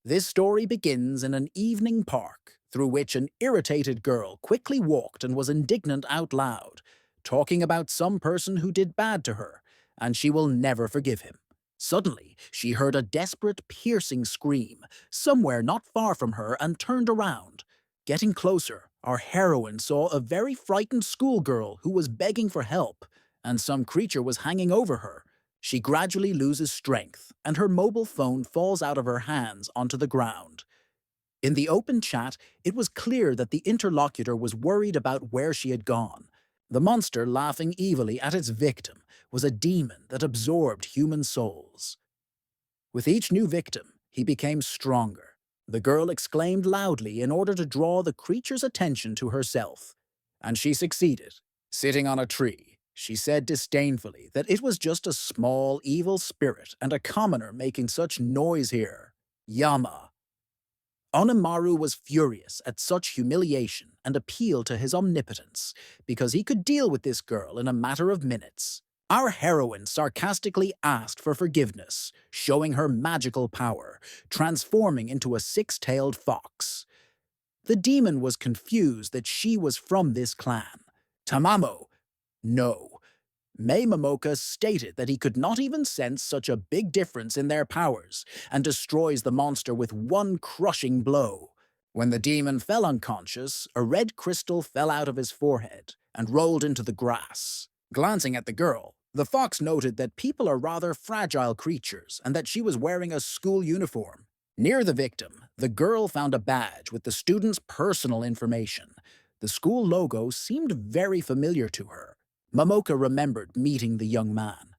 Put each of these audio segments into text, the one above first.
This story begins in an evening park, through which an irritated girl quickly walked and was indignant out loud, talking about some person who did bad to her, and she will never forgive him. Suddenly, she heard a desperate, piercing scream, somewhere not far from her, and turned around. Getting closer, our heroine saw a very frightened schoolgirl who was begging for help, and some creature was hanging over her. She gradually loses strength, and her mobile phone falls out of her hands onto the ground. In the open chat, it was clear that the interlocutor was worried about where she had gone. The monster laughing evilly at its victim was a demon that absorbed human souls. With each new victim, he became stronger. The girl exclaimed loudly in order to draw the creature's attention to herself. And she succeeded. Sitting on a tree, she said disdainfully that it was just a small, evil spirit and a commoner making such noise here. Yama. Onimaru was furious at such humiliation and appealed to his omnipotence, because he could deal with this girl in a matter of minutes. Our heroine sarcastically asked for forgiveness, showing her magical power, transforming into a six-tailed fox. The demon was confused that she was from this clan. Tamamo. No. Mei Momoka stated that he could not even sense such a big difference in their powers, and destroys the monster with one crushing blow. When the demon fell unconscious, a red crystal fell out of his forehead and rolled into the grass. Glancing at the girl, the fox noted that people are rather fragile creatures and that she was wearing a school uniform. Near the victim, the girl found a badge with the student's personal information. The school logo seemed very familiar to her. Momoka remembered meeting the young man.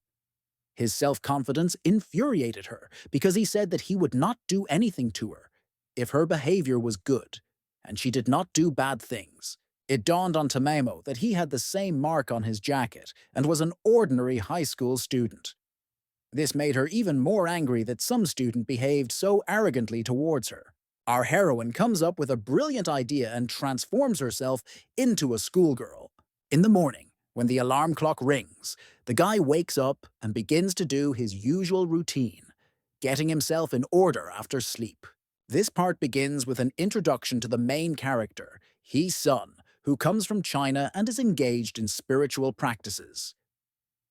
His self-confidence infuriated her because he said that he would not do anything to her if her behavior was good, and she did not do bad things. It dawned on Tamamo that he had the same mark on his jacket and was an ordinary high school student. This made her even more angry that some student behaved so arrogantly towards her. Our heroine comes up with a brilliant idea and transforms herself into a schoolgirl. In the morning, when the alarm clock rings, the guy wakes up and begins to do his usual routine, getting himself in order after sleep. This part begins with an introduction to the main character, Hee-sun, who comes from China and is engaged in spiritual practices.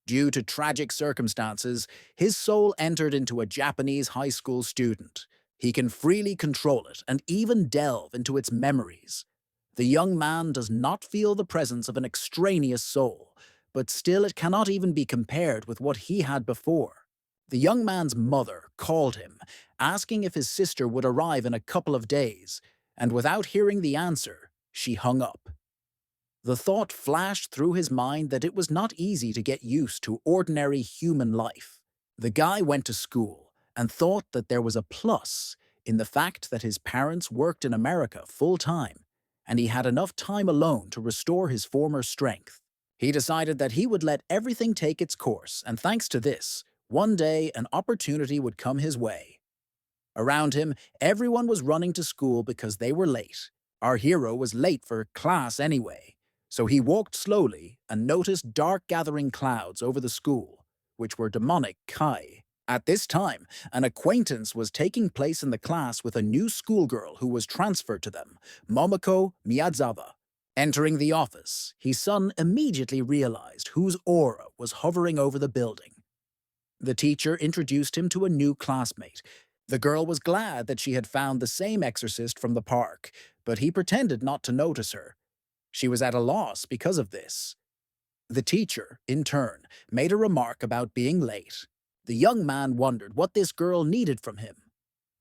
Due to tragic circumstances, his soul entered into a Japanese high school student. He can freely control it and even delve into its memories. The young man does not feel the presence of an extraneous soul, but still it cannot even be compared with what he had before. The young man's mother called him, asking if his sister would arrive in a couple of days, and without hearing the answer, she hung up. The thought flashed through his mind that it was not easy to get used to ordinary human life. The guy went to school and thought that there was a plus in the fact that his parents worked in America full-time, and he had enough time alone to restore his former strength. He decided that he would let everything take its course, and thanks to this, one day an opportunity would come his way. Around him, everyone was running to school because they were late. Our hero was late for class anyway, so he walked slowly and noticed dark gathering clouds over the school, which were demonic kai. At this time, an acquaintance was taking place in the class with a new schoolgirl who was transferred to them, Momoko Miyazawa. Entering the office, Hee-sun immediately realized whose aura was hovering over the building. The teacher introduced him to a new classmate. The girl was glad that she had found the same exorcist from the park, but he pretended not to notice her. She was at a loss because of this. The teacher, in turn, made a remark about being late. The young man wondered what this girl needed from him.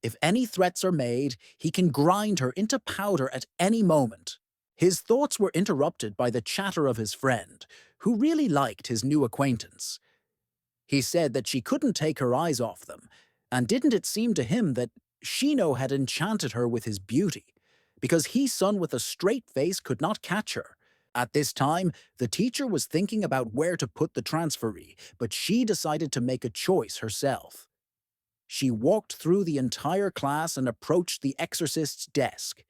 If any threats are made, he can grind her into powder at any moment. His thoughts were interrupted by the chatter of his friend, who really liked his new acquaintance. He said that she couldn't take her eyes off them, and didn't it seem to him that Shino had enchanted her with his beauty, because Hee-sun with a straight face could not catch her. At this time, the teacher was thinking about where to put the transferee, but she decided to make a choice herself. She walked through the entire class and approached the exorcist's desk.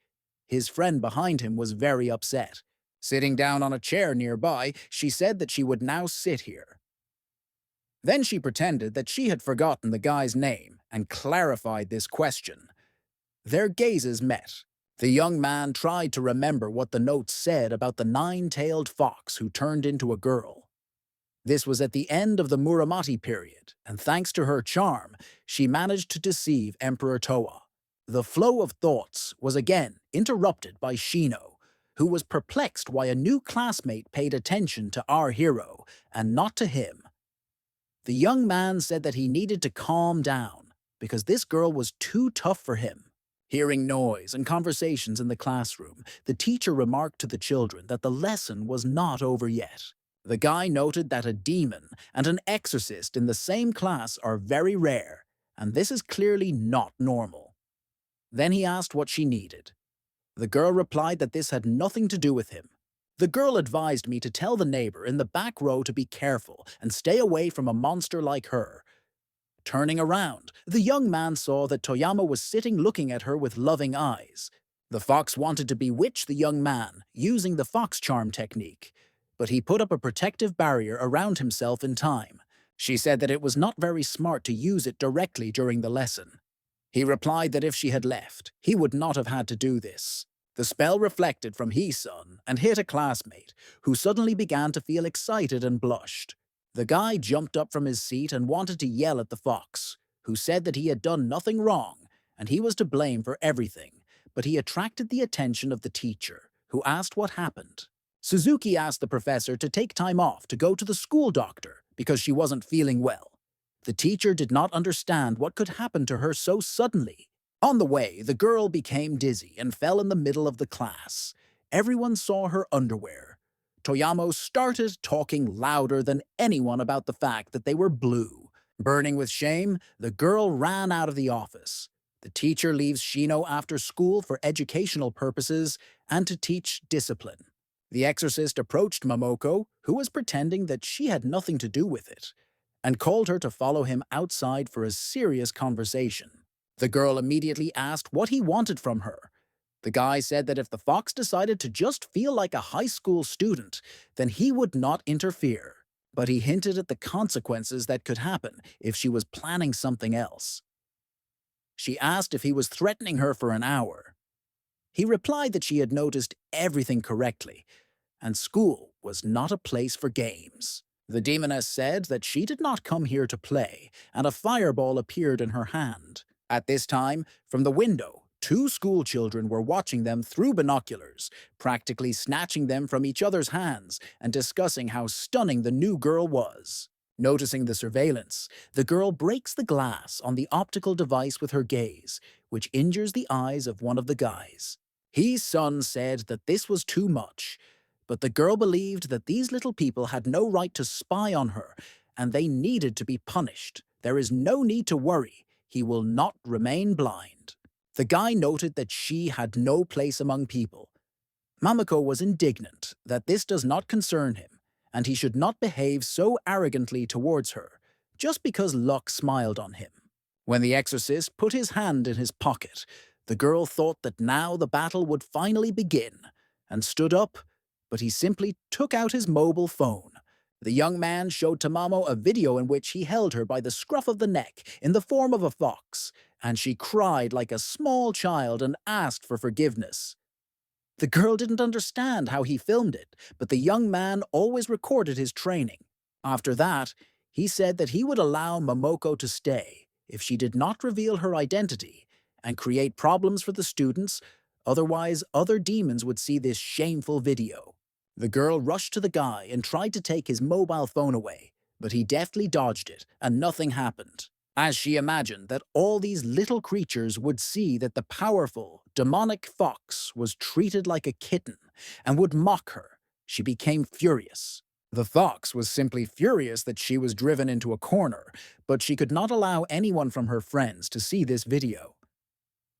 His friend behind him was very upset. Sitting down on a chair nearby, she said that she would now sit here. Then she pretended that she had forgotten the guy's name and clarified this question. Their gazes met. The young man tried to remember what the note said about the nine-tailed fox who turned into a girl. This was at the end of the Muramati period, and thanks to her charm, she managed to deceive Emperor Toa. The flow of thoughts was again interrupted by Shino, who was perplexed why a new classmate paid attention to our hero and not to him. The young man said that he needed to calm down because this girl was too tough for him. Hearing noise and conversations in the classroom, the teacher remarked to the children that the lesson was not over yet. The guy noted that a demon and an exorcist in the same class are very rare, and this is clearly not normal. Then he asked what she needed. The girl replied that this had nothing to do with him. The girl advised me to tell the neighbor in the back row to be careful and stay away from a monster like her. Turning around, the young man saw that Toyama was sitting looking at her with loving eyes. The fox wanted to bewitch the young man using the fox charm technique, but he put up a protective barrier around himself in time. She said that it was not very smart to use it directly during the lesson. He replied that if she had left, he would not have had to do this. The spell reflected from Hee-sun and hit a classmate, who suddenly began to feel excited and blushed. The guy jumped up from his seat and wanted to yell at the fox, who said that he had done nothing wrong and he was to blame for everything, but he attracted the attention of the teacher, who asked what happened. Suzuki asked the professor to take time off to go to the school doctor because she wasn't feeling well. The teacher did not understand what could happen to her so suddenly. On the way, the girl became dizzy and fell in the middle of the class. Everyone saw her underwear. Toyama started talking louder than anyone about the fact that they were blue. Burning with shame, the girl ran out of the office. The teacher leaves Shino after school for educational purposes and to teach discipline. The exorcist approached Momoko, who was pretending that she had nothing to do with it, and called her to follow him outside for a serious conversation. The girl immediately asked what he wanted from her. The guy said that if the fox decided to just feel like a high school student, then he would not interfere. But he hinted at the consequences that could happen if she was planning something else. She asked if he was threatening her for an hour. He replied that she had noticed everything correctly, and school was not a place for games. The demoness said that she did not come here to play, and a fireball appeared in her hand. At this time, from the window, two school children were watching them through binoculars, practically snatching them from each other's hands and discussing how stunning the new girl was. Noticing the surveillance, the girl breaks the glass on the optical device with her gaze, which injures the eyes of one of the guys. Hee-sun said that this was too much, but the girl believed that these little people had no right to spy on her, and they needed to be punished. There is no need to worry. He will not remain blind. The guy noted that she had no place among people. Mamako was indignant that this does not concern him, and he should not behave so arrogantly towards her, just because luck smiled on him. When the exorcist put his hand in his pocket, the girl thought that now the battle would finally begin, and stood up, but he simply took out his mobile phone. The young man showed Tamamo a video in which he held her by the scruff of the neck in the form of a fox, and she cried like a small child and asked for forgiveness. The girl didn't understand how he filmed it, but the young man always recorded his training. After that, he said that he would allow Momoko to stay if she did not reveal her identity and create problems for the students, otherwise other demons would see this shameful video. The girl rushed to the guy and tried to take his mobile phone away, but he deftly dodged it and nothing happened. As she imagined that all these little creatures would see that the powerful, demonic fox was treated like a kitten and would mock her, she became furious. The fox was simply furious that she was driven into a corner, but she could not allow anyone from her friends to see this video.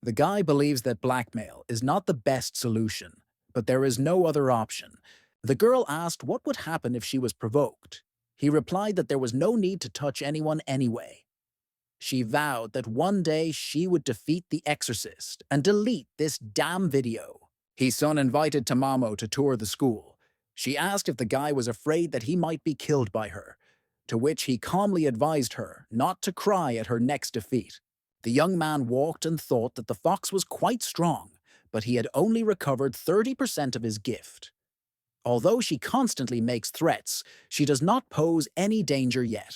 The guy believes that blackmail is not the best solution, but there is no other option. The girl asked what would happen if she was provoked. He replied that there was no need to touch anyone anyway. She vowed that one day she would defeat the exorcist and delete this damn video. Hee-sun invited Tamamo to tour the school. She asked if the guy was afraid that he might be killed by her, to which he calmly advised her not to cry at her next defeat. The young man walked and thought that the fox was quite strong, but he had only recovered 30% of his gift. Although she constantly makes threats, she does not pose any danger yet.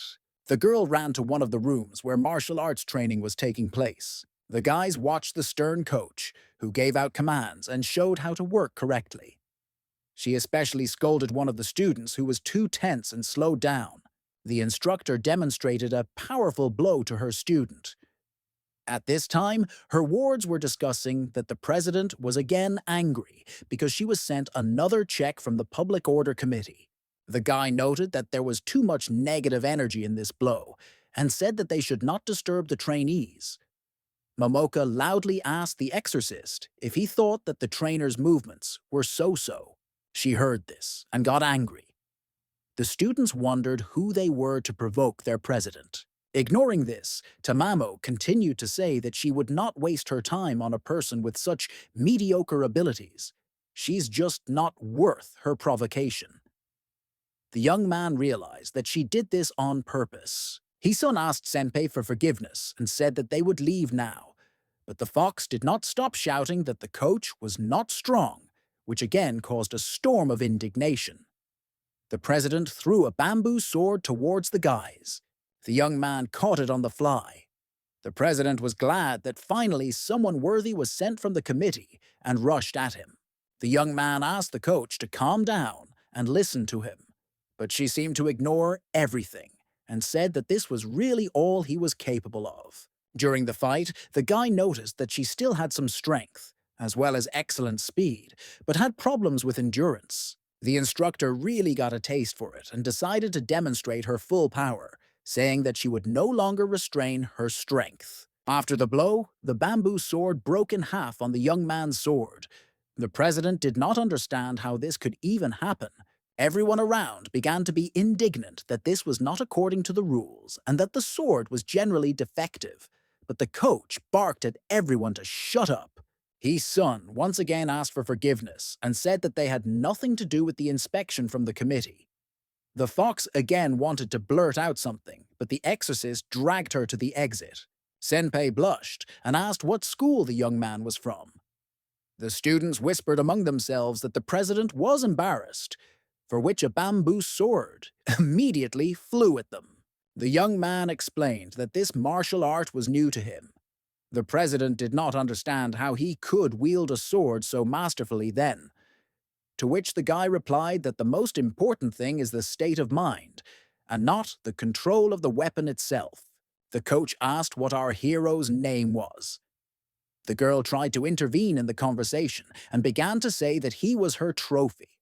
The girl ran to one of the rooms where martial arts training was taking place. The guys watched the stern coach, who gave out commands and showed how to work correctly. She especially scolded one of the students who was too tense and slowed down. The instructor demonstrated a powerful blow to her student. At this time, her wards were discussing that the president was again angry because she was sent another check from the Public Order Committee. The guy noted that there was too much negative energy in this blow and said that they should not disturb the trainees. Momoka loudly asked the exorcist if he thought that the trainer's movements were so-so. She heard this and got angry. The students wondered who they were to provoke their president. Ignoring this, Tamamo continued to say that she would not waste her time on a person with such mediocre abilities. She's just not worth her provocation. The young man realized that she did this on purpose. Hisun asked Senpei for forgiveness and said that they would leave now. But the fox did not stop shouting that the coach was not strong, which again caused a storm of indignation. The president threw a bamboo sword towards the guys. The young man caught it on the fly. The president was glad that finally someone worthy was sent from the committee and rushed at him. The young man asked the coach to calm down and listen to him, but she seemed to ignore everything and said that this was really all he was capable of. During the fight, the guy noticed that she still had some strength, as well as excellent speed, but had problems with endurance. The instructor really got a taste for it and decided to demonstrate her full power, saying that she would no longer restrain her strength. After the blow, the bamboo sword broke in half on the young man's sword. The president did not understand how this could even happen. Everyone around began to be indignant that this was not according to the rules and that the sword was generally defective. But the coach barked at everyone to shut up. His son once again asked for forgiveness and said that they had nothing to do with the inspection from the committee. The fox again wanted to blurt out something, but the exorcist dragged her to the exit. Senpei blushed and asked what school the young man was from. The students whispered among themselves that the president was embarrassed, for which a bamboo sword immediately flew at them. The young man explained that this martial art was new to him. The president did not understand how he could wield a sword so masterfully then. To which the guy replied that the most important thing is the state of mind, and not the control of the weapon itself. The coach asked what our hero's name was. The girl tried to intervene in the conversation and began to say that he was her trophy,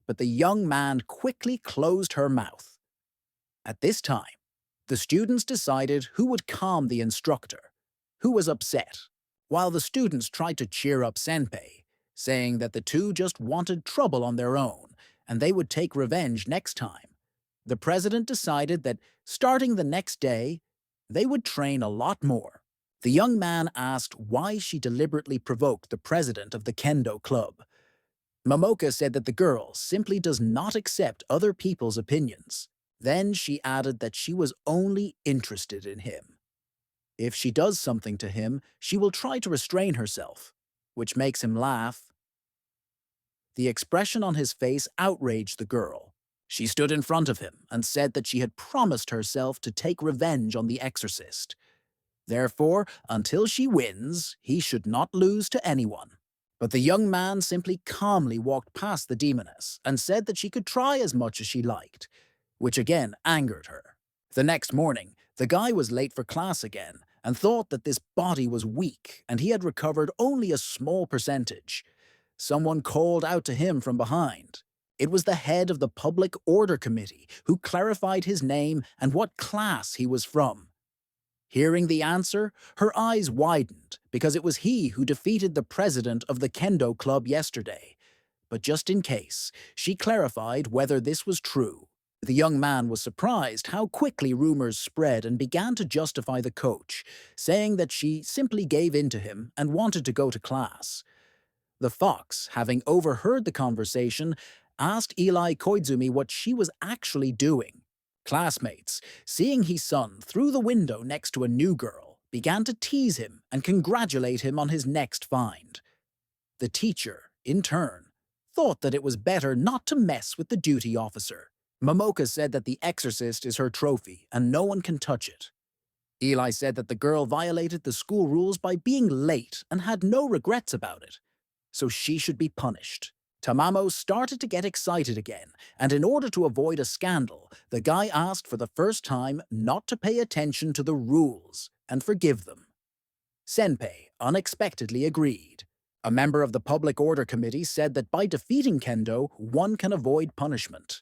but the young man quickly closed her mouth. At this time, the students decided who would calm the instructor, who was upset, while the students tried to cheer up Senpei, saying that the two just wanted trouble on their own, and they would take revenge next time. The president decided that, starting the next day, they would train a lot more. The young man asked why she deliberately provoked the president of the kendo club. Momoka said that the girl simply does not accept other people's opinions. Then she added that she was only interested in him. If she does something to him, she will try to restrain herself, which makes him laugh. The expression on his face outraged the girl. She stood in front of him and said that she had promised herself to take revenge on the exorcist. Therefore, until she wins, he should not lose to anyone. But the young man simply calmly walked past the demoness and said that she could try as much as she liked, which again angered her. The next morning, the guy was late for class again and thought that this body was weak and he had recovered only a small percentage. Someone called out to him from behind. It was the head of the Public Order Committee who clarified his name and what class he was from. Hearing the answer, her eyes widened because it was he who defeated the president of the kendo club yesterday. But just in case, she clarified whether this was true. The young man was surprised how quickly rumors spread and began to justify the coach, saying that she simply gave in to him and wanted to go to class. The fox, having overheard the conversation, asked Eli Koizumi what she was actually doing. Classmates, seeing his son through the window next to a new girl, began to tease him and congratulate him on his next find. The teacher, in turn, thought that it was better not to mess with the duty officer. Momoka said that the exorcist is her trophy and no one can touch it. Eli said that the girl violated the school rules by being late and had no regrets about it, so she should be punished. Tamamo started to get excited again, and in order to avoid a scandal, the guy asked for the first time not to pay attention to the rules and forgive them. Senpei unexpectedly agreed. A member of the Public Order Committee said that by defeating Kendo, one can avoid punishment.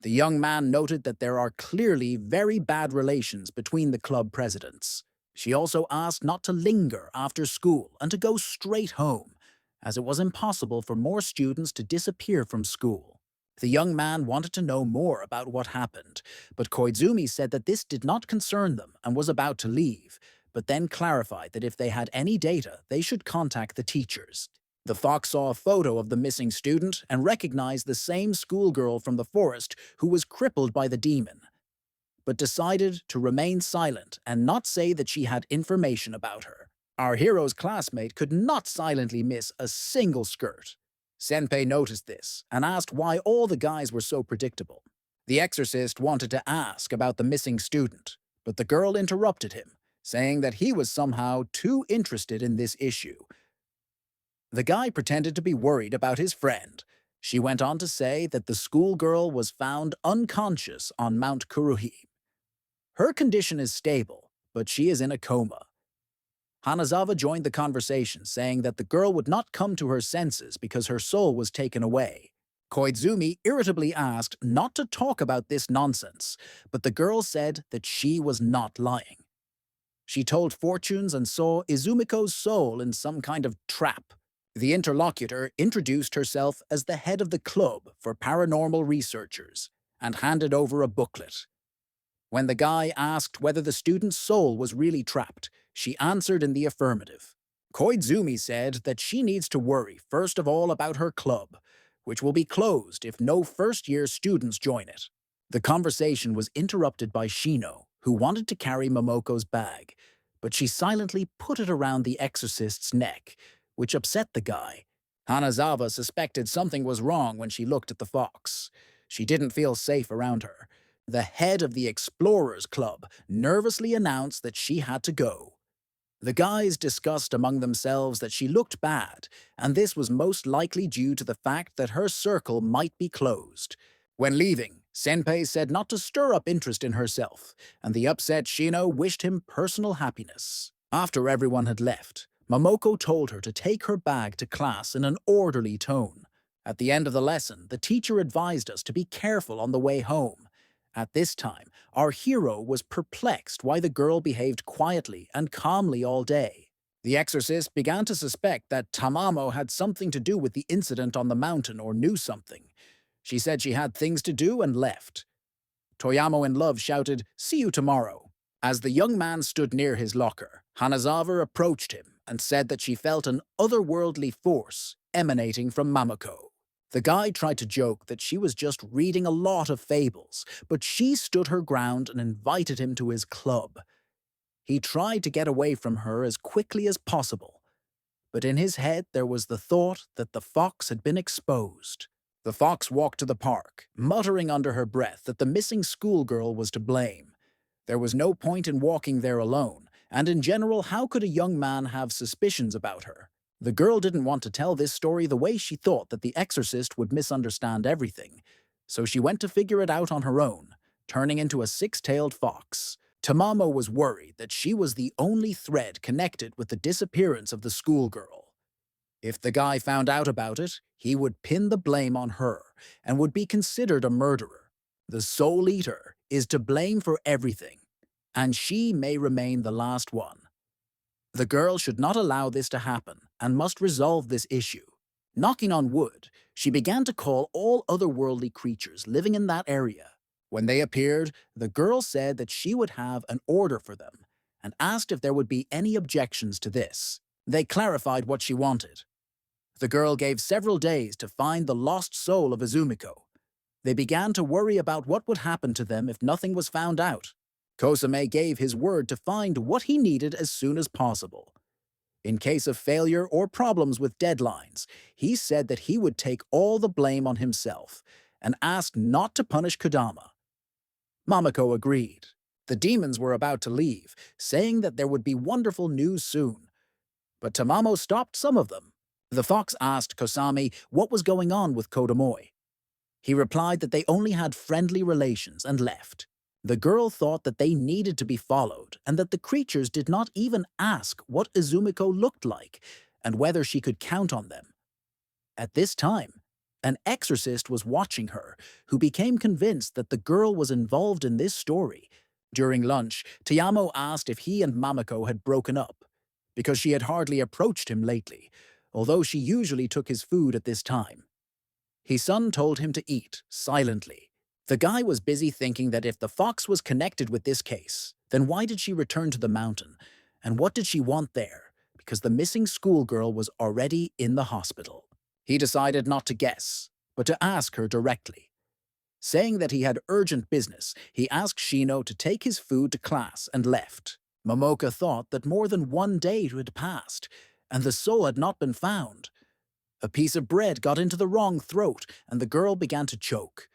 The young man noted that there are clearly very bad relations between the club presidents. She also asked not to linger after school and to go straight home, as it was impossible for more students to disappear from school. The young man wanted to know more about what happened, but Koizumi said that this did not concern them and was about to leave, but then clarified that if they had any data, they should contact the teachers. The fox saw a photo of the missing student and recognized the same schoolgirl from the forest who was crippled by the demon, but decided to remain silent and not say that she had information about her. Our hero's classmate could not silently miss a single skirt. Senpei noticed this and asked why all the guys were so predictable. The exorcist wanted to ask about the missing student, but the girl interrupted him, saying that he was somehow too interested in this issue. The guy pretended to be worried about his friend. She went on to say that the schoolgirl was found unconscious on Mount Kuruhi. Her condition is stable, but she is in a coma. Hanazawa joined the conversation, saying that the girl would not come to her senses because her soul was taken away. Koizumi irritably asked not to talk about this nonsense, but the girl said that she was not lying. She told fortunes and saw Izumiko's soul in some kind of trap. The interlocutor introduced herself as the head of the club for paranormal researchers and handed over a booklet. When the guy asked whether the student's soul was really trapped, she answered in the affirmative. Koizumi said that she needs to worry first of all about her club, which will be closed if no first-year students join it. The conversation was interrupted by Shino, who wanted to carry Momoko's bag, but she silently put it around the exorcist's neck, which upset the guy. Hanazawa suspected something was wrong when she looked at the fox. She didn't feel safe around her. The head of the Explorers Club nervously announced that she had to go. The guys discussed among themselves that she looked bad, and this was most likely due to the fact that her circle might be closed. When leaving, Senpei said not to stir up interest in herself, and the upset Shino wished him personal happiness. After everyone had left, Momoko told her to take her bag to class in an orderly tone. At the end of the lesson, the teacher advised us to be careful on the way home. At this time, our hero was perplexed why the girl behaved quietly and calmly all day. The exorcist began to suspect that Tamamo had something to do with the incident on the mountain or knew something. She said she had things to do and left. Toyamo in love shouted, "See you tomorrow." As the young man stood near his locker, Hanazawa approached him and said that she felt an otherworldly force emanating from Mamako. The guy tried to joke that she was just reading a lot of fables, but she stood her ground and invited him to his club. He tried to get away from her as quickly as possible, but in his head there was the thought that the fox had been exposed. The fox walked to the park, muttering under her breath that the missing schoolgirl was to blame. There was no point in walking there alone, and in general, how could a young man have suspicions about her? The girl didn't want to tell this story the way she thought that the exorcist would misunderstand everything, so she went to figure it out on her own, turning into a six-tailed fox. Tamamo was worried that she was the only thread connected with the disappearance of the schoolgirl. If the guy found out about it, he would pin the blame on her and would be considered a murderer. The Soul Eater is to blame for everything, and she may remain the last one. The girl should not allow this to happen and must resolve this issue. Knocking on wood, she began to call all otherworldly creatures living in that area. When they appeared, the girl said that she would have an order for them and asked if there would be any objections to this. They clarified what she wanted. The girl gave several days to find the lost soul of Izumiko. They began to worry about what would happen to them if nothing was found out. Kosame gave his word to find what he needed as soon as possible. In case of failure or problems with deadlines, he said that he would take all the blame on himself and asked not to punish Kodama. Mamako agreed. The demons were about to leave, saying that there would be wonderful news soon. But Tamamo stopped some of them. The fox asked Kosami what was going on with Kodomoi. He replied that they only had friendly relations and left. The girl thought that they needed to be followed and that the creatures did not even ask what Izumiko looked like and whether she could count on them. At this time, an exorcist was watching her, who became convinced that the girl was involved in this story. During lunch, Tayamo asked if he and Mamako had broken up, because she had hardly approached him lately, although she usually took his food at this time. Hisun told him to eat, silently. The guy was busy thinking that if the fox was connected with this case, then why did she return to the mountain? And what did she want there? Because the missing schoolgirl was already in the hospital. He decided not to guess, but to ask her directly. Saying that he had urgent business, he asked Shino to take his food to class and left. Momoka thought that more than one day had passed, and the soul had not been found. A piece of bread got into the wrong throat, and the girl began to choke.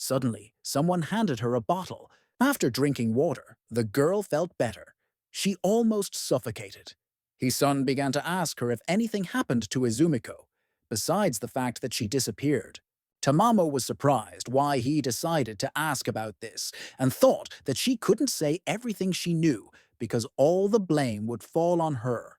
Suddenly, someone handed her a bottle. After drinking water, the girl felt better. She almost suffocated. Hisun began to ask her if anything happened to Izumiko, besides the fact that she disappeared. Tamamo was surprised why he decided to ask about this and thought that she couldn't say everything she knew because all the blame would fall on her.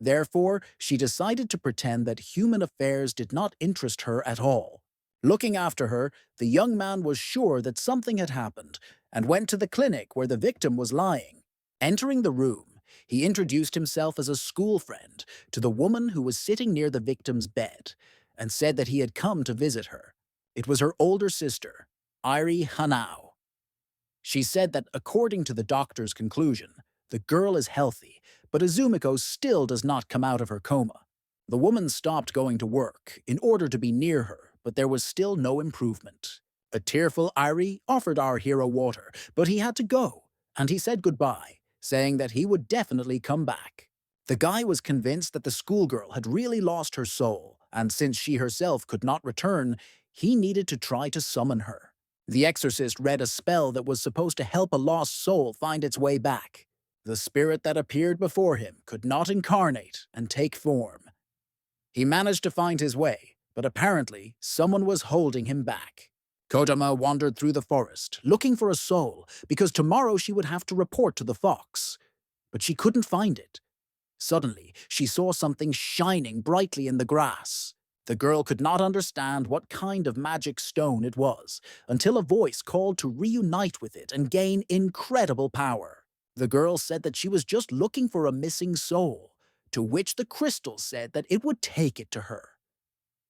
Therefore, she decided to pretend that human affairs did not interest her at all. Looking after her, the young man was sure that something had happened and went to the clinic where the victim was lying. Entering the room, he introduced himself as a school friend to the woman who was sitting near the victim's bed and said that he had come to visit her. It was her older sister, Airi Hanao. She said that according to the doctor's conclusion, the girl is healthy, but Izumiko still does not come out of her coma. The woman stopped going to work in order to be near her, but there was still no improvement. A tearful Airi offered our hero water, but he had to go, and he said goodbye, saying that he would definitely come back. The guy was convinced that the schoolgirl had really lost her soul, and since she herself could not return, he needed to try to summon her. The exorcist read a spell that was supposed to help a lost soul find its way back. The spirit that appeared before him could not incarnate and take form. He managed to find his way, but apparently someone was holding him back. Kodama wandered through the forest, looking for a soul, because tomorrow she would have to report to the fox. But she couldn't find it. Suddenly, she saw something shining brightly in the grass. The girl could not understand what kind of magic stone it was, until a voice called to reunite with it and gain incredible power. The girl said that she was just looking for a missing soul, to which the crystal said that it would take it to her.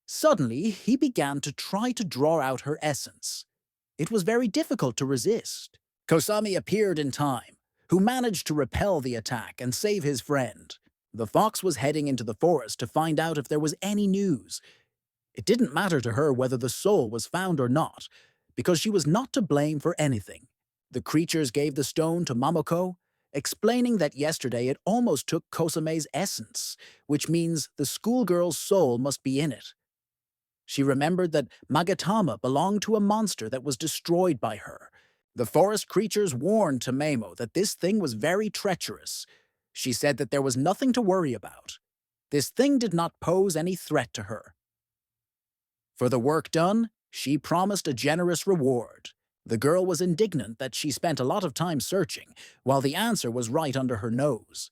Suddenly, he began to try to draw out her essence. It was very difficult to resist. Kosami appeared in time, who managed to repel the attack and save his friend. The fox was heading into the forest to find out if there was any news. It didn't matter to her whether the soul was found or not, because she was not to blame for anything. The creatures gave the stone to Mamoko, explaining that yesterday it almost took Kosame's essence, which means the schoolgirl's soul must be in it. She remembered that Magatama belonged to a monster that was destroyed by her. The forest creatures warned Tamamo that this thing was very treacherous. She said that there was nothing to worry about. This thing did not pose any threat to her. For the work done, she promised a generous reward. The girl was indignant that she spent a lot of time searching, while the answer was right under her nose.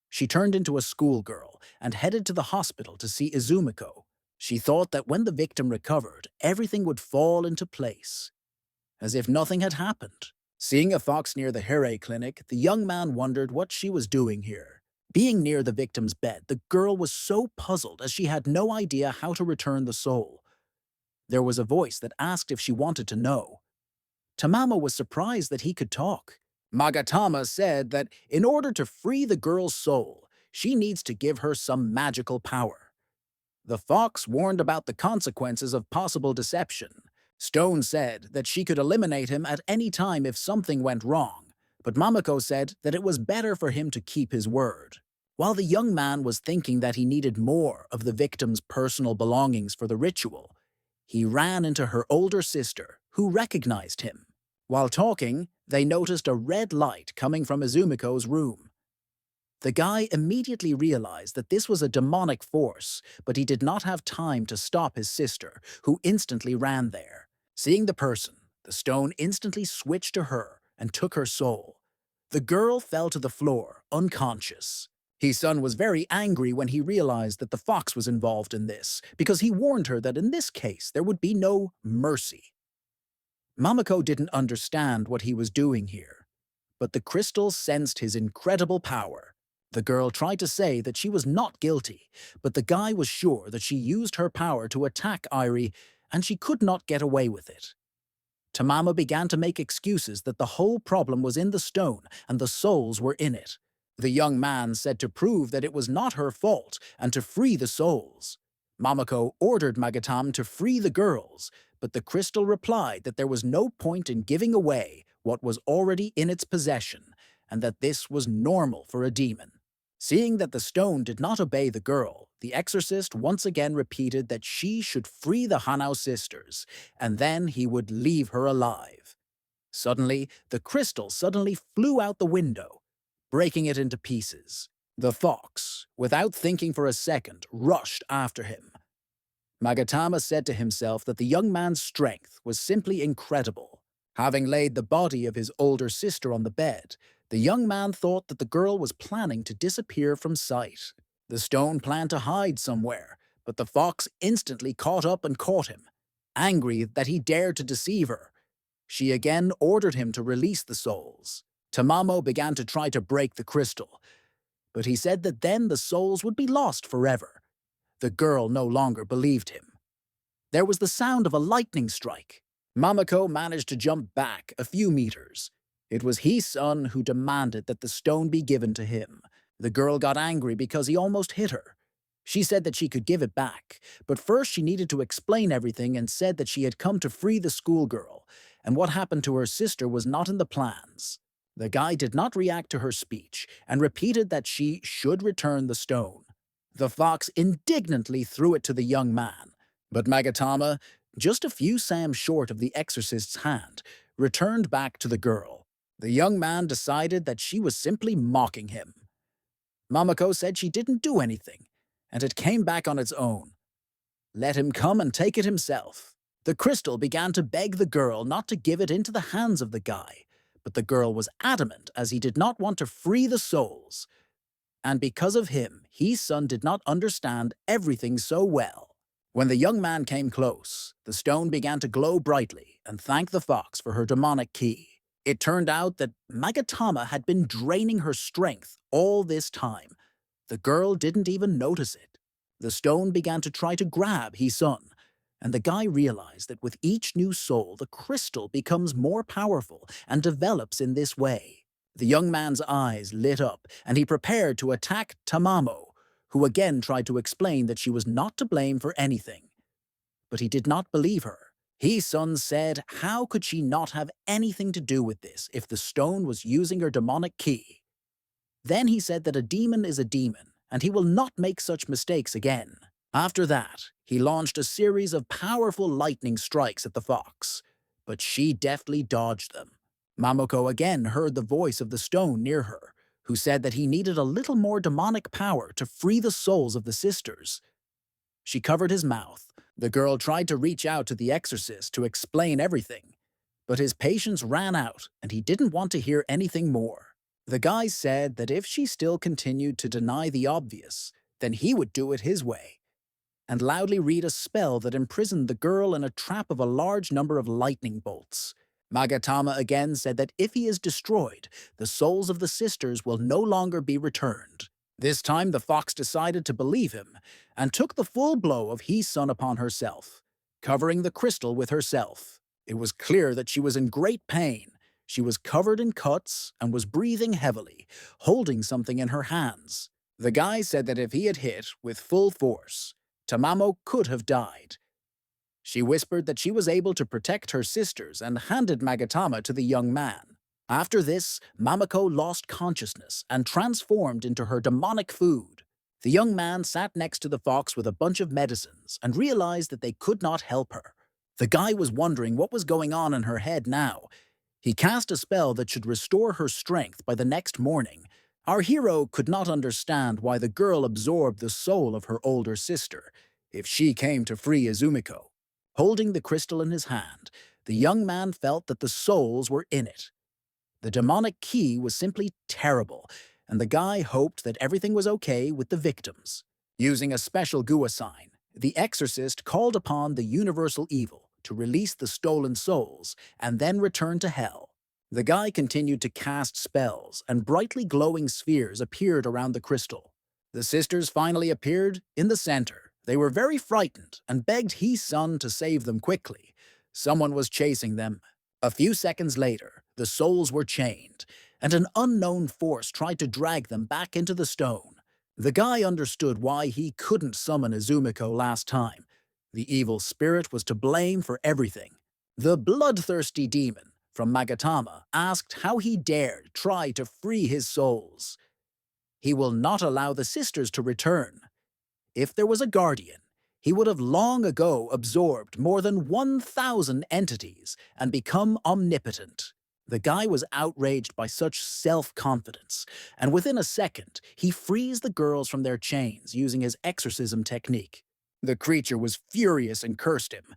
She turned into a schoolgirl and headed to the hospital to see Izumiko. She thought that when the victim recovered, everything would fall into place, as if nothing had happened. Seeing a fox near the Hire clinic, the young man wondered what she was doing here. Being near the victim's bed, the girl was so puzzled as she had no idea how to return the soul. There was a voice that asked if she wanted to know. Tamamo was surprised that he could talk. Magatama said that in order to free the girl's soul, she needs to give her some magical power. The fox warned about the consequences of possible deception. Stone said that she could eliminate him at any time if something went wrong. but Mamako said that it was better for him to keep his word. While the young man was thinking that he needed more of the victim's personal belongings for the ritual, he ran into her older sister, who recognized him. While talking, they noticed a red light coming from Izumiko's room. The guy immediately realized that this was a demonic force, but he did not have time to stop his sister, who instantly ran there. Seeing the person, the stone instantly switched to her and took her soul. The girl fell to the floor, unconscious. Hisun was very angry when he realized that the fox was involved in this, because he warned her that in this case there would be no mercy. Mamako didn't understand what he was doing here, but the crystal sensed his incredible power. The girl tried to say that she was not guilty, but the guy was sure that she used her power to attack Irie, and she could not get away with it. Tamamo began to make excuses that the whole problem was in the stone and the souls were in it. The young man said to prove that it was not her fault and to free the souls. Mamako ordered Magatam to free the girls, but the crystal replied that there was no point in giving away what was already in its possession, and that this was normal for a demon. Seeing that the stone did not obey the girl, the exorcist once again repeated that she should free the Hanao sisters, and then he would leave her alive. Suddenly, the crystal suddenly flew out the window, breaking it into pieces. The fox, without thinking for a second, rushed after him. Magatama said to himself that the young man's strength was simply incredible. Having laid the body of his older sister on the bed, the young man thought that the girl was planning to disappear from sight. The stone planned to hide somewhere, but the fox instantly caught up and caught him. Angry that he dared to deceive her, she again ordered him to release the souls. Tamamo began to try to break the crystal, but he said that then the souls would be lost forever. The girl no longer believed him. There was the sound of a lightning strike. Mamako managed to jump back a few meters. It was Hisun who demanded that the stone be given to him. The girl got angry because he almost hit her. She said that she could give it back, but first she needed to explain everything and said that she had come to free the schoolgirl, and what happened to her sister was not in the plans. The guy did not react to her speech and repeated that she should return the stone. The fox indignantly threw it to the young man, but Magatama, just a few sams short of the exorcist's hand, returned back to the girl. The young man decided that she was simply mocking him. Mamako said she didn't do anything, and it came back on its own. Let him come and take it himself. The crystal began to beg the girl not to give it into the hands of the guy, but the girl was adamant as he did not want to free the souls. And because of him, Hisun did not understand everything so well. When the young man came close, the stone began to glow brightly and thanked the fox for her demonic key. It turned out that Magatama had been draining her strength all this time. The girl didn't even notice it. The stone began to try to grab Hisun, and the guy realized that with each new soul, the crystal becomes more powerful and develops in this way. The young man's eyes lit up, and he prepared to attack Tamamo, who again tried to explain that she was not to blame for anything. But he did not believe her. Hisun said how could she not have anything to do with this if the stone was using her demonic key? Then he said that a demon is a demon, and he will not make such mistakes again. After that, he launched a series of powerful lightning strikes at the fox, but she deftly dodged them. Mamoko again heard the voice of the stone near her, who said that he needed a little more demonic power to free the souls of the sisters. She covered his mouth. The girl tried to reach out to the exorcist to explain everything, but his patience ran out and he didn't want to hear anything more. The guy said that if she still continued to deny the obvious, then he would do it his way, and loudly read a spell that imprisoned the girl in a trap of a large number of lightning bolts. Magatama again said that if he is destroyed, the souls of the sisters will no longer be returned. This time the fox decided to believe him, and took the full blow of Hisun upon herself, covering the crystal with herself. It was clear that she was in great pain. She was covered in cuts and was breathing heavily, holding something in her hands. The guy said that if he had hit with full force, Tamamo could have died. She whispered that she was able to protect her sisters and handed Magatama to the young man. After this, Mamako lost consciousness and transformed into her demonic food. The young man sat next to the fox with a bunch of medicines and realized that they could not help her. The guy was wondering what was going on in her head now. He cast a spell that should restore her strength by the next morning. Our hero could not understand why the girl absorbed the soul of her older sister if she came to free Izumiko. Holding the crystal in his hand, the young man felt that the souls were in it. The demonic key was simply terrible, and the guy hoped that everything was okay with the victims. Using a special Gua sign, the exorcist called upon the universal evil to release the stolen souls and then return to hell. The guy continued to cast spells, and brightly glowing spheres appeared around the crystal. The sisters finally appeared in the center. They were very frightened and begged Hee's son to save them quickly. Someone was chasing them. A few seconds later, the souls were chained, and an unknown force tried to drag them back into the stone. The guy understood why he couldn't summon Izumiko last time. The evil spirit was to blame for everything. The bloodthirsty demon from Magatama asked how he dared try to free his souls. He will not allow the sisters to return. If there was a guardian, he would have long ago absorbed more than 1,000 entities and become omnipotent. The guy was outraged by such self-confidence, and within a second, he frees the girls from their chains using his exorcism technique. The creature was furious and cursed him.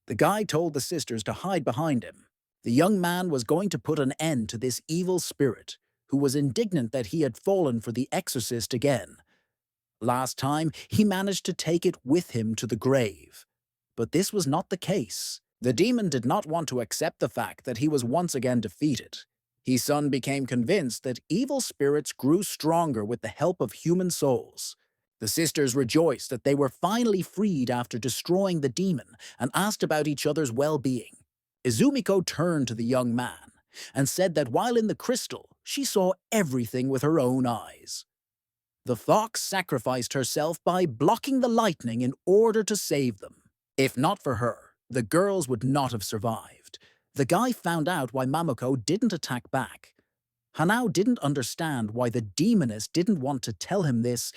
The guy told the sisters to hide behind him. The young man was going to put an end to this evil spirit, who was indignant that he had fallen for the exorcist again. Last time, he managed to take it with him to the grave. But this was not the case. The demon did not want to accept the fact that he was once again defeated. His son became convinced that evil spirits grew stronger with the help of human souls. The sisters rejoiced that they were finally freed after destroying the demon and asked about each other's well-being. Izumiko turned to the young man and said that while in the crystal, she saw everything with her own eyes. The fox sacrificed herself by blocking the lightning in order to save them. If not for her, the girls would not have survived. The guy found out why Mamako didn't attack back. Hanao didn't understand why the demoness didn't want to tell him this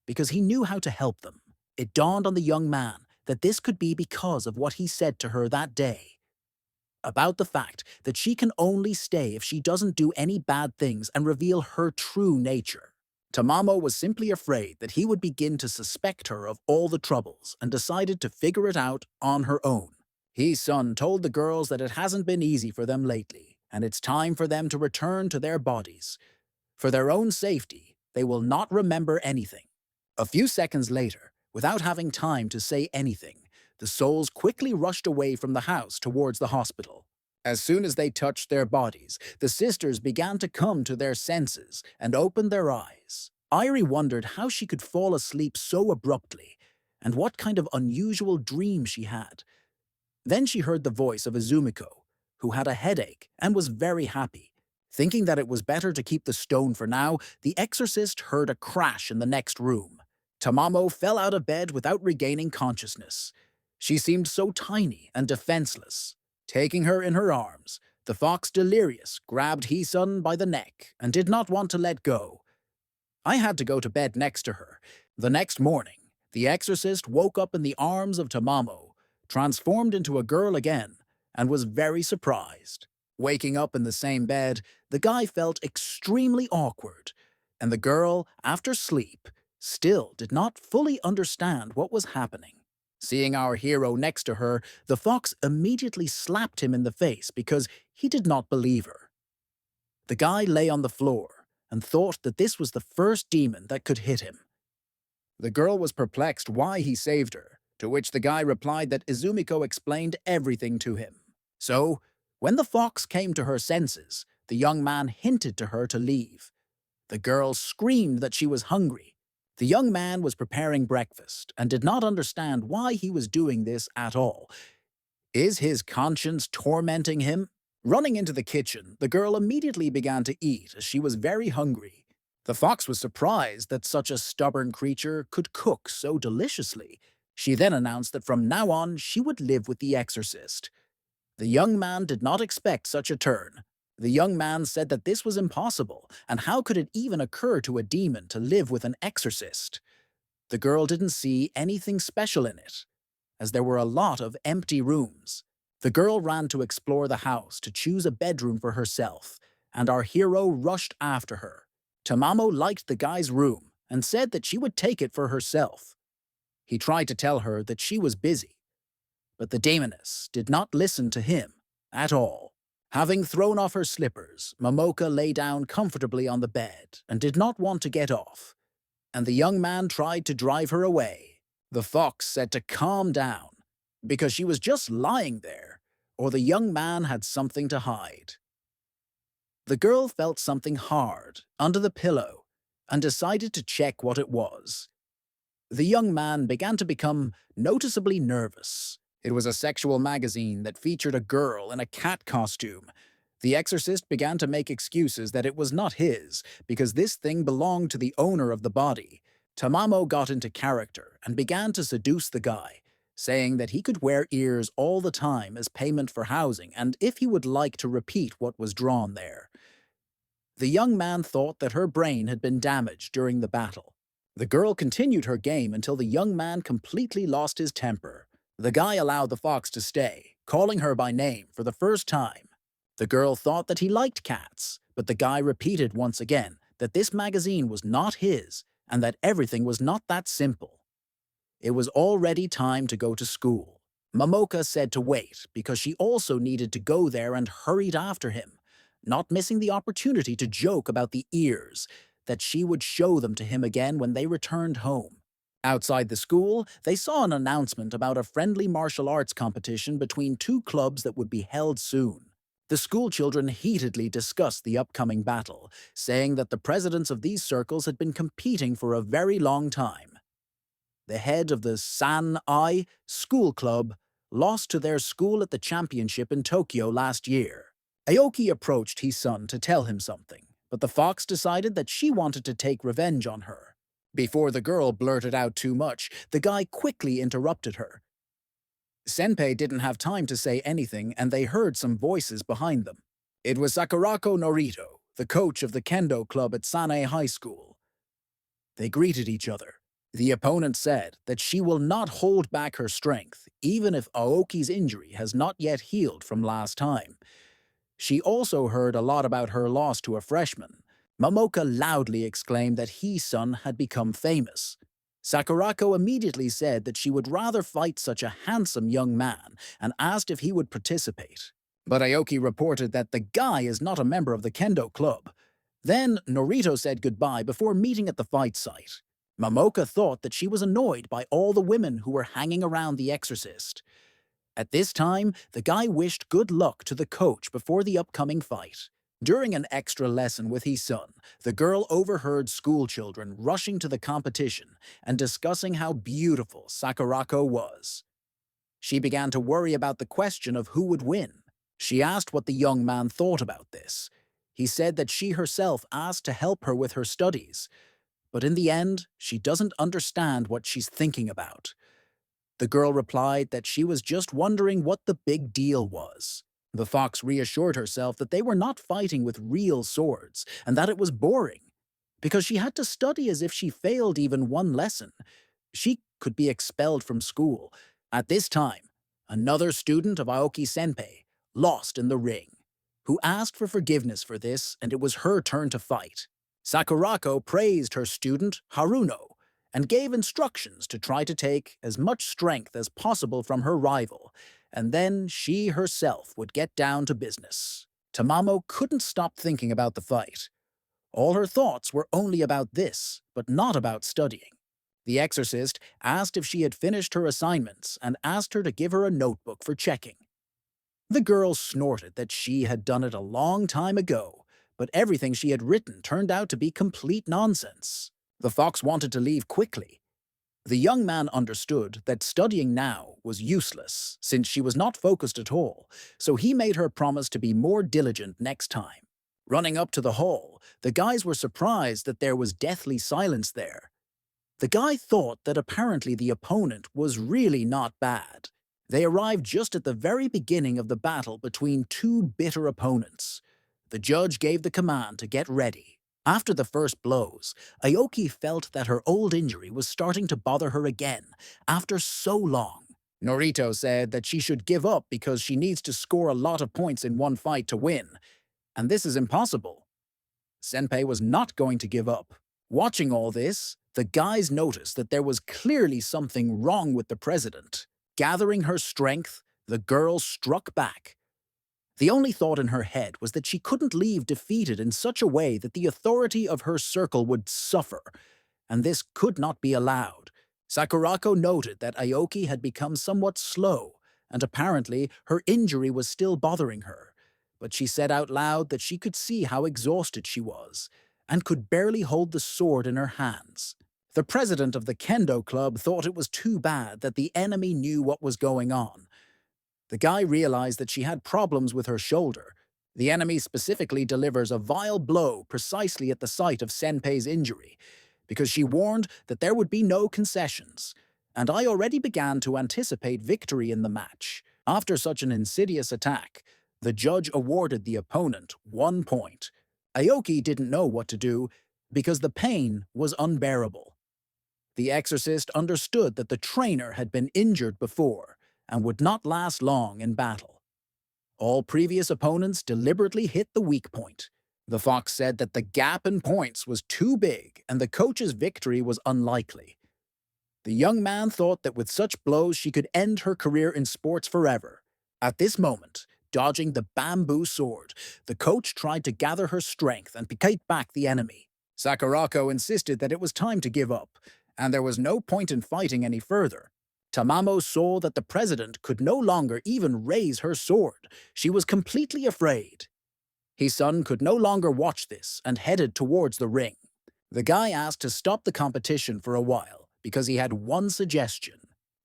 because he knew how to help them. It dawned on the young man that this could be because of what he said to her that day. About the fact that she can only stay if she doesn't do any bad things and reveal her true nature. Tamamo was simply afraid that he would begin to suspect her of all the troubles and decided to figure it out on her own. His son told the girls that it hasn't been easy for them lately, and it's time for them to return to their bodies. For their own safety, they will not remember anything. A few seconds later, without having time to say anything, the souls quickly rushed away from the house towards the hospital. As soon as they touched their bodies, the sisters began to come to their senses and opened their eyes. Irie wondered how she could fall asleep so abruptly and what kind of unusual dream she had. Then she heard the voice of Izumiko, who had a headache and was very happy. Thinking that it was better to keep the stone for now, the exorcist heard a crash in the next room. Tamamo fell out of bed without regaining consciousness. She seemed so tiny and defenseless. Taking her in her arms, the fox, delirious, grabbed Hisun by the neck and did not want to let go. I had to go to bed next to her. The next morning, the exorcist woke up in the arms of Tamamo, transformed into a girl again, and was very surprised. Waking up in the same bed, the guy felt extremely awkward, and the girl, after sleep, still did not fully understand what was happening. Seeing our hero next to her, the fox immediately slapped him in the face because he did not believe her. The guy lay on the floor and thought that this was the first demon that could hit him. The girl was perplexed why he saved her, to which the guy replied that Izumiko explained everything to him. So, when the fox came to her senses, the young man hinted to her to leave. The girl screamed that she was hungry. The young man was preparing breakfast and did not understand why he was doing this at all. Is his conscience tormenting him? Running into the kitchen, the girl immediately began to eat as she was very hungry. The fox was surprised that such a stubborn creature could cook so deliciously. She then announced that from now on she would live with the exorcist. The young man did not expect such a turn. The young man said that this was impossible, and how could it even occur to a demon to live with an exorcist? The girl didn't see anything special in it, as there were a lot of empty rooms. The girl ran to explore the house to choose a bedroom for herself, and our hero rushed after her. Tamamo liked the guy's room and said that she would take it for herself. He tried to tell her that she was busy, but the demoness did not listen to him at all. Having thrown off her slippers, Momoka lay down comfortably on the bed and did not want to get off, and the young man tried to drive her away. The fox said to calm down, because she was just lying there, or the young man had something to hide. The girl felt something hard under the pillow and decided to check what it was. The young man began to become noticeably nervous. It was a sexual magazine that featured a girl in a cat costume. The exorcist began to make excuses that it was not his, because this thing belonged to the owner of the body. Tamamo got into character and began to seduce the guy, saying that he could wear ears all the time as payment for housing and if he would like to repeat what was drawn there. The young man thought that her brain had been damaged during the battle. The girl continued her game until the young man completely lost his temper. The guy allowed the fox to stay, calling her by name for the first time. The girl thought that he liked cats, but the guy repeated once again that this magazine was not his and that everything was not that simple. It was already time to go to school. Momoka said to wait because she also needed to go there and hurried after him, not missing the opportunity to joke about the ears, that she would show them to him again when they returned home. Outside the school, they saw an announcement about a friendly martial arts competition between two clubs that would be held soon. The schoolchildren heatedly discussed the upcoming battle, saying that the presidents of these circles had been competing for a very long time. The head of the San-ai School Club lost to their school at the championship in Tokyo last year. Aoki approached his son to tell him something, but the fox decided that she wanted to take revenge on her. Before the girl blurted out too much, the guy quickly interrupted her. Senpei didn't have time to say anything, and they heard some voices behind them. It was Sakurako Norito, the coach of the kendo club at Sanae High School. They greeted each other. The opponent said that she will not hold back her strength, even if Aoki's injury has not yet healed from last time. She also heard a lot about her loss to a freshman. Momoka loudly exclaimed that his son had become famous. Sakurako immediately said that she would rather fight such a handsome young man and asked if he would participate. But Aoki reported that the guy is not a member of the kendo club. Then Norito said goodbye before meeting at the fight site. Momoka thought that she was annoyed by all the women who were hanging around the exorcist. At this time, the guy wished good luck to the coach before the upcoming fight. During an extra lesson with his son, the girl overheard schoolchildren rushing to the competition and discussing how beautiful Sakurako was. She began to worry about the question of who would win. She asked what the young man thought about this. He said that she herself asked to help her with her studies, but in the end, she doesn't understand what she's thinking about. The girl replied that she was just wondering what the big deal was. The fox reassured herself that they were not fighting with real swords and that it was boring, because she had to study as if she failed even one lesson. She could be expelled from school. At this time, another student of Aoki Senpei lost in the ring, who asked for forgiveness for this, and it was her turn to fight. Sakurako praised her student, Haruno, and gave instructions to try to take as much strength as possible from her rival, and then she herself would get down to business. Tamamo couldn't stop thinking about the fight. All her thoughts were only about this, but not about studying. The exorcist asked if she had finished her assignments and asked her to give her a notebook for checking. The girl snorted that she had done it a long time ago, but everything she had written turned out to be complete nonsense. The fox wanted to leave quickly. The young man understood that studying now was useless, since she was not focused at all, so he made her promise to be more diligent next time. Running up to the hall, the guys were surprised that there was deathly silence there. The guy thought that apparently the opponent was really not bad. They arrived just at the very beginning of the battle between two bitter opponents. The judge gave the command to get ready. After the first blows, Aoki felt that her old injury was starting to bother her again after so long. Norito said that she should give up because she needs to score a lot of points in one fight to win, and this is impossible. Senpei was not going to give up. Watching all this, the guys noticed that there was clearly something wrong with the president. Gathering her strength, the girl struck back. The only thought in her head was that she couldn't leave defeated in such a way that the authority of her circle would suffer, and this could not be allowed. Sakurako noted that Aoki had become somewhat slow, and apparently her injury was still bothering her. But she said out loud that she could see how exhausted she was, and could barely hold the sword in her hands. The president of the kendo club thought it was too bad that the enemy knew what was going on. The guy realized that she had problems with her shoulder. The enemy specifically delivers a vile blow precisely at the site of Senpei's injury, because she warned that there would be no concessions, and I already began to anticipate victory in the match. After such an insidious attack, the judge awarded the opponent 1 point. Aoki didn't know what to do because the pain was unbearable. The exorcist understood that the trainer had been injured before and would not last long in battle. All previous opponents deliberately hit the weak point. The fox said that the gap in points was too big and the coach's victory was unlikely. The young man thought that with such blows she could end her career in sports forever. At this moment, dodging the bamboo sword, the coach tried to gather her strength and pick back the enemy. Sakurako insisted that it was time to give up, and there was no point in fighting any further. Tamamo saw that the president could no longer even raise her sword. She was completely afraid. His son could no longer watch this and headed towards the ring. The guy asked to stop the competition for a while because he had one suggestion.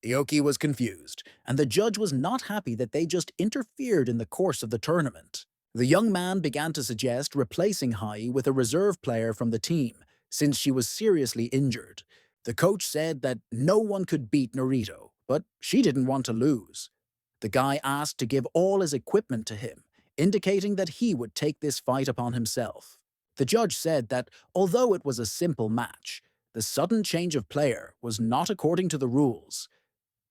Aoki was confused, and the judge was not happy that they just interfered in the course of the tournament. The young man began to suggest replacing Hai with a reserve player from the team, since she was seriously injured. The coach said that no one could beat Norito, but she didn't want to lose. The guy asked to give all his equipment to him, indicating that he would take this fight upon himself. The judge said that although it was a simple match, the sudden change of player was not according to the rules.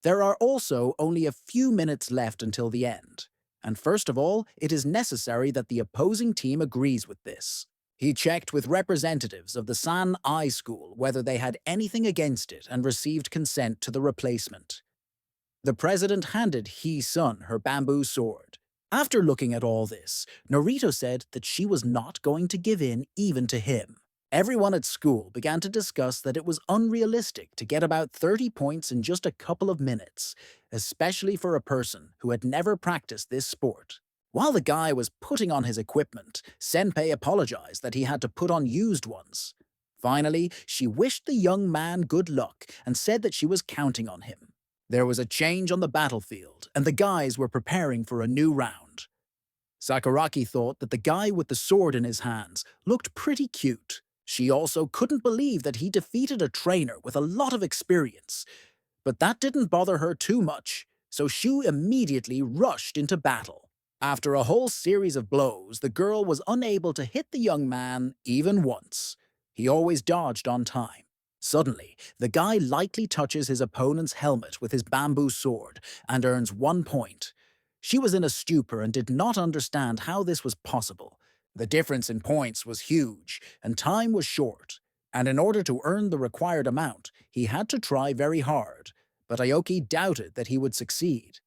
There are also only a few minutes left until the end, and first of all, it is necessary that the opposing team agrees with this. He checked with representatives of the San I school whether they had anything against it and received consent to the replacement. The president handed Hee's son her bamboo sword. After looking at all this, Norito said that she was not going to give in even to him. Everyone at school began to discuss that it was unrealistic to get about 30 points in just a couple of minutes, especially for a person who had never practiced this sport. While the guy was putting on his equipment, Senpei apologized that he had to put on used ones. Finally, she wished the young man good luck and said that she was counting on him. There was a change on the battlefield, and the guys were preparing for a new round. Sakuraki thought that the guy with the sword in his hands looked pretty cute. She also couldn't believe that he defeated a trainer with a lot of experience. But that didn't bother her too much, so she immediately rushed into battle. After a whole series of blows, the girl was unable to hit the young man even once. He always dodged on time. Suddenly, the guy lightly touches his opponent's helmet with his bamboo sword and earns 1 point. She was in a stupor and did not understand how this was possible. The difference in points was huge, and time was short, and in order to earn the required amount, he had to try very hard, but Aoki doubted that he would succeed.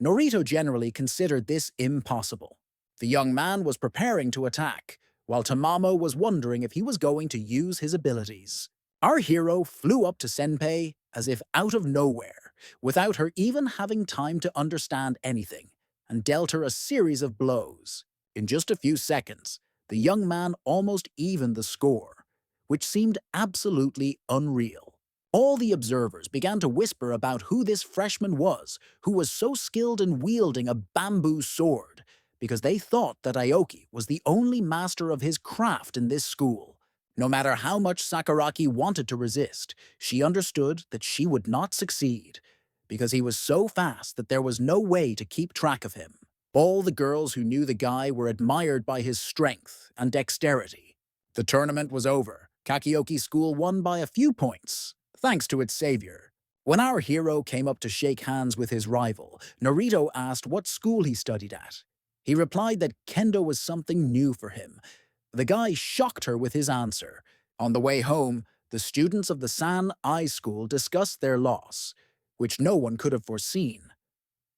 Norito generally considered this impossible. The young man was preparing to attack, while Tamamo was wondering if he was going to use his abilities. Our hero flew up to Senpei as if out of nowhere, without her even having time to understand anything, and dealt her a series of blows. In just a few seconds, the young man almost evened the score, which seemed absolutely unreal. All the observers began to whisper about who this freshman was, who was so skilled in wielding a bamboo sword, because they thought that Aoki was the only master of his craft in this school. No matter how much Sakuraki wanted to resist, she understood that she would not succeed, because he was so fast that there was no way to keep track of him. All the girls who knew the guy were admired by his strength and dexterity. The tournament was over. Kakioki School won by a few points, thanks to its savior. When our hero came up to shake hands with his rival, Narito asked what school he studied at. He replied that kendo was something new for him. The guy shocked her with his answer. On the way home, the students of the San I School discussed their loss, which no one could have foreseen.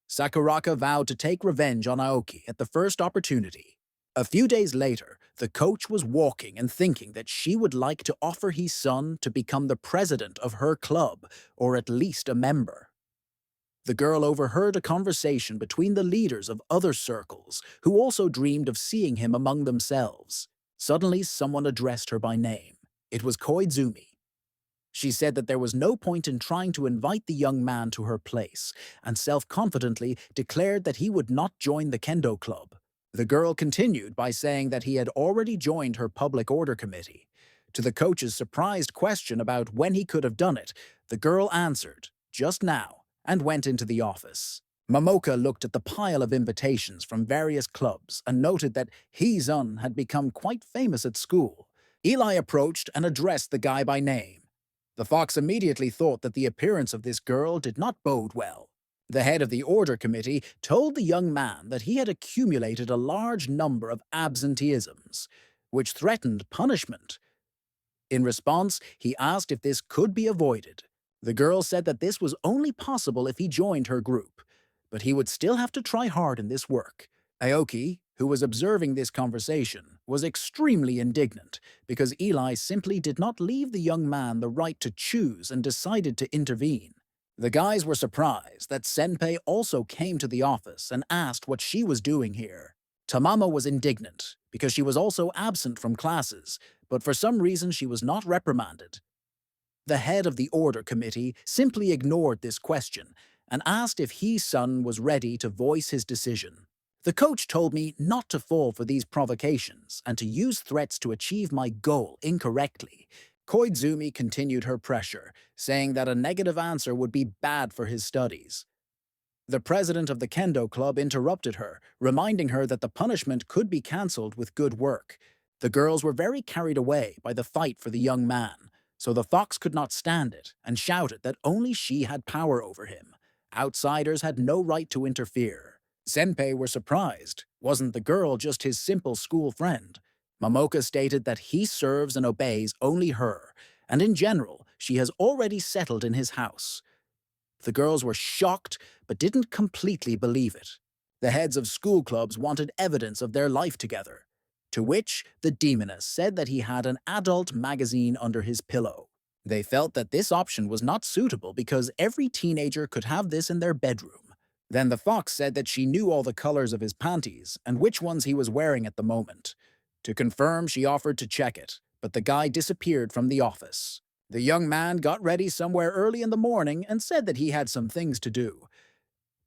Sakuraka vowed to take revenge on Aoki at the first opportunity. A few days later, the coach was walking and thinking that she would like to offer his son to become the president of her club, or at least a member. The girl overheard a conversation between the leaders of other circles, who also dreamed of seeing him among themselves. Suddenly, someone addressed her by name. It was Koizumi. She said that there was no point in trying to invite the young man to her place, and self-confidently declared that he would not join the kendo club. The girl continued by saying that he had already joined her public order committee. To the coach's surprised question about when he could have done it, the girl answered, "Just now," and went into the office. Momoka looked at the pile of invitations from various clubs and noted that Hee-sun had become quite famous at school. Eli approached and addressed the guy by name. The fox immediately thought that the appearance of this girl did not bode well. The head of the order committee told the young man that he had accumulated a large number of absenteeisms, which threatened punishment. In response, he asked if this could be avoided. The girl said that this was only possible if he joined her group, but he would still have to try hard in this work. Aoki, who was observing this conversation, was extremely indignant because Eli simply did not leave the young man the right to choose and decided to intervene. The guys were surprised that Senpei also came to the office and asked what she was doing here. Tamamo was indignant because she was also absent from classes, but for some reason she was not reprimanded. The head of the order committee simply ignored this question and asked if Hee-sun was ready to voice his decision. The coach told me not to fall for these provocations and to use threats to achieve my goal incorrectly. Koizumi continued her pressure, saying that a negative answer would be bad for his studies. The president of the kendo club interrupted her, reminding her that the punishment could be cancelled with good work. The girls were very carried away by the fight for the young man, so the fox could not stand it and shouted that only she had power over him. Outsiders had no right to interfere. Senpei were surprised. Wasn't the girl just his simple school friend? Momoka stated that he serves and obeys only her, and in general, she has already settled in his house. The girls were shocked, but didn't completely believe it. The heads of school clubs wanted evidence of their life together, to which the demoness said that he had an adult magazine under his pillow. They felt that this option was not suitable because every teenager could have this in their bedroom. Then the fox said that she knew all the colors of his panties and which ones he was wearing at the moment. To confirm, she offered to check it, but the guy disappeared from the office. The young man got ready somewhere early in the morning and said that he had some things to do.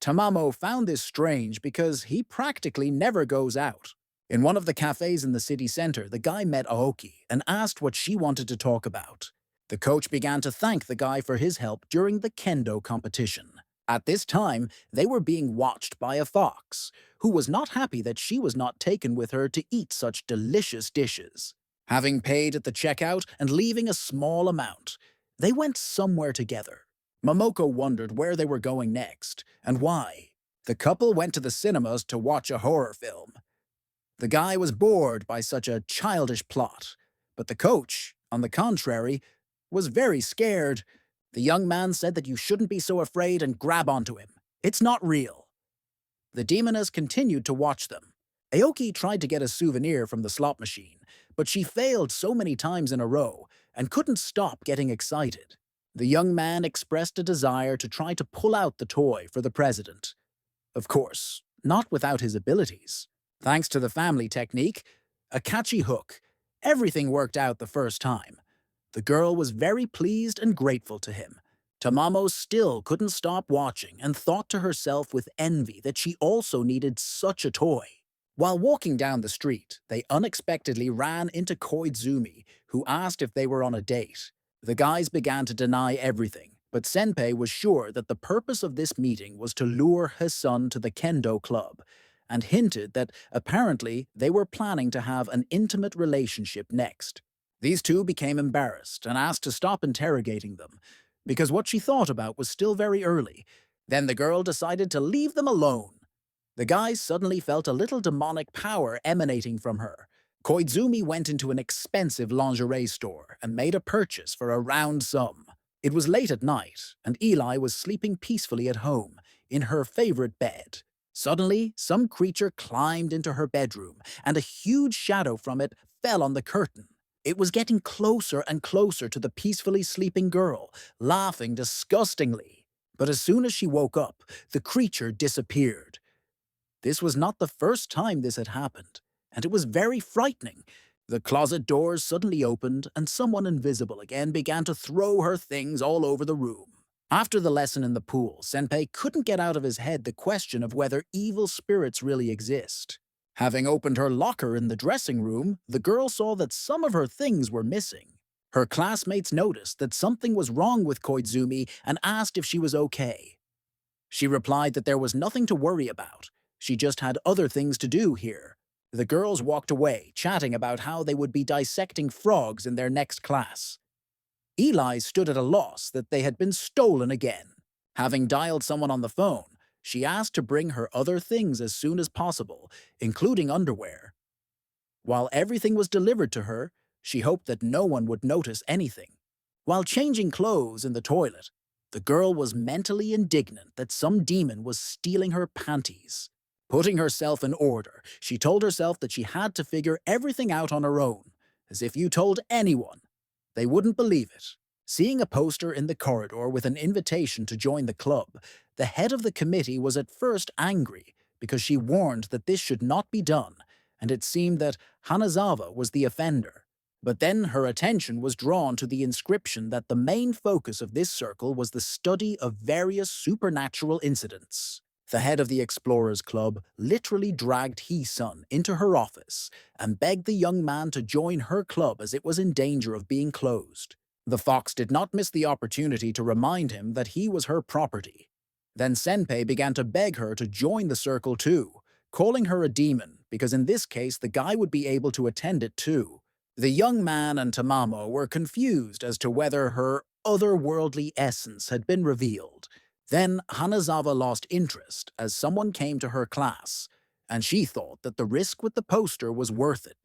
Tamamo found this strange because he practically never goes out. In one of the cafes in the city center, the guy met Aoki and asked what she wanted to talk about. The coach began to thank the guy for his help during the kendo competition. At this time, they were being watched by a fox, who was not happy that she was not taken with her to eat such delicious dishes. Having paid at the checkout and leaving a small amount, they went somewhere together. Momoko wondered where they were going next, and why. The couple went to the cinemas to watch a horror film. The guy was bored by such a childish plot, but the coach, on the contrary, was very scared. The young man said that you shouldn't be so afraid and grab onto him. It's not real. The demoness continued to watch them. Aoki tried to get a souvenir from the slot machine, but she failed so many times in a row and couldn't stop getting excited. The young man expressed a desire to try to pull out the toy for the president. Of course, not without his abilities. Thanks to the family technique, a catchy hook, everything worked out the first time. The girl was very pleased and grateful to him. Tamamo still couldn't stop watching and thought to herself with envy that she also needed such a toy. While walking down the street, they unexpectedly ran into Koizumi, who asked if they were on a date. The guys began to deny everything, but Senpei was sure that the purpose of this meeting was to lure his son to the kendo club, and hinted that apparently they were planning to have an intimate relationship next. These two became embarrassed and asked to stop interrogating them, because what she thought about was still very early. Then the girl decided to leave them alone. The guys suddenly felt a little demonic power emanating from her. Koizumi went into an expensive lingerie store and made a purchase for a round sum. It was late at night, and Eli was sleeping peacefully at home, in her favorite bed. Suddenly, some creature climbed into her bedroom, and a huge shadow from it fell on the curtain. It was getting closer and closer to the peacefully sleeping girl, laughing disgustingly. But as soon as she woke up, the creature disappeared. This was not the first time this had happened, and it was very frightening. The closet doors suddenly opened, and someone invisible again began to throw her things all over the room. After the lesson in the pool, Senpei couldn't get out of his head the question of whether evil spirits really exist. Having opened her locker in the dressing room, the girl saw that some of her things were missing. Her classmates noticed that something was wrong with Koizumi and asked if she was okay. She replied that there was nothing to worry about. She just had other things to do here. The girls walked away, chatting about how they would be dissecting frogs in their next class. Eli stood at a loss that they had been stolen again. Having dialed someone on the phone, she asked to bring her other things as soon as possible, including underwear. While everything was delivered to her, she hoped that no one would notice anything. While changing clothes in the toilet, the girl was mentally indignant that some demon was stealing her panties. Putting herself in order, she told herself that she had to figure everything out on her own, as if you told anyone, they wouldn't believe it. Seeing a poster in the corridor with an invitation to join the club, the head of the committee was at first angry because she warned that this should not be done, and it seemed that Hanazawa was the offender. But then her attention was drawn to the inscription that the main focus of this circle was the study of various supernatural incidents. The head of the Explorers Club literally dragged Hee-sun into her office and begged the young man to join her club as it was in danger of being closed. The fox did not miss the opportunity to remind him that he was her property. Then Senpei began to beg her to join the circle too, calling her a demon because in this case the guy would be able to attend it too. The young man and Tamamo were confused as to whether her otherworldly essence had been revealed. Then Hanazawa lost interest as someone came to her class, and she thought that the risk with the poster was worth it.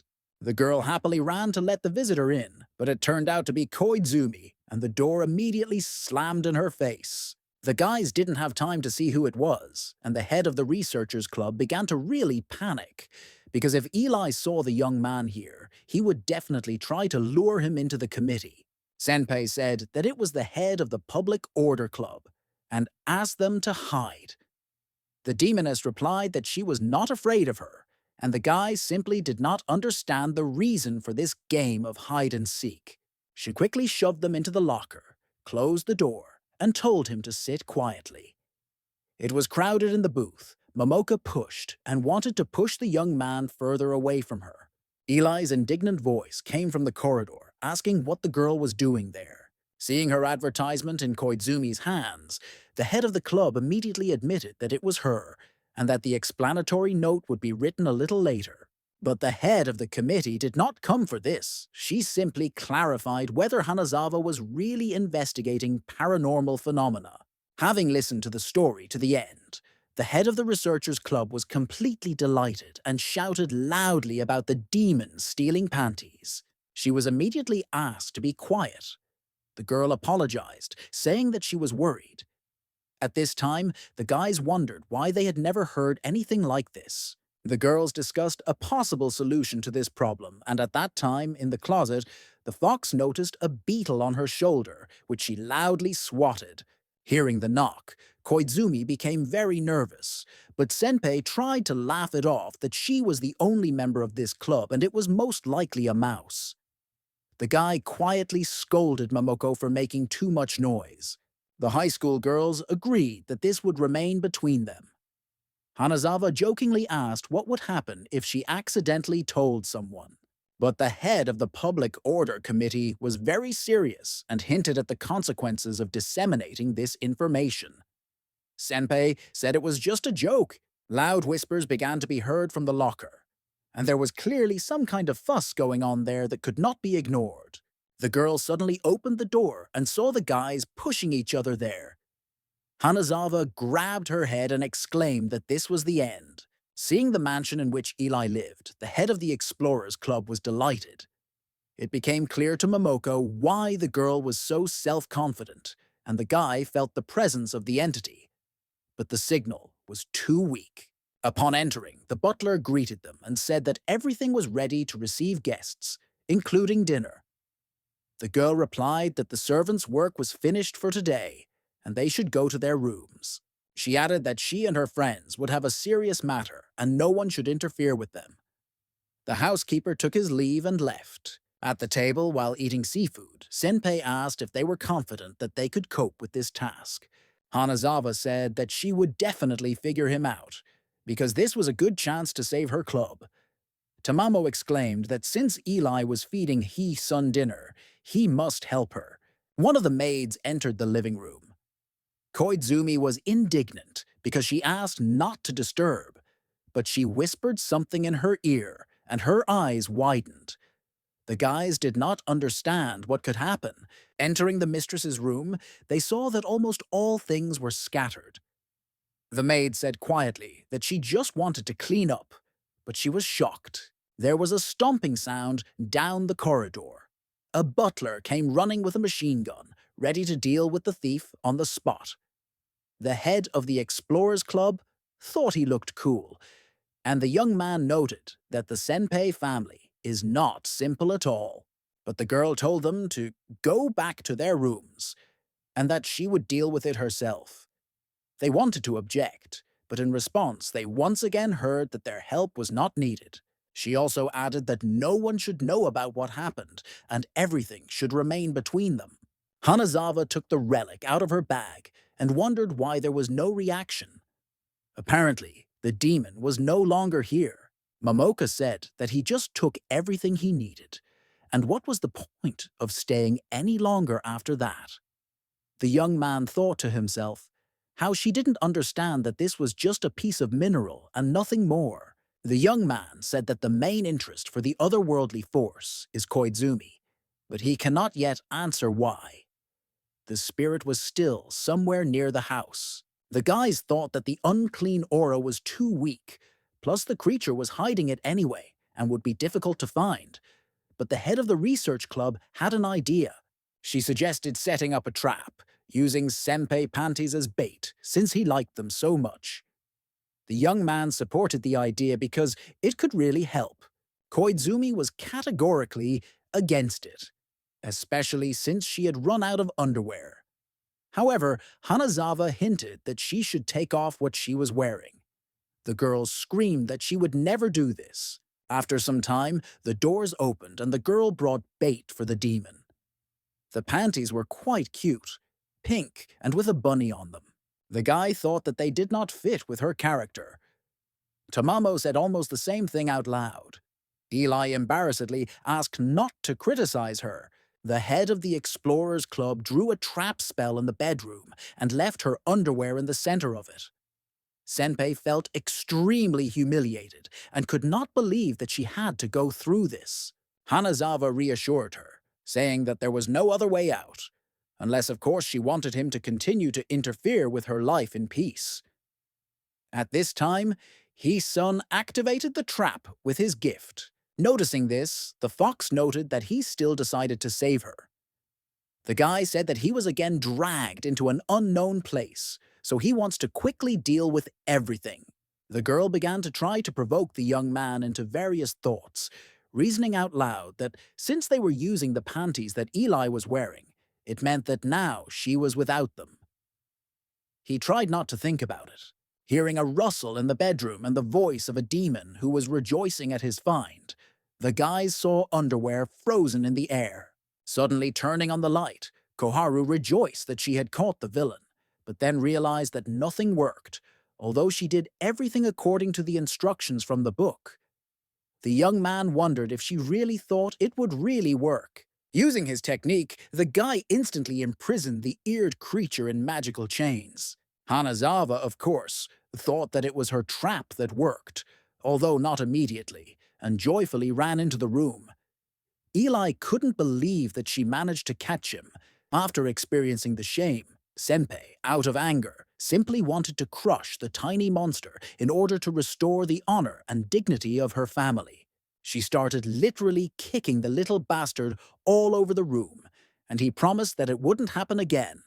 The girl happily ran to let the visitor in, but it turned out to be Koizumi, and the door immediately slammed in her face. The guys didn't have time to see who it was, and the head of the researchers club began to really panic, because if Eli saw the young man here, he would definitely try to lure him into the committee. Senpei said that it was the head of the Public Order Club, and asked them to hide. The demoness replied that she was not afraid of her, and the guys simply did not understand the reason for this game of hide-and-seek. She quickly shoved them into the locker, closed the door, and told him to sit quietly. It was crowded in the booth. Momoka pushed and wanted to push the young man further away from her. Eli's indignant voice came from the corridor, asking what the girl was doing there. Seeing her advertisement in Koizumi's hands, the head of the club immediately admitted that it was her, and that the explanatory note would be written a little later. But the head of the committee did not come for this. She simply clarified whether Hanazawa was really investigating paranormal phenomena. Having listened to the story to the end, the head of the researchers club was completely delighted and shouted loudly about the demon stealing panties. She was immediately asked to be quiet. The girl apologized, saying that she was worried. At this time, the guys wondered why they had never heard anything like this. The girls discussed a possible solution to this problem, and at that time, in the closet, the fox noticed a beetle on her shoulder, which she loudly swatted. Hearing the knock, Koizumi became very nervous, but Senpei tried to laugh it off that she was the only member of this club and it was most likely a mouse. The guy quietly scolded Momoko for making too much noise. The high school girls agreed that this would remain between them. Hanazawa jokingly asked what would happen if she accidentally told someone. But the head of the Public Order Committee was very serious and hinted at the consequences of disseminating this information. Senpei said it was just a joke, Loud whispers began to be heard from the locker, and there was clearly some kind of fuss going on there that could not be ignored. The girl suddenly opened the door and saw the guys pushing each other there. Hanazawa grabbed her head and exclaimed that this was the end. Seeing the mansion in which Eli lived, the head of the Explorers Club was delighted. It became clear to Momoko why the girl was so self-confident, and the guy felt the presence of the entity. But the signal was too weak. Upon entering, the butler greeted them and said that everything was ready to receive guests, including dinner. The girl replied that the servants' work was finished for today, and they should go to their rooms. She added that she and her friends would have a serious matter, and no one should interfere with them. The housekeeper took his leave and left. At the table, while eating seafood, Senpei asked if they were confident that they could cope with this task. Hanazawa said that she would definitely figure him out, because this was a good chance to save her club. Tamamo exclaimed that since Eli was feeding He-sun dinner, he must help her. One of the maids entered the living room. Koizumi was indignant because she asked not to disturb, but she whispered something in her ear, and her eyes widened. The guys did not understand what could happen. Entering the mistress's room, they saw that almost all things were scattered. The maid said quietly that she just wanted to clean up, but she was shocked. There was a stomping sound down the corridor. A butler came running with a machine gun, ready to deal with the thief on the spot. The head of the Explorers Club thought he looked cool, and the young man noted that the Senpei family is not simple at all. But the girl told them to go back to their rooms, and that she would deal with it herself. They wanted to object, but in response they once again heard that their help was not needed. She also added that no one should know about what happened, and everything should remain between them. Hanazawa took the relic out of her bag and wondered why there was no reaction. Apparently, the demon was no longer here. Momoka said that he just took everything he needed, and what was the point of staying any longer after that? The young man thought to himself how she didn't understand that this was just a piece of mineral and nothing more. The young man said that the main interest for the otherworldly force is Koizumi, but he cannot yet answer why. The spirit was still somewhere near the house. The guys thought that the unclean aura was too weak, plus the creature was hiding it anyway and would be difficult to find. But the head of the research club had an idea. She suggested setting up a trap, using senpei panties as bait, since he liked them so much. The young man supported the idea because it could really help. Koizumi was categorically against it, especially since she had run out of underwear. However, Hanazawa hinted that she should take off what she was wearing. The girl screamed that she would never do this. After some time, the doors opened and the girl brought bait for the demon. The panties were quite cute, pink and with a bunny on them. The guy thought that they did not fit with her character. Tamamo said almost the same thing out loud. Eli embarrassedly asked not to criticize her. The head of the Explorers Club drew a trap spell in the bedroom and left her underwear in the center of it. Senpei felt extremely humiliated and could not believe that she had to go through this. Hanazawa reassured her, saying that there was no other way out, unless of course she wanted him to continue to interfere with her life in peace. At this time, He-sun activated the trap with his gift. Noticing this, the fox noted that he still decided to save her. The guy said that he was again dragged into an unknown place, so he wants to quickly deal with everything. The girl began to try to provoke the young man into various thoughts, reasoning out loud that since they were using the panties that Eli was wearing, it meant that now she was without them. He tried not to think about it, hearing a rustle in the bedroom and the voice of a demon who was rejoicing at his find. The guys saw underwear frozen in the air. Suddenly turning on the light, Koharu rejoiced that she had caught the villain, but then realized that nothing worked, although she did everything according to the instructions from the book. The young man wondered if she really thought it would really work. Using his technique, the guy instantly imprisoned the eared creature in magical chains. Hanazawa, of course, thought that it was her trap that worked, although not immediately, and joyfully ran into the room. Eli couldn't believe that she managed to catch him. After experiencing the shame, Senpei, out of anger, simply wanted to crush the tiny monster in order to restore the honor and dignity of her family. She started literally kicking the little bastard all over the room, and he promised that it wouldn't happen again.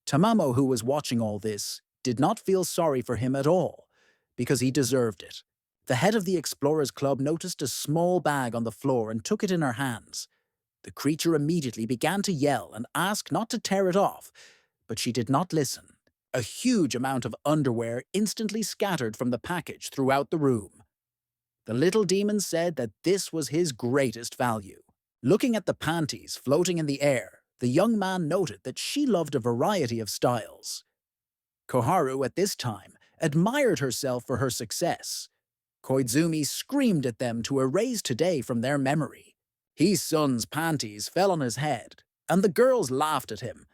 Tamamo, who was watching all this, did not feel sorry for him at all, because he deserved it. The head of the Explorers Club noticed a small bag on the floor and took it in her hands. The creature immediately began to yell and ask not to tear it off, but she did not listen. A huge amount of underwear instantly scattered from the package throughout the room. The little demon said that this was his greatest value. Looking at the panties floating in the air, the young man noted that she loved a variety of styles. Koharu, at this time, admired herself for her success. Koizumi screamed at them to erase today from their memory. His son's panties fell on his head, and the girls laughed at him.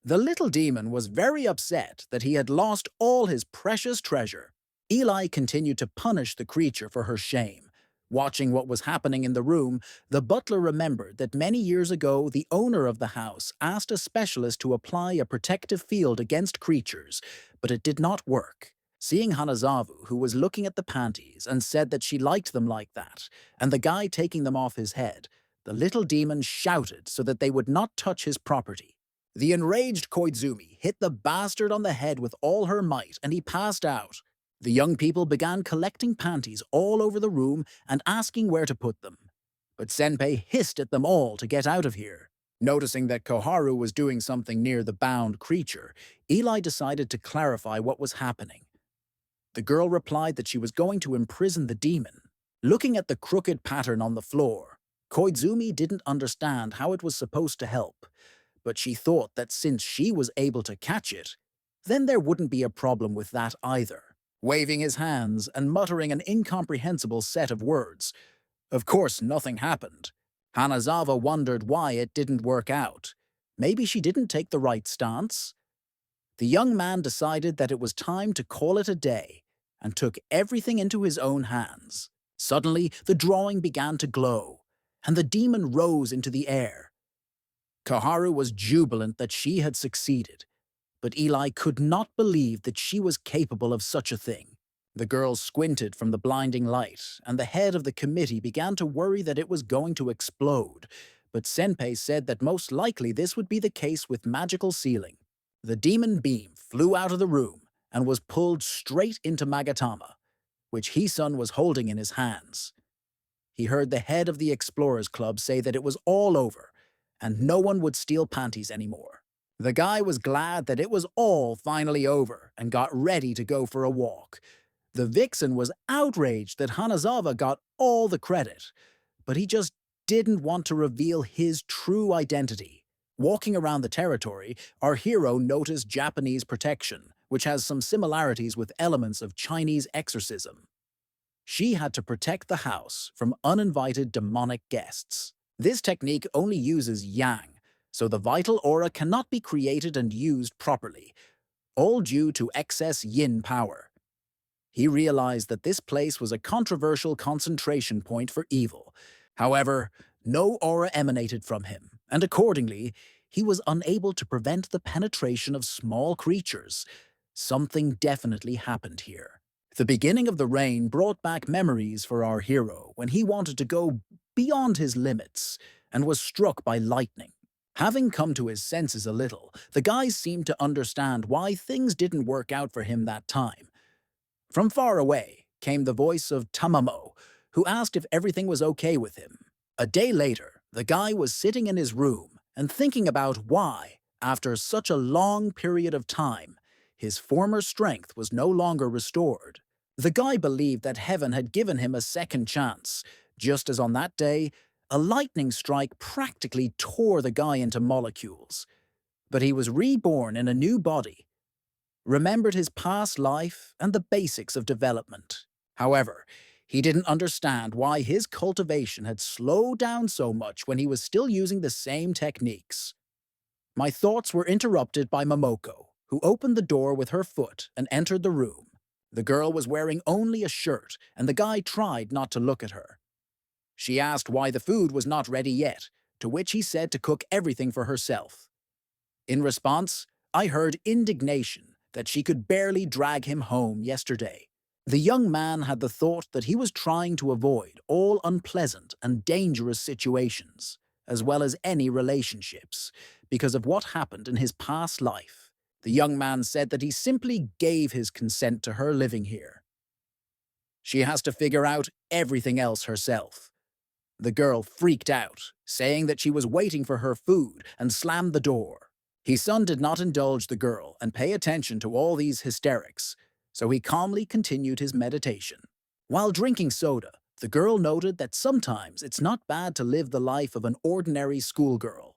The little demon was very upset that he had lost all his precious treasure. Eli continued to punish the creature for her shame. Watching what was happening in the room, the butler remembered that many years ago the owner of the house asked a specialist to apply a protective field against creatures, but it did not work. Seeing Hanazawa, who was looking at the panties and said that she liked them like that, and the guy taking them off his head, the little demon shouted so that they would not touch his property. The enraged Koizumi hit the bastard on the head with all her might, and he passed out. The young people began collecting panties all over the room and asking where to put them. But Senpei hissed at them all to get out of here. Noticing that Koharu was doing something near the bound creature, Eli decided to clarify what was happening. The girl replied that she was going to imprison the demon. Looking at the crooked pattern on the floor, Koizumi didn't understand how it was supposed to help, but she thought that since she was able to catch it, then there wouldn't be a problem with that either. Waving his hands and muttering an incomprehensible set of words. Of course, nothing happened. Hanazawa wondered why it didn't work out. Maybe she didn't take the right stance? The young man decided that it was time to call it a day and took everything into his own hands. Suddenly, the drawing began to glow, and the demon rose into the air. Koharu was jubilant that she had succeeded, but Eli could not believe that she was capable of such a thing. The girls squinted from the blinding light, and the head of the committee began to worry that it was going to explode, but Senpei said that most likely this would be the case with magical sealing. The demon beam flew out of the room and was pulled straight into Magatama, which Hisun was holding in his hands. He heard the head of the Explorers Club say that it was all over, and no one would steal panties anymore. The guy was glad that it was all finally over and got ready to go for a walk. The vixen was outraged that Hanazawa got all the credit, but he just didn't want to reveal his true identity. Walking around the territory, our hero noticed Japanese protection, which has some similarities with elements of Chinese exorcism. She had to protect the house from uninvited demonic guests. This technique only uses yang, so the vital aura cannot be created and used properly, all due to excess yin power. He realized that this place was a controversial concentration point for evil. However, no aura emanated from him, and accordingly, he was unable to prevent the penetration of small creatures. Something definitely happened here. The beginning of the rain brought back memories for our hero when he wanted to go beyond his limits and was struck by lightning. Having come to his senses a little, the guys seemed to understand why things didn't work out for him that time. From far away came the voice of Tamamo, who asked if everything was okay with him. A day later, the guy was sitting in his room and thinking about why, after such a long period of time, his former strength was no longer restored. The guy believed that heaven had given him a second chance, just as on that day, a lightning strike practically tore the guy into molecules. But he was reborn in a new body, remembered his past life and the basics of development. However, he didn't understand why his cultivation had slowed down so much when he was still using the same techniques. My thoughts were interrupted by Momoko, who opened the door with her foot and entered the room. The girl was wearing only a shirt, and the guy tried not to look at her. She asked why the food was not ready yet, to which he said to cook everything for herself. In response, I heard indignation that she could barely drag him home yesterday. The young man had the thought that he was trying to avoid all unpleasant and dangerous situations, as well as any relationships, because of what happened in his past life. The young man said that he simply gave his consent to her living here. She has to figure out everything else herself. The girl freaked out, saying that she was waiting for her food and slammed the door. His son did not indulge the girl and pay attention to all these hysterics, so he calmly continued his meditation. While drinking soda, the girl noted that sometimes it's not bad to live the life of an ordinary schoolgirl.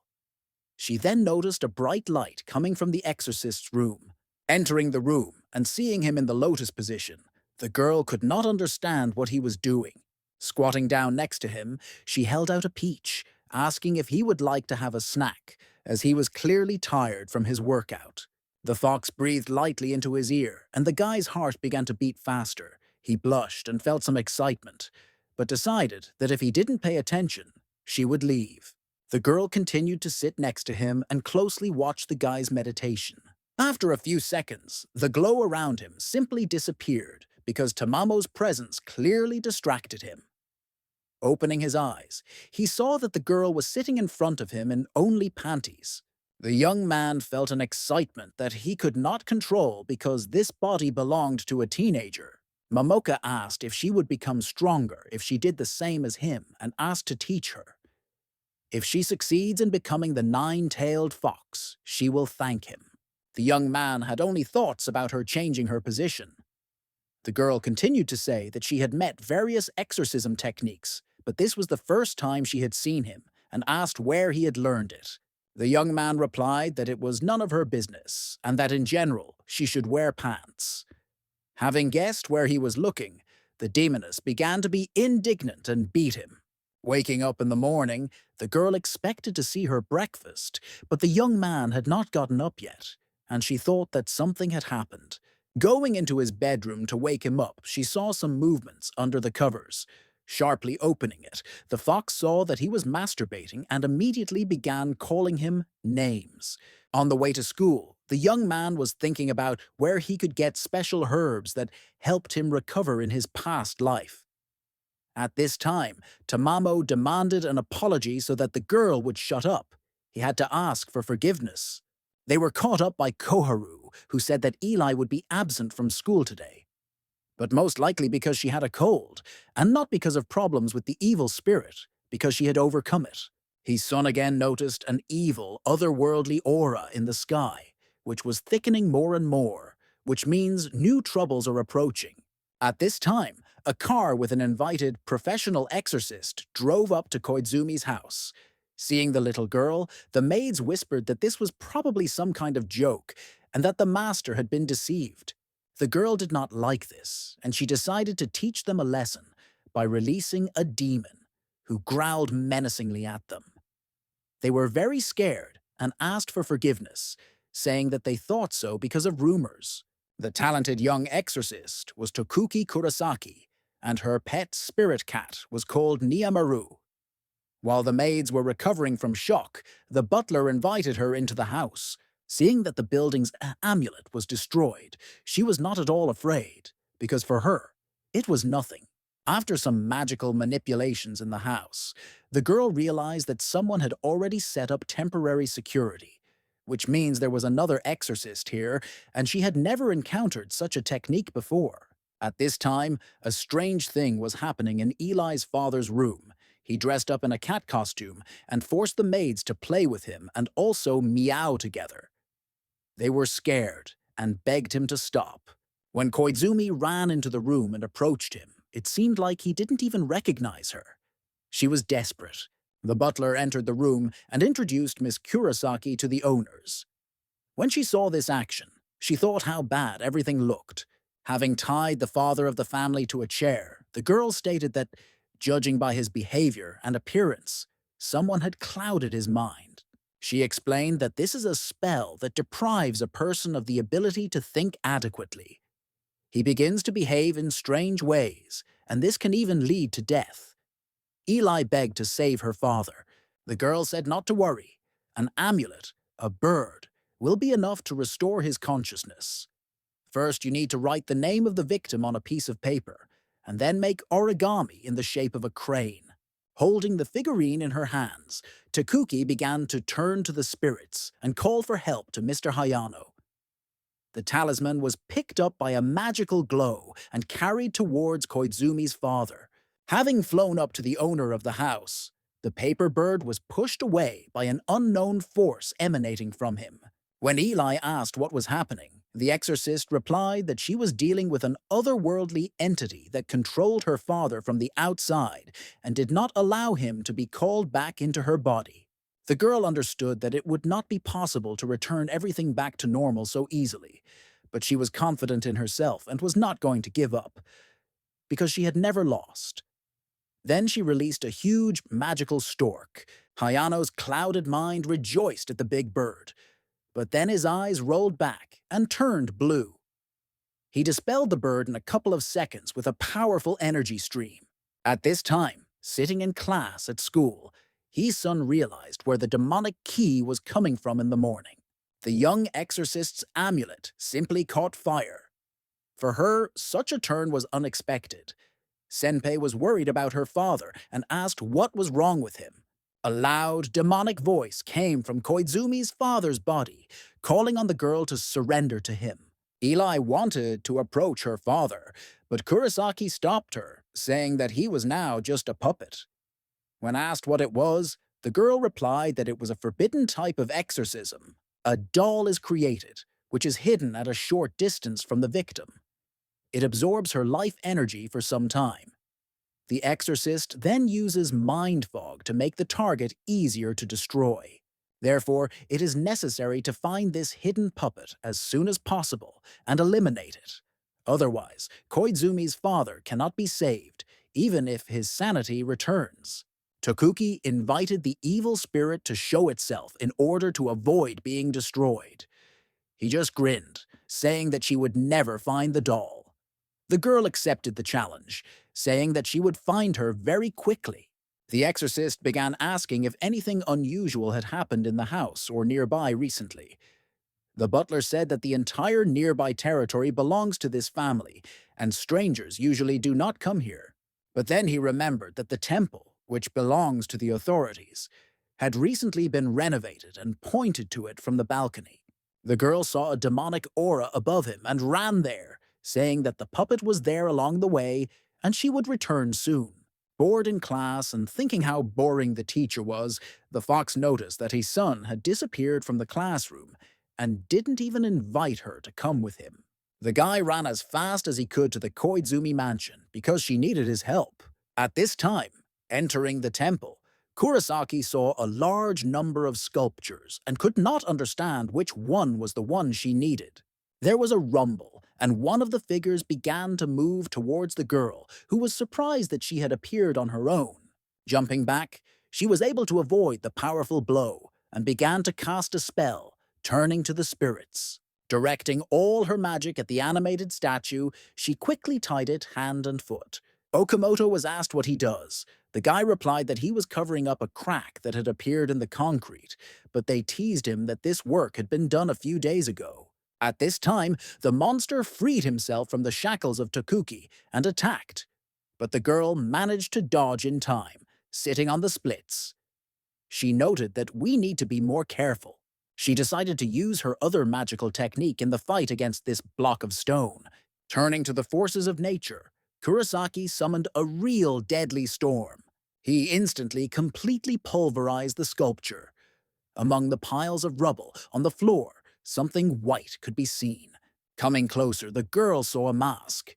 She then noticed a bright light coming from the exorcist's room. Entering the room and seeing him in the lotus position, the girl could not understand what he was doing. Squatting down next to him, she held out a peach, asking if he would like to have a snack, as he was clearly tired from his workout. The fox breathed lightly into his ear, and the guy's heart began to beat faster. He blushed and felt some excitement, but decided that if he didn't pay attention, she would leave. The girl continued to sit next to him and closely watch the guy's meditation. After a few seconds, the glow around him simply disappeared because Tamamo's presence clearly distracted him. Opening his eyes, he saw that the girl was sitting in front of him in only panties. The young man felt an excitement that he could not control because this body belonged to a teenager. Momoka asked if she would become stronger if she did the same as him and asked to teach her. If she succeeds in becoming the nine-tailed fox, she will thank him. The young man had only thoughts about her changing her position. The girl continued to say that she had met various exorcism techniques, but this was the first time she had seen him, and asked where he had learned it. The young man replied that it was none of her business, and that in general she should wear pants. Having guessed where he was looking, the demoness began to be indignant and beat him. Waking up in the morning, the girl expected to see her breakfast, but the young man had not gotten up yet, and she thought that something had happened. Going into his bedroom to wake him up, she saw some movements under the covers. Sharply opening it, the fox saw that he was masturbating and immediately began calling him names. On the way to school, the young man was thinking about where he could get special herbs that helped him recover in his past life. At this time, Tamamo demanded an apology so that the girl would shut up. He had to ask for forgiveness. They were caught up by Koharu, who said that Eli would be absent from school today. But most likely because she had a cold, and not because of problems with the evil spirit, because she had overcome it. His son again noticed an evil, otherworldly aura in the sky, which was thickening more and more, which means new troubles are approaching. At this time, a car with an invited professional exorcist drove up to Koizumi's house. Seeing the little girl, the maids whispered that this was probably some kind of joke and that the master had been deceived. The girl did not like this, and she decided to teach them a lesson by releasing a demon who growled menacingly at them. They were very scared and asked for forgiveness, saying that they thought so because of rumors. The talented young exorcist was Tokuki Kurosaki, and her pet spirit cat was called Niyamaru. While the maids were recovering from shock, the butler invited her into the house. Seeing that the building's amulet was destroyed, she was not at all afraid, because for her, it was nothing. After some magical manipulations in the house, the girl realized that someone had already set up temporary security, which means there was another exorcist here, and she had never encountered such a technique before. At this time, a strange thing was happening in Eli's father's room. He dressed up in a cat costume and forced the maids to play with him and also meow together. They were scared and begged him to stop. When Koizumi ran into the room and approached him, it seemed like he didn't even recognize her. She was desperate. The butler entered the room and introduced Miss Kurosaki to the owners. When she saw this action, she thought how bad everything looked. Having tied the father of the family to a chair, the girl stated that, judging by his behavior and appearance, someone had clouded his mind. She explained that this is a spell that deprives a person of the ability to think adequately. He begins to behave in strange ways, and this can even lead to death. Eli begged to save her father. The girl said not to worry. An amulet, a bird, will be enough to restore his consciousness. First, you need to write the name of the victim on a piece of paper, and then make origami in the shape of a crane. Holding the figurine in her hands, Takuki began to turn to the spirits and call for help to Mr. Hayano. The talisman was picked up by a magical glow and carried towards Koizumi's father. Having flown up to the owner of the house, the paper bird was pushed away by an unknown force emanating from him. When Eli asked what was happening, the exorcist replied that she was dealing with an otherworldly entity that controlled her father from the outside and did not allow him to be called back into her body. The girl understood that it would not be possible to return everything back to normal so easily, but she was confident in herself and was not going to give up, because she had never lost. Then she released a huge magical stork. Hayano's clouded mind rejoiced at the big bird, but then his eyes rolled back and turned blue. He dispelled the bird in a couple of seconds with a powerful energy stream. At this time, sitting in class at school, his son realized where the demonic key was coming from in the morning. The young exorcist's amulet simply caught fire. For her, such a turn was unexpected. Senpei was worried about her father and asked what was wrong with him. A loud, demonic voice came from Koizumi's father's body, calling on the girl to surrender to him. Eli wanted to approach her father, but Kurosaki stopped her, saying that he was now just a puppet. When asked what it was, the girl replied that it was a forbidden type of exorcism. A doll is created, which is hidden at a short distance from the victim. It absorbs her life energy for some time. The exorcist then uses mind fog to make the target easier to destroy. Therefore, it is necessary to find this hidden puppet as soon as possible and eliminate it. Otherwise, Koizumi's father cannot be saved, even if his sanity returns. Tokuki invited the evil spirit to show itself in order to avoid being destroyed. He just grinned, saying that she would never find the doll. The girl accepted the challenge, saying that she would find her very quickly. The exorcist began asking if anything unusual had happened in the house or nearby recently. The butler said that the entire nearby territory belongs to this family, and strangers usually do not come here. But then he remembered that the temple, which belongs to the authorities, had recently been renovated and pointed to it from the balcony. The girl saw a demonic aura above him and ran there, saying that the puppet was there along the way and she would return soon. Bored in class and thinking how boring the teacher was, the fox noticed that his son had disappeared from the classroom and didn't even invite her to come with him. The guy ran as fast as he could to the Koizumi mansion because she needed his help. At this time, entering the temple, Kurosaki saw a large number of sculptures and could not understand which one was the one she needed. There was a rumble, and one of the figures began to move towards the girl, who was surprised that she had appeared on her own. Jumping back, she was able to avoid the powerful blow and began to cast a spell, turning to the spirits. Directing all her magic at the animated statue, she quickly tied it hand and foot. Okamoto was asked what he does. The guy replied that he was covering up a crack that had appeared in the concrete, but they teased him that this work had been done a few days ago. At this time, the monster freed himself from the shackles of Tokuki and attacked, but the girl managed to dodge in time, sitting on the splits. She noted that we need to be more careful. She decided to use her other magical technique in the fight against this block of stone. Turning to the forces of nature, Kurosaki summoned a real deadly storm. He instantly completely pulverized the sculpture. Among the piles of rubble on the floor, something white could be seen. Coming closer, the girl saw a mask.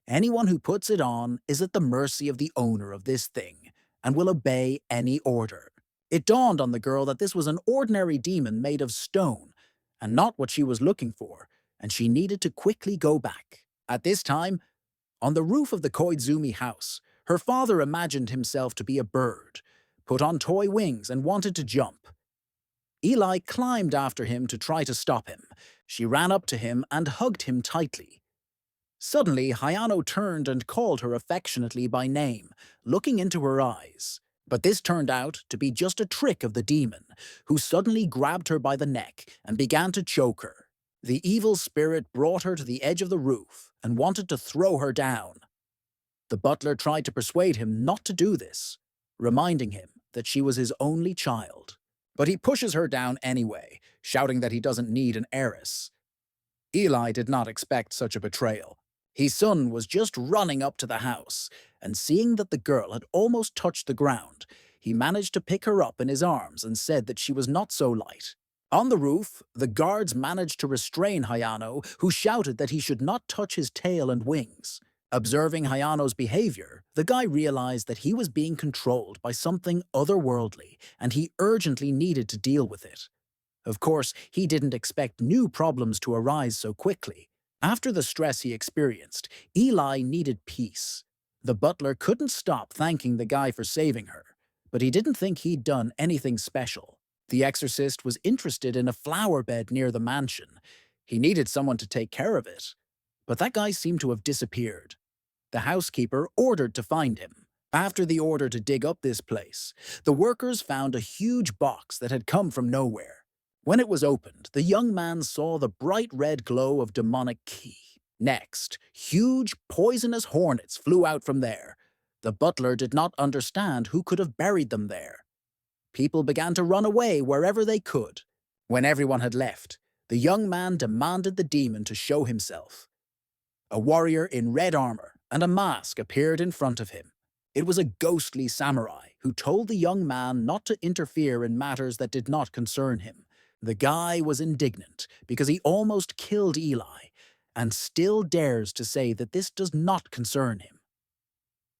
Anyone who puts it on is at the mercy of the owner of this thing and will obey any order. It dawned on the girl that this was an ordinary demon made of stone and not what she was looking for, and she needed to quickly go back. At this time, on the roof of the Koizumi house, her father imagined himself to be a bird, put on toy wings and wanted to jump. Eli climbed after him to try to stop him. She ran up to him and hugged him tightly. Suddenly, Hayano turned and called her affectionately by name, looking into her eyes. But this turned out to be just a trick of the demon, who suddenly grabbed her by the neck and began to choke her. The evil spirit brought her to the edge of the roof and wanted to throw her down. The butler tried to persuade him not to do this, reminding him that she was his only child. But he pushes her down anyway, shouting that he doesn't need an heiress. Eli did not expect such a betrayal. His son was just running up to the house, and seeing that the girl had almost touched the ground, he managed to pick her up in his arms and said that she was not so light. On the roof, the guards managed to restrain Hayano, who shouted that he should not touch his tail and wings. Observing Hayano's behavior, the guy realized that he was being controlled by something otherworldly, and he urgently needed to deal with it. Of course, he didn't expect new problems to arise so quickly. After the stress he experienced, Eli needed peace. The butler couldn't stop thanking the guy for saving her, but he didn't think he'd done anything special. The exorcist was interested in a flower bed near the mansion. He needed someone to take care of it. But that guy seemed to have disappeared. The housekeeper ordered to find him. After the order to dig up this place, the workers found a huge box that had come from nowhere. When it was opened, the young man saw the bright red glow of demonic ki. Next, huge, poisonous hornets flew out from there. The butler did not understand who could have buried them there. People began to run away wherever they could. When everyone had left, the young man demanded the demon to show himself. A warrior in red armor and a mask appeared in front of him. It was a ghostly samurai who told the young man not to interfere in matters that did not concern him. The guy was indignant because he almost killed Eli, and still dares to say that this does not concern him.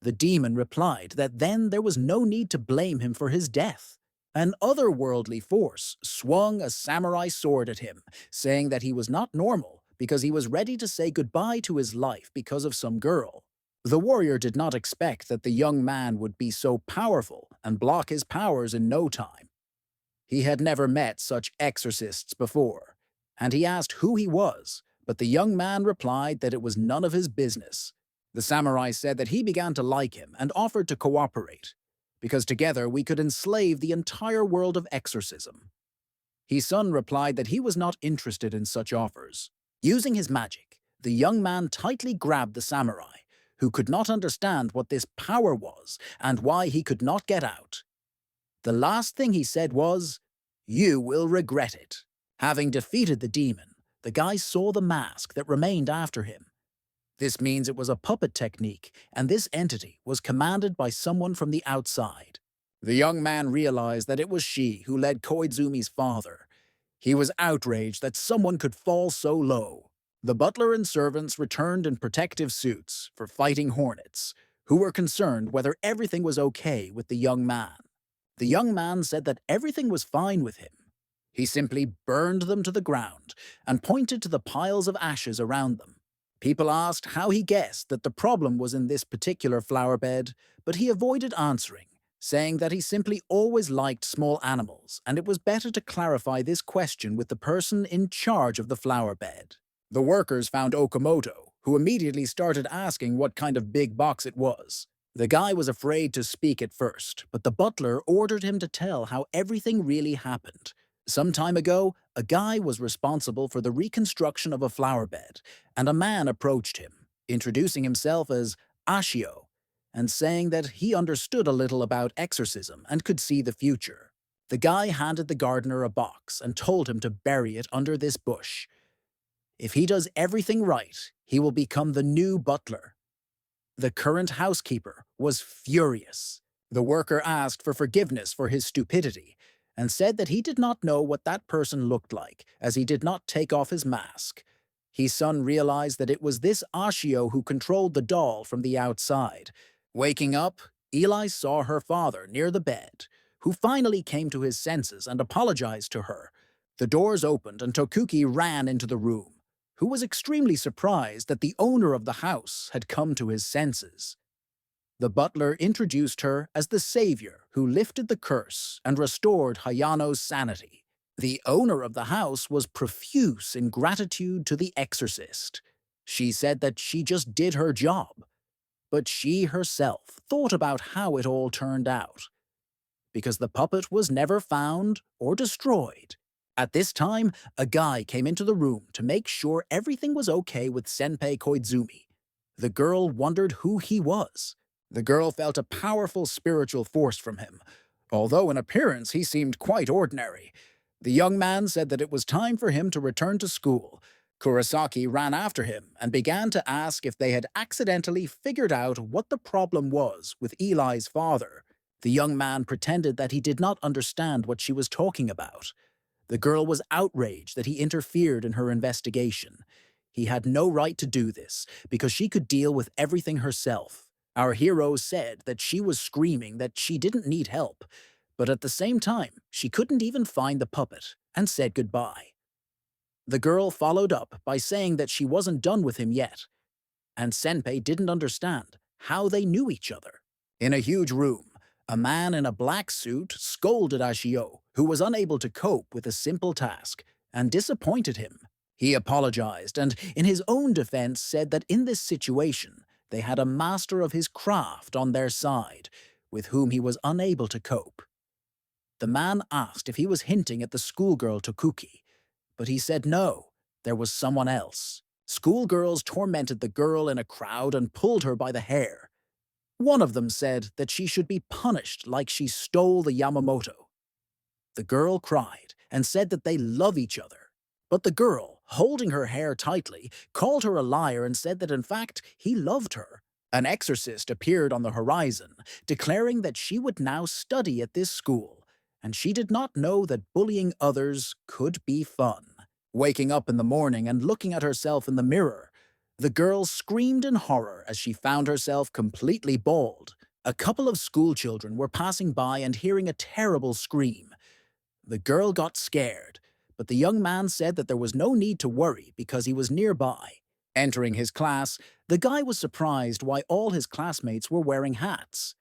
The demon replied that then there was no need to blame him for his death. An otherworldly force swung a samurai sword at him, saying that he was not normal because he was ready to say goodbye to his life because of some girl. The warrior did not expect that the young man would be so powerful and block his powers in no time. He had never met such exorcists before, and he asked who he was, but the young man replied that it was none of his business. The samurai said that he began to like him and offered to cooperate, because together we could enslave the entire world of exorcism. His son replied that he was not interested in such offers. Using his magic, the young man tightly grabbed the samurai, who could not understand what this power was and why he could not get out. The last thing he said was, "You will regret it." Having defeated the demon, the guy saw the mask that remained after him. This means it was a puppet technique, and this entity was commanded by someone from the outside. The young man realized that it was she who led Koizumi's father. He was outraged that someone could fall so low. The butler and servants returned in protective suits for fighting hornets, who were concerned whether everything was okay with the young man. The young man said that everything was fine with him. He simply burned them to the ground and pointed to the piles of ashes around them. People asked how he guessed that the problem was in this particular flower bed, but he avoided answering, saying that he simply always liked small animals and it was better to clarify this question with the person in charge of the flower bed. The workers found Okamoto, who immediately started asking what kind of big box it was. The guy was afraid to speak at first, but the butler ordered him to tell how everything really happened. Some time ago, a guy was responsible for the reconstruction of a flower bed, and a man approached him, introducing himself as Ashio, and saying that he understood a little about exorcism and could see the future. The guy handed the gardener a box and told him to bury it under this bush. If he does everything right, he will become the new butler. The current housekeeper was furious. The worker asked for forgiveness for his stupidity and said that he did not know what that person looked like, as he did not take off his mask. His son realized that it was this Ashio who controlled the doll from the outside. Waking up, Eli saw her father near the bed, who finally came to his senses and apologized to her. The doors opened and Tokuki ran into the room, who was extremely surprised that the owner of the house had come to his senses. The butler introduced her as the savior who lifted the curse and restored Hayano's sanity. The owner of the house was profuse in gratitude to the exorcist. She said that she just did her job, but she herself thought about how it all turned out, because the puppet was never found or destroyed. At this time, a guy came into the room to make sure everything was okay with Senpei Koizumi. The girl wondered who he was. The girl felt a powerful spiritual force from him, although in appearance he seemed quite ordinary. The young man said that it was time for him to return to school. Kurosaki ran after him and began to ask if they had accidentally figured out what the problem was with Eli's father. The young man pretended that he did not understand what she was talking about. The girl was outraged that he interfered in her investigation. He had no right to do this, because she could deal with everything herself. Our hero said that she was screaming that she didn't need help, but at the same time, she couldn't even find the puppet, and said goodbye. The girl followed up by saying that she wasn't done with him yet, and Senpei didn't understand how they knew each other. In a huge room, a man in a black suit scolded Ashio, who was unable to cope with a simple task, and disappointed him. He apologized and, in his own defense, said that in this situation, they had a master of his craft on their side, with whom he was unable to cope. The man asked if he was hinting at the schoolgirl Tokuki, but he said no, there was someone else. Schoolgirls tormented the girl in a crowd and pulled her by the hair. One of them said that she should be punished like she stole the Yamamoto. The girl cried and said that they love each other. But the girl, holding her hair tightly, called her a liar and said that in fact he loved her. An exorcist appeared on the horizon, declaring that she would now study at this school, and she did not know that bullying others could be fun. Waking up in the morning and looking at herself in the mirror, the girl screamed in horror as she found herself completely bald. A couple of schoolchildren were passing by and hearing a terrible scream. The girl got scared, but the young man said that there was no need to worry because he was nearby. Entering his class, the guy was surprised why all his classmates were wearing hats,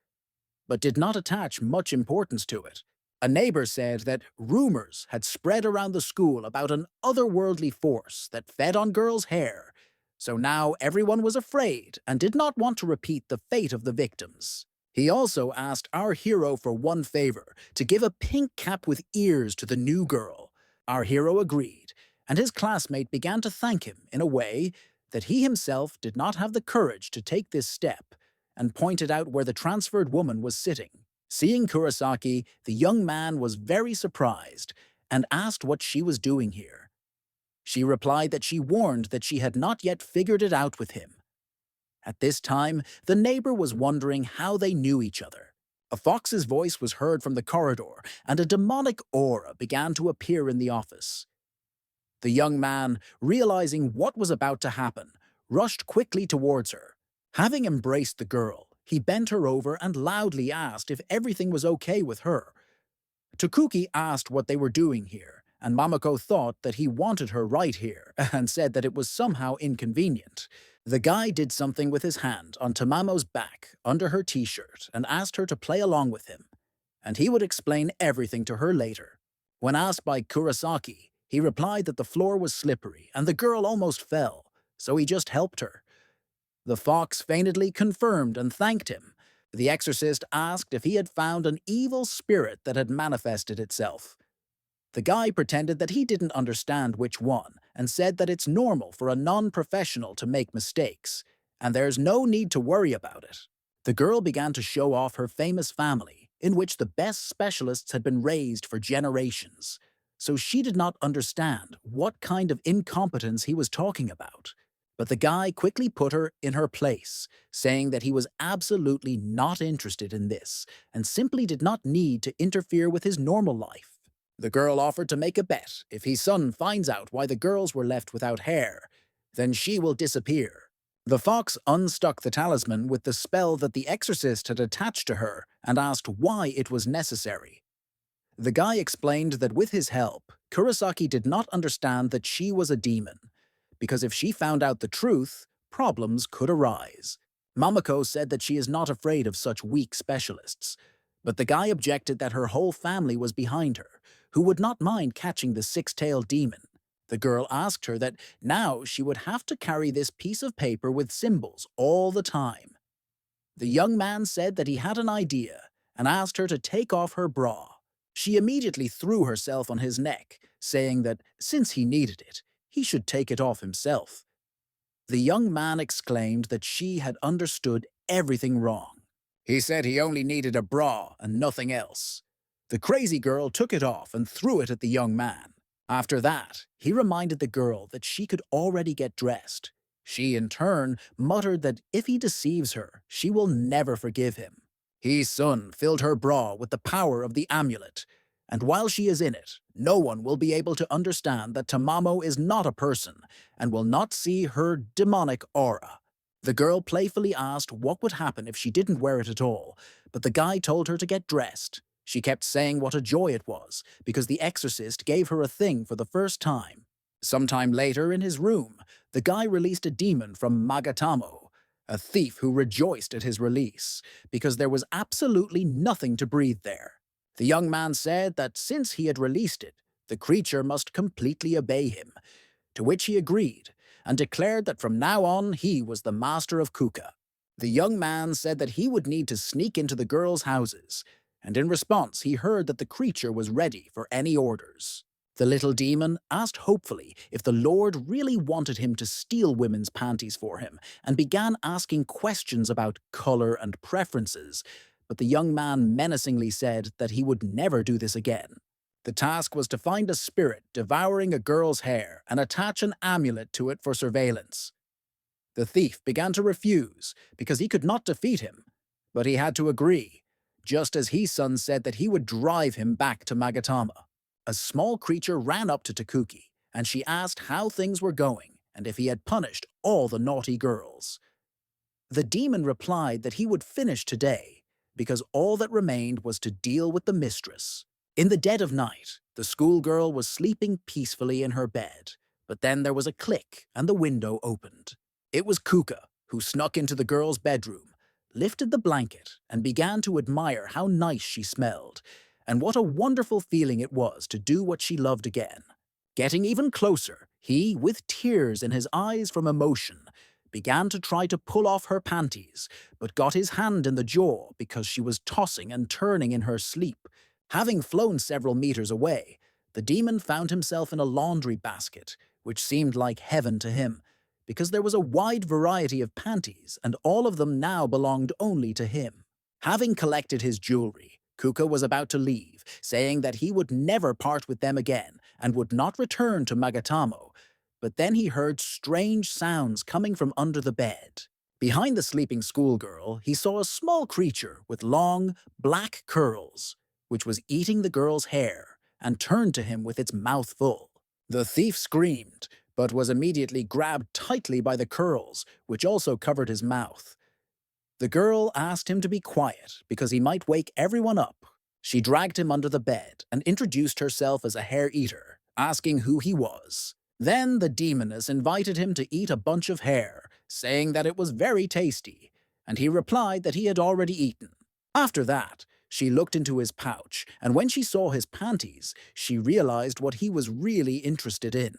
but did not attach much importance to it. A neighbor said that rumors had spread around the school about an otherworldly force that fed on girls' hair, so now everyone was afraid and did not want to repeat the fate of the victims. He also asked our hero for one favor, to give a pink cap with ears to the new girl. Our hero agreed, and his classmate began to thank him in a way that he himself did not have the courage to take this step, and pointed out where the transferred woman was sitting. Seeing Kurosaki, the young man was very surprised and asked what she was doing here. She replied that she warned that she had not yet figured it out with him. At this time, the neighbor was wondering how they knew each other. A fox's voice was heard from the corridor, and a demonic aura began to appear in the office. The young man, realizing what was about to happen, rushed quickly towards her. Having embraced the girl, he bent her over and loudly asked if everything was okay with her. Tokuki asked what they were doing here, and Mamako thought that he wanted her right here and said that it was somehow inconvenient. The guy did something with his hand on Tamamo's back under her t-shirt and asked her to play along with him, and he would explain everything to her later. When asked by Kurosaki, he replied that the floor was slippery and the girl almost fell, so he just helped her. The fox faintly confirmed and thanked him. The exorcist asked if he had found an evil spirit that had manifested itself. The guy pretended that he didn't understand which one and said that it's normal for a non-professional to make mistakes, and there's no need to worry about it. The girl began to show off her famous family, in which the best specialists had been raised for generations, so she did not understand what kind of incompetence he was talking about. But the guy quickly put her in her place, saying that he was absolutely not interested in this and simply did not need to interfere with his normal life. The girl offered to make a bet if his son finds out why the girls were left without hair, then she will disappear. The fox unstuck the talisman with the spell that the exorcist had attached to her and asked why it was necessary. The guy explained that with his help, Kurosaki did not understand that she was a demon, because if she found out the truth, problems could arise. Mamako said that she is not afraid of such weak specialists, but the guy objected that her whole family was behind her, who would not mind catching the six-tailed demon. The girl asked her that now she would have to carry this piece of paper with symbols all the time. The young man said that he had an idea and asked her to take off her bra. She immediately threw herself on his neck, saying that since he needed it, he should take it off himself. The young man exclaimed that she had understood everything wrong. He said he only needed a bra and nothing else. The crazy girl took it off and threw it at the young man. After that, he reminded the girl that she could already get dressed. She, in turn, muttered that if he deceives her, she will never forgive him. His son filled her bra with the power of the amulet, and while she is in it, no one will be able to understand that Tamamo is not a person and will not see her demonic aura. The girl playfully asked what would happen if she didn't wear it at all, but the guy told her to get dressed. She kept saying what a joy it was, because the exorcist gave her a thing for the first time. Sometime later, in his room, the guy released a demon from Magatamo, a thief who rejoiced at his release, because there was absolutely nothing to breathe there. The young man said that since he had released it, the creature must completely obey him, to which he agreed, and declared that from now on he was the master of Kuka. The young man said that he would need to sneak into the girls' houses, and in response he heard that the creature was ready for any orders. The little demon asked hopefully if the Lord really wanted him to steal women's panties for him, and began asking questions about color and preferences, but the young man menacingly said that he would never do this again. The task was to find a spirit devouring a girl's hair and attach an amulet to it for surveillance. The thief began to refuse because he could not defeat him, but he had to agree, just as his son said that he would drive him back to Magatama. A small creature ran up to Takuki, and she asked how things were going and if he had punished all the naughty girls. The demon replied that he would finish today, because all that remained was to deal with the mistress. In the dead of night, the schoolgirl was sleeping peacefully in her bed, but then there was a click and the window opened. It was Kuka, who snuck into the girl's bedroom, lifted the blanket, and began to admire how nice she smelled, and what a wonderful feeling it was to do what she loved again. Getting even closer, he, with tears in his eyes from emotion, began to try to pull off her panties, but got his hand in the jaw because she was tossing and turning in her sleep. Having flown several meters away, the demon found himself in a laundry basket, which seemed like heaven to him, because there was a wide variety of panties, and all of them now belonged only to him. Having collected his jewelry, Kuka was about to leave, saying that he would never part with them again and would not return to Magatamo, but then he heard strange sounds coming from under the bed. Behind the sleeping schoolgirl, he saw a small creature with long, black curls, which was eating the girl's hair, and turned to him with its mouth full. The thief screamed, but was immediately grabbed tightly by the curls, which also covered his mouth. The girl asked him to be quiet because he might wake everyone up. She dragged him under the bed and introduced herself as a hair-eater, asking who he was. Then the demoness invited him to eat a bunch of hair, saying that it was very tasty, and he replied that he had already eaten. After that, she looked into his pouch, and when she saw his panties, she realized what he was really interested in.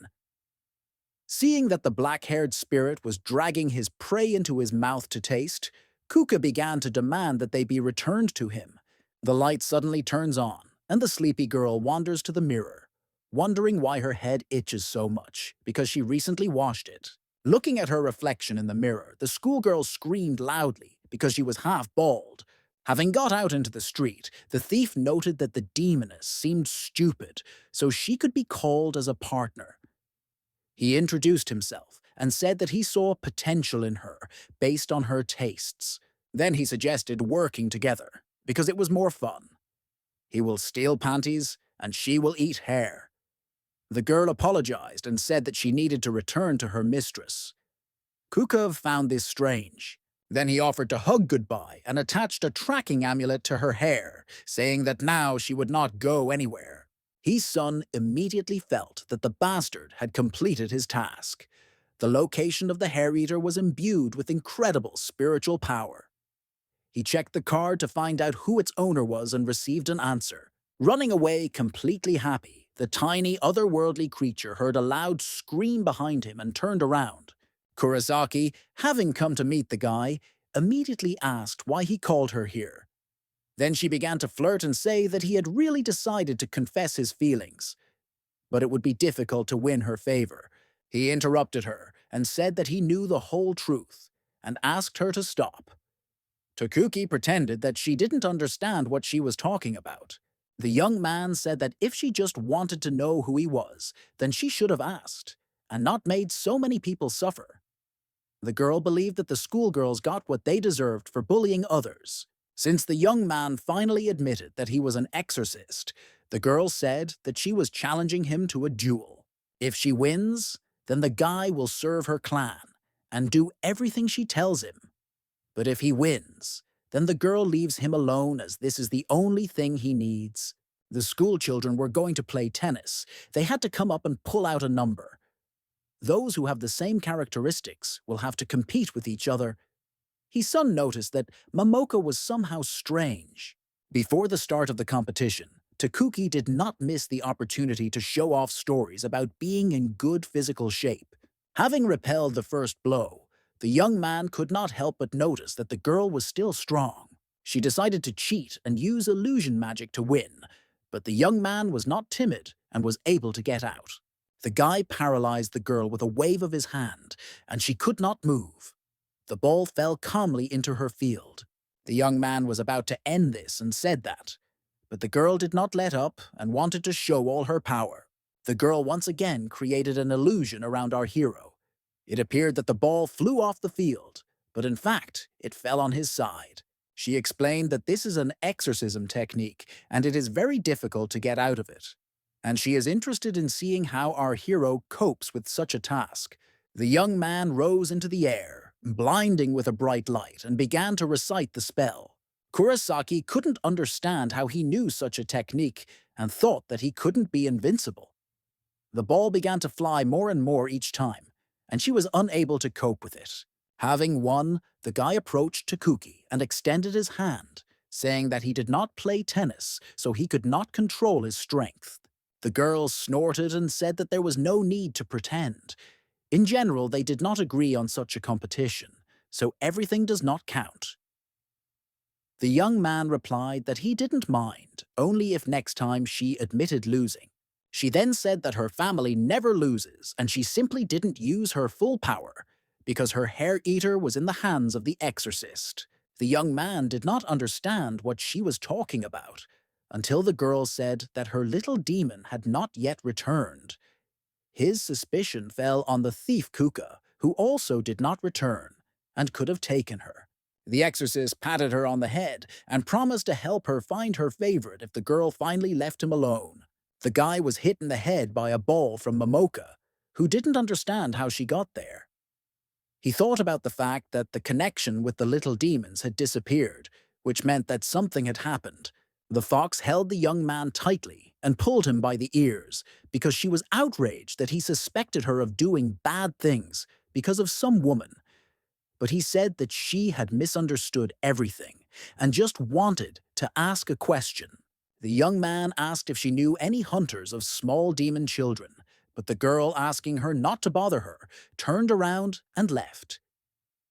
Seeing that the black-haired spirit was dragging his prey into his mouth to taste, Kuka began to demand that they be returned to him. The light suddenly turns on, and the sleepy girl wanders to the mirror, wondering why her head itches so much, because she recently washed it. Looking at her reflection in the mirror, the schoolgirl screamed loudly because she was half bald. Having got out into the street, the thief noted that the demoness seemed stupid, so she could be called as a partner. He introduced himself and said that he saw potential in her based on her tastes. Then he suggested working together, because it was more fun. He will steal panties, and she will eat hair. The girl apologized and said that she needed to return to her mistress. Kukov found this strange. Then he offered to hug goodbye and attached a tracking amulet to her hair, saying that now she would not go anywhere. His son immediately felt that the bastard had completed his task. The location of the hair-eater was imbued with incredible spiritual power. He checked the card to find out who its owner was and received an answer. Running away completely happy, the tiny otherworldly creature heard a loud scream behind him and turned around. Kurosaki, having come to meet the guy, immediately asked why he called her here. Then she began to flirt and say that he had really decided to confess his feelings, but it would be difficult to win her favor. He interrupted her and said that he knew the whole truth and asked her to stop. Takuki pretended that she didn't understand what she was talking about. The young man said that if she just wanted to know who he was, then she should have asked, and not made so many people suffer. The girl believed that the schoolgirls got what they deserved for bullying others. Since the young man finally admitted that he was an exorcist, the girl said that she was challenging him to a duel. If she wins, then the guy will serve her clan and do everything she tells him. But if he wins, then the girl leaves him alone as this is the only thing he needs. The school children were going to play tennis. They had to come up and pull out a number. Those who have the same characteristics will have to compete with each other. His son noticed that Momoka was somehow strange. Before the start of the competition, Takuki did not miss the opportunity to show off stories about being in good physical shape. Having repelled the first blow, the young man could not help but notice that the girl was still strong. She decided to cheat and use illusion magic to win, but the young man was not timid and was able to get out. The guy paralyzed the girl with a wave of his hand, and she could not move. The ball fell calmly into her field. The young man was about to end this and said that, but the girl did not let up and wanted to show all her power. The girl once again created an illusion around our hero. It appeared that the ball flew off the field, but in fact, it fell on his side. She explained that this is an exorcism technique, and it is very difficult to get out of it. And she is interested in seeing how our hero copes with such a task. The young man rose into the air, blinding with a bright light, and began to recite the spell. Kurosaki couldn't understand how he knew such a technique and thought that he couldn't be invincible. The ball began to fly more and more each time, and she was unable to cope with it. Having won, the guy approached Takuki and extended his hand, saying that he did not play tennis, so he could not control his strength. The girl snorted and said that there was no need to pretend. In general, they did not agree on such a competition, so everything does not count. The young man replied that he didn't mind, only if next time she admitted losing. She then said that her family never loses and she simply didn't use her full power because her hair eater was in the hands of the exorcist. The young man did not understand what she was talking about until the girl said that her little demon had not yet returned. His suspicion fell on the thief Kuka, who also did not return and could have taken her. The exorcist patted her on the head and promised to help her find her favorite if the girl finally left him alone. The guy was hit in the head by a ball from Momoka, who didn't understand how she got there. He thought about the fact that the connection with the little demons had disappeared, which meant that something had happened. The fox held the young man tightly and pulled him by the ears because she was outraged that he suspected her of doing bad things because of some woman. But he said that she had misunderstood everything and just wanted to ask a question. The young man asked if she knew any hunters of small demon children, but the girl, asking her not to bother her, turned around and left.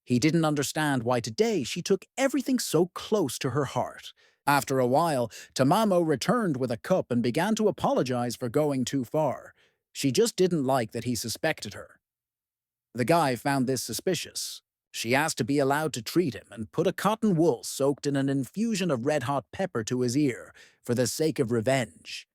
He didn't understand why today she took everything so close to her heart. After a while, Tamamo returned with a cup and began to apologize for going too far. She just didn't like that he suspected her. The guy found this suspicious. She asked to be allowed to treat him and put a cotton wool soaked in an infusion of red-hot pepper to his ear for the sake of revenge.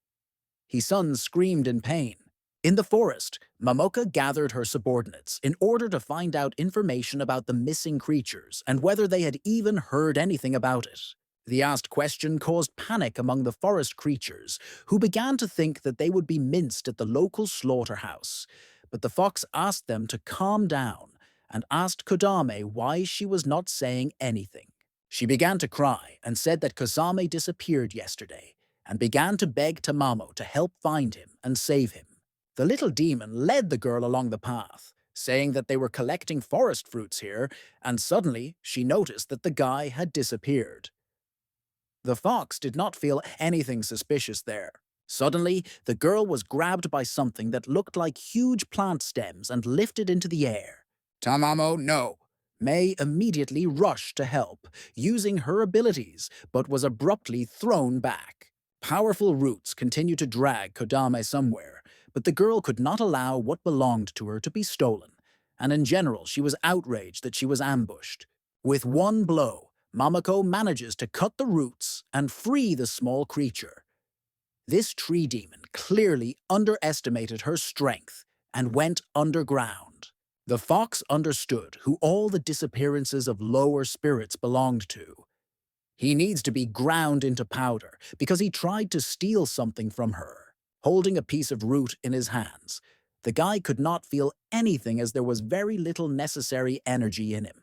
His son screamed in pain. In the forest, Momoka gathered her subordinates in order to find out information about the missing creatures and whether they had even heard anything about it. The asked question caused panic among the forest creatures, who began to think that they would be minced at the local slaughterhouse. But the fox asked them to calm down and asked Kodame why she was not saying anything. She began to cry and said that Kozame disappeared yesterday and began to beg Tamamo to help find him and save him. The little demon led the girl along the path, saying that they were collecting forest fruits here, and suddenly she noticed that the guy had disappeared. The fox did not feel anything suspicious there, Suddenly, the girl was grabbed by something that looked like huge plant stems and lifted into the air. Tamamo, no. May immediately rushed to help, using her abilities, but was abruptly thrown back. Powerful roots continued to drag Kodame somewhere, but the girl could not allow what belonged to her to be stolen, and in general she was outraged that she was ambushed. With one blow, Mamako manages to cut the roots and free the small creature. This tree demon clearly underestimated her strength and went underground. The fox understood who all the disappearances of lower spirits belonged to. He needs to be ground into powder because he tried to steal something from her. Holding a piece of root in his hands, the guy could not feel anything as there was very little necessary energy in him.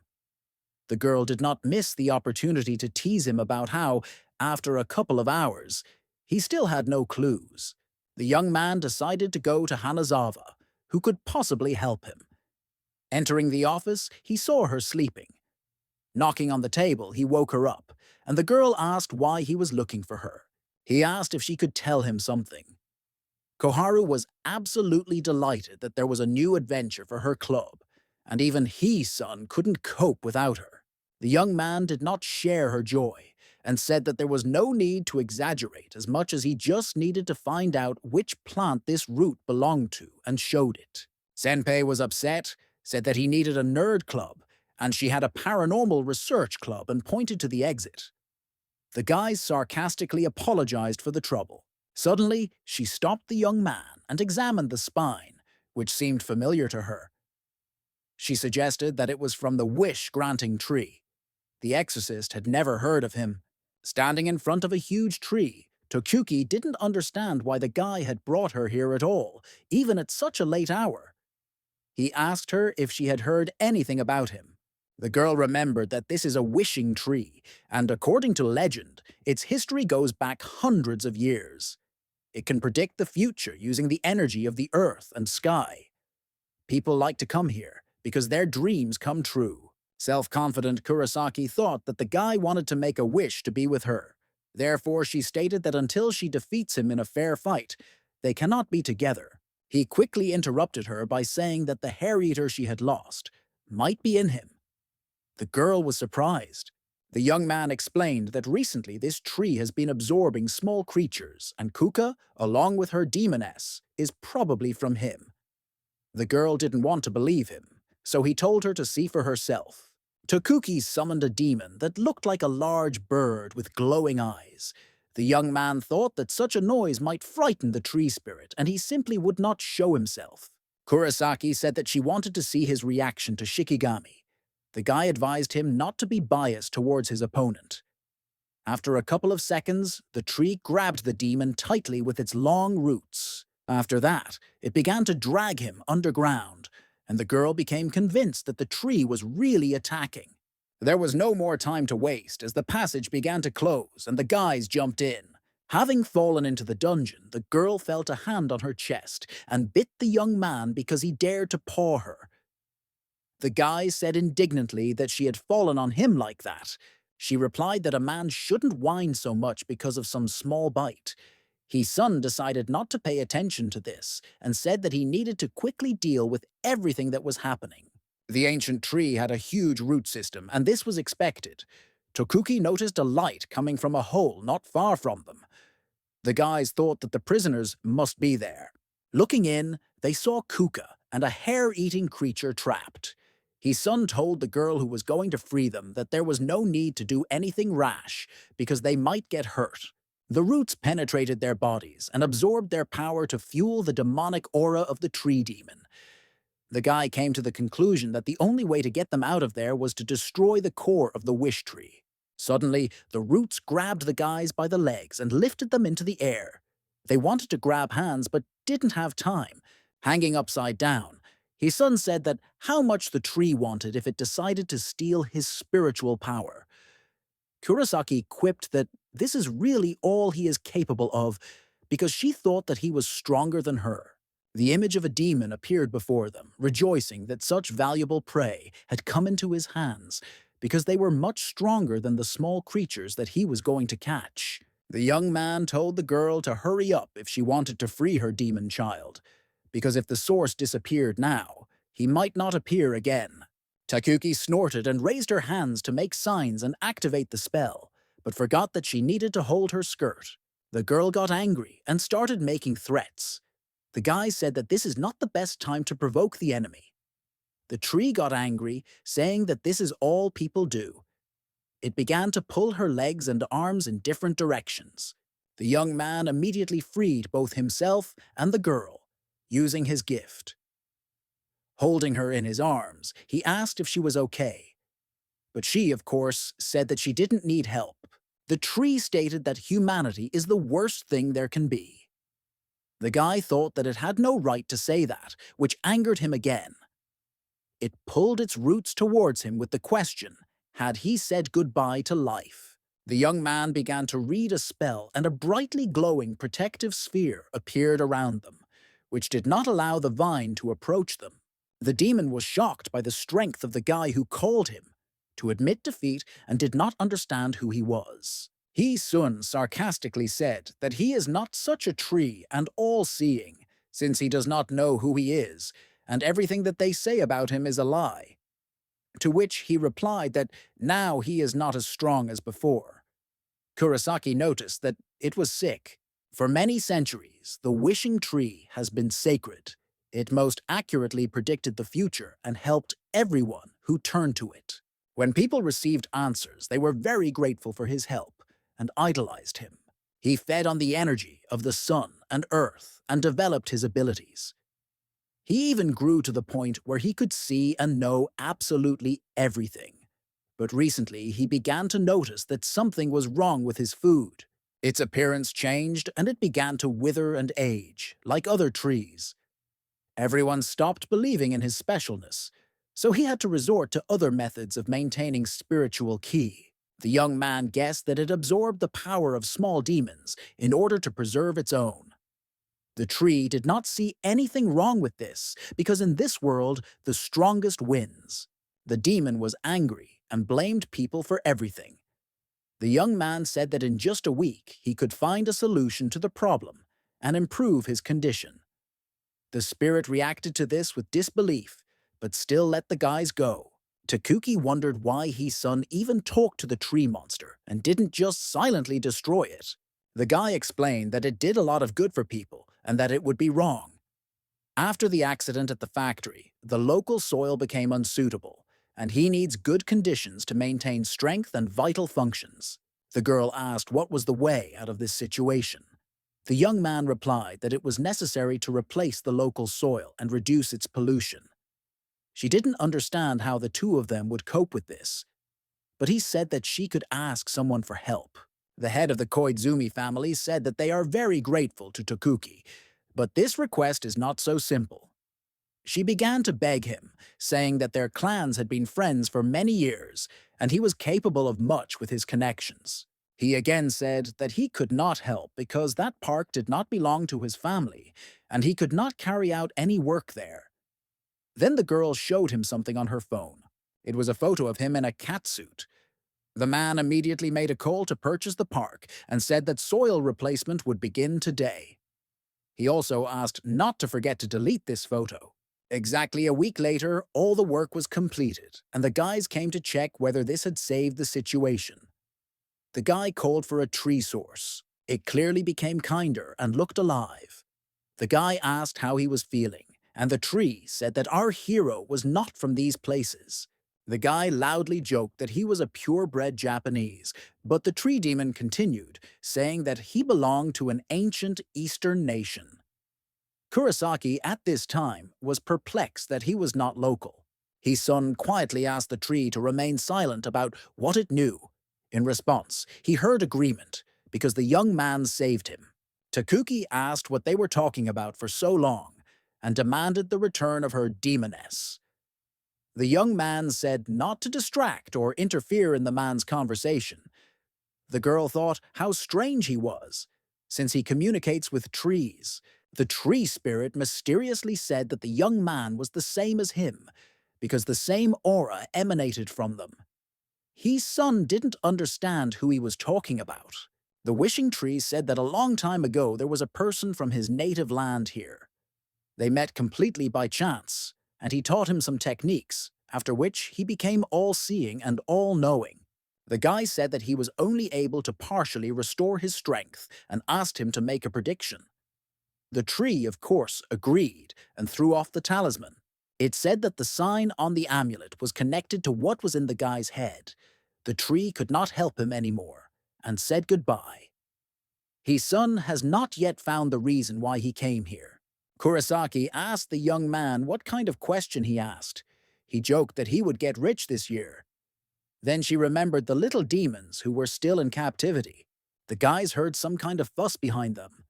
The girl did not miss the opportunity to tease him about how, after a couple of hours, he still had no clues. The young man decided to go to Hanazawa, who could possibly help him. Entering the office, he saw her sleeping. Knocking on the table, he woke her up, and the girl asked why he was looking for her. He asked if she could tell him something. Koharu was absolutely delighted that there was a new adventure for her club, and even his son couldn't cope without her. The young man did not share her joy, and said that there was no need to exaggerate as much as he just needed to find out which plant this root belonged to and showed it. Senpei was upset, said that he needed a nerd club, and she had a paranormal research club and pointed to the exit. The guys sarcastically apologized for the trouble. Suddenly, she stopped the young man and examined the spine, which seemed familiar to her. She suggested that it was from the wish-granting tree. The exorcist had never heard of him. Standing in front of a huge tree, Tokuki didn't understand why the guy had brought her here at all, even at such a late hour. He asked her if she had heard anything about him. The girl remembered that this is a wishing tree, and according to legend, its history goes back hundreds of years. It can predict the future using the energy of the earth and sky. People like to come here because their dreams come true. Self-confident Kurosaki thought that the guy wanted to make a wish to be with her. Therefore, she stated that until she defeats him in a fair fight, they cannot be together. He quickly interrupted her by saying that the hair-eater she had lost might be in him. The girl was surprised. The young man explained that recently this tree has been absorbing small creatures, and Kuka, along with her demoness, is probably from him. The girl didn't want to believe him, so he told her to see for herself. Tokuki summoned a demon that looked like a large bird with glowing eyes. The young man thought that such a noise might frighten the tree spirit, and he simply would not show himself. Kurosaki said that she wanted to see his reaction to Shikigami. The guy advised him not to be biased towards his opponent. After a couple of seconds, the tree grabbed the demon tightly with its long roots. After that, it began to drag him underground, and the girl became convinced that the tree was really attacking. There was no more time to waste as the passage began to close and the guys jumped in. Having fallen into the dungeon, the girl felt a hand on her chest and bit the young man because he dared to paw her. The guy said indignantly that she had fallen on him like that. She replied that a man shouldn't whine so much because of some small bite. His son decided not to pay attention to this and said that he needed to quickly deal with everything that was happening. The ancient tree had a huge root system, and this was expected. Tokuki noticed a light coming from a hole not far from them. The guys thought that the prisoners must be there. Looking in, they saw Kuka and a hair-eating creature trapped. His son told the girl who was going to free them that there was no need to do anything rash because they might get hurt. The roots penetrated their bodies and absorbed their power to fuel the demonic aura of the tree demon. The guy came to the conclusion that the only way to get them out of there was to destroy the core of the wish tree. Suddenly, the roots grabbed the guys by the legs and lifted them into the air. They wanted to grab hands but didn't have time. Hanging upside down, his son said that how much the tree wanted if it decided to steal his spiritual power. Kurosaki quipped that this is really all he is capable of because she thought that he was stronger than her. The image of a demon appeared before them, rejoicing that such valuable prey had come into his hands because they were much stronger than the small creatures that he was going to catch. The young man told the girl to hurry up if she wanted to free her demon child, because if the source disappeared now, he might not appear again. Takuki snorted and raised her hands to make signs and activate the spell, but forgot that she needed to hold her skirt. The girl got angry and started making threats. The guy said that this is not the best time to provoke the enemy. The tree got angry, saying that this is all people do. It began to pull her legs and arms in different directions. The young man immediately freed both himself and the girl, using his gift. Holding her in his arms, he asked if she was okay. But she, of course, said that she didn't need help. The tree stated that humanity is the worst thing there can be. The guy thought that it had no right to say that, which angered him again. It pulled its roots towards him with the question, had he said goodbye to life? The young man began to read a spell, and a brightly glowing protective sphere appeared around them, which did not allow the vine to approach them. The demon was shocked by the strength of the guy who called him, to admit defeat, and did not understand who he was. He Sun sarcastically said that he is not such a tree and all-seeing, since he does not know who he is, and everything that they say about him is a lie. To which he replied that now he is not as strong as before. Kurosaki noticed that it was sick. For many centuries, the wishing tree has been sacred. It most accurately predicted the future and helped everyone who turned to it. When people received answers, they were very grateful for his help and idolized him. He fed on the energy of the sun and earth and developed his abilities. He even grew to the point where he could see and know absolutely everything. But recently, he began to notice that something was wrong with his food. Its appearance changed, and it began to wither and age, like other trees. Everyone stopped believing in his specialness, so he had to resort to other methods of maintaining spiritual ki. The young man guessed that it absorbed the power of small demons in order to preserve its own. The tree did not see anything wrong with this, because in this world, the strongest wins. The demon was angry and blamed people for everything. The young man said that in just a week, he could find a solution to the problem and improve his condition. The spirit reacted to this with disbelief, but still let the guys go. Takuki wondered why his son even talked to the tree monster and didn't just silently destroy it. The guy explained that it did a lot of good for people and that it would be wrong. After the accident at the factory, the local soil became unsuitable, and he needs good conditions to maintain strength and vital functions. The girl asked what was the way out of this situation. The young man replied that it was necessary to replace the local soil and reduce its pollution. She didn't understand how the two of them would cope with this, but he said that she could ask someone for help. The head of the Koizumi family said that they are very grateful to Takuki, but this request is not so simple. She began to beg him, saying that their clans had been friends for many years, and he was capable of much with his connections. He again said that he could not help because that park did not belong to his family, and he could not carry out any work there. Then the girl showed him something on her phone. It was a photo of him in a catsuit. The man immediately made a call to purchase the park and said that soil replacement would begin today. He also asked not to forget to delete this photo. Exactly a week later, all the work was completed, and the guys came to check whether this had saved the situation. The guy called for a tree source. It clearly became kinder and looked alive. The guy asked how he was feeling, and the tree said that our hero was not from these places. The guy loudly joked that he was a purebred Japanese, but the tree demon continued, saying that he belonged to an ancient Eastern nation. Kurosaki, at this time, was perplexed that he was not local. His son quietly asked the tree to remain silent about what it knew. In response, he heard agreement, because the young man saved him. Takuki asked what they were talking about for so long, and demanded the return of her demoness. The young man said not to distract or interfere in the man's conversation. The girl thought how strange he was, since he communicates with trees. The tree spirit mysteriously said that the young man was the same as him, because the same aura emanated from them. His son didn't understand who he was talking about. The wishing tree said that a long time ago there was a person from his native land here. They met completely by chance, and he taught him some techniques, after which he became all-seeing and all-knowing. The guy said that he was only able to partially restore his strength and asked him to make a prediction. The tree, of course, agreed and threw off the talisman. It said that the sign on the amulet was connected to what was in the guy's head. The tree could not help him anymore and said goodbye. His son has not yet found the reason why he came here. Kurosaki asked the young man what kind of question he asked. He joked that he would get rich this year. Then she remembered the little demons who were still in captivity. The guys heard some kind of fuss behind them.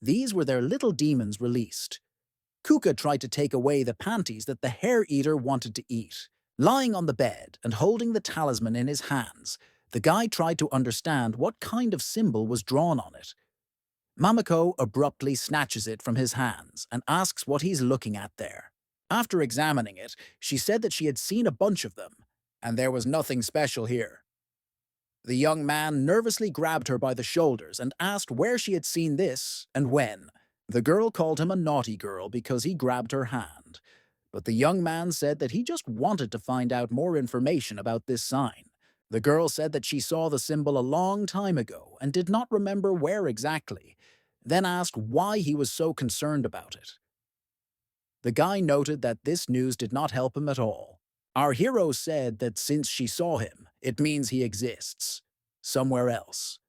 These were their little demons released. Kuka tried to take away the panties that the hair-eater wanted to eat. Lying on the bed and holding the talisman in his hands, the guy tried to understand what kind of symbol was drawn on it. Mamako abruptly snatches it from his hands and asks what he's looking at there. After examining it, she said that she had seen a bunch of them, and there was nothing special here. The young man nervously grabbed her by the shoulders and asked where she had seen this and when. The girl called him a naughty girl because he grabbed her hand. But the young man said that he just wanted to find out more information about this sign. The girl said that she saw the symbol a long time ago and did not remember where exactly, then asked why he was so concerned about it. The guy noted that this news did not help him at all. Our hero said that since she saw him, it means he exists somewhere else.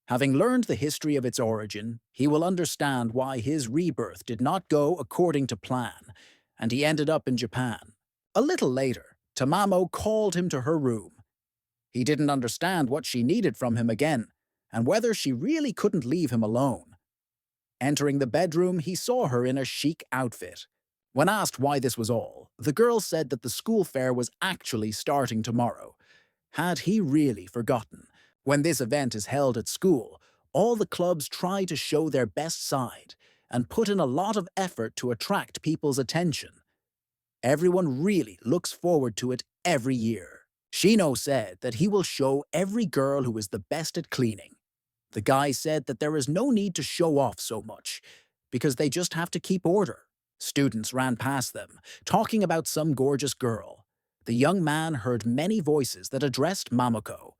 Having learned the history of its origin, he will understand why his rebirth did not go according to plan, and he ended up in Japan. A little later, Tamamo called him to her room. He didn't understand what she needed from him again, and whether she really couldn't leave him alone. Entering the bedroom, he saw her in a chic outfit. When asked why this was all, the girl said that the school fair was actually starting tomorrow. Had he really forgotten? When this event is held at school, all the clubs try to show their best side and put in a lot of effort to attract people's attention. Everyone really looks forward to it every year. Shino said that he will show every girl who is the best at cleaning. The guy said that there is no need to show off so much, because they just have to keep order. Students ran past them, talking about some gorgeous girl. The young man heard many voices that addressed Mamako.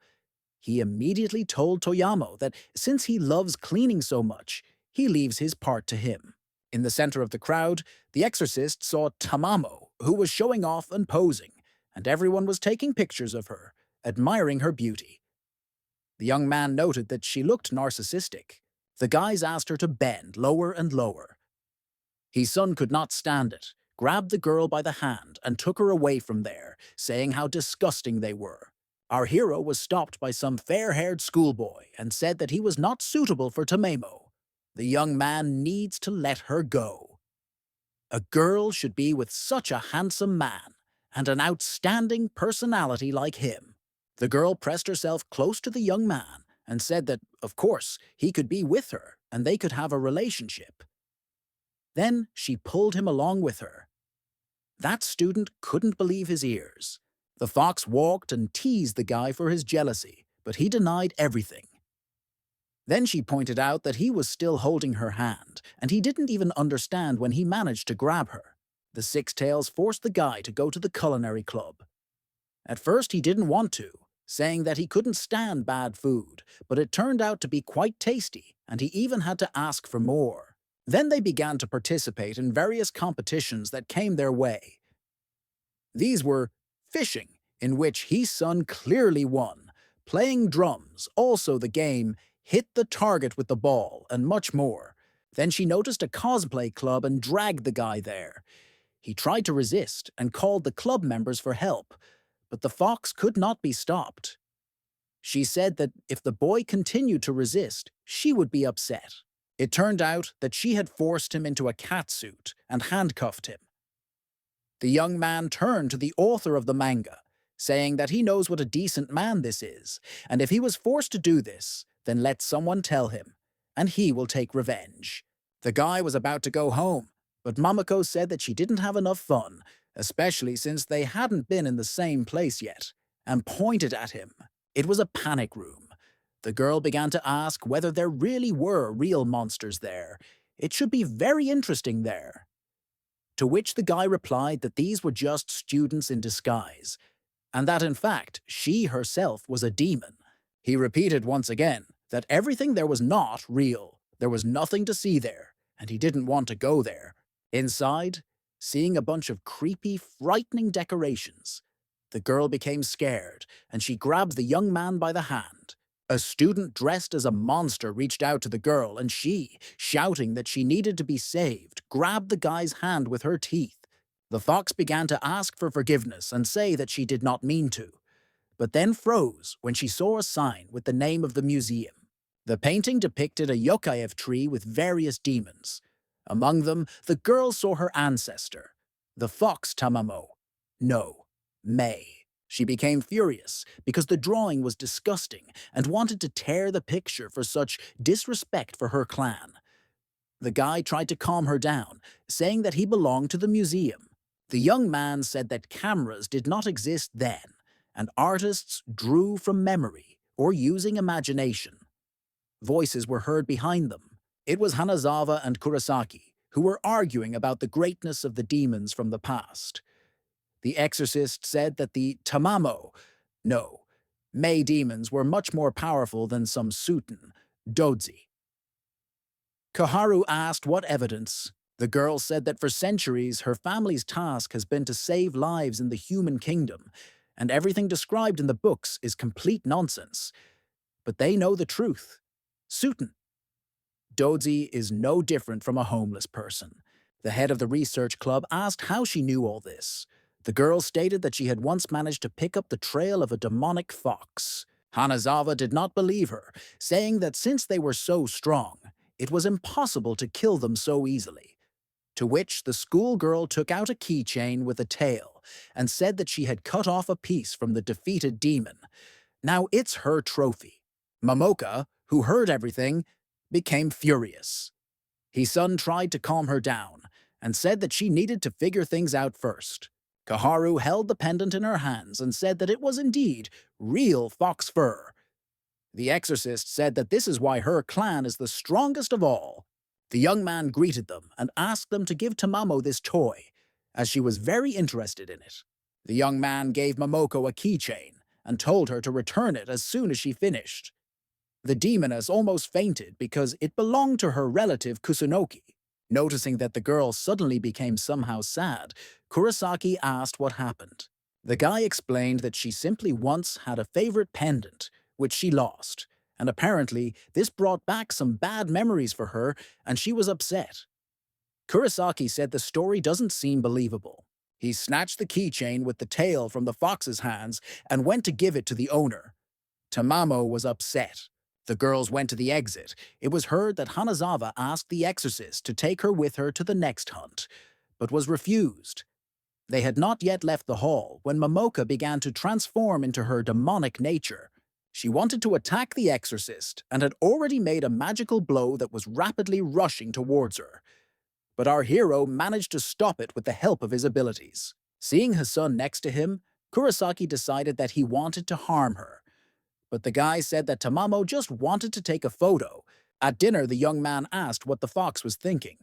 He immediately told Toyamo that since he loves cleaning so much, he leaves his part to him. In the center of the crowd, the exorcist saw Tamamo, who was showing off and posing, and everyone was taking pictures of her, admiring her beauty. The young man noted that she looked narcissistic. The guys asked her to bend lower and lower. His son could not stand it, grabbed the girl by the hand and took her away from there, saying how disgusting they were. Our hero was stopped by some fair-haired schoolboy and said that he was not suitable for Tamamo. The young man needs to let her go. A girl should be with such a handsome man and an outstanding personality like him. The girl pressed herself close to the young man and said that, of course, he could be with her and they could have a relationship. Then she pulled him along with her. That student couldn't believe his ears. The fox walked and teased the guy for his jealousy, but he denied everything. Then she pointed out that he was still holding her hand, and he didn't even understand when he managed to grab her. The Six Tails forced the guy to go to the culinary club. At first he didn't want to, saying that he couldn't stand bad food, but it turned out to be quite tasty, and he even had to ask for more. Then they began to participate in various competitions that came their way. These were fishing, in which his son clearly won, playing drums, also the game, hit the target with the ball, and much more. Then she noticed a cosplay club and dragged the guy there. He tried to resist and called the club members for help, but the fox could not be stopped. She said that if the boy continued to resist, she would be upset. It turned out that she had forced him into a catsuit and handcuffed him. The young man turned to the author of the manga, saying that he knows what a decent man this is, and if he was forced to do this, then let someone tell him, and he will take revenge. The guy was about to go home, but Mamako said that she didn't have enough fun, especially since they hadn't been in the same place yet, and pointed at him. It was a panic room. The girl began to ask whether there really were real monsters there. It should be very interesting there. To which the guy replied that these were just students in disguise, and that in fact she herself was a demon. He repeated once again that everything there was not real, there was nothing to see there, and he didn't want to go there. Inside, seeing a bunch of creepy, frightening decorations, the girl became scared, and she grabbed the young man by the hand. A student dressed as a monster reached out to the girl, and she, shouting that she needed to be saved, grabbed the guy's hand with her teeth. The fox began to ask for forgiveness and say that she did not mean to, but then froze when she saw a sign with the name of the museum. The painting depicted a yokaev tree with various demons. Among them, the girl saw her ancestor, the fox Tamamo. No, May. She became furious because the drawing was disgusting and wanted to tear the picture for such disrespect for her clan. The guy tried to calm her down, saying that he belonged to the museum. The young man said that cameras did not exist then, and artists drew from memory or using imagination. Voices were heard behind them. It was Hanazawa and Kurosaki, who were arguing about the greatness of the demons from the past. The exorcist said that the Tamamo, no, Mei demons were much more powerful than some Suten, Dodzi. Koharu asked what evidence. The girl said that for centuries her family's task has been to save lives in the human kingdom, and everything described in the books is complete nonsense. But they know the truth. Suten. Dodzi is no different from a homeless person. The head of the research club asked how she knew all this. The girl stated that she had once managed to pick up the trail of a demonic fox. Hanazawa did not believe her, saying that since they were so strong, it was impossible to kill them so easily. To which the schoolgirl took out a keychain with a tail and said that she had cut off a piece from the defeated demon. Now it's her trophy. Momoka, who heard everything, became furious. Hisun tried to calm her down and said that she needed to figure things out first. Koharu held the pendant in her hands and said that it was indeed real fox fur. The exorcist said that this is why her clan is the strongest of all. The young man greeted them and asked them to give Tamamo this toy, as she was very interested in it. The young man gave Momoko a keychain and told her to return it as soon as she finished. The demoness almost fainted because it belonged to her relative Kusunoki. Noticing that the girl suddenly became somehow sad, Kurosaki asked what happened. The guy explained that she simply once had a favorite pendant, which she lost, and apparently this brought back some bad memories for her, and she was upset. Kurosaki said the story doesn't seem believable. He snatched the keychain with the tail from the fox's hands and went to give it to the owner. Tamamo was upset. The girls went to the exit. It was heard that Hanazawa asked the exorcist to take her with her to the next hunt, but was refused. They had not yet left the hall when Momoka began to transform into her demonic nature. She wanted to attack the exorcist and had already made a magical blow that was rapidly rushing towards her. But our hero managed to stop it with the help of his abilities. Seeing Hisun next to him, Kurosaki decided that he wanted to harm her. But the guy said that Tamamo just wanted to take a photo. At dinner, the young man asked what the fox was thinking.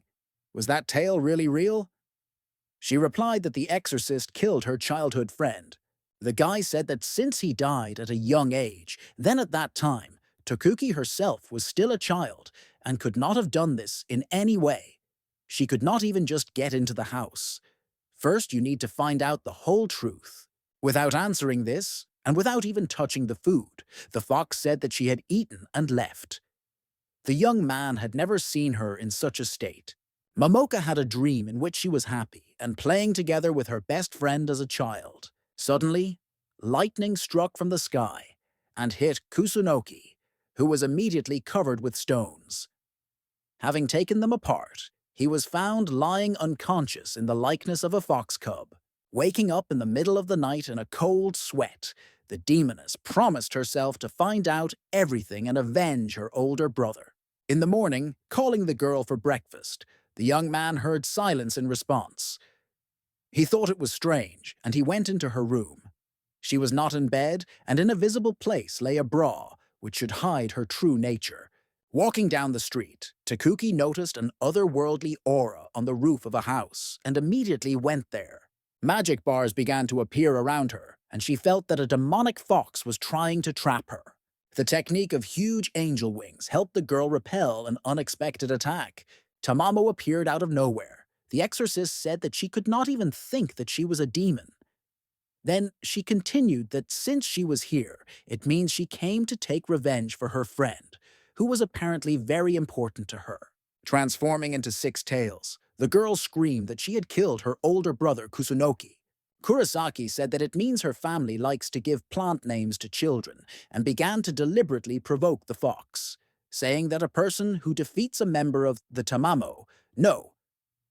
Was that tail really real? She replied that the exorcist killed her childhood friend. The guy said that since he died at a young age, then at that time, Tokuki herself was still a child and could not have done this in any way. She could not even just get into the house. First, you need to find out the whole truth. Without answering this, and without even touching the food, the fox said that she had eaten and left. The young man had never seen her in such a state. Momoka had a dream in which she was happy and playing together with her best friend as a child. Suddenly, lightning struck from the sky and hit Kusunoki, who was immediately covered with stones. Having taken them apart, he was found lying unconscious in the likeness of a fox cub. Waking up in the middle of the night in a cold sweat, the demoness promised herself to find out everything and avenge her older brother. In the morning, calling the girl for breakfast, the young man heard silence in response. He thought it was strange, and he went into her room. She was not in bed, and in a visible place lay a bra, which should hide her true nature. Walking down the street, Takuki noticed an otherworldly aura on the roof of a house and immediately went there. Magic bars began to appear around her, and she felt that a demonic fox was trying to trap her. The technique of huge angel wings helped the girl repel an unexpected attack. Tamamo appeared out of nowhere. The exorcist said that she could not even think that she was a demon. Then she continued that since she was here, it means she came to take revenge for her friend, who was apparently very important to her. Transforming into six tails, the girl screamed that she had killed her older brother Kusunoki. Kurosaki said that it means her family likes to give plant names to children and began to deliberately provoke the fox, saying that a person who defeats a member of the Tamamo, no,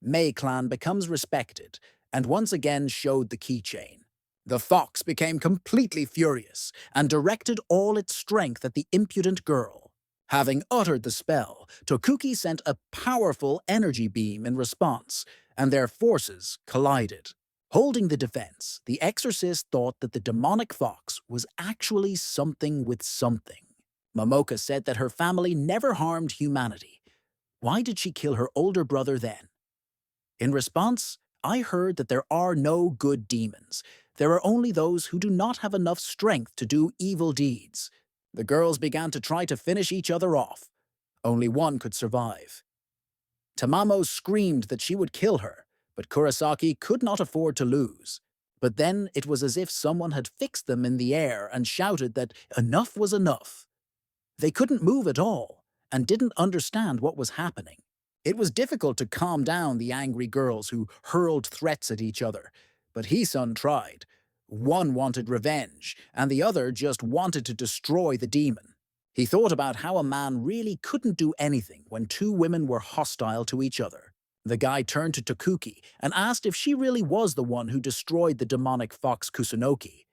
Mei clan becomes respected, and once again showed the keychain. The fox became completely furious and directed all its strength at the impudent girl. Having uttered the spell, Tokuki sent a powerful energy beam in response, and their forces collided. Holding the defense, the exorcist thought that the demonic fox was actually something with something. Momoka said that her family never harmed humanity. Why did she kill her older brother then? In response, I heard that there are no good demons. There are only those who do not have enough strength to do evil deeds. The girls began to try to finish each other off. Only one could survive. Tamamo screamed that she would kill her, but Kurosaki could not afford to lose. But then it was as if someone had fixed them in the air and shouted that enough was enough. They couldn't move at all and didn't understand what was happening. It was difficult to calm down the angry girls who hurled threats at each other, but Hisun tried. One wanted revenge, and the other just wanted to destroy the demon. He thought about how a man really couldn't do anything when two women were hostile to each other. The guy turned to Tokuki and asked if she really was the one who destroyed the demonic fox Kusunoki,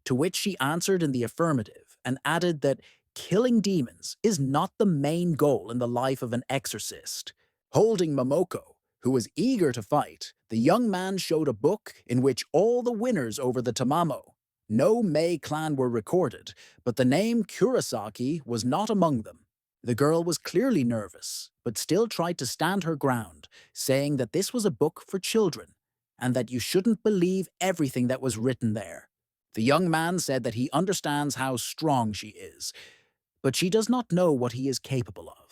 to which she answered in the affirmative and added that killing demons is not the main goal in the life of an exorcist. Holding Momoko, who was eager to fight, the young man showed a book in which all the winners over the Tamamo. No Mei clan were recorded, but the name Kurosaki was not among them. The girl was clearly nervous, but still tried to stand her ground, saying that this was a book for children, and that you shouldn't believe everything that was written there. The young man said that he understands how strong she is, but she does not know what he is capable of.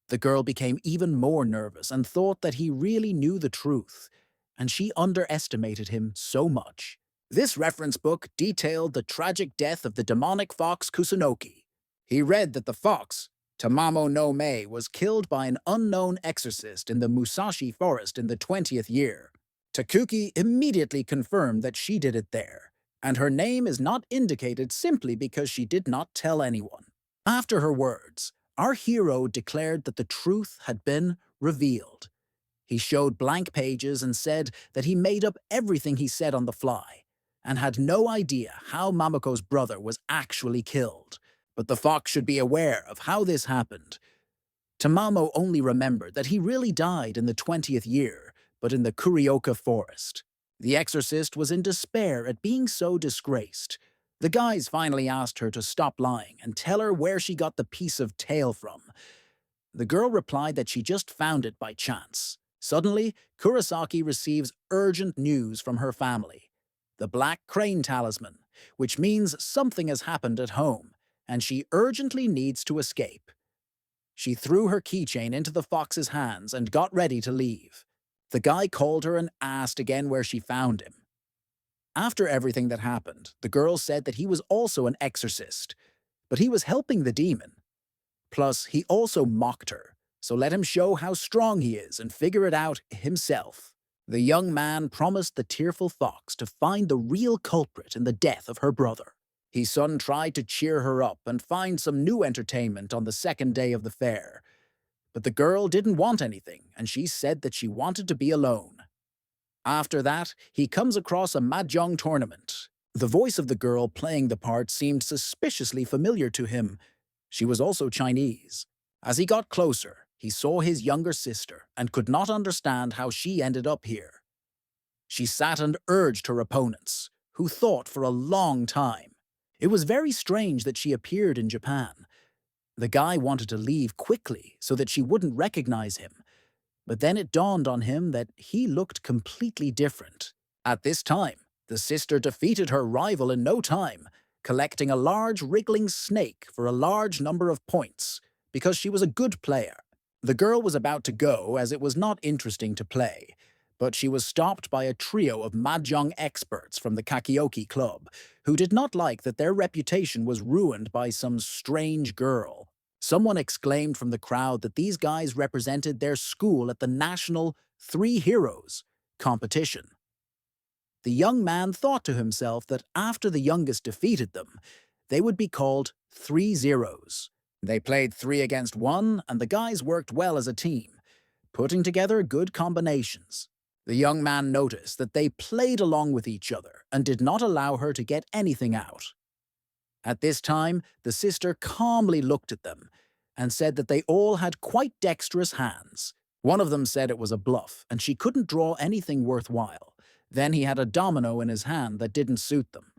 The girl became even more nervous and thought that he really knew the truth, and she underestimated him so much. This reference book detailed the tragic death of the demonic fox Kusunoki. He read that the fox, Tamamo no Mei, was killed by an unknown exorcist in the Musashi forest in the 20th year. Takuki immediately confirmed that she did it there, and her name is not indicated simply because she did not tell anyone. After her words, our hero declared that the truth had been revealed. He showed blank pages and said that he made up everything he said on the fly, and had no idea how Mamoko's brother was actually killed. But the fox should be aware of how this happened. Tamamo only remembered that he really died in the 20th year, but in the Kurioka forest. The exorcist was in despair at being so disgraced. The guys finally asked her to stop lying and tell her where she got the piece of tail from. The girl replied that she just found it by chance. Suddenly, Kurosaki receives urgent news from her family. The black crane talisman, which means something has happened at home, and she urgently needs to escape. She threw her keychain into the fox's hands and got ready to leave. The guy called her and asked again where she found him. After everything that happened, the girl said that he was also an exorcist, but he was helping the demon. Plus, he also mocked her, so let him show how strong he is and figure it out himself. The young man promised the tearful fox to find the real culprit in the death of her brother. Hisun tried to cheer her up and find some new entertainment on the second day of the fair, but the girl didn't want anything, and she said that she wanted to be alone. After that, he comes across a mahjong tournament. The voice of the girl playing the part seemed suspiciously familiar to him. She was also Chinese. As he got closer, he saw his younger sister and could not understand how she ended up here. She sat and urged her opponents, who thought for a long time. It was very strange that she appeared in Japan. The guy wanted to leave quickly so that she wouldn't recognize him, but then it dawned on him that he looked completely different. At this time, the sister defeated her rival in no time, collecting a large wriggling snake for a large number of points, because she was a good player. The girl was about to go as it was not interesting to play, but she was stopped by a trio of mahjong experts from the Kakioki Club, who did not like that their reputation was ruined by some strange girl. Someone exclaimed from the crowd that these guys represented their school at the national Three Heroes competition. The young man thought to himself that after the youngest defeated them, they would be called 3 Zeros. They played 3 against 1, and the guys worked well as a team, putting together good combinations. The young man noticed that they played along with each other and did not allow her to get anything out. At this time, the sister calmly looked at them and said that they all had quite dexterous hands. One of them said it was a bluff and she couldn't draw anything worthwhile. Then he had a domino in his hand that didn't suit them.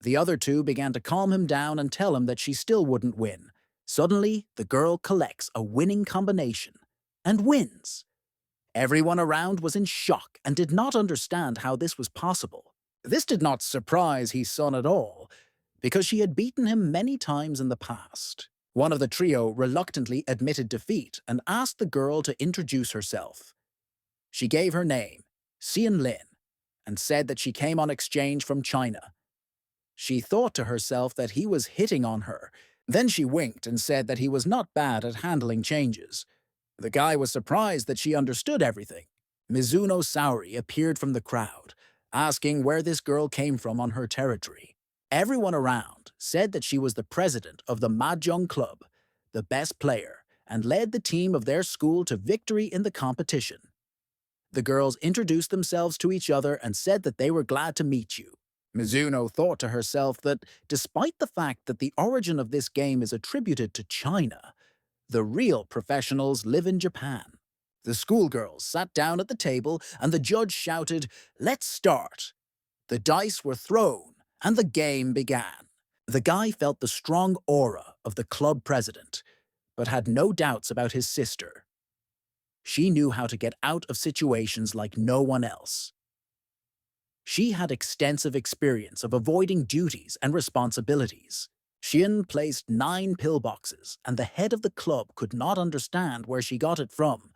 The other two began to calm him down and tell him that she still wouldn't win. Suddenly, the girl collects a winning combination and wins. Everyone around was in shock and did not understand how this was possible. This did not surprise his son at all, because she had beaten him many times in the past. One of the trio reluctantly admitted defeat and asked the girl to introduce herself. She gave her name, Xian Lin, and said that she came on exchange from China. She thought to herself that he was hitting on her. Then she winked and said that he was not bad at handling changes. The guy was surprised that she understood everything. Mizuno Saori appeared from the crowd, asking where this girl came from on her territory. Everyone around said that she was the president of the Mahjong Club, the best player, and led the team of their school to victory in the competition. The girls introduced themselves to each other and said that they were glad to meet you. Mizuno thought to herself that, despite the fact that the origin of this game is attributed to China, the real professionals live in Japan. The schoolgirls sat down at the table and the judge shouted, "Let's start." The dice were thrown and the game began. The guy felt the strong aura of the club president, but had no doubts about his sister. She knew how to get out of situations like no one else. She had extensive experience of avoiding duties and responsibilities. Xian placed 9 pillboxes, and the head of the club could not understand where she got it from,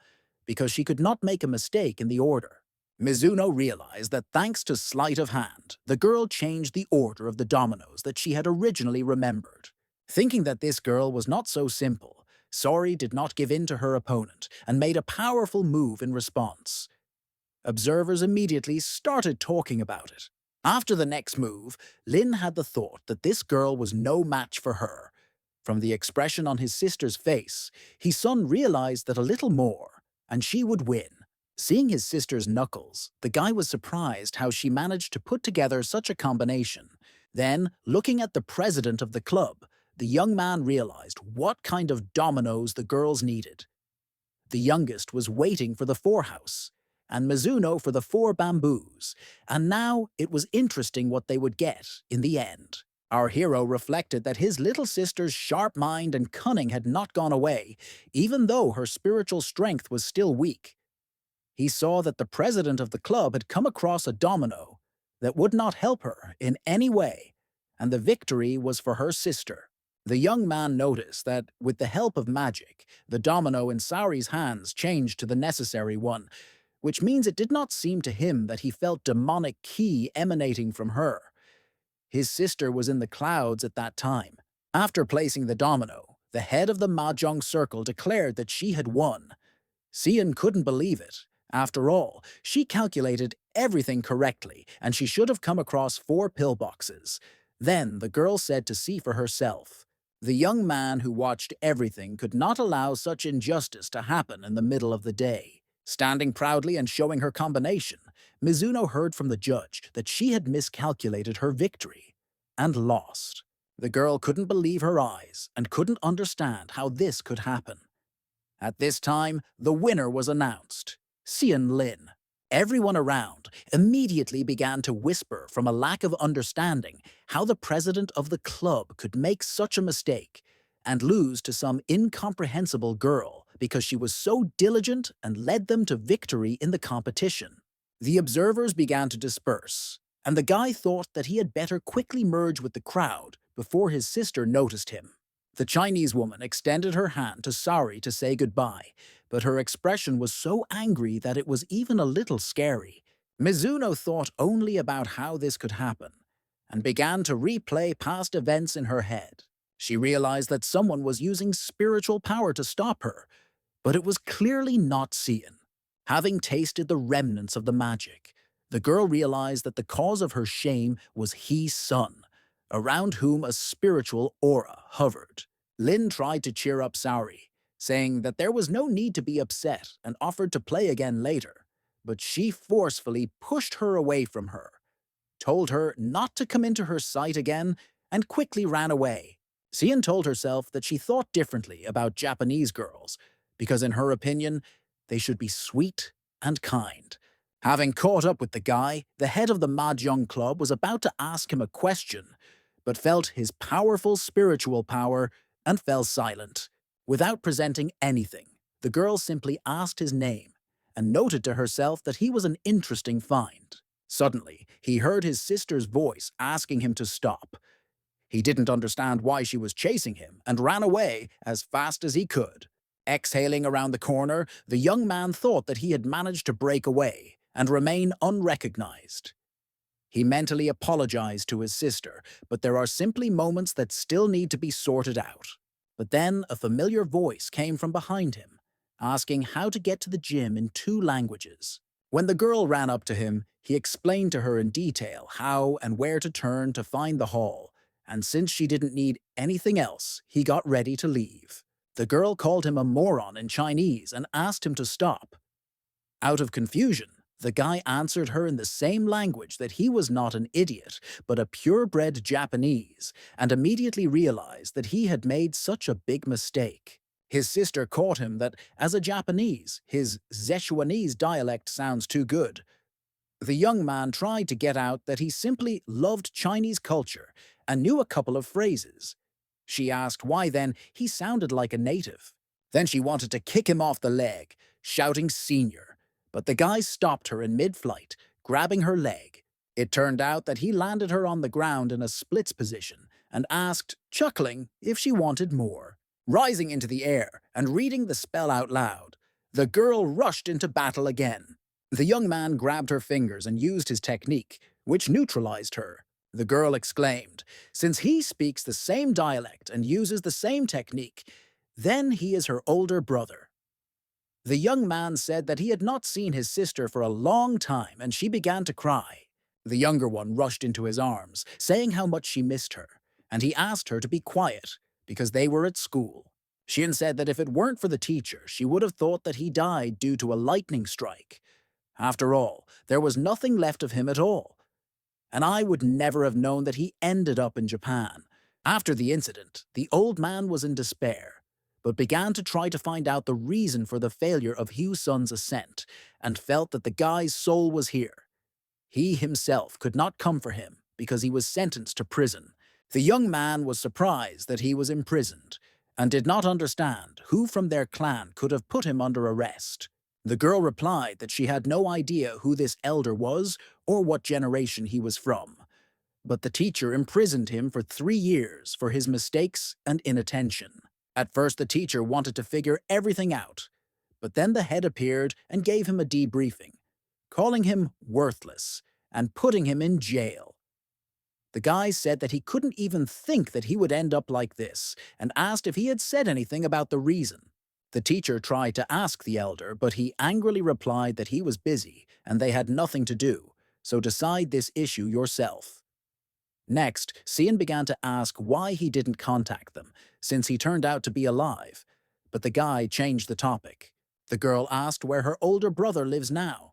because she could not make a mistake in the order. Mizuno realized that thanks to sleight of hand, the girl changed the order of the dominoes that she had originally remembered. Thinking that this girl was not so simple, Saori did not give in to her opponent and made a powerful move in response. Observers immediately started talking about it. After the next move, Lin had the thought that this girl was no match for her. From the expression on his sister's face, his son realized that a little more, and she would win. Seeing his sister's knuckles, the guy was surprised how she managed to put together such a combination. Then, looking at the president of the club, the young man realized what kind of dominoes the girls needed. The youngest was waiting for the 4-house, and Mizuno for the 4 bamboos, and now it was interesting what they would get in the end. Our hero reflected that his little sister's sharp mind and cunning had not gone away, even though her spiritual strength was still weak. He saw that the president of the club had come across a domino that would not help her in any way, and the victory was for her sister. The young man noticed that, with the help of magic, the domino in Saori's hands changed to the necessary one, which means it did not seem to him that he felt demonic ki emanating from her. His sister was in the clouds at that time. After placing the domino, the head of the Mahjong circle declared that she had won. Xian couldn't believe it. After all, she calculated everything correctly, and she should have come across 4 pillboxes. Then the girl said to see for herself. The young man who watched everything could not allow such injustice to happen in the middle of the day. Standing proudly and showing her combination, Mizuno heard from the judge that she had miscalculated her victory and lost. The girl couldn't believe her eyes and couldn't understand how this could happen. At this time, the winner was announced, Xian Lin. Everyone around immediately began to whisper from a lack of understanding how the president of the club could make such a mistake and lose to some incomprehensible girl because she was so diligent and led them to victory in the competition. The observers began to disperse, and the guy thought that he had better quickly merge with the crowd before his sister noticed him. The Chinese woman extended her hand to Sari to say goodbye, but her expression was so angry that it was even a little scary. Mizuno thought only about how this could happen and began to replay past events in her head. She realized that someone was using spiritual power to stop her, but it was clearly not Cian. Having tasted the remnants of the magic, the girl realized that the cause of her shame was He's son, around whom a spiritual aura hovered. Lin tried to cheer up Saori, saying that there was no need to be upset and offered to play again later, but she forcefully pushed her away from her, told her not to come into her sight again, and quickly ran away. Cian told herself that she thought differently about Japanese girls, because in her opinion, they should be sweet and kind. Having caught up with the guy, the head of the Mahjong club was about to ask him a question, but felt his powerful spiritual power and fell silent. Without presenting anything, the girl simply asked his name and noted to herself that he was an interesting find. Suddenly, he heard his sister's voice asking him to stop. He didn't understand why she was chasing him and ran away as fast as he could. Exhaling around the corner, the young man thought that he had managed to break away and remain unrecognized. He mentally apologized to his sister, but there are simply moments that still need to be sorted out. But then a familiar voice came from behind him, asking how to get to the gym in 2 languages. When the girl ran up to him, he explained to her in detail how and where to turn to find the hall, and since she didn't need anything else, he got ready to leave. The girl called him a moron in Chinese and asked him to stop. Out of confusion, the guy answered her in the same language that he was not an idiot, but a purebred Japanese, and immediately realized that he had made such a big mistake. His sister caught him that, as a Japanese, his Szechuanese dialect sounds too good. The young man tried to get out that he simply loved Chinese culture and knew a couple of phrases. She asked why then he sounded like a native. Then she wanted to kick him off the leg, shouting "Senior." But the guy stopped her in mid-flight, grabbing her leg. It turned out that he landed her on the ground in a splits position and asked, chuckling, if she wanted more. Rising into the air and reading the spell out loud, the girl rushed into battle again. The young man grabbed her fingers and used his technique, which neutralized her. The girl exclaimed, since he speaks the same dialect and uses the same technique, then he is her older brother. The young man said that he had not seen his sister for a long time and she began to cry. The younger one rushed into his arms, saying how much she missed her, and he asked her to be quiet because they were at school. Shin said that if it weren't for the teacher, she would have thought that he died due to a lightning strike. After all, there was nothing left of him at all, and I would never have known that he ended up in Japan. After the incident, the old man was in despair, but began to try to find out the reason for the failure of Hugh-sun's ascent, and felt that the guy's soul was here. He himself could not come for him because he was sentenced to prison. The young man was surprised that he was imprisoned, and did not understand who from their clan could have put him under arrest. The girl replied that she had no idea who this elder was or what generation he was from, but the teacher imprisoned him for 3 years for his mistakes and inattention. At first the teacher wanted to figure everything out, but then the head appeared and gave him a debriefing, calling him worthless and putting him in jail. The guy said that he couldn't even think that he would end up like this and asked if he had said anything about the reason. The teacher tried to ask the elder, but he angrily replied that he was busy and they had nothing to do, so decide this issue yourself. Next, Cian began to ask why he didn't contact them, since he turned out to be alive, but the guy changed the topic. The girl asked where her older brother lives now.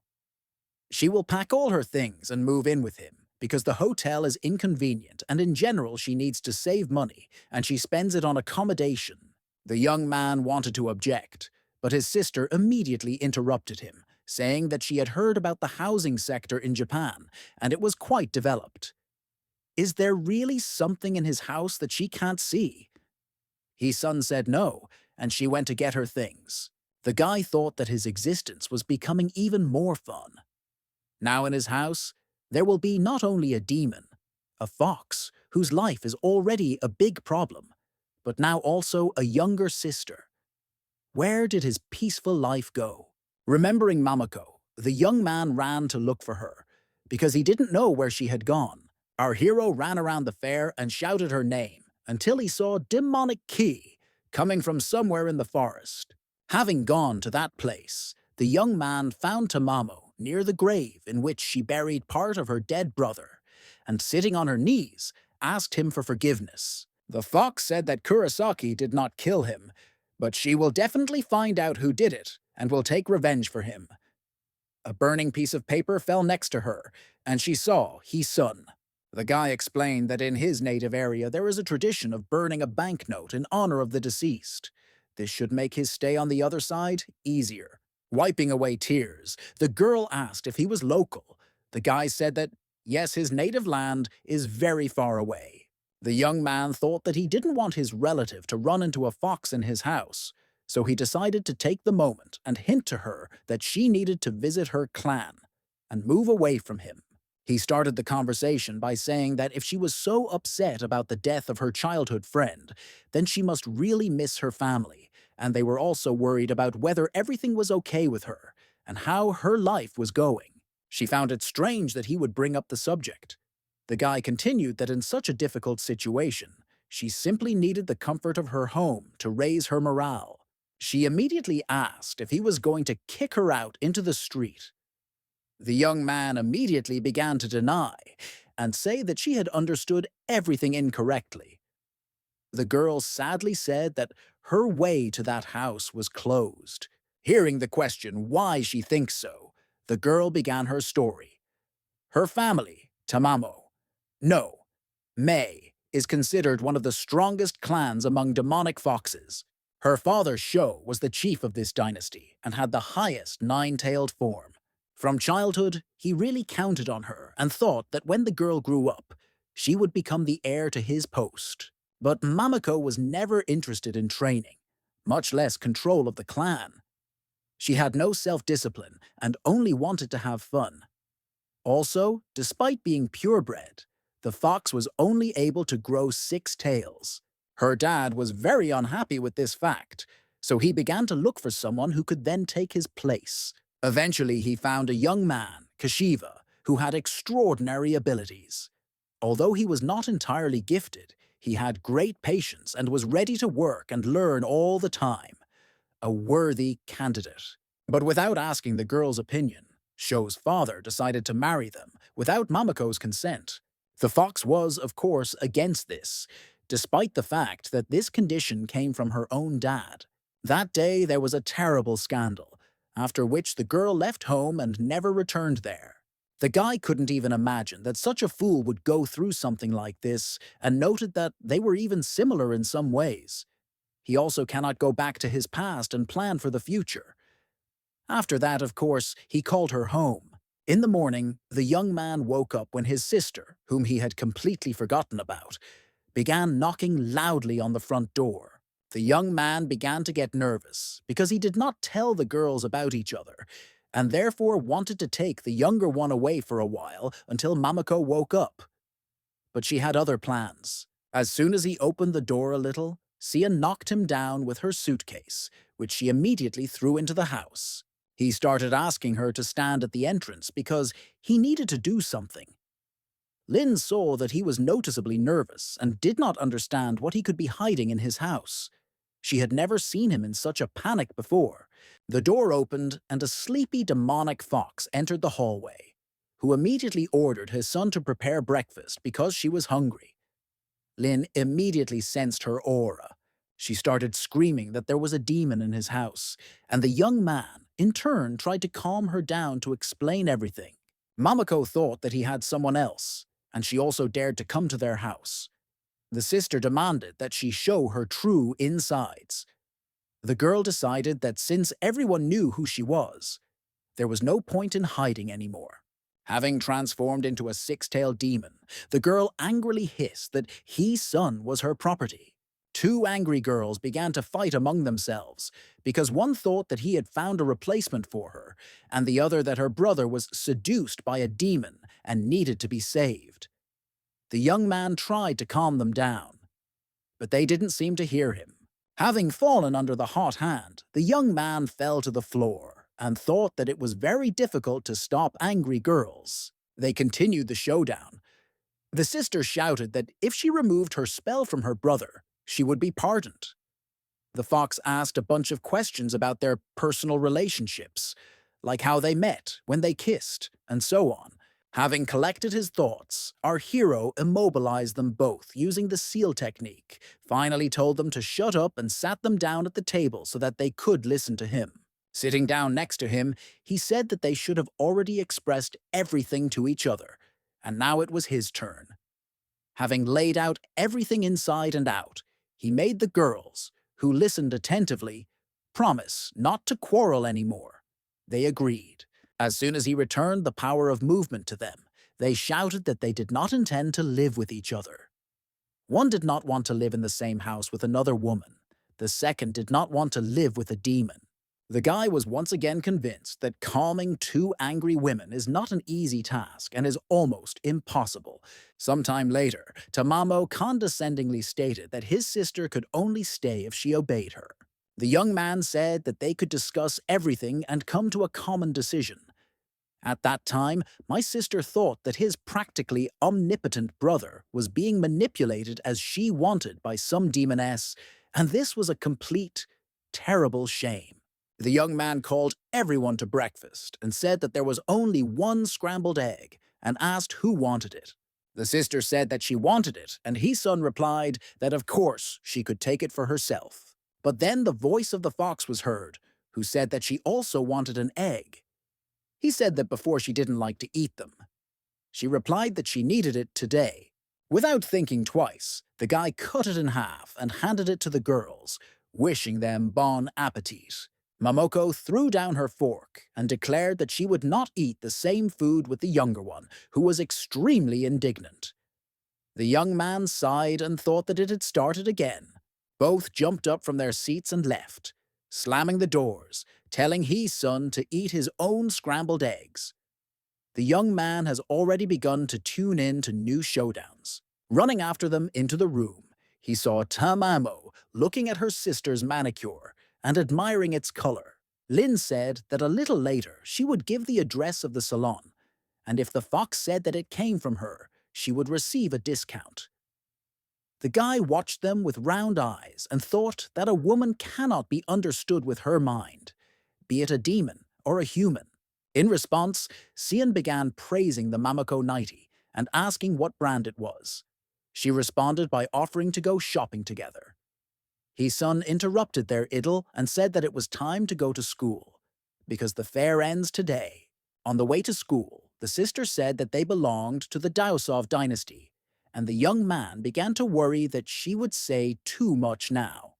She will pack all her things and move in with him, because the hotel is inconvenient and in general she needs to save money, and she spends it on accommodation. The young man wanted to object, but his sister immediately interrupted him, saying that she had heard about the housing sector in Japan and it was quite developed. Is there really something in his house that she can't see? His son said no, and she went to get her things. The guy thought that his existence was becoming even more fun. Now in his house, there will be not only a demon, a fox, whose life is already a big problem, but now also a younger sister. Where did his peaceful life go? Remembering Mamako, the young man ran to look for her, because he didn't know where she had gone. Our hero ran around the fair and shouted her name, until he saw demonic Ki coming from somewhere in the forest. Having gone to that place, the young man found Tamamo near the grave in which she buried part of her dead brother, and sitting on her knees, asked him for forgiveness. The fox said that Kurosaki did not kill him, but she will definitely find out who did it and will take revenge for him. A burning piece of paper fell next to her, and she saw He-sun. The guy explained that in his native area there is a tradition of burning a banknote in honor of the deceased. This should make his stay on the other side easier. Wiping away tears, the girl asked if he was local. The guy said that, yes, his native land is very far away. The young man thought that he didn't want his relative to run into a fox in his house, so he decided to take the moment and hint to her that she needed to visit her clan and move away from him. He started the conversation by saying that if she was so upset about the death of her childhood friend, then she must really miss her family, and they were also worried about whether everything was okay with her and how her life was going. She found it strange that he would bring up the subject. The guy continued that in such a difficult situation, she simply needed the comfort of her home to raise her morale. She immediately asked if he was going to kick her out into the street. The young man immediately began to deny and say that she had understood everything incorrectly. The girl sadly said that her way to that house was closed. Hearing the question why she thinks so, the girl began her story. Her family, Tamamo, no, Mei, is considered one of the strongest clans among demonic foxes. Her father, Sho, was the chief of this dynasty and had the highest nine-tailed form. From childhood, he really counted on her and thought that when the girl grew up, she would become the heir to his post. But Mamako was never interested in training, much less control of the clan. She had no self-discipline and only wanted to have fun. Also, despite being purebred, the fox was only able to grow 6 tails. Her dad was very unhappy with this fact, so he began to look for someone who could then take his place. Eventually, he found a young man, Kashiva, who had extraordinary abilities. Although he was not entirely gifted, he had great patience and was ready to work and learn all the time. A worthy candidate. But without asking the girl's opinion, Sho's father decided to marry them without Mamako's consent. The fox was, of course, against this, despite the fact that this condition came from her own dad. That day there was a terrible scandal, after which the girl left home and never returned there. The guy couldn't even imagine that such a fool would go through something like this and noted that they were even similar in some ways. He also cannot go back to his past and plan for the future. After that, of course, he called her home. In the morning, the young man woke up when his sister, whom he had completely forgotten about, began knocking loudly on the front door. The young man began to get nervous because he did not tell the girls about each other, and therefore wanted to take the younger one away for a while until Mamako woke up. But she had other plans. As soon as he opened the door a little, Sia knocked him down with her suitcase, which she immediately threw into the house. He started asking her to stand at the entrance because he needed to do something. Lin saw that he was noticeably nervous and did not understand what he could be hiding in his house. She had never seen him in such a panic before. The door opened and a sleepy demonic fox entered the hallway, who immediately ordered his son to prepare breakfast because she was hungry. Lin immediately sensed her aura. She started screaming that there was a demon in his house, and the young man, in turn, tried to calm her down to explain everything. Mamako thought that he had someone else, and she also dared to come to their house. The sister demanded that she show her true insides. The girl decided that since everyone knew who she was, There was no point in hiding anymore. Having transformed into a six-tailed demon, the girl angrily hissed that He-Sun was her property. Two angry girls began to fight among themselves, because one thought that he had found a replacement for her, and the other that her brother was seduced by a demon and needed to be saved. The young man tried to calm them down, but they didn't seem to hear him. Having fallen under the hot hand, the young man fell to the floor and thought that it was very difficult to stop angry girls. They continued the showdown. The sister shouted that if she removed her spell from her brother, she would be pardoned. The fox asked a bunch of questions about their personal relationships, like how they met, when they kissed, and so on. Having collected his thoughts, our hero immobilized them both using the seal technique, finally told them to shut up and sat them down at the table so that they could listen to him. Sitting down next to him, he said that they should have already expressed everything to each other, and now it was his turn. Having laid out everything inside and out, he made the girls, who listened attentively, promise not to quarrel anymore. They agreed. As soon as he returned the power of movement to them, they shouted that they did not intend to live with each other. One did not want to live in the same house with another woman. The second did not want to live with a demon. The guy was once again convinced that calming two angry women is not an easy task and is almost impossible. Sometime later, Tamamo condescendingly stated that his sister could only stay if she obeyed her. The young man said that they could discuss everything and come to a common decision. At that time, my sister thought that his practically omnipotent brother was being manipulated as she wanted by some demoness, and this was a complete, terrible shame. The young man called everyone to breakfast and said that there was only one scrambled egg and asked who wanted it. The sister said that she wanted it, and He-Sun replied that of course she could take it for herself. But then the voice of the fox was heard, who said that she also wanted an egg. He said that before she didn't like to eat them. She replied that she needed it today. Without thinking twice, the guy cut it in half and handed it to the girls, wishing them bon appetit. Momoko threw down her fork and declared that she would not eat the same food with the younger one, who was extremely indignant. The young man sighed and thought that it had started again. Both jumped up from their seats and left, slamming the doors, telling He-Sun to eat his own scrambled eggs. The young man has already begun to tune in to new showdowns. Running after them into the room, he saw Tamamo looking at her sister's manicure and admiring its color. Lin said that a little later she would give the address of the salon, and if the fox said that it came from her, she would receive a discount. The guy watched them with round eyes and thought that a woman cannot be understood with her mind, be it a demon or a human. In response, Sian began praising the Mamako 90 and asking what brand it was. She responded by offering to go shopping together. He-Sun interrupted their idyll and said that it was time to go to school, because the fair ends today. On the way to school, the sister said that they belonged to the Daosov dynasty, and the young man began to worry that she would say too much now.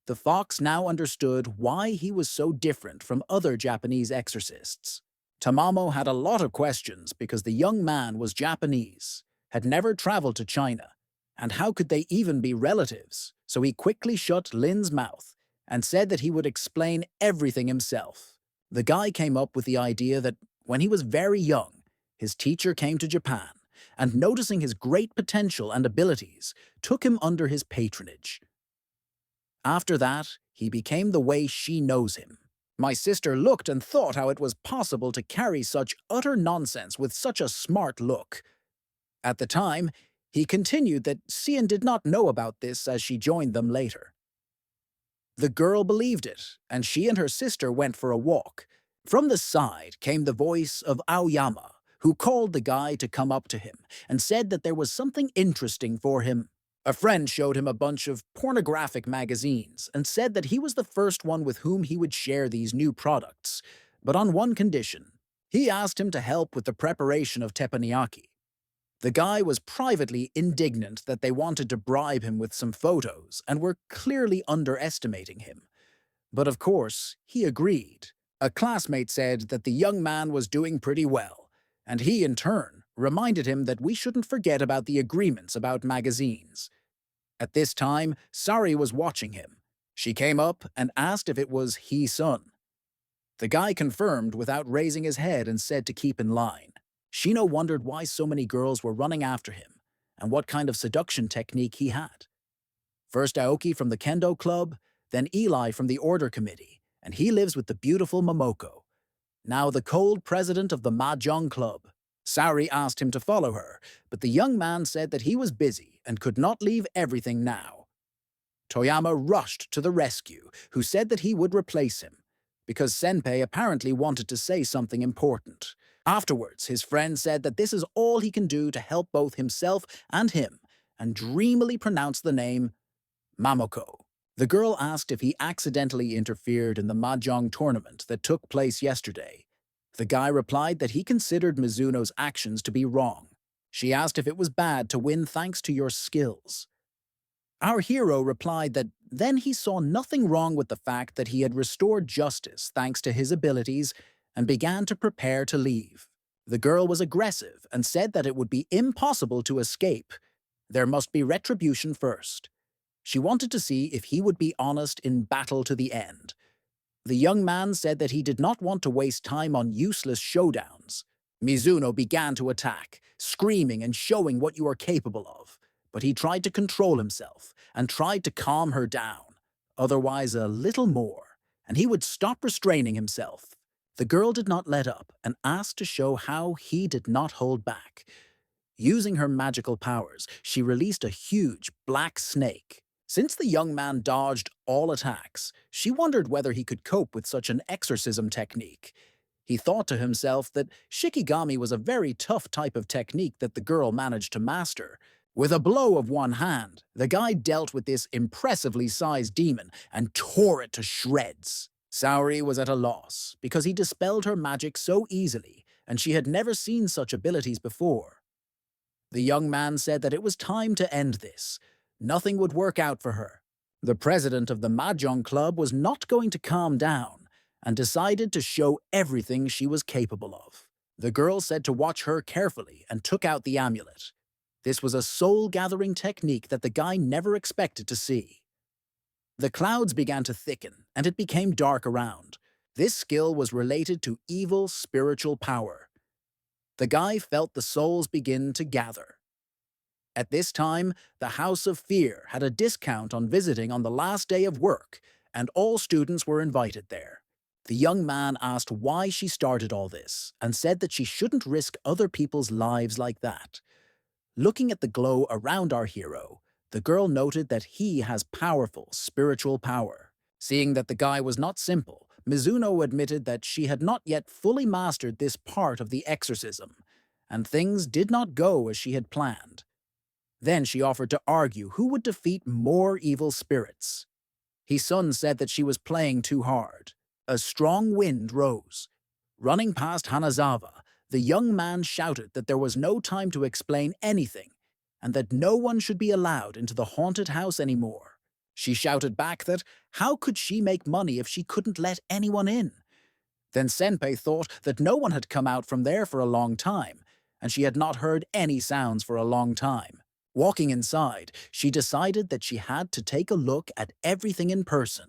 The fox now understood why he was so different from other Japanese exorcists. Tamamo had a lot of questions because the young man was Japanese, had never traveled to China, and how could they even be relatives? So he quickly shut Lin's mouth and said that he would explain everything himself. The guy came up with the idea that when he was very young, his teacher came to Japan and, noticing his great potential and abilities, took him under his patronage. After that, he became the way she knows him. My sister looked and thought how it was possible to carry such utter nonsense with such a smart look. At the time, he continued that Sian did not know about this as she joined them later. The girl believed it, and she and her sister went for a walk. From the side came the voice of Aoyama, who called the guy to come up to him and said that there was something interesting for him. A friend showed him a bunch of pornographic magazines and said that he was the first one with whom he would share these new products, but on one condition. He asked him to help with the preparation of teppanyaki. The guy was privately indignant that they wanted to bribe him with some photos and were clearly underestimating him. But of course, he agreed. A classmate said that the young man was doing pretty well, and he, in turn, reminded him that we shouldn't forget about the agreements about magazines. At this time, Sari was watching him. She came up and asked if it was he-sun. The guy confirmed without raising his head and said to keep in line. Shino wondered why so many girls were running after him and what kind of seduction technique he had. First Aoki from the Kendo Club, then Eli from the Order Committee, and he lives with the beautiful Momoko. Now the cold president of the Mahjong Club. Sari asked him to follow her, but the young man said that he was busy and could not leave everything now. Toyama rushed to the rescue, who said that he would replace him, because Senpei apparently wanted to say something important. Afterwards, his friend said that this is all he can do to help both himself and him, and dreamily pronounced the name Mamoko. The girl asked if he accidentally interfered in the mahjong tournament that took place yesterday. The guy replied that he considered Mizuno's actions to be wrong. She asked if it was bad to win thanks to your skills. Our hero replied that then he saw nothing wrong with the fact that he had restored justice thanks to his abilities and began to prepare to leave. The girl was aggressive and said that it would be impossible to escape. There must be retribution first. She wanted to see if he would be honest in battle to the end. The young man said that he did not want to waste time on useless showdowns. Mizuno began to attack, screaming and showing what you are capable of. But he tried to control himself and tried to calm her down. Otherwise, a little more, and he would stop restraining himself. The girl did not let up and asked to show how he did not hold back. Using her magical powers, she released a huge black snake. Since the young man dodged all attacks, she wondered whether he could cope with such an exorcism technique. He thought to himself that Shikigami was a very tough type of technique that the girl managed to master. With a blow of one hand, the guy dealt with this impressively sized demon and tore it to shreds. Saori was at a loss because he dispelled her magic so easily, and she had never seen such abilities before. The young man said that it was time to end this. Nothing would work out for her. The president of the Mahjong Club was not going to calm down and decided to show everything she was capable of. The girl said to watch her carefully and took out the amulet. This was a soul-gathering technique that the guy never expected to see. The clouds began to thicken, and it became dark around. This skill was related to evil spiritual power. The guy felt the souls begin to gather. At this time, the House of Fear had a discount on visiting on the last day of work, and all students were invited there. The young man asked why she started all this, and said that she shouldn't risk other people's lives like that. Looking at the glow around our hero, the girl noted that he has powerful spiritual power. Seeing that the guy was not simple, Mizuno admitted that she had not yet fully mastered this part of the exorcism, and things did not go as she had planned. Then she offered to argue who would defeat more evil spirits. Hisun said that she was playing too hard. A strong wind rose. Running past Hanazawa, the young man shouted that there was no time to explain anything and that no one should be allowed into the haunted house anymore. She shouted back that how could she make money if she couldn't let anyone in? Then Senpei thought that no one had come out from there for a long time, and she had not heard any sounds for a long time. Walking inside, she decided that she had to take a look at everything in person.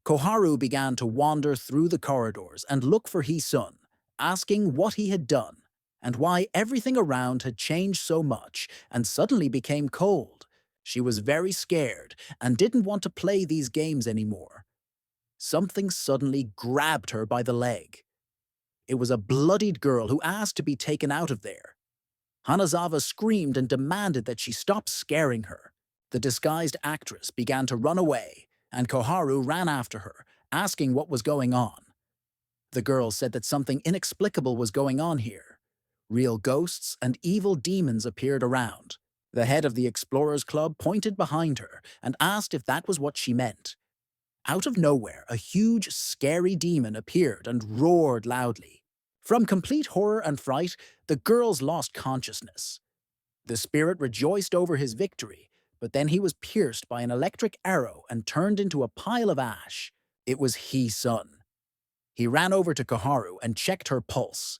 Koharu began to wander through the corridors and look for Hisun, asking what he had done and why everything around had changed so much and suddenly became cold. She was very scared and didn't want to play these games anymore. Something suddenly grabbed her by the leg. It was a bloodied girl who asked to be taken out of there. Hanazawa screamed and demanded that she stop scaring her. The disguised actress began to run away, and Koharu ran after her, asking what was going on. The girl said that something inexplicable was going on here. Real ghosts and evil demons appeared around. The head of the Explorers Club pointed behind her and asked if that was what she meant. Out of nowhere, a huge, scary demon appeared and roared loudly. From complete horror and fright, the girls lost consciousness. The spirit rejoiced over his victory, but then he was pierced by an electric arrow and turned into a pile of ash. It was Hisun. He ran over to Koharu and checked her pulse.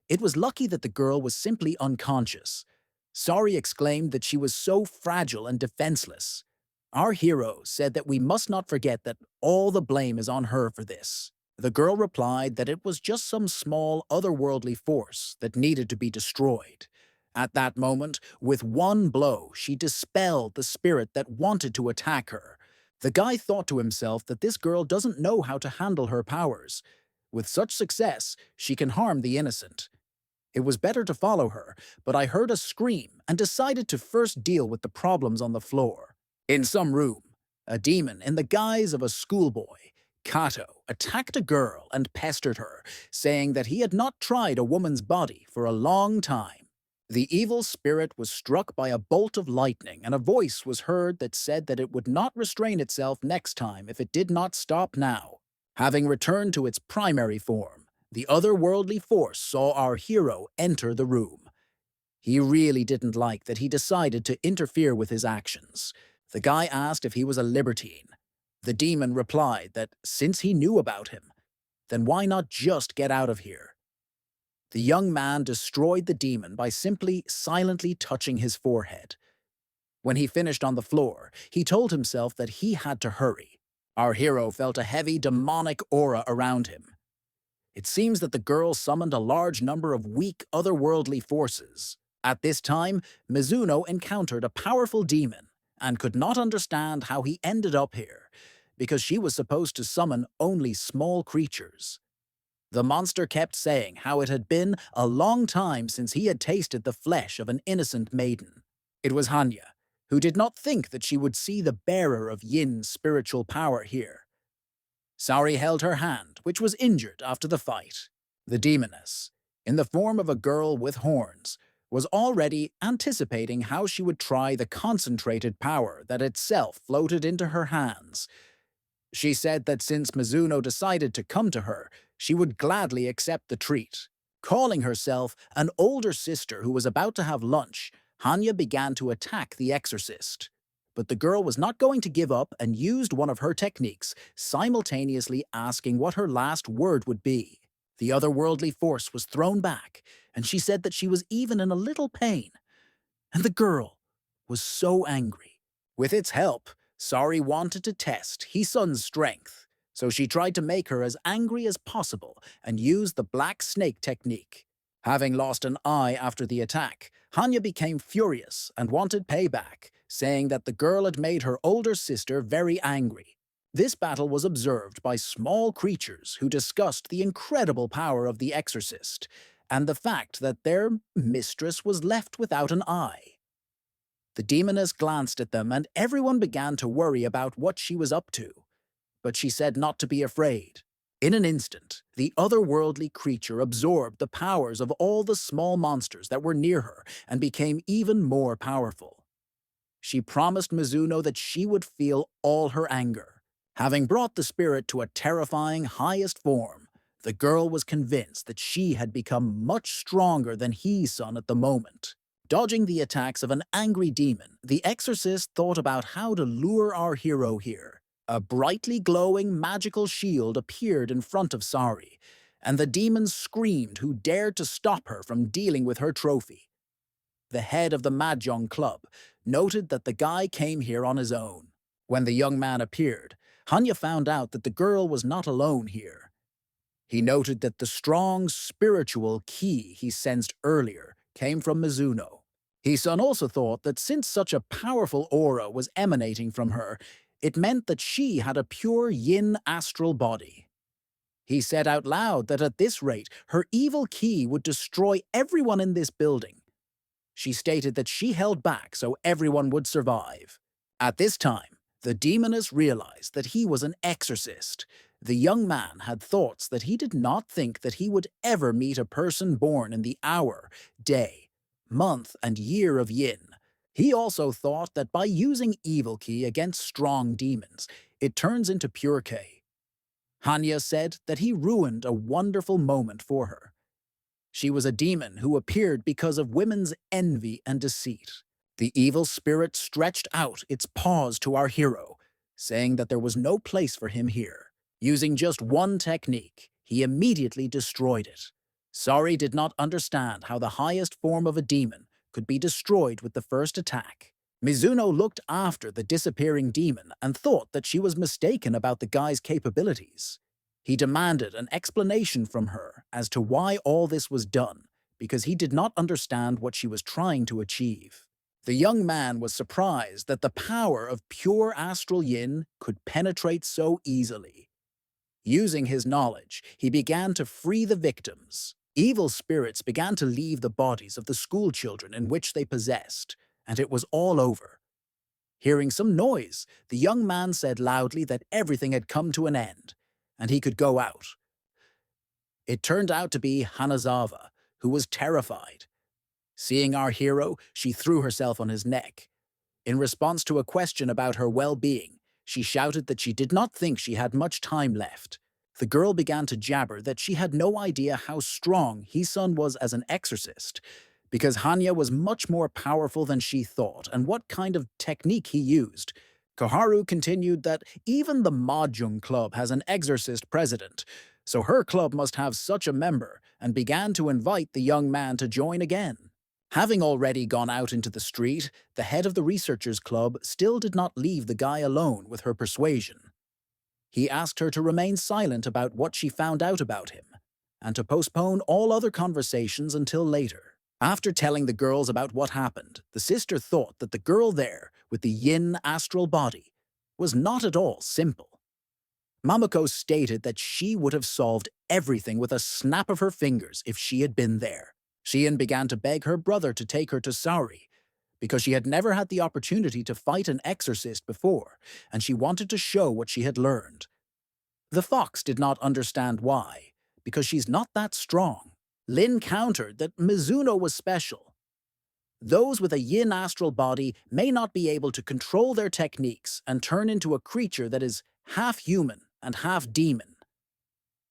It was lucky that the girl was simply unconscious. Sari exclaimed that she was so fragile and defenseless. Our hero said that we must not forget that all the blame is on her for this. The girl replied that it was just some small otherworldly force that needed to be destroyed. At that moment, with one blow, she dispelled the spirit that wanted to attack her. The guy thought to himself that this girl doesn't know how to handle her powers. With such success, she can harm the innocent. It was better to follow her, but I heard a scream and decided to first deal with the problems on the floor. In some room, a demon in the guise of a schoolboy, Kato, attacked a girl and pestered her, saying that he had not tried a woman's body for a long time. The evil spirit was struck by a bolt of lightning, and a voice was heard that said that it would not restrain itself next time if it did not stop now. Having returned to its primary form, the otherworldly force saw our hero enter the room. He really didn't like that he decided to interfere with his actions. The guy asked if he was a libertine. The demon replied that since he knew about him, then why not just get out of here? The young man destroyed the demon by simply silently touching his forehead. When he finished on the floor, he told himself that he had to hurry. Our hero felt a heavy demonic aura around him. It seems that the girl summoned a large number of weak otherworldly forces. At this time, Mizuno encountered a powerful demon and could not understand how he ended up here, because she was supposed to summon only small creatures. The monster kept saying how it had been a long time since he had tasted the flesh of an innocent maiden. It was Hanya, who did not think that she would see the bearer of Yin's spiritual power here. Sari held her hand, which was injured after the fight. The demoness, in the form of a girl with horns, was already anticipating how she would try the concentrated power that itself floated into her hands. She said that since Mizuno decided to come to her, she would gladly accept the treat. Calling herself an older sister who was about to have lunch, Hanya began to attack the exorcist. But the girl was not going to give up and used one of her techniques, simultaneously asking what her last word would be. The otherworldly force was thrown back, and she said that she was even in a little pain. And the girl was so angry. With its help, Sari wanted to test Hisun's strength, so she tried to make her as angry as possible and used the black snake technique. Having lost an eye after the attack, Hanya became furious and wanted payback, saying that the girl had made her older sister very angry. This battle was observed by small creatures who discussed the incredible power of the exorcist and the fact that their mistress was left without an eye. The demoness glanced at them, and everyone began to worry about what she was up to. But she said not to be afraid. In an instant, the otherworldly creature absorbed the powers of all the small monsters that were near her and became even more powerful. She promised Mizuno that she would feel all her anger. Having brought the spirit to a terrifying highest form, the girl was convinced that she had become much stronger than Hisun at the moment. Dodging the attacks of an angry demon, the exorcist thought about how to lure our hero here. A brightly glowing magical shield appeared in front of Sari, and the demon screamed who dared to stop her from dealing with her trophy. The head of the Mahjong club noted that the guy came here on his own. When the young man appeared, Hanya found out that the girl was not alone here. He noted that the strong spiritual ki he sensed earlier came from Mizuno. Hisun also thought that since such a powerful aura was emanating from her, it meant that she had a pure yin astral body. He said out loud that at this rate, her evil ki would destroy everyone in this building. She stated that she held back so everyone would survive. At this time, the demoness realized that he was an exorcist. The young man had thoughts that he did not think that he would ever meet a person born in the hour, day, month, and year of Yin. He also thought that by using evil ki against strong demons, it turns into pure K. Hanya said that he ruined a wonderful moment for her. She was a demon who appeared because of women's envy and deceit. The evil spirit stretched out its paws to our hero, saying that there was no place for him here. Using just one technique, he immediately destroyed it. Sari did not understand how the highest form of a demon could be destroyed with the first attack. Mizuno looked after the disappearing demon and thought that she was mistaken about the guy's capabilities. He demanded an explanation from her as to why all this was done, because he did not understand what she was trying to achieve. The young man was surprised that the power of pure astral yin could penetrate so easily. Using his knowledge, he began to free the victims. Evil spirits began to leave the bodies of the school children in which they possessed, and it was all over. Hearing some noise, the young man said loudly that everything had come to an end, and he could go out. It turned out to be Hanazawa, who was terrified. Seeing our hero, she threw herself on his neck. In response to a question about her well-being, she shouted that she did not think she had much time left. The girl began to jabber that she had no idea how strong Hisun was as an exorcist, because Hanya was much more powerful than she thought, and what kind of technique he used. Koharu continued that even the Mahjong Club has an exorcist president, so her club must have such a member, and began to invite the young man to join again. Having already gone out into the street, the head of the researchers' club still did not leave the guy alone with her persuasion. He asked her to remain silent about what she found out about him, and to postpone all other conversations until later. After telling the girls about what happened, the sister thought that the girl there, with the yin astral body, was not at all simple. Mamako stated that she would have solved everything with a snap of her fingers if she had been there. Shion began to beg her brother to take her to Sari, because she had never had the opportunity to fight an exorcist before, and she wanted to show what she had learned. The fox did not understand why, because she's not that strong. Lin countered that Mizuno was special. Those with a yin astral body may not be able to control their techniques and turn into a creature that is half human and half demon.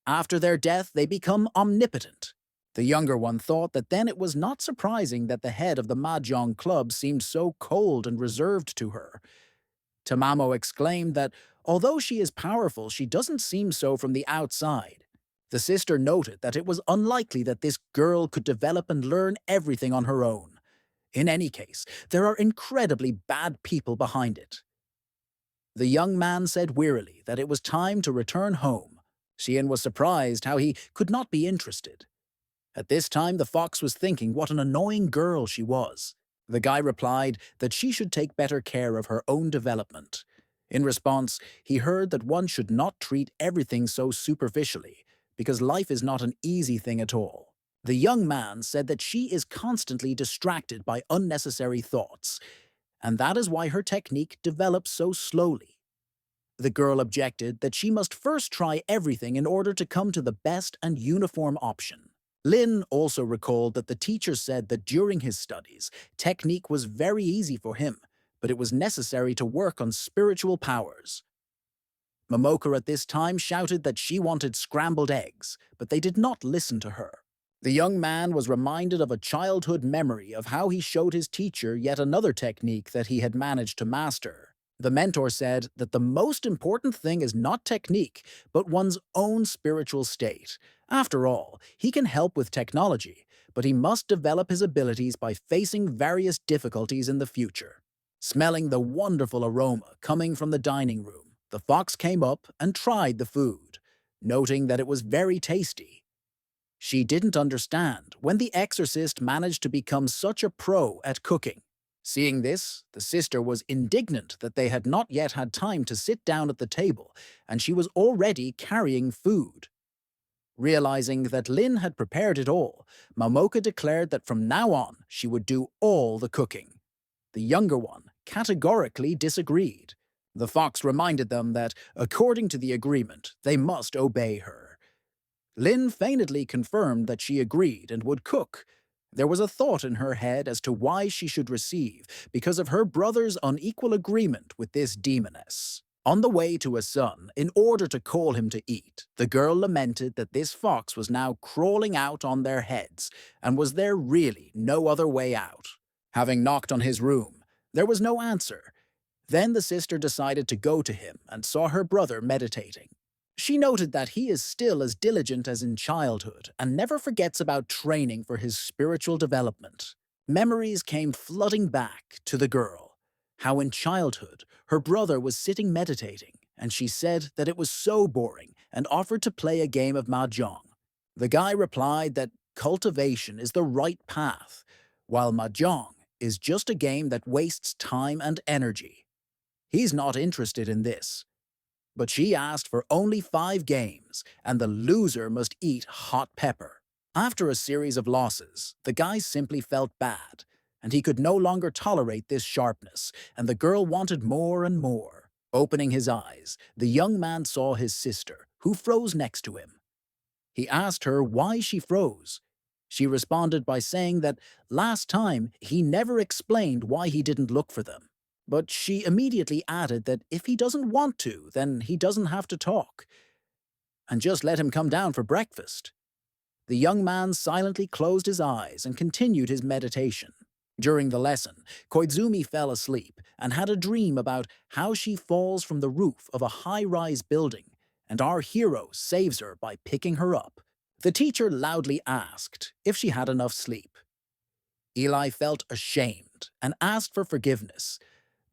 After their death, they become omnipotent. The younger one thought that then it was not surprising that the head of the Mahjong Club seemed so cold and reserved to her. Tamamo exclaimed that although she is powerful, she doesn't seem so from the outside. The sister noted that it was unlikely that this girl could develop and learn everything on her own. In any case, there are incredibly bad people behind it. The young man said wearily that it was time to return home. Shion was surprised how he could not be interested. At this time, the fox was thinking what an annoying girl she was. The guy replied that she should take better care of her own development. In response, he heard that one should not treat everything so superficially, because life is not an easy thing at all. The young man said that she is constantly distracted by unnecessary thoughts, and that is why her technique develops so slowly. The girl objected that she must first try everything in order to come to the best and uniform option. Lin also recalled that the teacher said that during his studies, technique was very easy for him, but it was necessary to work on spiritual powers. Momoko at this time shouted that she wanted scrambled eggs, but they did not listen to her. The young man was reminded of a childhood memory of how he showed his teacher yet another technique that he had managed to master. The mentor said that the most important thing is not technique, but one's own spiritual state. After all, he can help with technology, but he must develop his abilities by facing various difficulties in the future. Smelling the wonderful aroma coming from the dining room, the fox came up and tried the food, noting that it was very tasty. She didn't understand when the exorcist managed to become such a pro at cooking. Seeing this, the sister was indignant that they had not yet had time to sit down at the table, and she was already carrying food. Realizing that Lin had prepared it all, Momoka declared that from now on she would do all the cooking. The younger one categorically disagreed. The fox reminded them that, according to the agreement, they must obey her. Lin feignedly confirmed that she agreed and would cook. There was a thought in her head as to why she should receive, because of her brother's unequal agreement with this demoness. On the way to a son, in order to call him to eat, the girl lamented that this fox was now crawling out on their heads, and was there really no other way out? Having knocked on his room, there was no answer. Then the sister decided to go to him and saw her brother meditating. She noted that he is still as diligent as in childhood and never forgets about training for his spiritual development. Memories came flooding back to the girl. How in childhood, her brother was sitting meditating, and she said that it was so boring and offered to play a game of mahjong. The guy replied that cultivation is the right path, while mahjong is just a game that wastes time and energy. He's not interested in this. But she asked for only 5 games, and the loser must eat hot pepper. After a series of losses, the guy simply felt bad, and he could no longer tolerate this sharpness, and the girl wanted more and more. Opening his eyes, the young man saw his sister, who froze next to him. He asked her why she froze. She responded by saying that last time he never explained why he didn't look for them. But she immediately added that if he doesn't want to, then he doesn't have to talk, and just let him come down for breakfast. The young man silently closed his eyes and continued his meditation. During the lesson, Koizumi fell asleep and had a dream about how she falls from the roof of a high-rise building, and our hero saves her by picking her up. The teacher loudly asked if she had enough sleep. Eli felt ashamed and asked for forgiveness,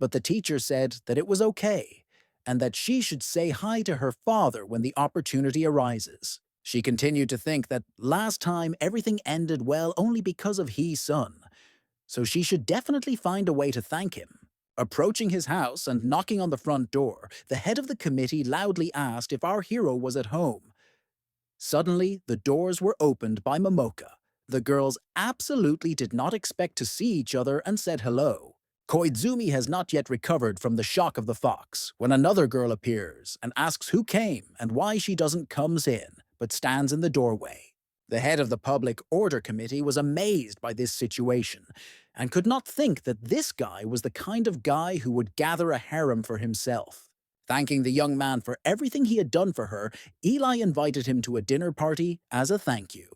but the teacher said that it was okay and that she should say hi to her father when the opportunity arises. She continued to think that last time everything ended well only because of his son, so she should definitely find a way to thank him. Approaching his house and knocking on the front door, the head of the committee loudly asked if our hero was at home. Suddenly, the doors were opened by Momoka. The girls absolutely did not expect to see each other and said hello. Koizumi has not yet recovered from the shock of the fox when another girl appears and asks who came and why she doesn't comes in, but stands in the doorway. The head of the Public Order Committee was amazed by this situation and could not think that this guy was the kind of guy who would gather a harem for himself. Thanking the young man for everything he had done for her, Eli invited him to a dinner party as a thank you.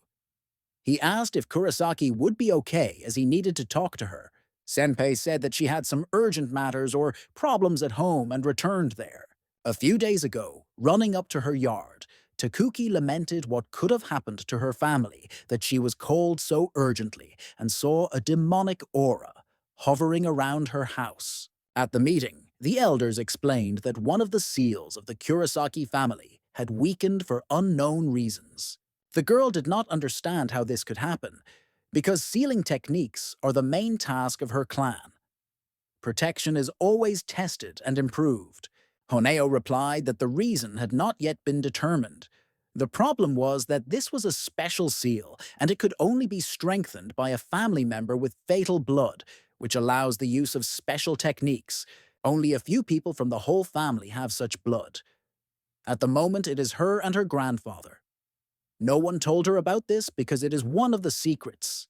He asked if Kurosaki would be okay as he needed to talk to her. Senpei said that she had some urgent matters or problems at home and returned there. A few days ago, running up to her yard, Takuki lamented what could have happened to her family that she was called so urgently and saw a demonic aura hovering around her house. At the meeting, the elders explained that one of the seals of the Kurosaki family had weakened for unknown reasons. The girl did not understand how this could happen, because sealing techniques are the main task of her clan. Protection is always tested and improved. Honeo replied that the reason had not yet been determined. The problem was that this was a special seal, and it could only be strengthened by a family member with fatal blood, which allows the use of special techniques. Only a few people from the whole family have such blood. At the moment, it is her and her grandfather. No one told her about this because it is one of the secrets.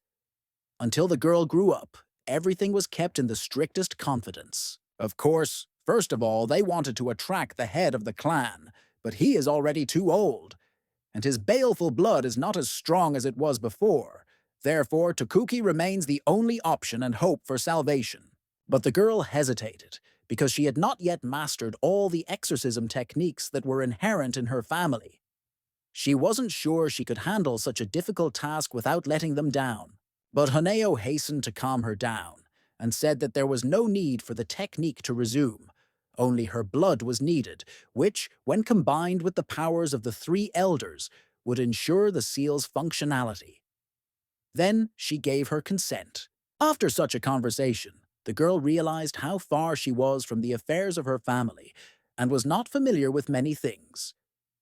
Until the girl grew up, everything was kept in the strictest confidence. Of course, first of all, they wanted to attract the head of the clan, but he is already too old, and his baleful blood is not as strong as it was before. Therefore, Takuki remains the only option and hope for salvation. But the girl hesitated, because she had not yet mastered all the exorcism techniques that were inherent in her family. She wasn't sure she could handle such a difficult task without letting them down. But Haneo hastened to calm her down, and said that there was no need for the technique to resume. Only her blood was needed, which, when combined with the powers of the 3 elders, would ensure the seal's functionality. Then she gave her consent. After such a conversation, the girl realized how far she was from the affairs of her family, and was not familiar with many things.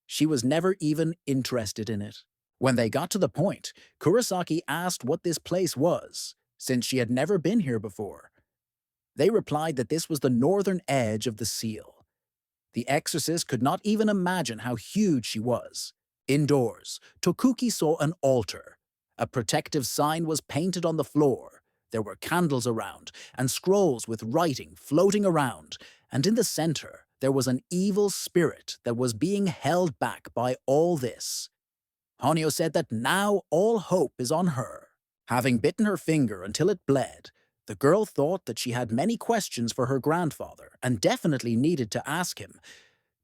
She was never even interested in it. When they got to the point, Kurosaki asked what this place was, since she had never been here before. They replied that this was the northern edge of the seal. The exorcist could not even imagine how huge she was. Indoors, Tokuki saw an altar. A protective sign was painted on the floor. There were candles around, and scrolls with writing floating around, and in the center, there was an evil spirit that was being held back by all this. Hanyo said that now all hope is on her. Having bitten her finger until it bled, the girl thought that she had many questions for her grandfather and definitely needed to ask him.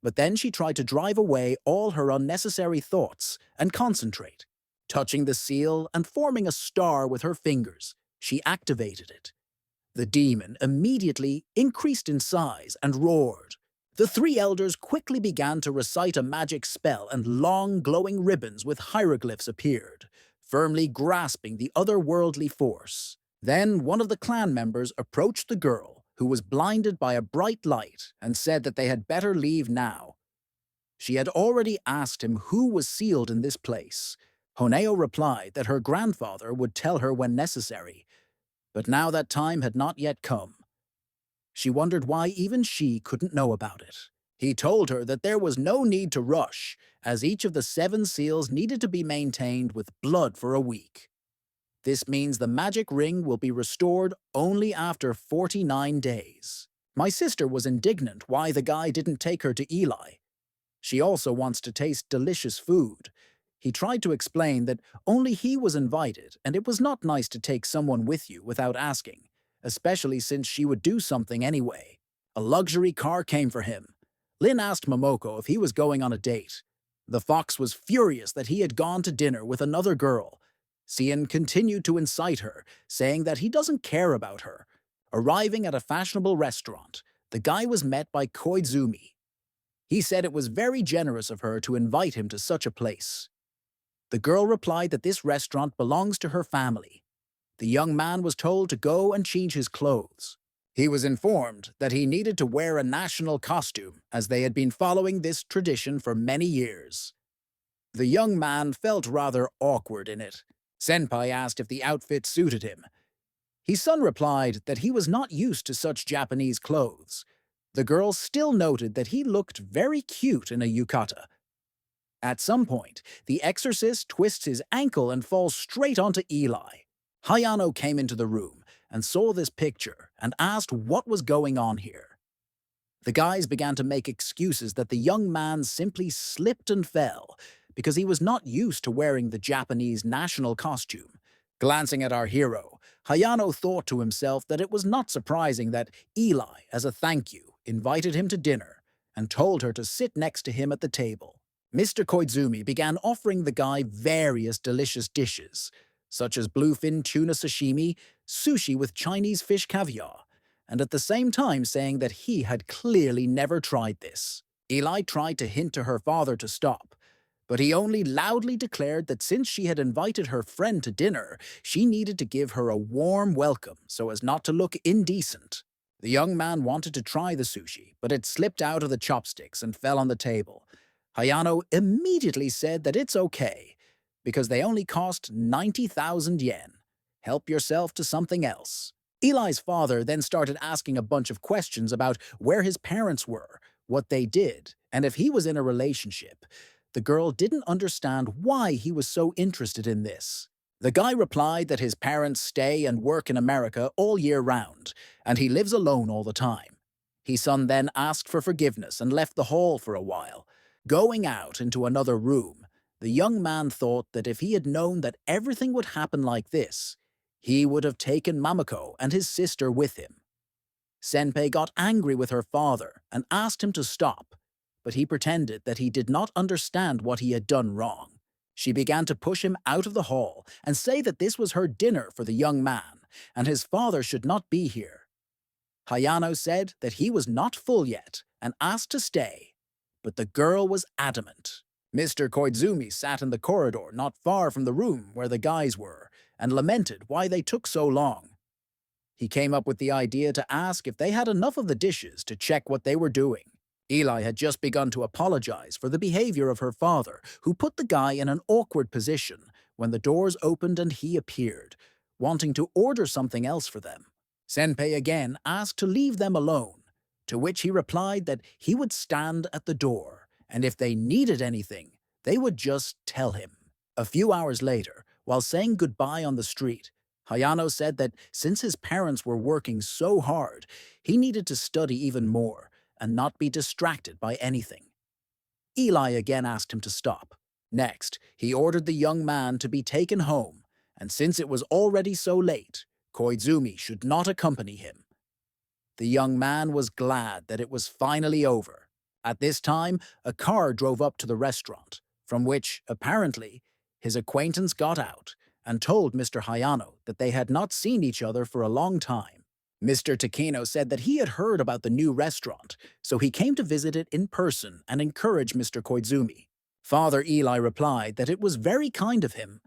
But then she tried to drive away all her unnecessary thoughts and concentrate. Touching the seal and forming a star with her fingers, she activated it. The demon immediately increased in size and roared. The three elders quickly began to recite a magic spell, and long glowing ribbons with hieroglyphs appeared, firmly grasping the otherworldly force. Then one of the clan members approached the girl, who was blinded by a bright light, and said that they had better leave now. She had already asked him who was sealed in this place. Honeo replied that her grandfather would tell her when necessary, but now that time had not yet come. She wondered why even she couldn't know about it. He told her that there was no need to rush, as each of the 7 seals needed to be maintained with blood for a week. This means the magic ring will be restored only after 49 days. My sister was indignant why the guy didn't take her to Eli. She also wants to taste delicious food. He tried to explain that only he was invited, and it was not nice to take someone with you without asking, especially since she would do something anyway. A luxury car came for him. Lin asked Momoko if he was going on a date. The fox was furious that he had gone to dinner with another girl. Sien continued to incite her, saying that he doesn't care about her. Arriving at a fashionable restaurant, the guy was met by Koizumi. He said it was very generous of her to invite him to such a place. The girl replied that this restaurant belongs to her family. The young man was told to go and change his clothes. He was informed that he needed to wear a national costume, as they had been following this tradition for many years. The young man felt rather awkward in it. Senpai asked if the outfit suited him. His son replied that he was not used to such Japanese clothes. The girl still noted that he looked very cute in a yukata. At some point, the exorcist twists his ankle and falls straight onto Eli. Hayano came into the room and saw this picture and asked what was going on here. The guys began to make excuses that the young man simply slipped and fell because he was not used to wearing the Japanese national costume. Glancing at our hero, Hayano thought to himself that it was not surprising that Eli, as a thank you, invited him to dinner and told her to sit next to him at the table. Mr. Koizumi began offering the guy various delicious dishes, such as bluefin tuna sashimi, sushi with Chinese fish caviar, and at the same time saying that he had clearly never tried this. Eli tried to hint to her father to stop, but he only loudly declared that since she had invited her friend to dinner, she needed to give her a warm welcome so as not to look indecent. The young man wanted to try the sushi, but it slipped out of the chopsticks and fell on the table. Hayano immediately said that it's okay, because they only cost 90,000 yen. Help yourself to something else. Eli's father then started asking a bunch of questions about where his parents were, what they did, and if he was in a relationship. The girl didn't understand why he was so interested in this. The guy replied that his parents stay and work in America all year round, and he lives alone all the time. His son then asked for forgiveness and left the hall for a while. Going out into another room, the young man thought that if he had known that everything would happen like this, he would have taken Mamako and his sister with him. Senpei got angry with her father and asked him to stop, but he pretended that he did not understand what he had done wrong. She began to push him out of the hall and say that this was her dinner for the young man, and his father should not be here. Hayano said that he was not full yet and asked to stay, but the girl was adamant. Mr. Koizumi sat in the corridor not far from the room where the guys were and lamented why they took so long. He came up with the idea to ask if they had enough of the dishes to check what they were doing. Eli had just begun to apologize for the behavior of her father, who put the guy in an awkward position when the doors opened and he appeared, wanting to order something else for them. Senpei again asked to leave them alone, to which he replied that he would stand at the door, and if they needed anything, they would just tell him. A few hours later, while saying goodbye on the street, Hayano said that since his parents were working so hard, he needed to study even more and not be distracted by anything. Eli again asked him to stop. Next, he ordered the young man to be taken home, and since it was already so late, Koizumi should not accompany him. The young man was glad that it was finally over. At this time, a car drove up to the restaurant, from which, apparently, his acquaintance got out and told Mr. Hayano that they had not seen each other for a long time. Mr. Takino said that he had heard about the new restaurant, so he came to visit it in person and encourage Mr. Koizumi. Father Eli replied that it was very kind of him,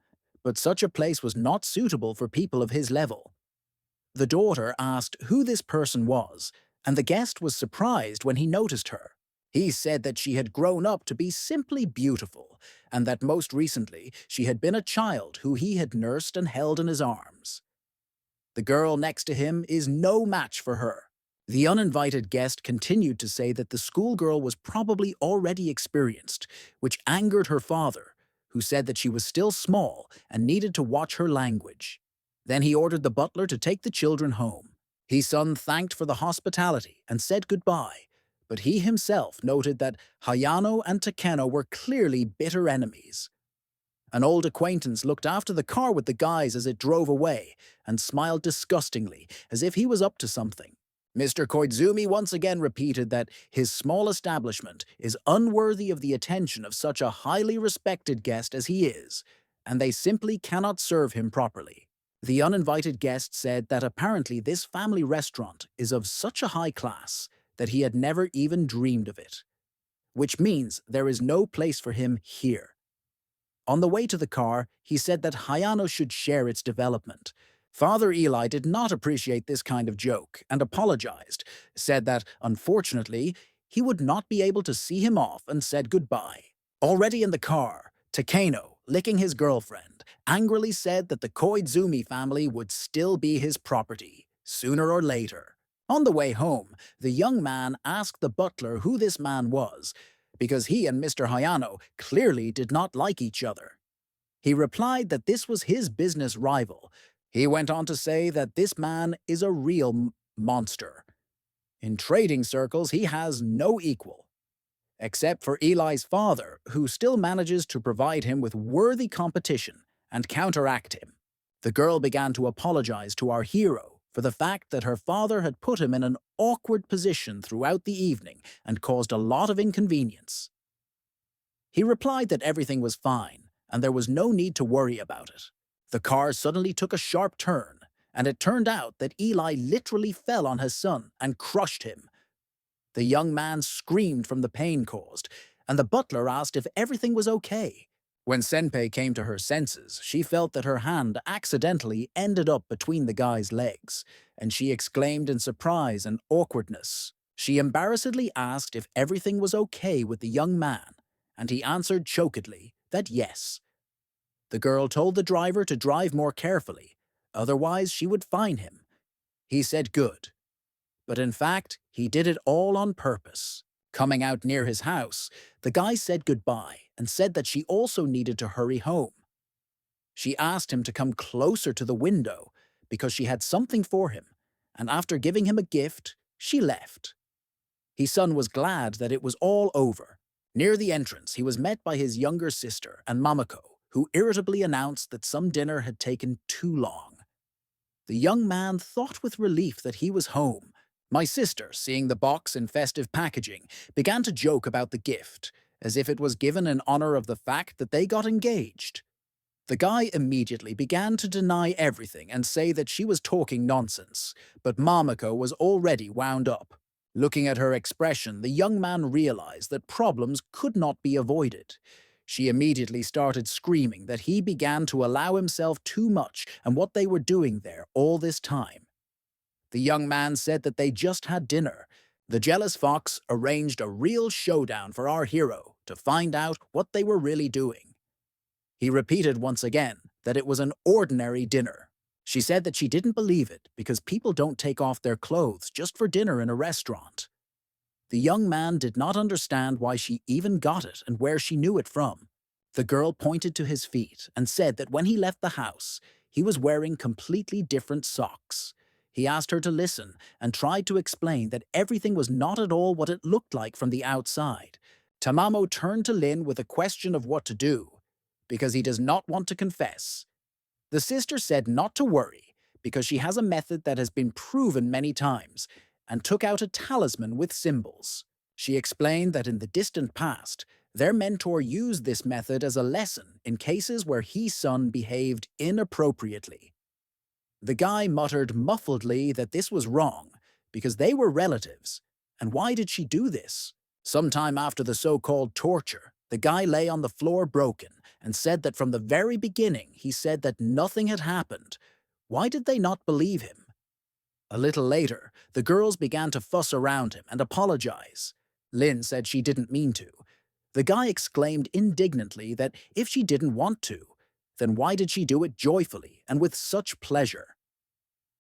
but such a place was not suitable for people of his level. The daughter asked who this person was, and the guest was surprised when he noticed her. He said that she had grown up to be simply beautiful, and that most recently she had been a child who he had nursed and held in his arms. The girl next to him is no match for her. The uninvited guest continued to say that the schoolgirl was probably already experienced, which angered her father, who said that she was still small and needed to watch her language. Then he ordered the butler to take the children home. His son thanked for the hospitality and said goodbye, but he himself noted that Hayano and Takeno were clearly bitter enemies. An old acquaintance looked after the car with the guys as it drove away and smiled disgustingly, as if he was up to something. Mr. Koizumi once again repeated that his small establishment is unworthy of the attention of such a highly respected guest as he is, and they simply cannot serve him properly. The uninvited guest said that apparently this family restaurant is of such a high class that he had never even dreamed of it, which means there is no place for him here. On the way to the car, he said that Hayano should share its development. Father Eli did not appreciate this kind of joke and apologized, said that, unfortunately, he would not be able to see him off and said goodbye. Already in the car, Takeno, licking his girlfriend, angrily said that the Koizumi family would still be his property, sooner or later. On the way home, the young man asked the butler who this man was, because he and Mr. Hayano clearly did not like each other. He replied that this was his business rival. He went on to say that this man is a real monster. In trading circles, he has no equal, except for Eli's father, who still manages to provide him with worthy competition and counteract him. The girl began to apologize to our hero for the fact that her father had put him in an awkward position throughout the evening and caused a lot of inconvenience. He replied that everything was fine and there was no need to worry about it. The car suddenly took a sharp turn, and it turned out that Eli literally fell on his son and crushed him. The young man screamed from the pain caused, and the butler asked if everything was okay. When Senpei came to her senses, she felt that her hand accidentally ended up between the guy's legs, and she exclaimed in surprise and awkwardness. She embarrassedly asked if everything was okay with the young man, and he answered chokedly that yes. The girl told the driver to drive more carefully, otherwise she would fine him. He said good, but in fact, he did it all on purpose. Coming out near his house, the guy said goodbye and said that she also needed to hurry home. She asked him to come closer to the window because she had something for him, and after giving him a gift, she left. His son was glad that it was all over. Near the entrance, he was met by his younger sister and Mamako, who irritably announced that some dinner had taken too long. The young man thought with relief that he was home. My sister, seeing the box in festive packaging, began to joke about the gift, as if it was given in honor of the fact that they got engaged. The guy immediately began to deny everything and say that she was talking nonsense, but Mamako was already wound up. Looking at her expression, the young man realized that problems could not be avoided. She immediately started screaming that he began to allow himself too much and what they were doing there all this time. The young man said that they just had dinner. The jealous fox arranged a real showdown for our hero to find out what they were really doing. He repeated once again that it was an ordinary dinner. She said that she didn't believe it because people don't take off their clothes just for dinner in a restaurant. The young man did not understand why she even got it and where she knew it from. The girl pointed to his feet and said that when he left the house, he was wearing completely different socks. He asked her to listen and tried to explain that everything was not at all what it looked like from the outside. Tamamo turned to Lin with a question of what to do, because he does not want to confess. The sister said not to worry, because she has a method that has been proven many times, and took out a talisman with symbols. She explained that in the distant past, their mentor used this method as a lesson in cases where his son behaved inappropriately. The guy muttered muffledly that this was wrong, because they were relatives. And why did she do this? Sometime after the so-called torture, the guy lay on the floor broken and said that from the very beginning he said that nothing had happened. Why did they not believe him? A little later, the girls began to fuss around him and apologize. Lynn said she didn't mean to. The guy exclaimed indignantly that if she didn't want to, then why did she do it joyfully and with such pleasure?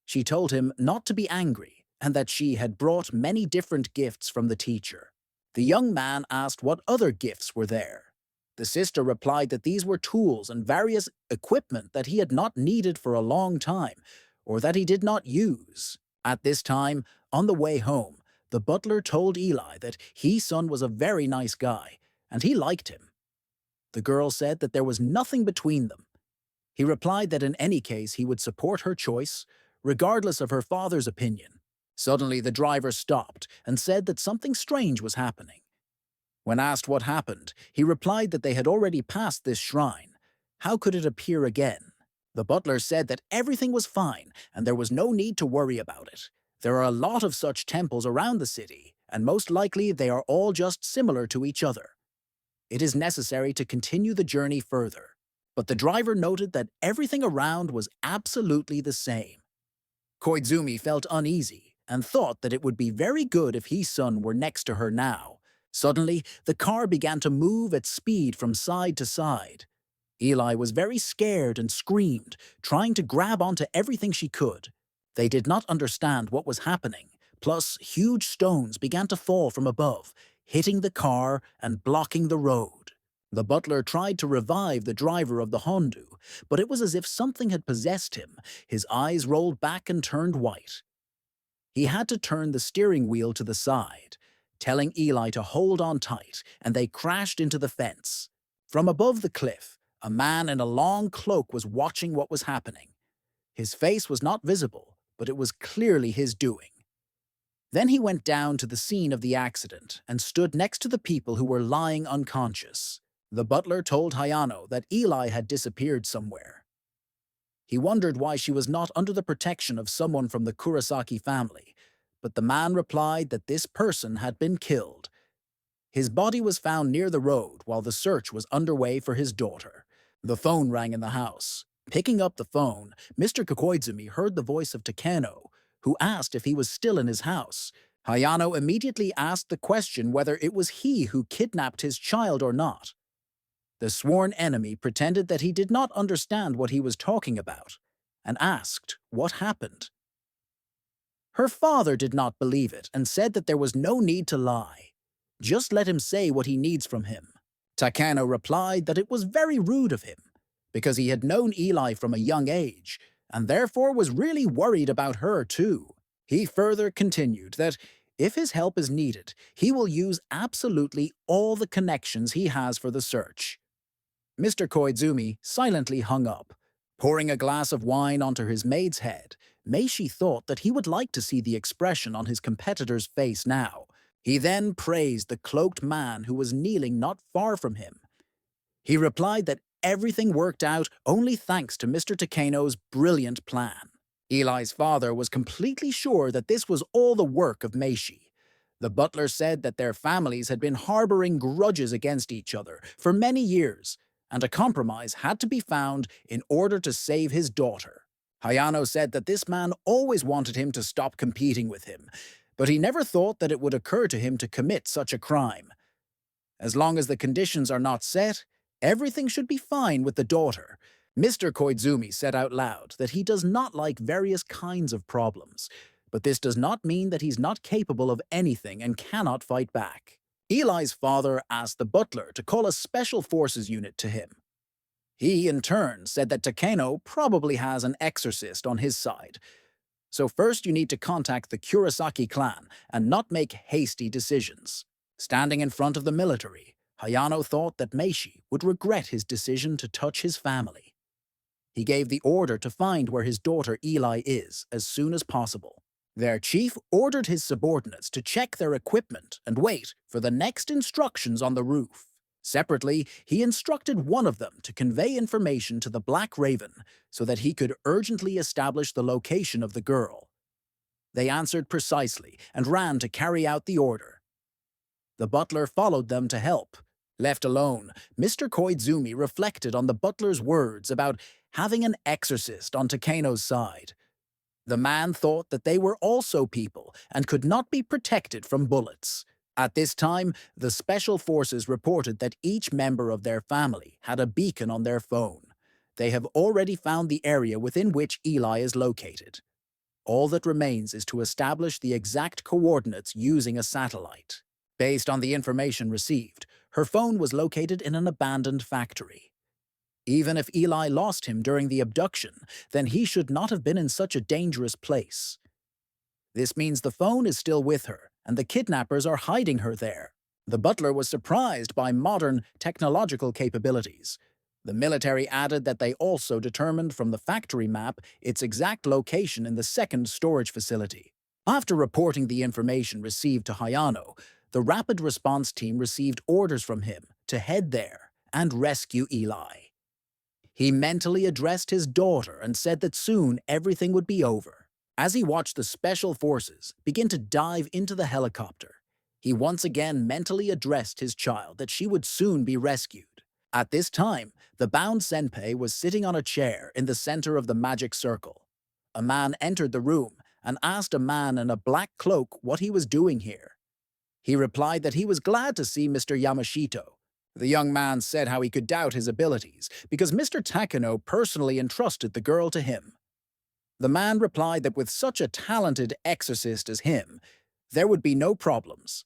She told him not to be angry and that she had brought many different gifts from the teacher. The young man asked what other gifts were there. The sister replied that these were tools and various equipment that he had not needed for a long time, or that he did not use. At this time, on the way home, the butler told Eli that his son was a very nice guy, and he liked him. The girl said that there was nothing between them. He replied that in any case he would support her choice, regardless of her father's opinion. Suddenly the driver stopped and said that something strange was happening. When asked what happened, he replied that they had already passed this shrine. How could it appear again? The butler said that everything was fine and there was no need to worry about it. There are a lot of such temples around the city, and most likely they are all just similar to each other. It is necessary to continue the journey further. But the driver noted that everything around was absolutely the same. Koizumi felt uneasy and thought that it would be very good if his son were next to her now. Suddenly, the car began to move at speed from side to side. Eli was very scared and screamed, trying to grab onto everything she could. They did not understand what was happening, plus huge stones began to fall from above, hitting the car and blocking the road. The butler tried to revive the driver of the Hondu, but it was as if something had possessed him. His eyes rolled back and turned white. He had to turn the steering wheel to the side, telling Eli to hold on tight, and they crashed into the fence. From above the cliff, a man in a long cloak was watching what was happening. His face was not visible, but it was clearly his doing. Then he went down to the scene of the accident and stood next to the people who were lying unconscious. The butler told Hayano that Eli had disappeared somewhere. He wondered why she was not under the protection of someone from the Kurosaki family, but the man replied that this person had been killed. His body was found near the road while the search was underway for his daughter. The phone rang in the house. Picking up the phone, Mr. Koizumi heard the voice of Takano, who asked if he was still in his house. Hayano immediately asked the question whether it was he who kidnapped his child or not. The sworn enemy pretended that he did not understand what he was talking about, and asked what happened. Her father did not believe it and said that there was no need to lie. Just let him say what he needs from him. Takano replied that it was very rude of him, because he had known Eli from a young age, and therefore was really worried about her too. He further continued that if his help is needed, he will use absolutely all the connections he has for the search. Mr. Koizumi silently hung up. Pouring a glass of wine onto his maid's head, Meishi thought that he would like to see the expression on his competitor's face now. He then praised the cloaked man who was kneeling not far from him. He replied that everything worked out only thanks to Mr. Takano's brilliant plan. Eli's father was completely sure that this was all the work of Meishi. The butler said that their families had been harboring grudges against each other for many years, and a compromise had to be found in order to save his daughter. Hayano said that this man always wanted him to stop competing with him, but he never thought that it would occur to him to commit such a crime. As long as the conditions are not set, everything should be fine with the daughter. Mr. Koizumi said out loud that he does not like various kinds of problems, but this does not mean that he's not capable of anything and cannot fight back. Eli's father asked the butler to call a special forces unit to him. He, in turn, said that Takano probably has an exorcist on his side. So first you need to contact the Kurosaki clan and not make hasty decisions. Standing in front of the military, Hayano thought that Meishi would regret his decision to touch his family. He gave the order to find where his daughter Eli is as soon as possible. Their chief ordered his subordinates to check their equipment and wait for the next instructions on the roof. Separately, he instructed one of them to convey information to the Black Raven so that he could urgently establish the location of the girl. They answered precisely and ran to carry out the order. The butler followed them to help. Left alone, Mr. Koizumi reflected on the butler's words about having an exorcist on Takeno's side. The man thought that they were also people and could not be protected from bullets. At this time, the Special Forces reported that each member of their family had a beacon on their phone. They have already found the area within which Eli is located. All that remains is to establish the exact coordinates using a satellite. Based on the information received, her phone was located in an abandoned factory. Even if Eli lost him during the abduction, then he should not have been in such a dangerous place. This means the phone is still with her, and the kidnappers are hiding her there. The butler was surprised by modern technological capabilities. The military added that they also determined from the factory map its exact location in the second storage facility. After reporting the information received to Hayano, the rapid response team received orders from him to head there and rescue Eli. He mentally addressed his daughter and said that soon everything would be over. As he watched the special forces begin to dive into the helicopter, he once again mentally addressed his child that she would soon be rescued. At this time, the bound senpai was sitting on a chair in the center of the magic circle. A man entered the room and asked a man in a black cloak what he was doing here. He replied that he was glad to see Mr. Yamashito. The young man said how he could doubt his abilities because Mr. Takeno personally entrusted the girl to him. The man replied that with such a talented exorcist as him, there would be no problems.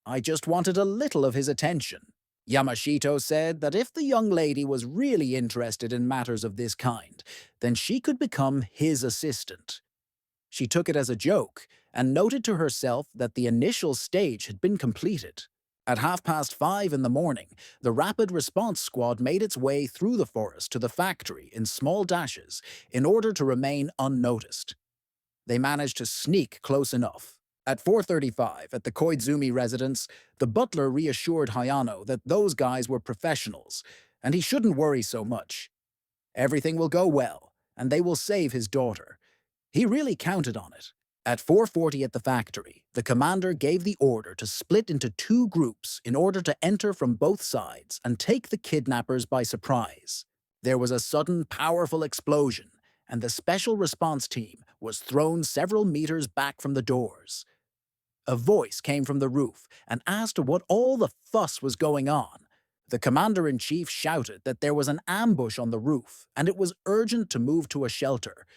I just wanted a little of his attention. Yamashito said that if the young lady was really interested in matters of this kind, then she could become his assistant. She took it as a joke and noted to herself that the initial stage had been completed. At 5:30 in the morning, the rapid response squad made its way through the forest to the factory in small dashes in order to remain unnoticed. They managed to sneak close enough. At 4:35 at the Koizumi residence, the butler reassured Hayano that those guys were professionals, and he shouldn't worry so much. Everything will go well, and they will save his daughter. He really counted on it. At 4:40 at the factory, the commander gave the order to split into two groups in order to enter from both sides and take the kidnappers by surprise. There was a sudden, powerful explosion, and the special response team was thrown several meters back from the doors. A voice came from the roof and asked what all the fuss was going on. The commander-in-chief shouted that there was an ambush on the roof, and it was urgent to move to a shelter.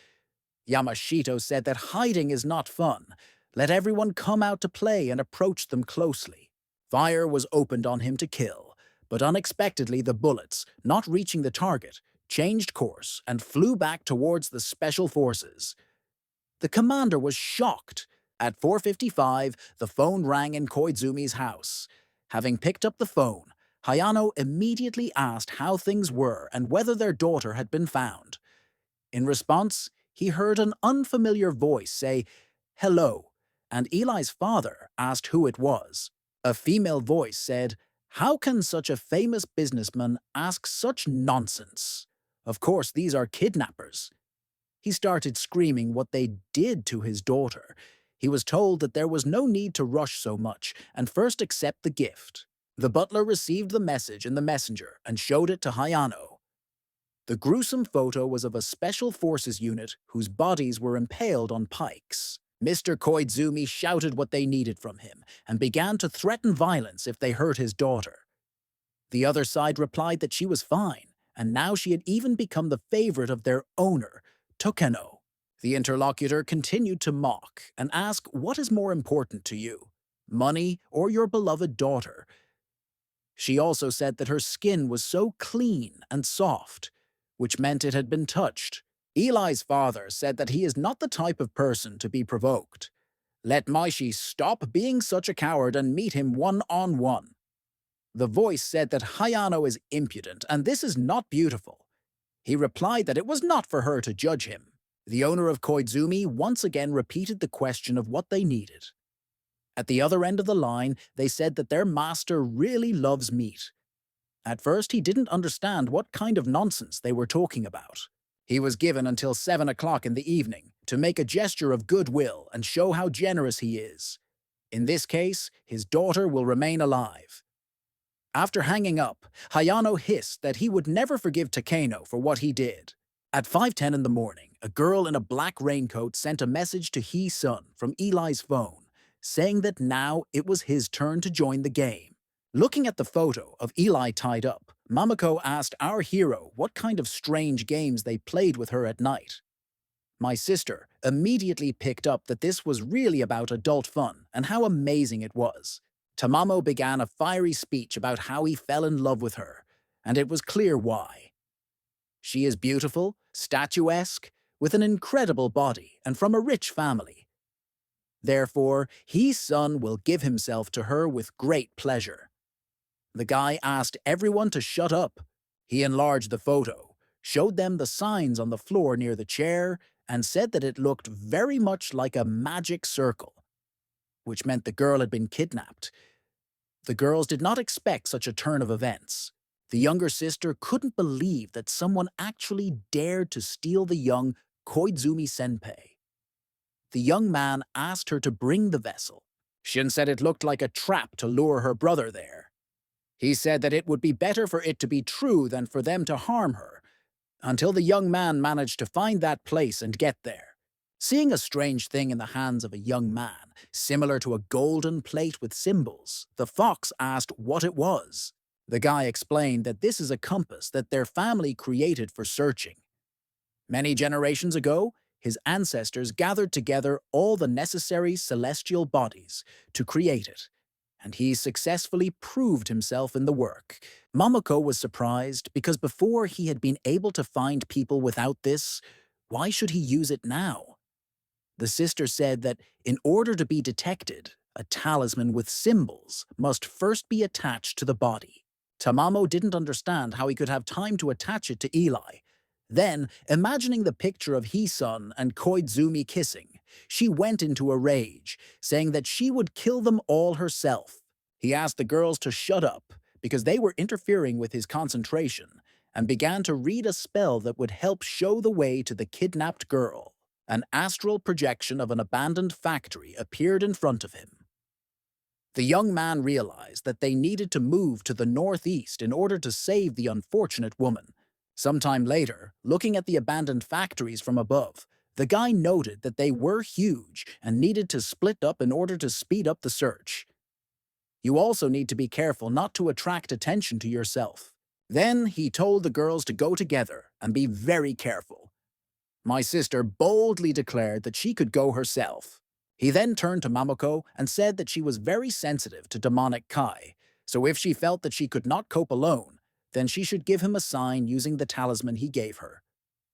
Yamashito said that hiding is not fun. Let everyone come out to play and approach them closely. Fire was opened on him to kill, but unexpectedly the bullets, not reaching the target, changed course and flew back towards the special forces. The commander was shocked. At 4:55, the phone rang in Koizumi's house. Having picked up the phone, Hayano immediately asked how things were and whether their daughter had been found. In response, he heard an unfamiliar voice say, "Hello," and Eli's father asked who it was. A female voice said, "How can such a famous businessman ask such nonsense? Of course, these are kidnappers." He started screaming what they did to his daughter. He was told that there was no need to rush so much and first accept the gift. The butler received the message in the messenger and showed it to Hayano. The gruesome photo was of a special forces unit whose bodies were impaled on pikes. Mr. Koizumi shouted what they needed from him and began to threaten violence if they hurt his daughter. The other side replied that she was fine, and now she had even become the favorite of their owner, Takeno. The interlocutor continued to mock and ask, "What is more important to you, money or your beloved daughter?" She also said that her skin was so clean and soft, which meant it had been touched. Eli's father said that he is not the type of person to be provoked. Let Maishi stop being such a coward and meet him one-on-one. The voice said that Hayano is impudent and this is not beautiful. He replied that it was not for her to judge him. The owner of Koizumi once again repeated the question of what they needed. At the other end of the line, they said that their master really loves meat. At first, he didn't understand what kind of nonsense they were talking about. He was given until 7 o'clock in the evening to make a gesture of goodwill and show how generous he is. In this case, his daughter will remain alive. After hanging up, Hayano hissed that he would never forgive Takeno for what he did. At 5:10 in the morning, a girl in a black raincoat sent a message to Hee-sun from Eli's phone, saying that now it was his turn to join the game. Looking at the photo of Eli tied up, Mamako asked our hero what kind of strange games they played with her at night. My sister immediately picked up that this was really about adult fun and how amazing it was. Tamamo began a fiery speech about how he fell in love with her, and it was clear why. She is beautiful, statuesque, with an incredible body, and from a rich family. Therefore, his son will give himself to her with great pleasure. The guy asked everyone to shut up. He enlarged the photo, showed them the signs on the floor near the chair, and said that it looked very much like a magic circle, which meant the girl had been kidnapped. The girls did not expect such a turn of events. The younger sister couldn't believe that someone actually dared to steal the young Koizumi senpai. The young man asked her to bring the vessel. Shin said it looked like a trap to lure her brother there. He said that it would be better for it to be true than for them to harm her, until the young man managed to find that place and get there. Seeing a strange thing in the hands of a young man, similar to a golden plate with symbols, the fox asked what it was. The guy explained that this is a compass that their family created for searching. Many generations ago, his ancestors gathered together all the necessary celestial bodies to create it, and he successfully proved himself in the work. Momoko was surprised because before he had been able to find people without this, why should he use it now? The sister said that in order to be detected, a talisman with symbols must first be attached to the body. Tamamo didn't understand how he could have time to attach it to Eli. Then, imagining the picture of Hee-sun and Koizumi kissing, she went into a rage, saying that she would kill them all herself. He asked the girls to shut up because they were interfering with his concentration, and began to read a spell that would help show the way to the kidnapped girl. An astral projection of an abandoned factory appeared in front of him. The young man realized that they needed to move to the northeast in order to save the unfortunate woman. Sometime later, looking at the abandoned factories from above, the guy noted that they were huge and needed to split up in order to speed up the search. You also need to be careful not to attract attention to yourself. Then he told the girls to go together and be very careful. My sister boldly declared that she could go herself. He then turned to Mamako and said that she was very sensitive to demonic Kai, so if she felt that she could not cope alone, then she should give him a sign using the talisman he gave her.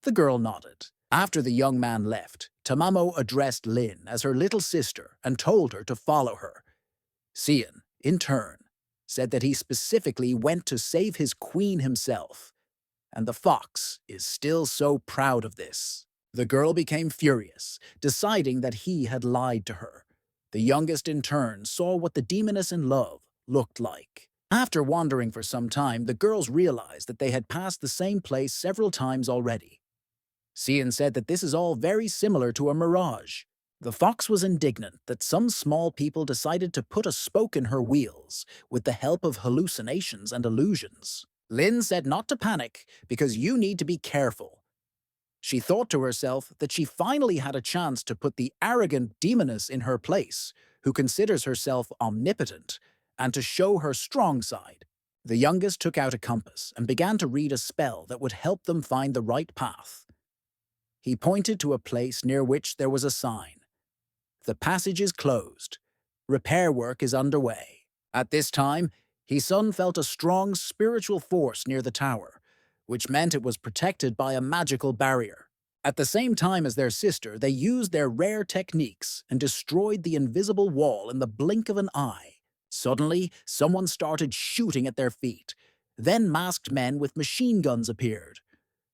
The girl nodded. After the young man left, Tamamo addressed Lin as her little sister and told her to follow her. Sian, in turn, said that he specifically went to save his queen himself, and the fox is still so proud of this. The girl became furious, deciding that he had lied to her. The youngest in turn saw what the demoness in love looked like. After wandering for some time, the girls realized that they had passed the same place several times already. Sian said that this is all very similar to a mirage. The fox was indignant that some small people decided to put a spoke in her wheels with the help of hallucinations and illusions. Lin said not to panic because you need to be careful. She thought to herself that she finally had a chance to put the arrogant demoness in her place, who considers herself omnipotent, and to show her strong side. The youngest took out a compass and began to read a spell that would help them find the right path. He pointed to a place near which there was a sign. The passage is closed. Repair work is underway. At this time, Hisun felt a strong spiritual force near the tower, which meant it was protected by a magical barrier. At the same time as their sister, they used their rare techniques and destroyed the invisible wall in the blink of an eye. Suddenly, someone started shooting at their feet. Then masked men with machine guns appeared.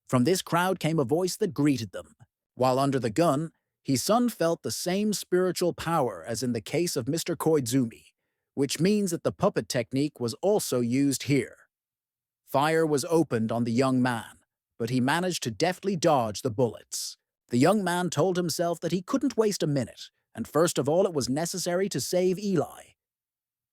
From this crowd came a voice that greeted them. While under the gun, Hisun felt the same spiritual power as in the case of Mr. Koizumi, which means that the puppet technique was also used here. Fire was opened on the young man, but he managed to deftly dodge the bullets. The young man told himself that he couldn't waste a minute, and first of all it was necessary to save Eli.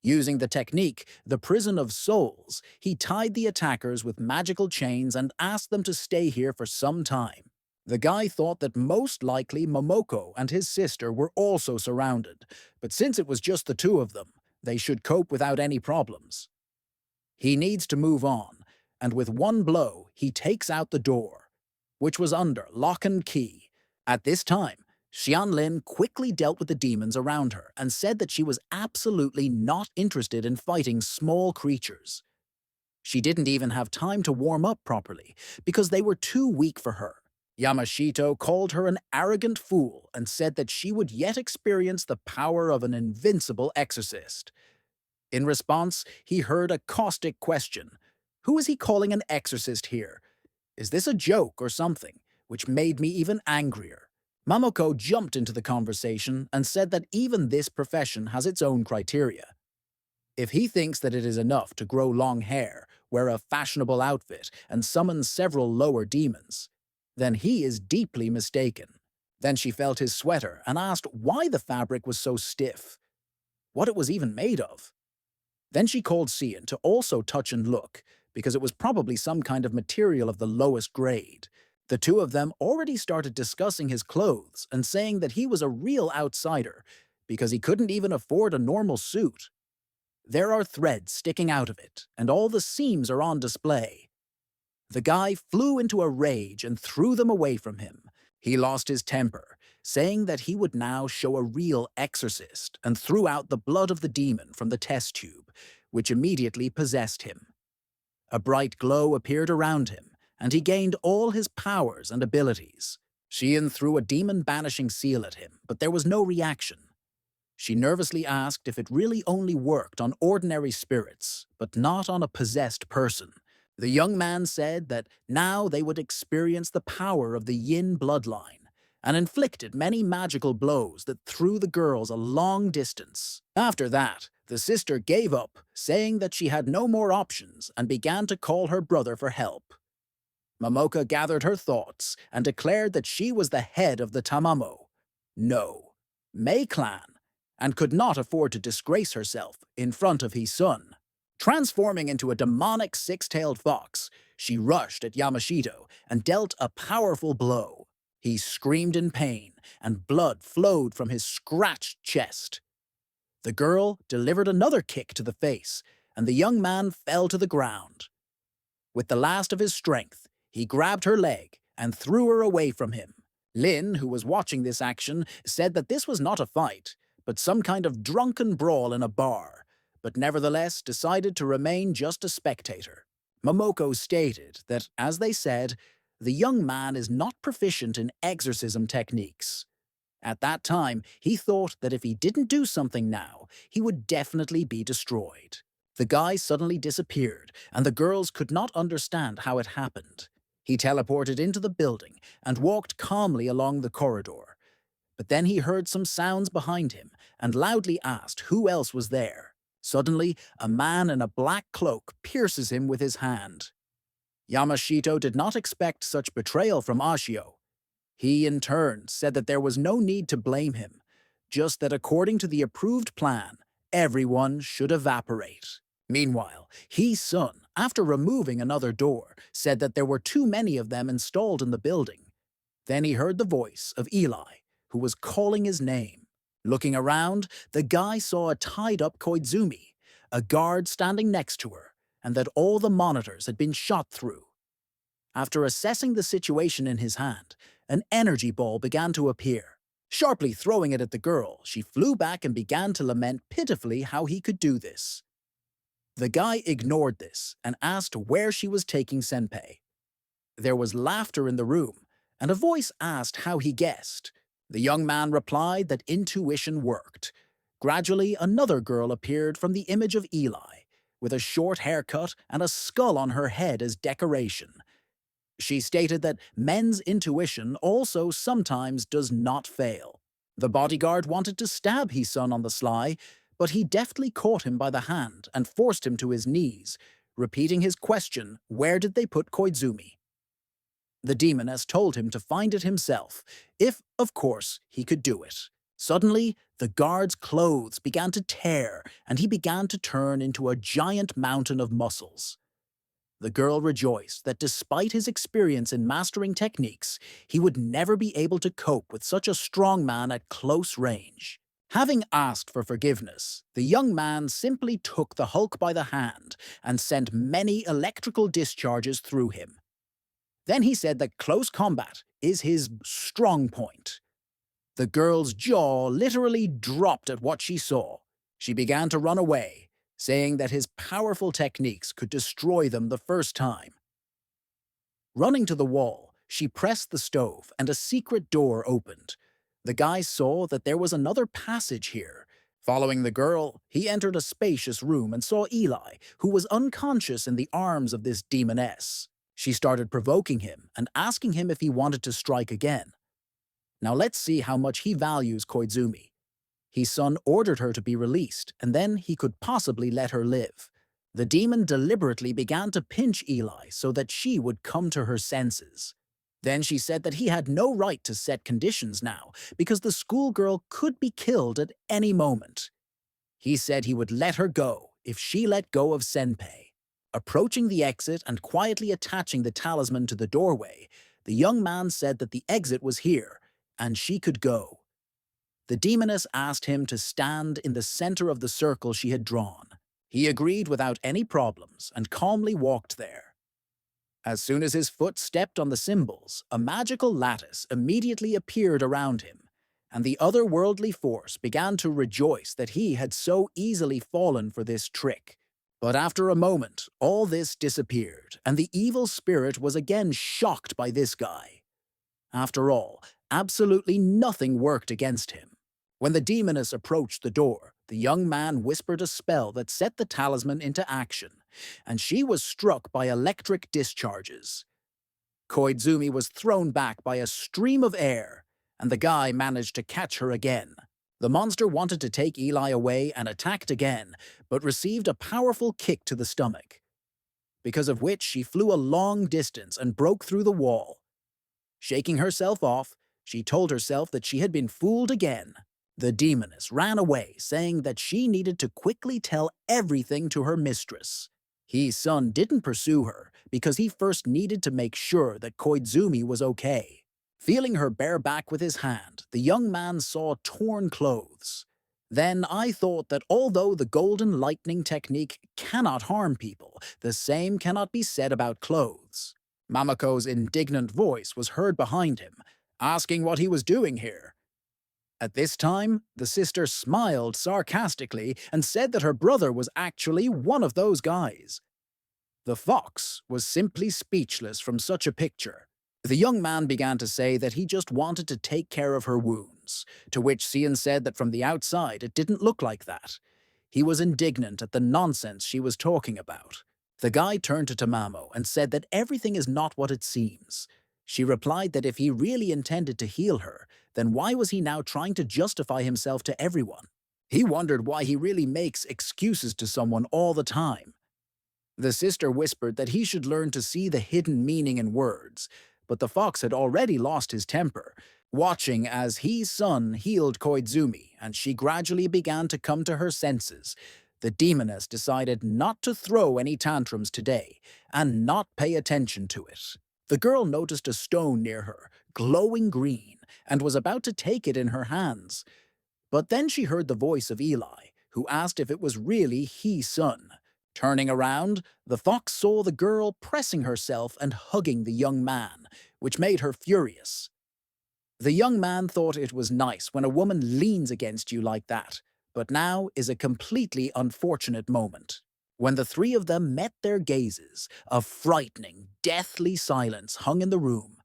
Using the technique, the prison of souls, he tied the attackers with magical chains and asked them to stay here for some time. The guy thought that most likely Momoko and his sister were also surrounded, but since it was just the two of them, they should cope without any problems. He needs to move on, and with one blow, he takes out the door, which was under lock and key. At this time, Xianlin quickly dealt with the demons around her and said that she was absolutely not interested in fighting small creatures. She didn't even have time to warm up properly because they were too weak for her. Yamashito called her an arrogant fool and said that she would yet experience the power of an invincible exorcist. In response, he heard a caustic question. Who is he calling an exorcist here? Is this a joke or something? Which made me even angrier. Mamoko jumped into the conversation and said that even this profession has its own criteria. If he thinks that it is enough to grow long hair, wear a fashionable outfit, and summon several lower demons, then he is deeply mistaken. Then she felt his sweater and asked why the fabric was so stiff, what it was even made of. Then she called Cian to also touch and look, because it was probably some kind of material of the lowest grade. The two of them already started discussing his clothes and saying that he was a real outsider, because he couldn't even afford a normal suit. There are threads sticking out of it, and all the seams are on display. The guy flew into a rage and threw them away from him. He lost his temper, saying that he would now show a real exorcist, and threw out the blood of the demon from the test tube, which immediately possessed him. A bright glow appeared around him, and he gained all his powers and abilities. Xian threw a demon-banishing seal at him, but there was no reaction. She nervously asked if it really only worked on ordinary spirits, but not on a possessed person. The young man said that now they would experience the power of the Yin bloodline, and inflicted many magical blows that threw the girls a long distance. After that, the sister gave up, saying that she had no more options and began to call her brother for help. Momoka gathered her thoughts and declared that she was the head of the Tamamo. No, Mei clan, and could not afford to disgrace herself in front of Hisun. Transforming into a demonic six-tailed fox, she rushed at Yamashito and dealt a powerful blow. He screamed in pain, and blood flowed from his scratched chest. The girl delivered another kick to the face, and the young man fell to the ground. With the last of his strength, he grabbed her leg and threw her away from him. Lin, who was watching this action, said that this was not a fight, but some kind of drunken brawl in a bar, but nevertheless decided to remain just a spectator. Momoko stated that, as they said, the young man is not proficient in exorcism techniques. At that time, he thought that if he didn't do something now, he would definitely be destroyed. The guy suddenly disappeared, and the girls could not understand how it happened. He teleported into the building and walked calmly along the corridor. But then he heard some sounds behind him and loudly asked who else was there. Suddenly, a man in a black cloak pierces him with his hand. Yamashito did not expect such betrayal from Ashio. He, in turn, said that there was no need to blame him, just that according to the approved plan, everyone should evaporate. Meanwhile, He-sun, after removing another door, said that there were too many of them installed in the building. Then he heard the voice of Eli, who was calling his name. Looking around, the guy saw a tied-up Koizumi, a guard standing next to her, and that all the monitors had been shot through. After assessing the situation in his hand, an energy ball began to appear. Sharply throwing it at the girl, she flew back and began to lament pitifully how he could do this. The guy ignored this and asked where she was taking Senpei. There was laughter in the room, and a voice asked how he guessed. The young man replied that intuition worked. Gradually, another girl appeared from the image of Eli, with a short haircut and a skull on her head as decoration. She stated that men's intuition also sometimes does not fail. The bodyguard wanted to stab his son on the sly, but he deftly caught him by the hand and forced him to his knees, repeating his question, "Where did they put Koizumi?" The demoness told him to find it himself, if, of course, he could do it. Suddenly, the guard's clothes began to tear, and he began to turn into a giant mountain of muscles. The girl rejoiced that despite his experience in mastering techniques, he would never be able to cope with such a strong man at close range. Having asked for forgiveness, the young man simply took the Hulk by the hand and sent many electrical discharges through him. Then he said that close combat is his strong point. The girl's jaw literally dropped at what she saw. She began to run away, saying that his powerful techniques could destroy them the first time. Running to the wall, she pressed the stove and a secret door opened. The guy saw that there was another passage here. Following the girl, he entered a spacious room and saw Eli, who was unconscious in the arms of this demoness. She started provoking him and asking him if he wanted to strike again. Now let's see how much he values Koizumi. His son ordered her to be released, and then he could possibly let her live. The demon deliberately began to pinch Eli so that she would come to her senses. Then she said that he had no right to set conditions now, because the schoolgirl could be killed at any moment. He said he would let her go if she let go of Senpei. Approaching the exit and quietly attaching the talisman to the doorway, the young man said that the exit was here, and she could go. The demoness asked him to stand in the center of the circle she had drawn. He agreed without any problems and calmly walked there. As soon as his foot stepped on the symbols, a magical lattice immediately appeared around him, and the otherworldly force began to rejoice that he had so easily fallen for this trick. But after a moment, all this disappeared, and the evil spirit was again shocked by this guy. After all, absolutely nothing worked against him. When the demoness approached the door, the young man whispered a spell that set the talisman into action, and she was struck by electric discharges. Koizumi was thrown back by a stream of air, and the guy managed to catch her again. The monster wanted to take Eli away and attacked again, but received a powerful kick to the stomach, because of which she flew a long distance and broke through the wall. Shaking herself off, she told herself that she had been fooled again. The demoness ran away, saying that she needed to quickly tell everything to her mistress. His son didn't pursue her because he first needed to make sure that Koizumi was okay. Feeling her bare back with his hand, the young man saw torn clothes. Then I thought that although the golden lightning technique cannot harm people, the same cannot be said about clothes. Mamako's indignant voice was heard behind him, asking what he was doing here. At this time, the sister smiled sarcastically and said that her brother was actually one of those guys. The fox was simply speechless from such a picture. The young man began to say that he just wanted to take care of her wounds, to which Cian said that from the outside it didn't look like that. He was indignant at the nonsense she was talking about. The guy turned to Tamamo and said that everything is not what it seems. She replied that if he really intended to heal her, then why was he now trying to justify himself to everyone? He wondered why he really makes excuses to someone all the time. The sister whispered that he should learn to see the hidden meaning in words, but the fox had already lost his temper, watching as his son healed Koizumi, and she gradually began to come to her senses. The demoness decided not to throw any tantrums today, and not pay attention to it. The girl noticed a stone near her, glowing green, and was about to take it in her hands. But then she heard the voice of Eli, who asked if it was really his son. Turning around, the fox saw the girl pressing herself and hugging the young man, which made her furious. The young man thought it was nice when a woman leans against you like that, but now is a completely unfortunate moment. When the three of them met their gazes, a frightening, deathly silence hung in the room.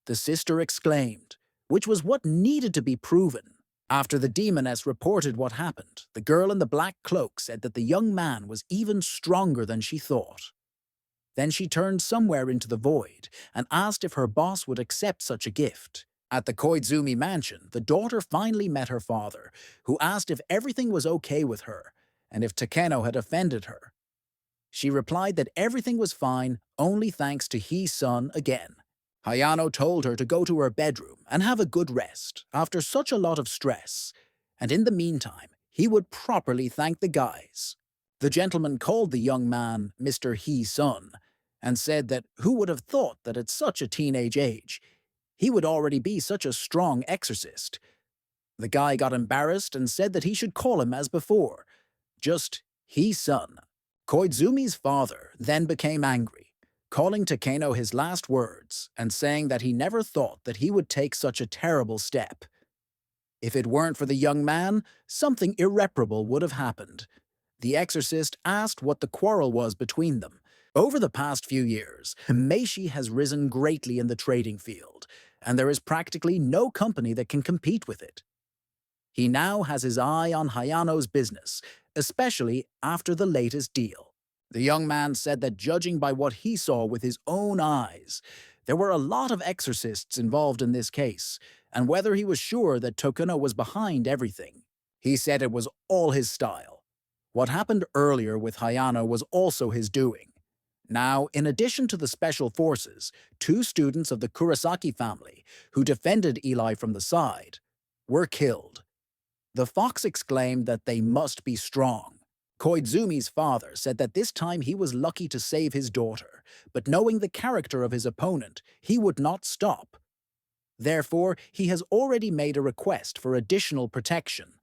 The sister exclaimed, which was what needed to be proven. After the demoness reported what happened, the girl in the black cloak said that the young man was even stronger than she thought. Then she turned somewhere into the void and asked if her boss would accept such a gift. At the Koizumi mansion, the daughter finally met her father, who asked if everything was okay with her and if Takeno had offended her. She replied that everything was fine, only thanks to his son again. Hayano told her to go to her bedroom and have a good rest after such a lot of stress, and in the meantime, he would properly thank the guys. The gentleman called the young man Mr. He-sun and said that who would have thought that at such a teenage age, he would already be such a strong exorcist. The guy got embarrassed and said that he should call him as before, just He-sun. Koizumi's father then became angry, calling Takeno his last words and saying that he never thought that he would take such a terrible step. If it weren't for the young man, something irreparable would have happened. The exorcist asked what the quarrel was between them. Over the past few years, Meishi has risen greatly in the trading field, and there is practically no company that can compete with it. He now has his eye on Hayano's business, especially after the latest deal. The young man said that judging by what he saw with his own eyes, there were a lot of exorcists involved in this case, and whether he was sure that Tokuno was behind everything. He said it was all his style. What happened earlier with Hayano was also his doing. Now, in addition to the special forces, 2 students of the Kurosaki family, who defended Eli from the side, were killed. The fox exclaimed that they must be strong. Koizumi's father said that this time he was lucky to save his daughter, but knowing the character of his opponent, he would not stop. Therefore, he has already made a request for additional protection.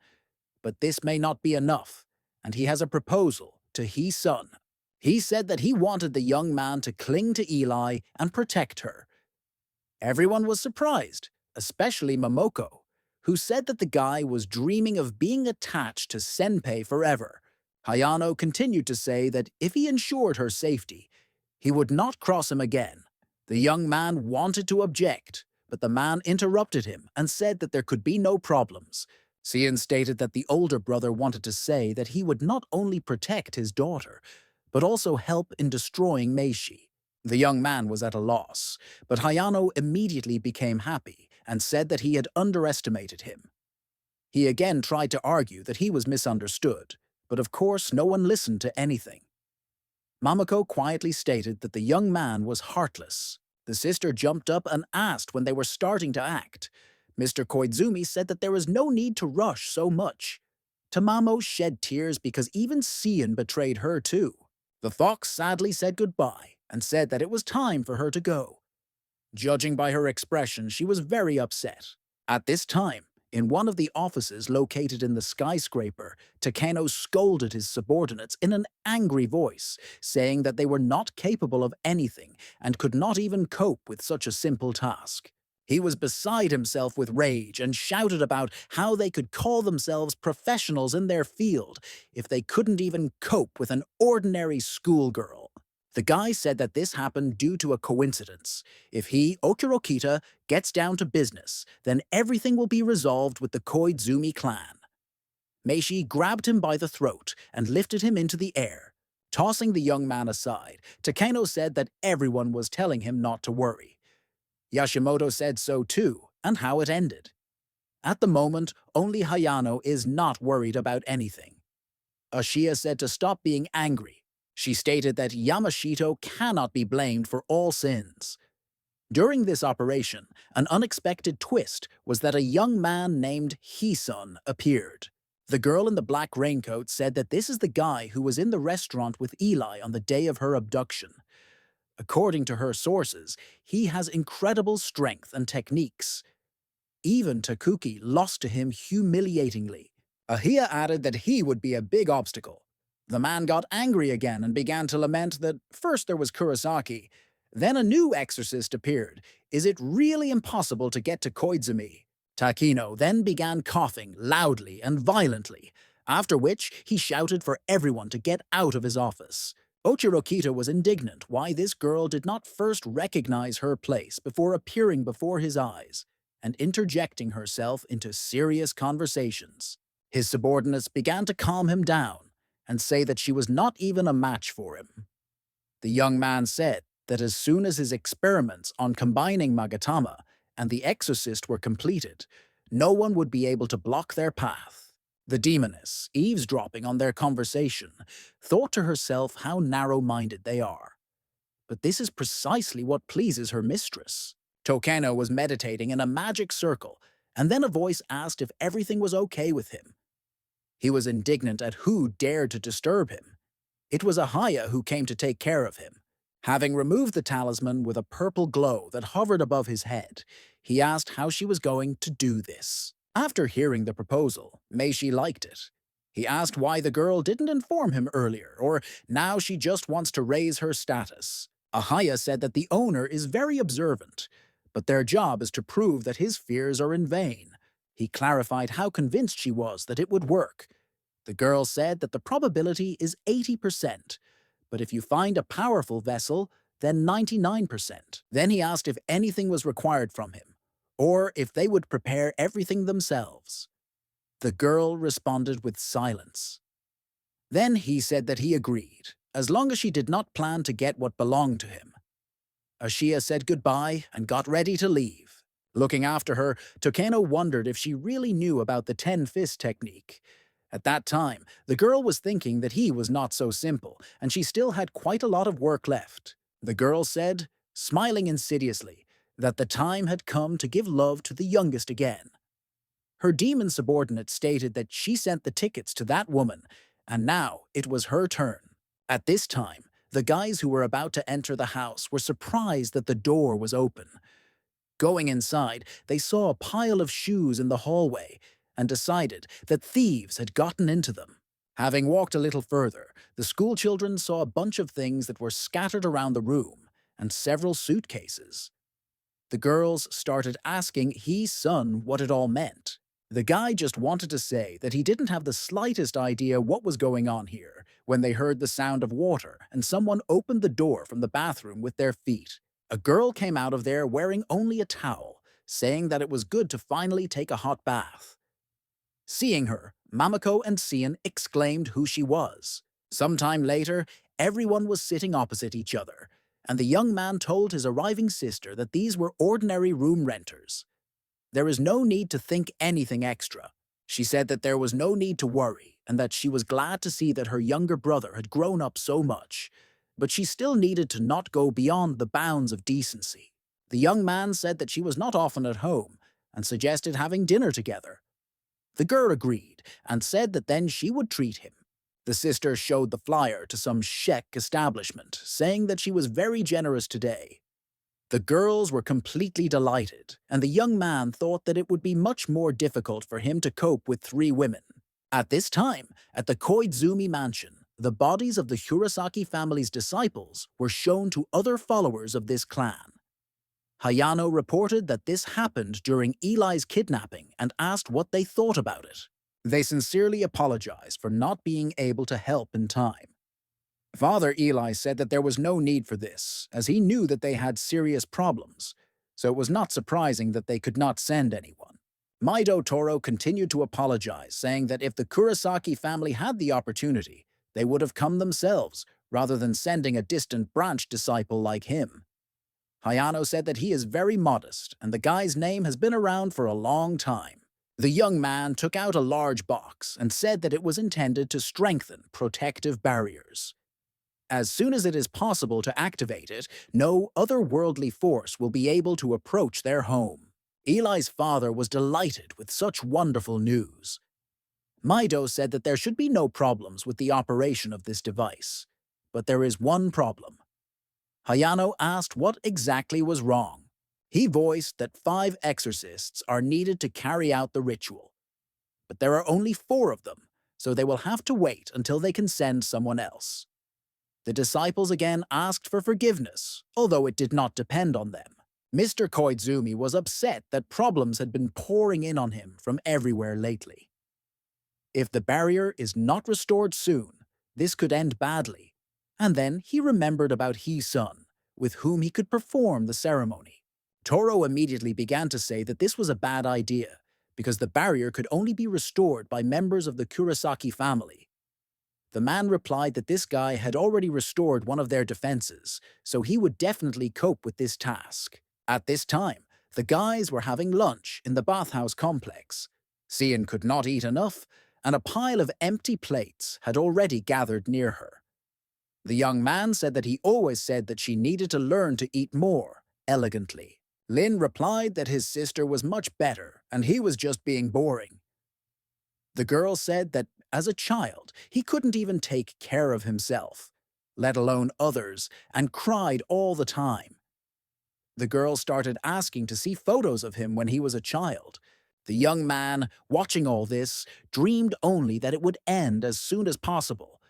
But this may not be enough, and he has a proposal to his son. He said that he wanted the young man to cling to Eli and protect her. Everyone was surprised, especially Momoko, who said that the guy was dreaming of being attached to Senpei forever. Hayano continued to say that if he ensured her safety, he would not cross him again. The young man wanted to object, but the man interrupted him and said that there could be no problems. Sien stated that the older brother wanted to say that he would not only protect his daughter, but also help in destroying Meishi. The young man was at a loss, but Hayano immediately became happy and said that he had underestimated him. He again tried to argue that he was misunderstood, but of course no one listened to anything. Mamako quietly stated that the young man was heartless. The sister jumped up and asked when they were starting to act. Mr. Koizumi said that there was no need to rush so much. Tamamo shed tears because even Sien betrayed her too. The fox sadly said goodbye and said that it was time for her to go. Judging by her expression, she was very upset. At this time, in one of the offices located in the skyscraper, Takeno scolded his subordinates in an angry voice, saying that they were not capable of anything and could not even cope with such a simple task. He was beside himself with rage and shouted about how they could call themselves professionals in their field if they couldn't even cope with an ordinary schoolgirl. The guy said that this happened due to a coincidence. If he, Okirokita, gets down to business, then everything will be resolved with the Koizumi clan. Meishi grabbed him by the throat and lifted him into the air. Tossing the young man aside, Takeno said that everyone was telling him not to worry. Yashimoto said so too, and how it ended. At the moment, only Hayano is not worried about anything. Ashiya said to stop being angry. She stated that Yamashito cannot be blamed for all sins. During this operation, an unexpected twist was that a young man named Hisun appeared. The girl in the black raincoat said that this is the guy who was in the restaurant with Eli on the day of her abduction. According to her sources, he has incredible strength and techniques. Even Takuki lost to him humiliatingly. Ahia added that he would be a big obstacle. The man got angry again and began to lament that first there was Kurosaki, then a new exorcist appeared. Is it really impossible to get to Koizumi? Takino then began coughing loudly and violently, after which he shouted for everyone to get out of his office. Ochirokita was indignant why this girl did not first recognize her place before appearing before his eyes and interjecting herself into serious conversations. His subordinates began to calm him down and say that she was not even a match for him. The young man said that as soon as his experiments on combining Magatama and the exorcist were completed, no one would be able to block their path. The demoness, eavesdropping on their conversation, thought to herself how narrow-minded they are. But this is precisely what pleases her mistress. Tokeno was meditating in a magic circle, and then a voice asked if everything was okay with him. He was indignant at who dared to disturb him. It was Ahaya who came to take care of him. Having removed the talisman with a purple glow that hovered above his head, he asked how she was going to do this. After hearing the proposal, Meishi liked it. He asked why the girl didn't inform him earlier, or now she just wants to raise her status. Ahaya said that the owner is very observant, but their job is to prove that his fears are in vain. He clarified how convinced she was that it would work. The girl said that the probability is 80%, but if you find a powerful vessel, then 99%. Then he asked if anything was required from him, or if they would prepare everything themselves. The girl responded with silence. Then he said that he agreed, as long as she did not plan to get what belonged to him. Ashia said goodbye and got ready to leave. Looking after her, Tokeno wondered if she really knew about the 10-fist technique. At that time, the girl was thinking that he was not so simple, and she still had quite a lot of work left. The girl said, smiling insidiously, that the time had come to give love to the youngest again. Her demon subordinate stated that she sent the tickets to that woman, and now it was her turn. At this time, the guys who were about to enter the house were surprised that the door was open. Going inside, they saw a pile of shoes in the hallway and decided that thieves had gotten into them. Having walked a little further, the schoolchildren saw a bunch of things that were scattered around the room and several suitcases. The girls started asking his son what it all meant. The guy just wanted to say that he didn't have the slightest idea what was going on here when they heard the sound of water and someone opened the door from the bathroom with their feet. A girl came out of there wearing only a towel, saying that it was good to finally take a hot bath. Seeing her, Mamako and Cian exclaimed who she was. Sometime later, everyone was sitting opposite each other, and the young man told his arriving sister that these were ordinary room renters. There is no need to think anything extra. She said that there was no need to worry, and that she was glad to see that her younger brother had grown up so much, but she still needed to not go beyond the bounds of decency. The young man said that she was not often at home, and suggested having dinner together. The girl agreed, and said that then she would treat him. The sister showed the flyer to some chic establishment, saying that she was very generous today. The girls were completely delighted, and the young man thought that it would be much more difficult for him to cope with 3 women. At this time, at the Koizumi mansion, the bodies of the Hirosaki family's disciples were shown to other followers of this clan. Hayano reported that this happened during Eli's kidnapping and asked what they thought about it. They sincerely apologized for not being able to help in time. Father Eli said that there was no need for this, as he knew that they had serious problems, so it was not surprising that they could not send anyone. Maido Toro continued to apologize, saying that if the Kurosaki family had the opportunity, they would have come themselves, rather than sending a distant branch disciple like him. Hayano said that he is very modest, and the guy's name has been around for a long time. The young man took out a large box and said that it was intended to strengthen protective barriers. As soon as it is possible to activate it, no otherworldly force will be able to approach their home. Eli's father was delighted with such wonderful news. Maido said that there should be no problems with the operation of this device. But there is one problem. Hayano asked what exactly was wrong. He voiced that 5 exorcists are needed to carry out the ritual. But there are only 4 of them, so they will have to wait until they can send someone else. The disciples again asked for forgiveness, although it did not depend on them. Mr. Koizumi was upset that problems had been pouring in on him from everywhere lately. If the barrier is not restored soon, this could end badly. And then he remembered about his son, with whom he could perform the ceremony. Toro immediately began to say that this was a bad idea, because the barrier could only be restored by members of the Kurosaki family. The man replied that this guy had already restored one of their defenses, so he would definitely cope with this task. At this time, the guys were having lunch in the bathhouse complex. Cian could not eat enough, and a pile of empty plates had already gathered near her. The young man said that he always said that she needed to learn to eat more, elegantly. Lin replied that his sister was much better and he was just being boring. The girl said that, as a child, he couldn't even take care of himself, let alone others, and cried all the time. The girl started asking to see photos of him when he was a child. The young man, watching all this, dreamed only that it would end as soon as possible.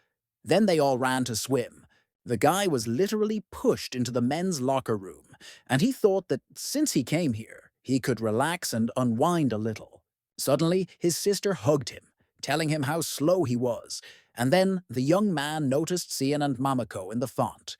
Then they all ran to swim. The guy was literally pushed into the men's locker room, and he thought that since he came here, he could relax and unwind a little. Suddenly, his sister hugged him, telling him how slow he was, and then the young man noticed Cian and Mamako in the font.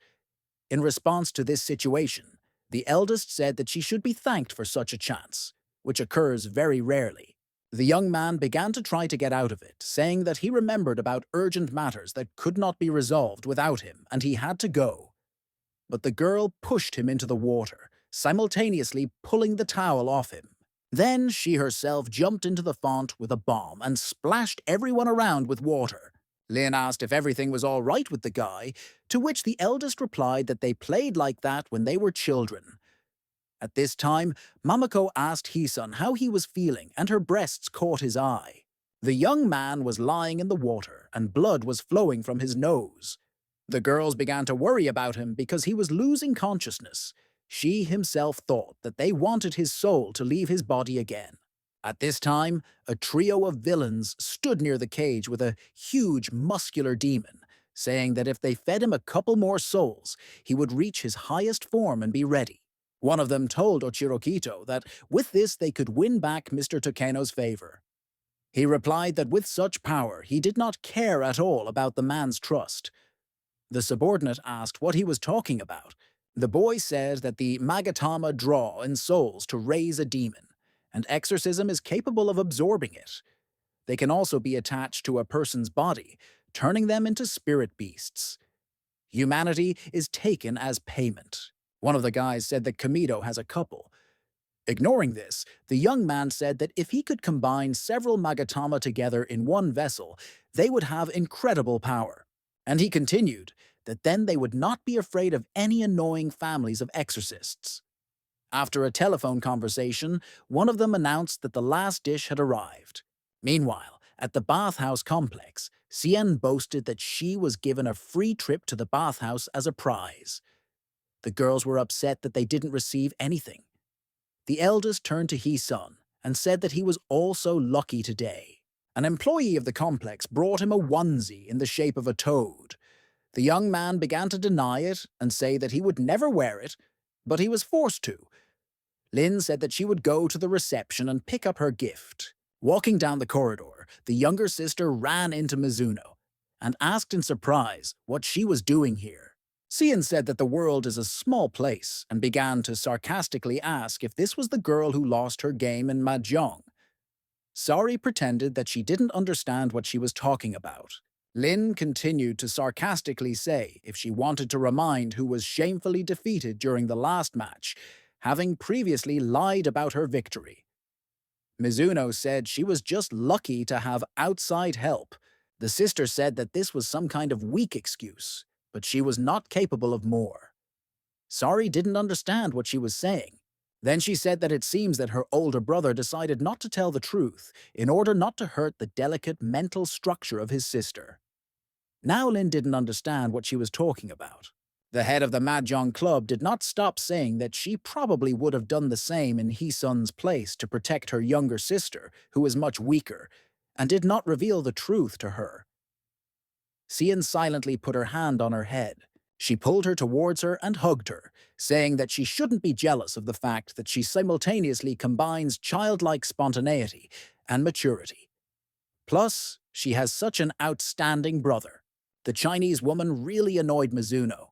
In response to this situation, the eldest said that she should be thanked for such a chance, which occurs very rarely. The young man began to try to get out of it, saying that he remembered about urgent matters that could not be resolved without him and he had to go. But the girl pushed him into the water, simultaneously pulling the towel off him. Then she herself jumped into the font with a bomb and splashed everyone around with water. Lin asked if everything was all right with the guy, to which the eldest replied that they played like that when they were children. At this time, Mamako asked Hisun how he was feeling, and her breasts caught his eye. The young man was lying in the water, and blood was flowing from his nose. The girls began to worry about him because he was losing consciousness. She himself thought that they wanted his soul to leave his body again. At this time, a trio of villains stood near the cage with a huge, muscular demon, saying that if they fed him a couple more souls, he would reach his highest form and be ready. One of them told Ochirokito that with this they could win back Mr. Takeno's favor. He replied that with such power, he did not care at all about the man's trust. The subordinate asked what he was talking about. The boy said that the Magatama draw in souls to raise a demon, and exorcism is capable of absorbing it. They can also be attached to a person's body, turning them into spirit beasts. Humanity is taken as payment. One of the guys said that Kamido has a couple. Ignoring this, the young man said that if he could combine several Magatama together in one vessel, they would have incredible power. And he continued that then they would not be afraid of any annoying families of exorcists. After a telephone conversation, one of them announced that the last dish had arrived. Meanwhile, at the bathhouse complex, Cian boasted that she was given a free trip to the bathhouse as a prize. The girls were upset that they didn't receive anything. The eldest turned to Hisun and said that he was also lucky today. An employee of the complex brought him a onesie in the shape of a toad. The young man began to deny it and say that he would never wear it, but he was forced to. Lin said that she would go to the reception and pick up her gift. Walking down the corridor, the younger sister ran into Mizuno and asked in surprise what she was doing here. Cian said that the world is a small place and began to sarcastically ask if this was the girl who lost her game in Mahjong. Sari pretended that she didn't understand what she was talking about. Lin continued to sarcastically say if she wanted to remind who was shamefully defeated during the last match, having previously lied about her victory. Mizuno said she was just lucky to have outside help. The sister said that this was some kind of weak excuse, but she was not capable of more. Sari didn't understand what she was saying. Then she said that it seems that her older brother decided not to tell the truth in order not to hurt the delicate mental structure of his sister. Now Lin didn't understand what she was talking about. The head of the Mahjong club did not stop saying that she probably would have done the same in Hisun's place to protect her younger sister, who is much weaker, and did not reveal the truth to her. Cian silently put her hand on her head. She pulled her towards her and hugged her, saying that she shouldn't be jealous of the fact that she simultaneously combines childlike spontaneity and maturity. Plus, she has such an outstanding brother. The Chinese woman really annoyed Mizuno.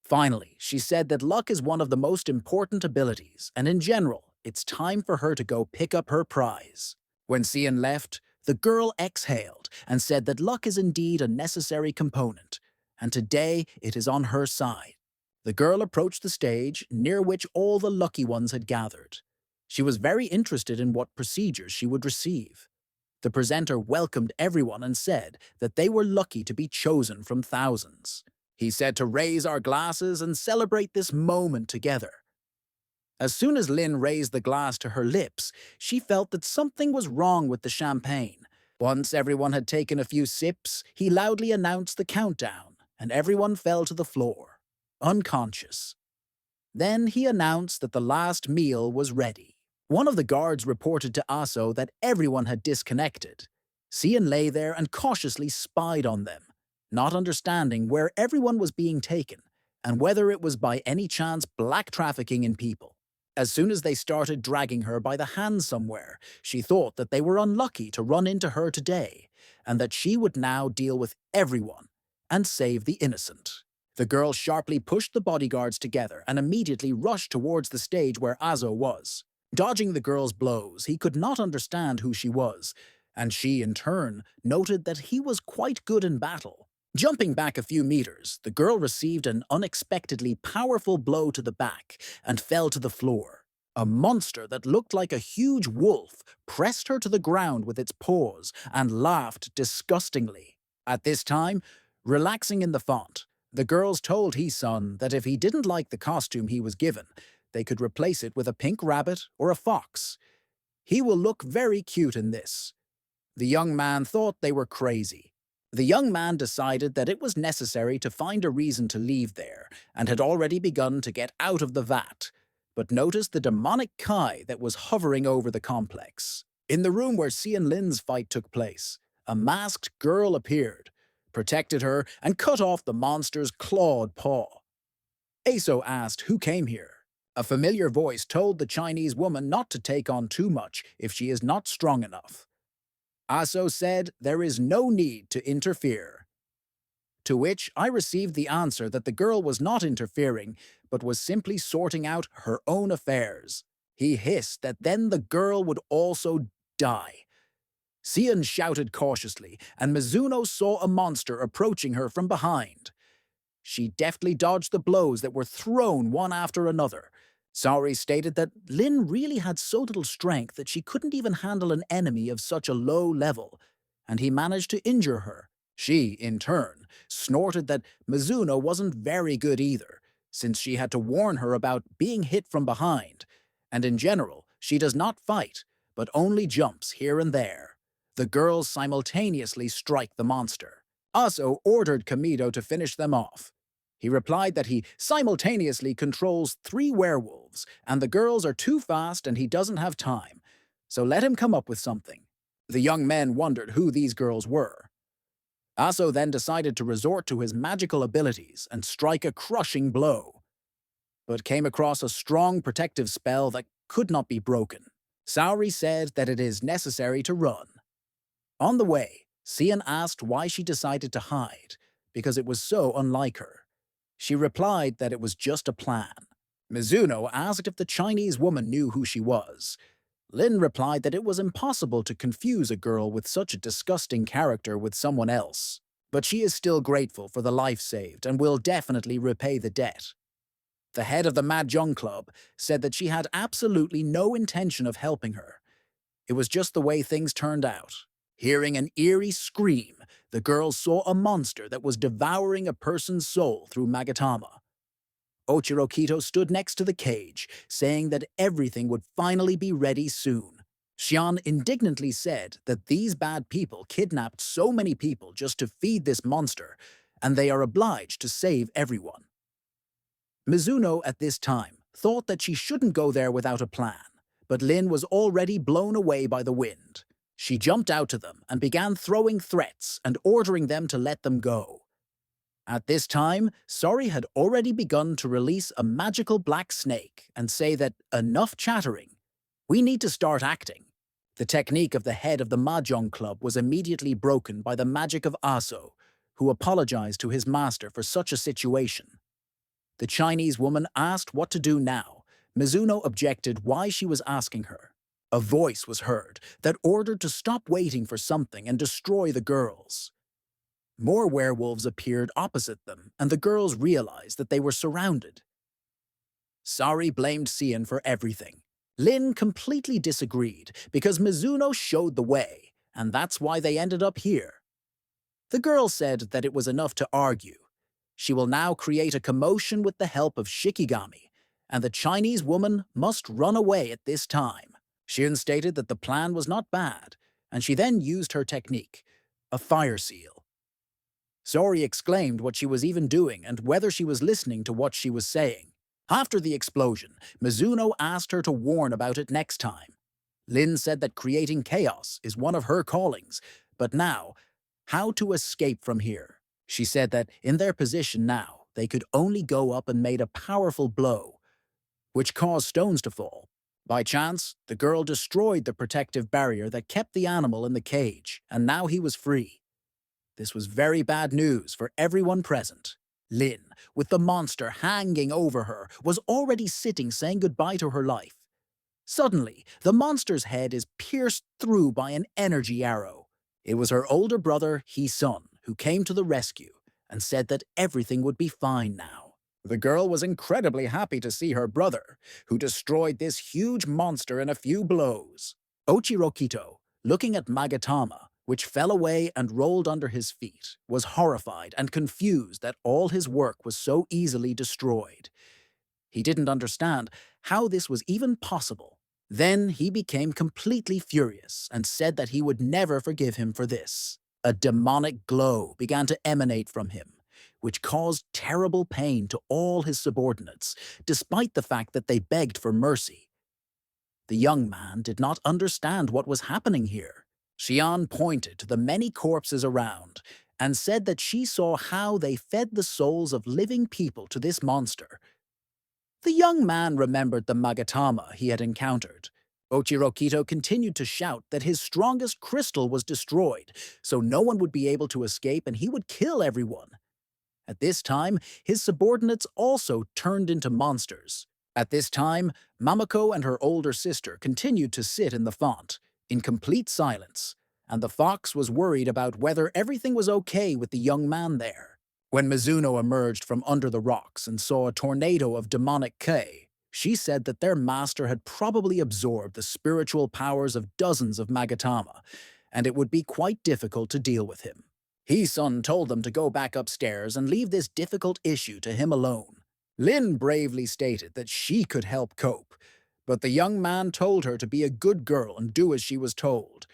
Finally, she said that luck is one of the most important abilities, and in general, it's time for her to go pick up her prize. When Cian left, The girl exhaled and said that luck is indeed a necessary component, and today it is on her side. The girl approached the stage, near which all the lucky ones had gathered. She was very interested in what procedures she would receive. The presenter welcomed everyone and said that they were lucky to be chosen from thousands. He said to raise our glasses and celebrate this moment together. As soon as Lynn raised the glass to her lips, she felt that something was wrong with the champagne. Once everyone had taken a few sips, he loudly announced the countdown, and everyone fell to the floor, unconscious. Then he announced that the last meal was ready. One of the guards reported to Aso that everyone had disconnected. Cian lay there and cautiously spied on them, not understanding where everyone was being taken and whether it was by any chance black trafficking in people. As soon as they started dragging her by the hand somewhere, she thought that they were unlucky to run into her today, and that she would now deal with everyone and save the innocent. The girl sharply pushed the bodyguards together and immediately rushed towards the stage where Azo was. Dodging the girl's blows, he could not understand who she was, and she, in turn, noted that he was quite good in battle. Jumping back a few meters, the girl received an unexpectedly powerful blow to the back and fell to the floor. A monster that looked like a huge wolf pressed her to the ground with its paws and laughed disgustingly. At this time, relaxing in the font, the girls told He-sun that if he didn't like the costume he was given, they could replace it with a pink rabbit or a fox. He will look very cute in this. The young man thought they were crazy. The young man decided that it was necessary to find a reason to leave there and had already begun to get out of the vat, but noticed the demonic Kai that was hovering over the complex. In the room where Cian Lin's fight took place, a masked girl appeared, protected her, and cut off the monster's clawed paw. Aso asked who came here. A familiar voice told the Chinese woman not to take on too much if she is not strong enough. Aso said there is no need to interfere. To which I received the answer that the girl was not interfering, but was simply sorting out her own affairs. He hissed that then the girl would also die. Cian shouted cautiously, and Mizuno saw a monster approaching her from behind. She deftly dodged the blows that were thrown one after another. Saori stated that Lin really had so little strength that she couldn't even handle an enemy of such a low level, and he managed to injure her. She, in turn, snorted that Mizuno wasn't very good either, since she had to warn her about being hit from behind, and in general, she does not fight, but only jumps here and there. The girls simultaneously strike the monster. Aso ordered Kamido to finish them off. He replied that he simultaneously controls 3 werewolves, and the girls are too fast and he doesn't have time, so let him come up with something. The young men wondered who these girls were. Aso then decided to resort to his magical abilities and strike a crushing blow, but came across a strong protective spell that could not be broken. Saori said that it is necessary to run. On the way, Cian asked why she decided to hide, because it was so unlike her. She replied that it was just a plan. Mizuno asked if the Chinese woman knew who she was. Lin replied that it was impossible to confuse a girl with such a disgusting character with someone else, but she is still grateful for the life saved and will definitely repay the debt. The head of the Mahjong Club said that she had absolutely no intention of helping her. It was just the way things turned out. Hearing an eerie scream, the girls saw a monster that was devouring a person's soul through Magatama. Ochirokito stood next to the cage, saying that everything would finally be ready soon. Xian indignantly said that these bad people kidnapped so many people just to feed this monster, and they are obliged to save everyone. Mizuno, at this time, thought that she shouldn't go there without a plan, but Lin was already blown away by the wind. She jumped out to them and began throwing threats and ordering them to let them go. At this time, Saori had already begun to release a magical black snake and say that enough chattering. We need to start acting. The technique of the head of the Mahjong Club was immediately broken by the magic of Aso, who apologized to his master for such a situation. The Chinese woman asked what to do now. Mizuno objected why she was asking her. A voice was heard that ordered to stop waiting for something and destroy the girls. More werewolves appeared opposite them, and the girls realized that they were surrounded. Sari blamed Cian for everything. Lin completely disagreed because Mizuno showed the way, and that's why they ended up here. The girl said that it was enough to argue. She will now create a commotion with the help of Shikigami, and the Chinese woman must run away at this time. Xian stated that the plan was not bad, and she then used her technique, a fire seal. Sori exclaimed what she was even doing and whether she was listening to what she was saying. After the explosion, Mizuno asked her to warn about it next time. Lin said that creating chaos is one of her callings, but now, how to escape from here? She said that in their position now, they could only go up and made a powerful blow, which caused stones to fall. By chance, the girl destroyed the protective barrier that kept the animal in the cage, and now he was free. This was very bad news for everyone present. Lin, with the monster hanging over her, was already sitting saying goodbye to her life. Suddenly, the monster's head is pierced through by an energy arrow. It was her older brother, He-sun, who came to the rescue and said that everything would be fine now. The girl was incredibly happy to see her brother, who destroyed this huge monster in a few blows. Ochirokito, looking at Magatama, which fell away and rolled under his feet, was horrified and confused that all his work was so easily destroyed. He didn't understand how this was even possible. Then he became completely furious and said that he would never forgive him for this. A demonic glow began to emanate from him, which caused terrible pain to all his subordinates, despite the fact that they begged for mercy. The young man did not understand what was happening here. Xian pointed to the many corpses around and said that she saw how they fed the souls of living people to this monster. The young man remembered the Magatama he had encountered. Ochirokito continued to shout that his strongest crystal was destroyed, so no one would be able to escape and he would kill everyone. At this time, his subordinates also turned into monsters. At this time, Mamako and her older sister continued to sit in the font, in complete silence, and the fox was worried about whether everything was okay with the young man there. When Mizuno emerged from under the rocks and saw a tornado of demonic K, she said that their master had probably absorbed the spiritual powers of dozens of Magatama, and it would be quite difficult to deal with him. He-sun told them to go back upstairs and leave this difficult issue to him alone. Lin bravely stated that she could help cope, but the young man told her to be a good girl and do as she was told.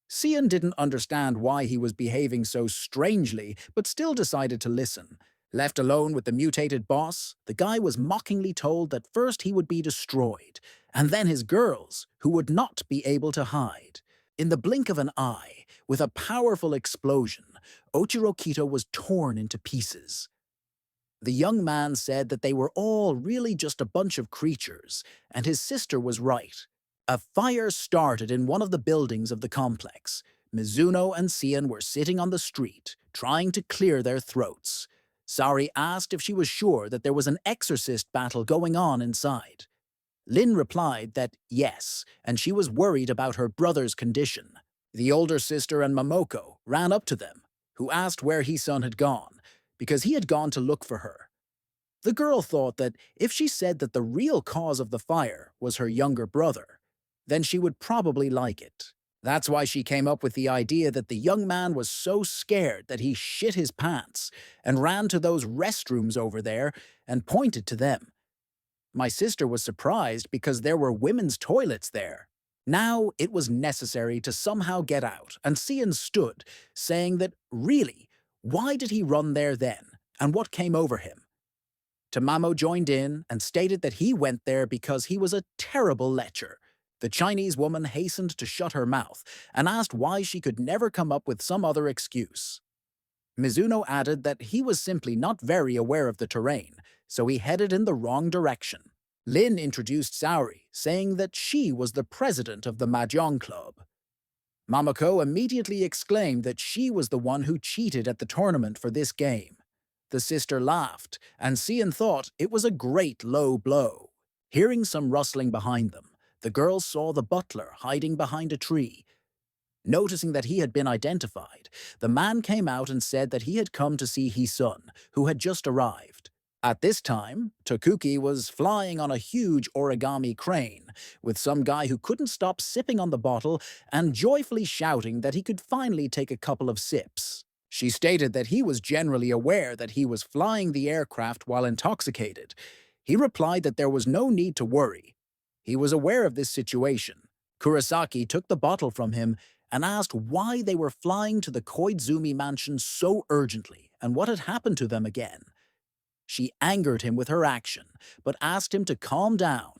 Cian didn't understand why he was behaving so strangely, but still decided to listen. Left alone with the mutated boss, the guy was mockingly told that first he would be destroyed, and then his girls, who would not be able to hide. In the blink of an eye, with a powerful explosion, Ochirokito was torn into pieces. The young man said that they were all really just a bunch of creatures, and his sister was right. A fire started in one of the buildings of the complex. Mizuno and Cian were sitting on the street, trying to clear their throats. Sari asked if she was sure that there was an exorcist battle going on inside. Lin replied that yes, and she was worried about her brother's condition. The older sister and Momoko ran up to them, who asked where He-sun had gone, because he had gone to look for her. The girl thought that if she said that the real cause of the fire was her younger brother, then she would probably like it. That's why she came up with the idea that the young man was so scared that he shit his pants and ran to those restrooms over there and pointed to them. My sister was surprised because there were women's toilets there. Now it was necessary to somehow get out, and Cian stood, saying that, really, why did he run there then, and what came over him? Tamamo joined in and stated that he went there because he was a terrible lecher. The Chinese woman hastened to shut her mouth and asked why she could never come up with some other excuse. Mizuno added that he was simply not very aware of the terrain, so he headed in the wrong direction. Lin introduced Saori, saying that she was the president of the Mahjong Club. Mamako immediately exclaimed that she was the one who cheated at the tournament for this game. The sister laughed, and Cian thought it was a great low blow. Hearing some rustling behind them, the girl saw the butler hiding behind a tree. Noticing that he had been identified, the man came out and said that he had come to see his son, who had just arrived. At this time, Tokuki was flying on a huge origami crane, with some guy who couldn't stop sipping on the bottle and joyfully shouting that he could finally take a couple of sips. She stated that he was generally aware that he was flying the aircraft while intoxicated. He replied that there was no need to worry. He was aware of this situation. Kurosaki took the bottle from him and asked why they were flying to the Koizumi mansion so urgently and what had happened to them again. She angered him with her action, but asked him to calm down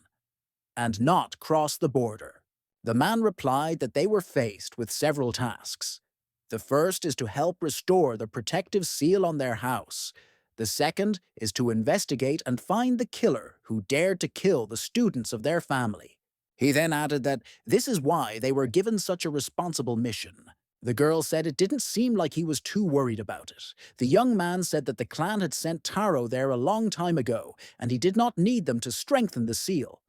and not cross the border. The man replied that they were faced with several tasks. The first is to help restore the protective seal on their house. The second is to investigate and find the killer who dared to kill the students of their family. He then added that this is why they were given such a responsible mission. The girl said it didn't seem like he was too worried about it. The young man said that the clan had sent Taro there a long time ago, and he did not need them to strengthen the seal.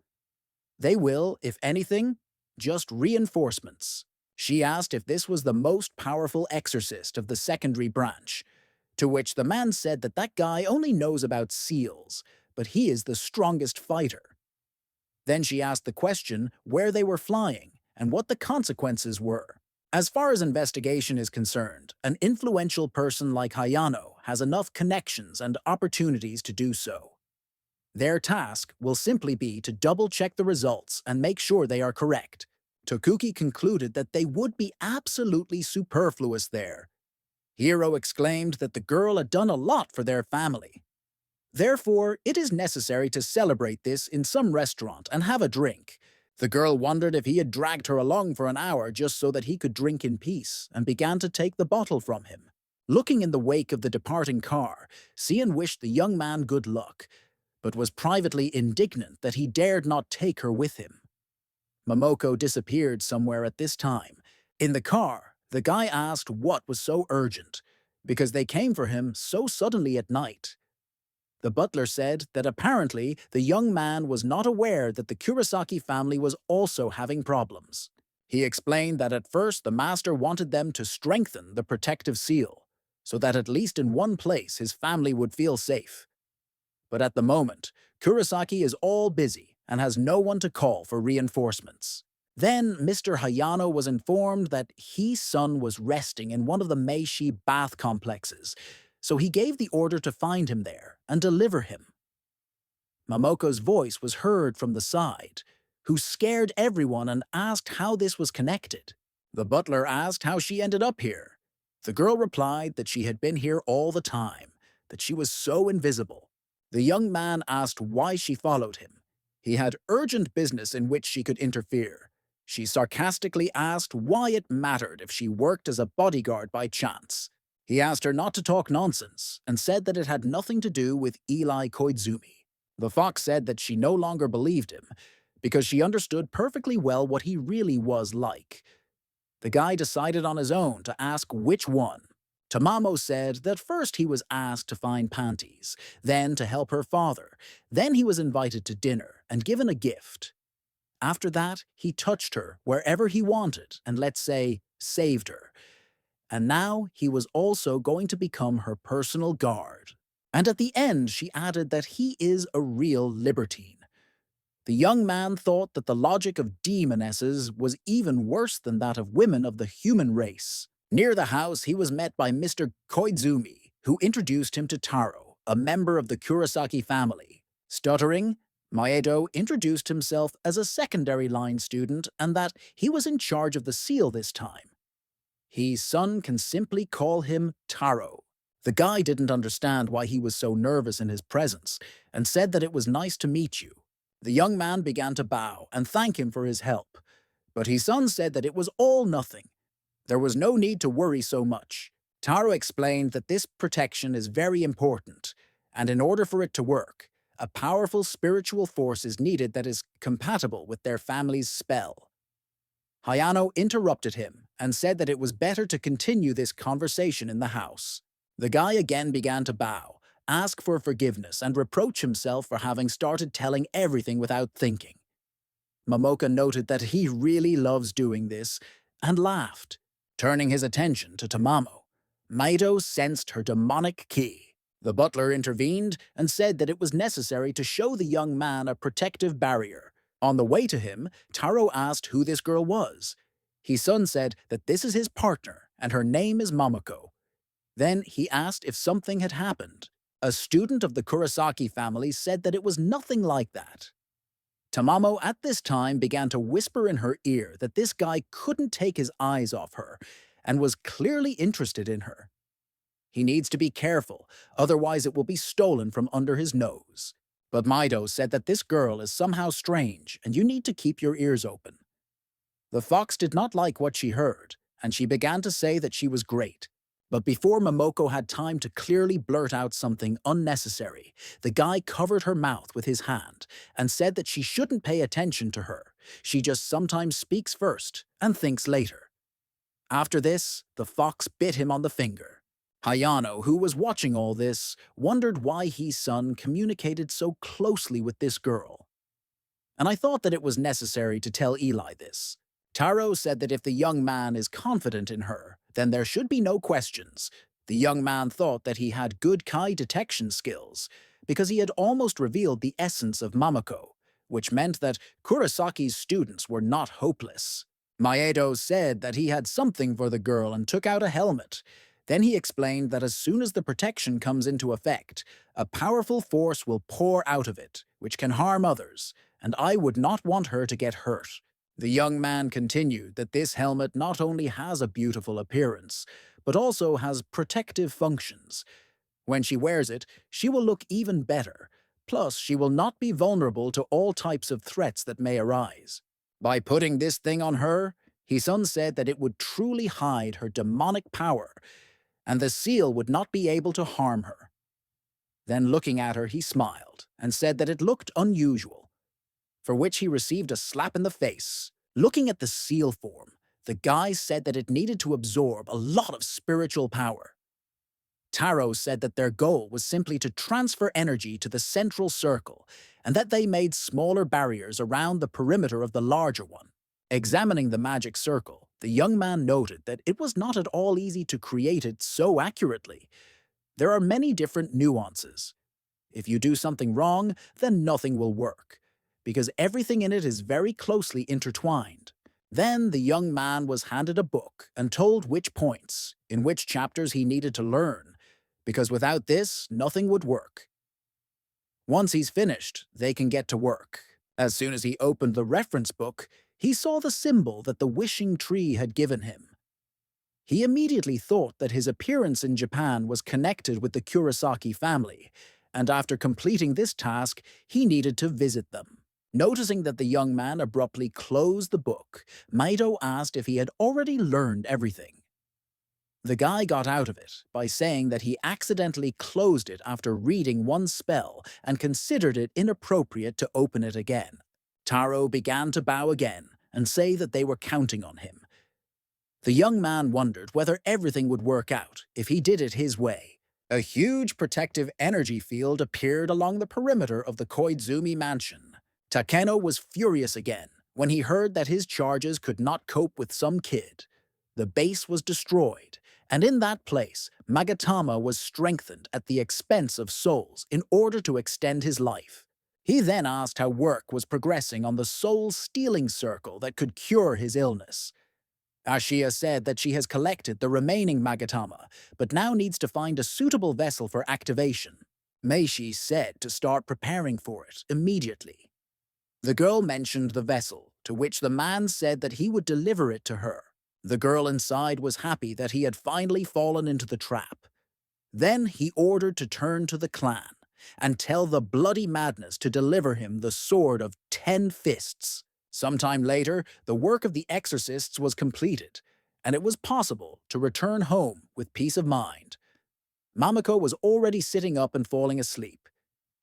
They will, if anything, just reinforcements. She asked if this was the most powerful exorcist of the secondary branch, to which the man said that that guy only knows about seals, but he is the strongest fighter. Then she asked the question where they were flying and what the consequences were. As far as investigation is concerned, an influential person like Hayano has enough connections and opportunities to do so. Their task will simply be to double-check the results and make sure they are correct. Tokuki concluded that they would be absolutely superfluous there. Hiro exclaimed that the girl had done a lot for their family. Therefore, it is necessary to celebrate this in some restaurant and have a drink. The girl wondered if he had dragged her along for an hour just so that he could drink in peace, and began to take the bottle from him. Looking in the wake of the departing car, Sian wished the young man good luck, but was privately indignant that he dared not take her with him. Momoko disappeared somewhere at this time. In the car, the guy asked what was so urgent, because they came for him so suddenly at night. The butler said that apparently the young man was not aware that the Kurosaki family was also having problems. He explained that at first the master wanted them to strengthen the protective seal, so that at least in one place his family would feel safe. But at the moment, Kurosaki is all busy and has no one to call for reinforcements. Then Mr. Hayano was informed that his son was resting in one of the Meishi bath complexes, so he gave the order to find him there and deliver him. Momoko's voice was heard from the side, who scared everyone and asked how this was connected. The butler asked how she ended up here. The girl replied that she had been here all the time, that she was so invisible. The young man asked why she followed him. He had urgent business in which she could interfere. She sarcastically asked why it mattered if she worked as a bodyguard by chance. He asked her not to talk nonsense and said that it had nothing to do with Eli Koizumi. The fox said that she no longer believed him because she understood perfectly well what he really was like. The guy decided on his own to ask which one. Tamamo said that first he was asked to find panties, then to help her father, then he was invited to dinner and given a gift. After that, he touched her wherever he wanted and, let's say, saved her. And now he was also going to become her personal guard. And at the end, she added that he is a real libertine. The young man thought that the logic of demonesses was even worse than that of women of the human race. Near the house, he was met by Mr. Koizumi, who introduced him to Taro, a member of the Kurosaki family. Stuttering, Maedo introduced himself as a secondary line student and that he was in charge of the seal this time. His son can simply call him Taro. The guy didn't understand why he was so nervous in his presence and said that it was nice to meet you. The young man began to bow and thank him for his help, but his son said that it was all nothing. There was no need to worry so much. Taro explained that this protection is very important, and in order for it to work, a powerful spiritual force is needed that is compatible with their family's spell. Hayano interrupted him and said that it was better to continue this conversation in the house. The guy again began to bow, ask for forgiveness, and reproach himself for having started telling everything without thinking. Momoka noted that he really loves doing this and laughed, turning his attention to Tamamo. Maido sensed her demonic ki. The butler intervened and said that it was necessary to show the young man a protective barrier. On the way to him, Taro asked who this girl was. Hisun said that this is his partner and her name is Momoko. Then he asked if something had happened. A student of the Kurosaki family said that it was nothing like that. Tamamo at this time began to whisper in her ear that this guy couldn't take his eyes off her and was clearly interested in her. He needs to be careful, otherwise it will be stolen from under his nose. But Maido said that this girl is somehow strange and you need to keep your ears open. The fox did not like what she heard, and she began to say that she was great. But before Momoko had time to clearly blurt out something unnecessary, the guy covered her mouth with his hand and said that she shouldn't pay attention to her. She just sometimes speaks first and thinks later. After this, the fox bit him on the finger. Hayano, who was watching all this, wondered why his son communicated so closely with this girl. And I thought that it was necessary to tell Eli this. Taro said that if the young man is confident in her, then there should be no questions. The young man thought that he had good Kai detection skills, because he had almost revealed the essence of Mamako, which meant that Kurosaki's students were not hopeless. Maedo said that he had something for the girl and took out a helmet. Then he explained that as soon as the protection comes into effect, a powerful force will pour out of it, which can harm others, and I would not want her to get hurt. The young man continued that this helmet not only has a beautiful appearance, but also has protective functions. When she wears it, she will look even better. Plus, she will not be vulnerable to all types of threats that may arise. By putting this thing on her, Hisun said that it would truly hide her demonic power, and the seal would not be able to harm her. Then looking at her, he smiled and said that it looked unusual, for which he received a slap in the face. Looking at the seal form, the guy said that it needed to absorb a lot of spiritual power. Taro said that their goal was simply to transfer energy to the central circle, and that they made smaller barriers around the perimeter of the larger one. Examining the magic circle, the young man noted that it was not at all easy to create it so accurately. There are many different nuances. If you do something wrong, then nothing will work, because everything in it is very closely intertwined. Then the young man was handed a book and told which points, in which chapters he needed to learn, because without this, nothing would work. Once he's finished, they can get to work. As soon as he opened the reference book, he saw the symbol that the wishing tree had given him. He immediately thought that his appearance in Japan was connected with the Kurosaki family, and after completing this task, he needed to visit them. Noticing that the young man abruptly closed the book, Maido asked if he had already learned everything. The guy got out of it by saying that he accidentally closed it after reading one spell and considered it inappropriate to open it again. Taro began to bow again and say that they were counting on him. The young man wondered whether everything would work out if he did it his way. A huge protective energy field appeared along the perimeter of the Koizumi mansion. Takeno was furious again when he heard that his charges could not cope with some kid. The base was destroyed, and in that place, Magatama was strengthened at the expense of souls in order to extend his life. He then asked how work was progressing on the soul-stealing circle that could cure his illness. Ashia said that she has collected the remaining Magatama, but now needs to find a suitable vessel for activation. Meishi said to start preparing for it immediately. The girl mentioned the vessel, to which the man said that he would deliver it to her. The girl inside was happy that he had finally fallen into the trap. Then he ordered to turn to the clan and tell the Bloody Madness to deliver him the sword of 10 fists. Sometime later, the work of the exorcists was completed, and it was possible to return home with peace of mind. Mamako was already sitting up and falling asleep,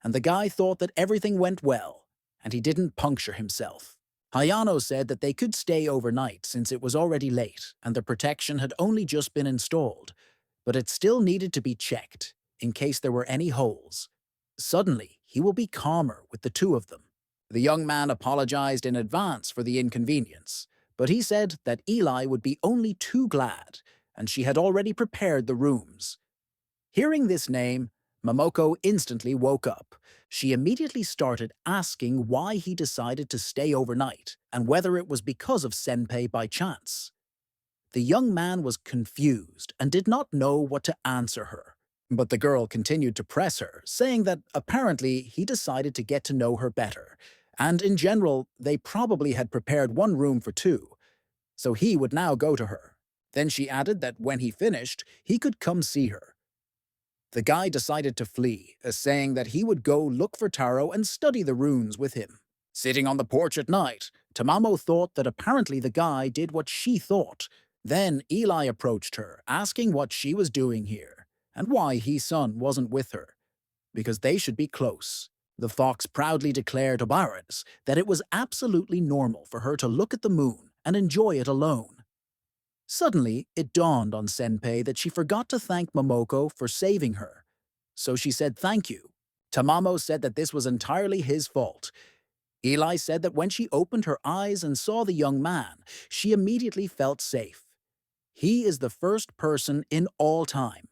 and the guy thought that everything went well, and he didn't puncture himself. Hayano said that they could stay overnight since it was already late and the protection had only just been installed, but it still needed to be checked in case there were any holes. Suddenly, he will be calmer with the two of them. The young man apologized in advance for the inconvenience, but he said that Eli would be only too glad, and she had already prepared the rooms. Hearing this name, Momoko instantly woke up. She immediately started asking why he decided to stay overnight and whether it was because of Senpei by chance. The young man was confused and did not know what to answer her. But the girl continued to press her, saying that apparently he decided to get to know her better, and in general, they probably had prepared one room for two, so he would now go to her. Then she added that when he finished, he could come see her. The guy decided to flee, saying that he would go look for Taro and study the runes with him. Sitting on the porch at night, Tamamo thought that apparently the guy did what she thought. Then Eli approached her, asking what she was doing here, and why his son wasn't with her, because they should be close. The fox proudly declared to Barons that it was absolutely normal for her to look at the moon and enjoy it alone. Suddenly, it dawned on Senpei that she forgot to thank Momoko for saving her, so she said thank you. Tamamo said that this was entirely his fault. Eli said that when she opened her eyes and saw the young man, she immediately felt safe. He is the first person in all time,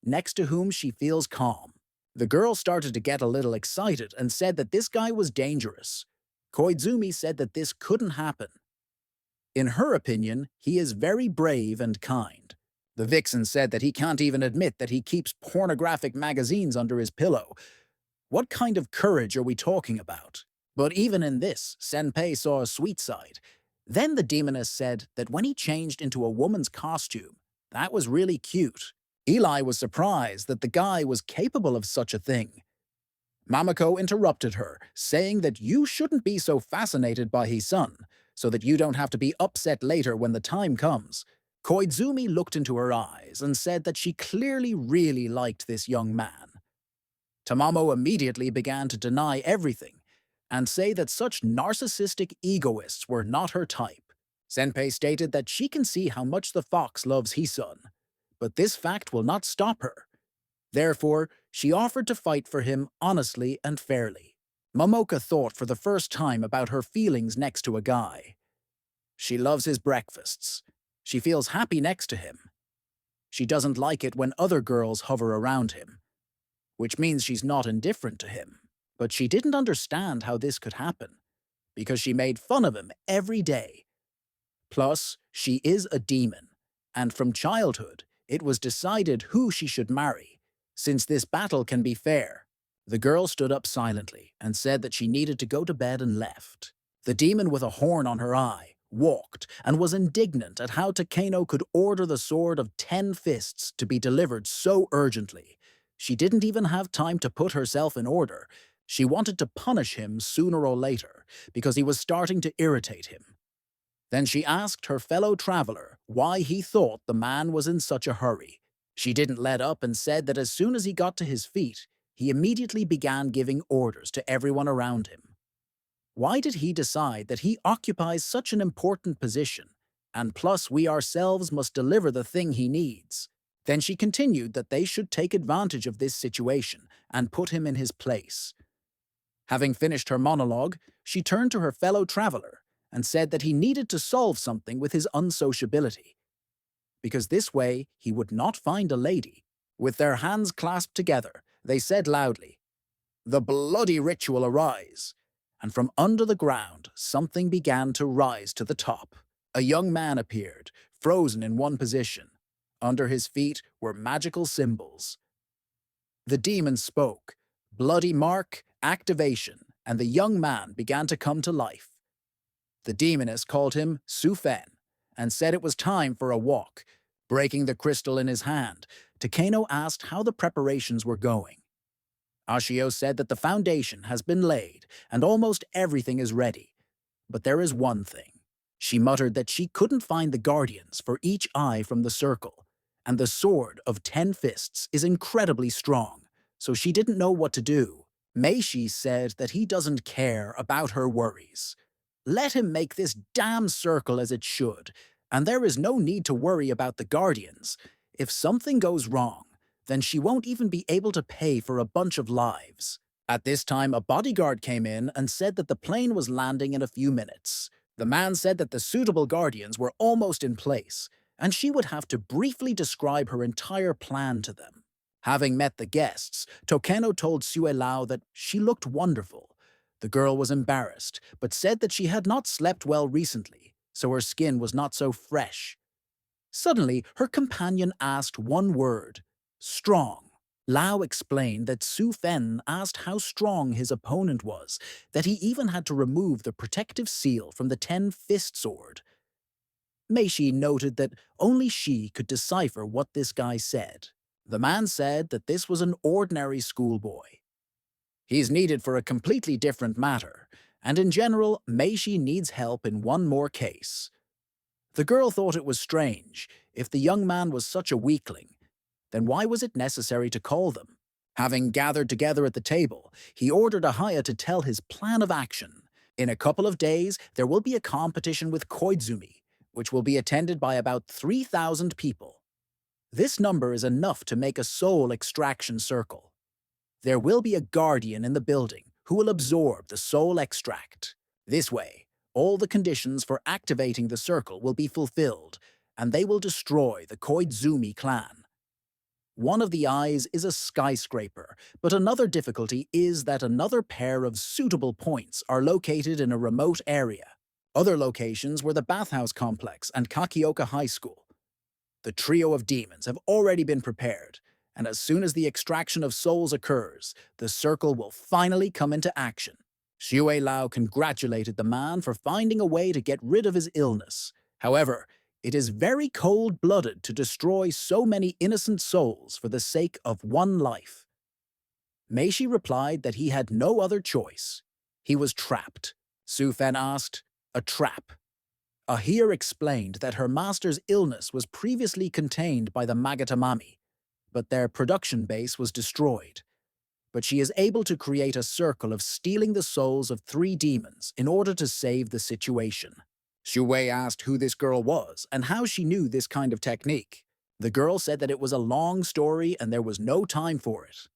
next to whom she feels calm. The girl started to get a little excited and said that this guy was dangerous. Koizumi said that this couldn't happen. In her opinion, he is very brave and kind. The vixen said that he can't even admit that he keeps pornographic magazines under his pillow. What kind of courage are we talking about? But even in this, Senpei saw a sweet side. Then the demoness said that when he changed into a woman's costume, that was really cute. Eli was surprised that the guy was capable of such a thing. Mamako interrupted her, saying that you shouldn't be so fascinated by his son, so that you don't have to be upset later when the time comes. Koizumi looked into her eyes and said that she clearly really liked this young man. Tamamo immediately began to deny everything and say that such narcissistic egoists were not her type. Senpei stated that she can see how much the fox loves Hisun, but this fact will not stop her. Therefore, she offered to fight for him honestly and fairly. Momoka thought for the first time about her feelings next to a guy. She loves his breakfasts. She feels happy next to him. She doesn't like it when other girls hover around him, which means she's not indifferent to him. But she didn't understand how this could happen, because she made fun of him every day. Plus, she is a demon, and from childhood, it was decided who she should marry, since this battle can be fair. The girl stood up silently and said that she needed to go to bed and left. The demon with a horn on her eye walked and was indignant at how Takeno could order the sword of 10 fists to be delivered so urgently. She didn't even have time to put herself in order. She wanted to punish him sooner or later because he was starting to irritate him. Then she asked her fellow traveler why he thought the man was in such a hurry. She didn't let up and said that as soon as he got to his feet, he immediately began giving orders to everyone around him. Why did he decide that he occupies such an important position, and plus we ourselves must deliver the thing he needs? Then she continued that they should take advantage of this situation and put him in his place. Having finished her monologue, she turned to her fellow traveler and said that he needed to solve something with his unsociability, because this way he would not find a lady. With their hands clasped together, they said loudly, "The bloody ritual arise!" And from under the ground, something began to rise to the top. A young man appeared, frozen in one position. Under his feet were magical symbols. The demon spoke. Bloody mark, activation, and the young man began to come to life. The demoness called him Sufen and said it was time for a walk. Breaking the crystal in his hand, Takeno asked how the preparations were going. Ashio said that the foundation has been laid and almost everything is ready. But there is one thing. She muttered that she couldn't find the guardians for each eye from the circle, and the sword of 10 fists is incredibly strong, so she didn't know what to do. Meishi said that he doesn't care about her worries. Let him make this damn circle as it should, and there is no need to worry about the guardians. If something goes wrong, then she won't even be able to pay for a bunch of lives. At this time, a bodyguard came in and said that the plane was landing in a few minutes. The man said that the suitable guardians were almost in place, and she would have to briefly describe her entire plan to them. Having met the guests, Tokeno told Sue Lao that she looked wonderful. The girl was embarrassed, but said that she had not slept well recently, so her skin was not so fresh. Suddenly, her companion asked one word: strong. Lao explained that Su Fen asked how strong his opponent was, that he even had to remove the protective seal from the 10-fist sword. Meishi noted that only she could decipher what this guy said. The man said that this was an ordinary schoolboy. He's needed for a completely different matter, and in general, Meishi needs help in one more case. The girl thought it was strange. If the young man was such a weakling, then why was it necessary to call them? Having gathered together at the table, he ordered Ahaya to tell his plan of action. In a couple of days, there will be a competition with Koizumi, which will be attended by about 3,000 people. This number is enough to make a soul extraction circle. There will be a guardian in the building who will absorb the soul extract. This way, all the conditions for activating the circle will be fulfilled, and they will destroy the Koizumi clan. One of the eyes is a skyscraper, but another difficulty is that another pair of suitable points are located in a remote area. Other locations were the bathhouse complex and Kakioka High School. The trio of demons have already been prepared, and as soon as the extraction of souls occurs, the circle will finally come into action. Xue Lao congratulated the man for finding a way to get rid of his illness. However, it is very cold-blooded to destroy so many innocent souls for the sake of one life. Meishi replied that he had no other choice. He was trapped. Su Fen asked, "A trap?" Ahir explained that her master's illness was previously contained by the Magatamami, but their production base was destroyed. But she is able to create a circle of stealing the souls of 3 demons in order to save the situation. Xu asked who this girl was and how she knew this kind of technique. The girl said that it was a long story and there was no time for it.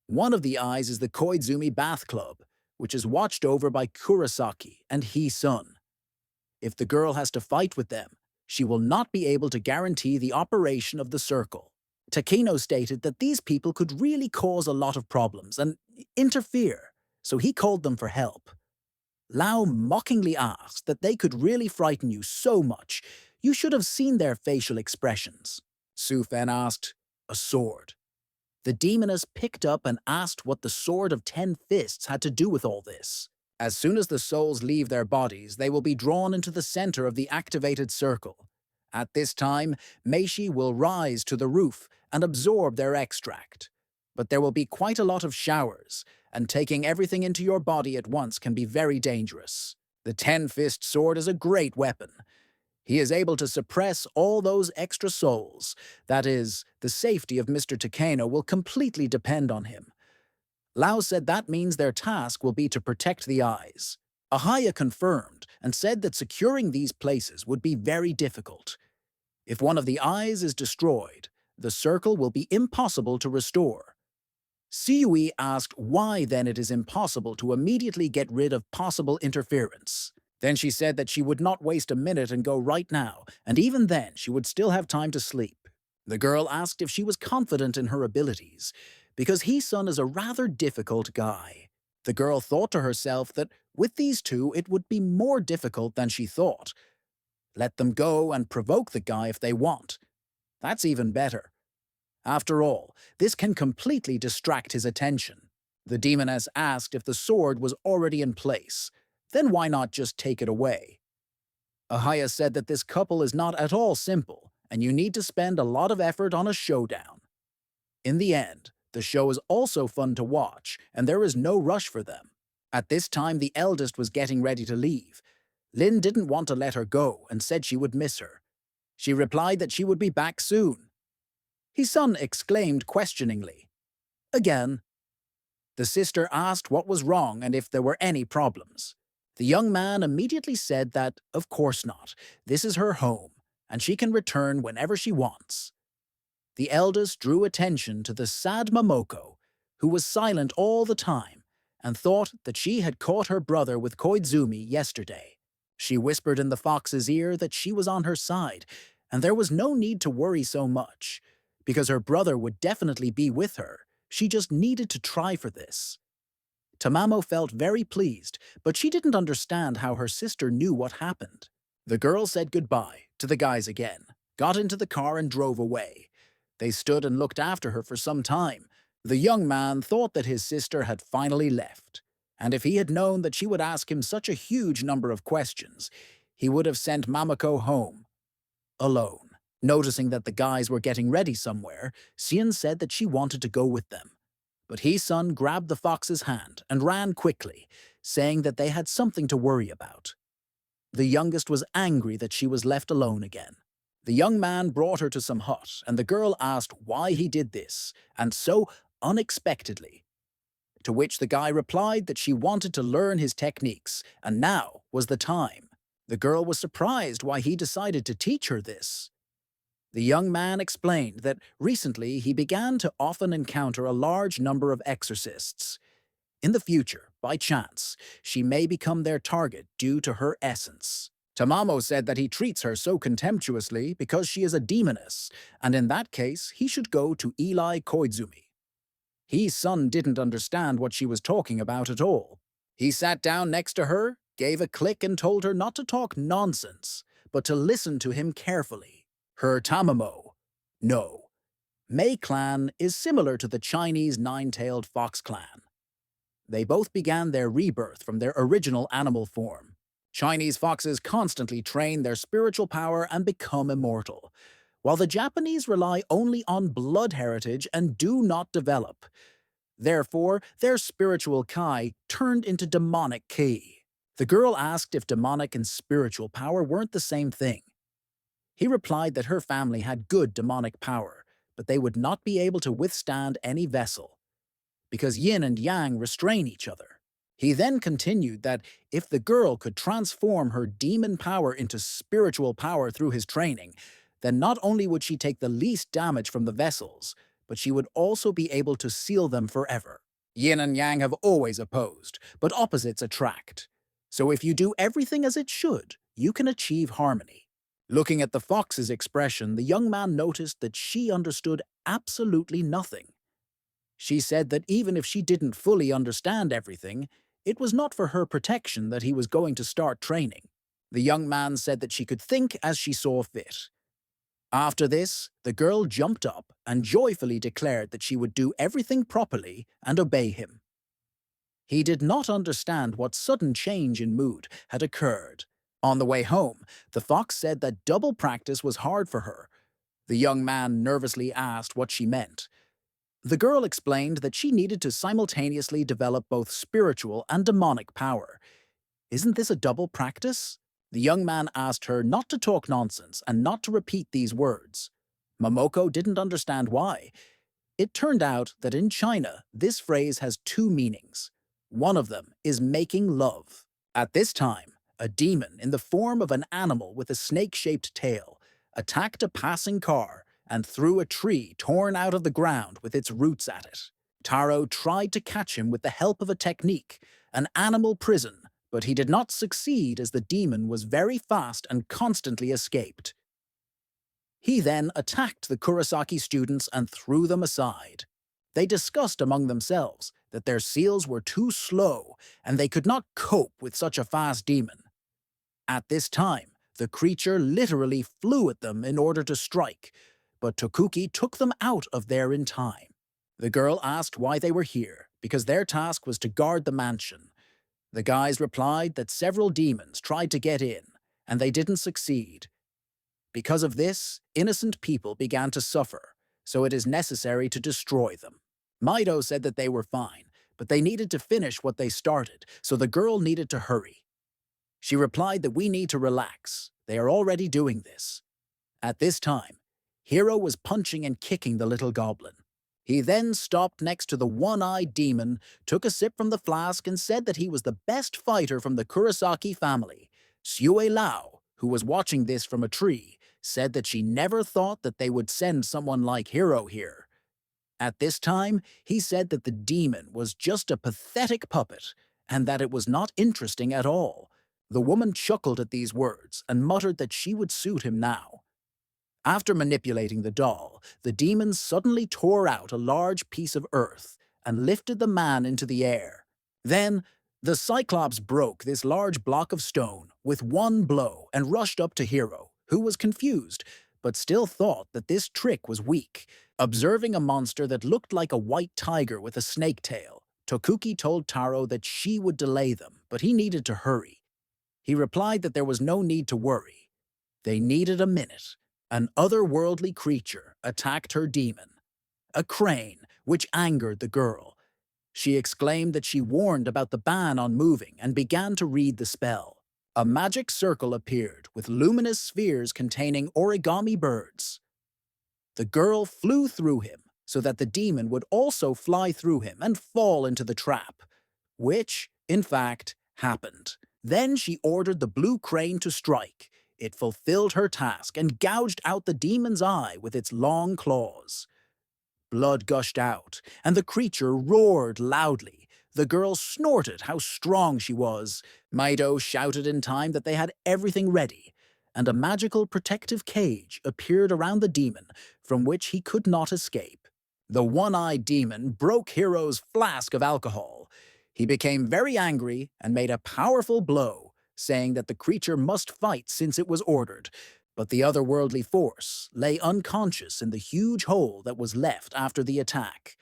One of the eyes is the Koizumi Bath Club, which is watched over by Kurosaki and He-sun. If the girl has to fight with them, she will not be able to guarantee the operation of the circle. Takino stated that these people could really cause a lot of problems and interfere, so he called them for help. Lao mockingly asked that they could really frighten you so much. You should have seen their facial expressions. Su Fen asked, "A sword." The demoness picked up and asked what the sword of 10 fists had to do with all this. As soon as the souls leave their bodies, they will be drawn into the center of the activated circle. At this time, Meishi will rise to the roof and absorb their extract. But there will be quite a lot of showers, and taking everything into your body at once can be very dangerous. The 10-fist sword is a great weapon. He is able to suppress all those extra souls. That is, the safety of Mr. Takeno will completely depend on him. Lao said that means their task will be to protect the eyes. Ahaya confirmed and said that securing these places would be very difficult. If one of the eyes is destroyed, the circle will be impossible to restore. Siyui asked why then it is impossible to immediately get rid of possible interference. Then she said that she would not waste a minute and go right now, and even then she would still have time to sleep. The girl asked if she was confident in her abilities, because He-sun is a rather difficult guy. The girl thought to herself that with these two it would be more difficult than she thought. Let them go and provoke the guy if they want. That's even better. After all, this can completely distract his attention. The demoness asked if the sword was already in place. Then why not just take it away? Ahaya said that this couple is not at all simple, and you need to spend a lot of effort on a showdown. In the end, the show is also fun to watch, and there is no rush for them. At this time, the eldest was getting ready to leave. Lin didn't want to let her go and said she would miss her. She replied that she would be back soon. His son exclaimed questioningly, "Again?" The sister asked what was wrong and if there were any problems. The young man immediately said that, of course not, this is her home, and she can return whenever she wants. The eldest drew attention to the sad Momoko, who was silent all the time and thought that she had caught her brother with Koizumi yesterday. She whispered in the fox's ear that she was on her side, and there was no need to worry so much, because her brother would definitely be with her. She just needed to try for this. Tamamo felt very pleased, but she didn't understand how her sister knew what happened. The girl said goodbye to the guys again, got into the car and drove away. They stood and looked after her for some time. The young man thought that his sister had finally left, and if he had known that she would ask him such a huge number of questions, he would have sent Mamako home alone. Noticing that the guys were getting ready somewhere, Xian said that she wanted to go with them. But He-sun grabbed the fox's hand and ran quickly, saying that they had something to worry about. The youngest was angry that she was left alone again. The young man brought her to some hut, and the girl asked why he did this, and so unexpectedly. To which the guy replied that she wanted to learn his techniques, and now was the time. The girl was surprised why he decided to teach her this. The young man explained that recently he began to often encounter a large number of exorcists. In the future, by chance, she may become their target due to her essence. Tamamo said that he treats her so contemptuously because she is a demoness, and in that case he should go to Eli Koizumi. His son didn't understand what she was talking about at all. He sat down next to her, gave a click and told her not to talk nonsense, but to listen to him carefully. Her Tamamo. No. Mei clan is similar to the Chinese nine-tailed fox clan. They both began their rebirth from their original animal form. Chinese foxes constantly train their spiritual power and become immortal, while the Japanese rely only on blood heritage and do not develop. Therefore, their spiritual kai turned into demonic ki. The girl asked if demonic and spiritual power weren't the same thing. He replied that her family had good demonic power, but they would not be able to withstand any vessel, because yin and yang restrain each other. He then continued that if the girl could transform her demon power into spiritual power through his training, then not only would she take the least damage from the vessels, but she would also be able to seal them forever. Yin and yang have always opposed, but opposites attract. So if you do everything as it should, you can achieve harmony. Looking at the fox's expression, the young man noticed that she understood absolutely nothing. She said that even if she didn't fully understand everything, it was not for her protection that he was going to start training. The young man said that she could think as she saw fit. After this, the girl jumped up and joyfully declared that she would do everything properly and obey him. He did not understand what sudden change in mood had occurred. On the way home, the fox said that double practice was hard for her. The young man nervously asked what she meant. The girl explained that she needed to simultaneously develop both spiritual and demonic power. Isn't this a double practice? The young man asked her not to talk nonsense and not to repeat these words. Momoko didn't understand why. It turned out that in China, this phrase has two meanings. One of them is making love. At this time, a demon in the form of an animal with a snake-shaped tail attacked a passing car and threw a tree torn out of the ground with its roots at it. Taro tried to catch him with the help of a technique, an animal prison, but he did not succeed as the demon was very fast and constantly escaped. He then attacked the Kurosaki students and threw them aside. They discussed among themselves that their seals were too slow and they could not cope with such a fast demon. At this time, the creature literally flew at them in order to strike, but Tokuki took them out of there in time. The girl asked why they were here, because their task was to guard the mansion. The guys replied that several demons tried to get in, and they didn't succeed. Because of this, innocent people began to suffer, so it is necessary to destroy them. Maido said that they were fine, but they needed to finish what they started, so the girl needed to hurry. She replied that we need to relax. They are already doing this. At this time, Hiro was punching and kicking the little goblin. He then stopped next to the one-eyed demon, took a sip from the flask, and said that he was the best fighter from the Kurosaki family. Sue Lao, who was watching this from a tree, said that she never thought that they would send someone like Hiro here. At this time, he said that the demon was just a pathetic puppet and that it was not interesting at all. The woman chuckled at these words and muttered that she would suit him now. After manipulating the doll, the demon suddenly tore out a large piece of earth and lifted the man into the air. Then, the Cyclops broke this large block of stone with one blow and rushed up to Hero, who was confused, but still thought that this trick was weak. Observing a monster that looked like a white tiger with a snake tail, Tokuki told Taro that she would delay them, but he needed to hurry. He replied that there was no need to worry. They needed a minute. An otherworldly creature attacked her demon, a crane, which angered the girl. She exclaimed that she warned about the ban on moving and began to read the spell. A magic circle appeared with luminous spheres containing origami birds. The girl flew through him so that the demon would also fly through him and fall into the trap, which, in fact, happened. Then she ordered the blue crane to strike. It fulfilled her task and gouged out the demon's eye with its long claws. Blood gushed out, and the creature roared loudly. The girl snorted how strong she was. Maido shouted in time that they had everything ready, and a magical protective cage appeared around the demon from which he could not escape. The one-eyed demon broke Hero's flask of alcohol. He became very angry and made a powerful blow, saying that the creature must fight since it was ordered, but the otherworldly force lay unconscious in the huge hole that was left after the attack.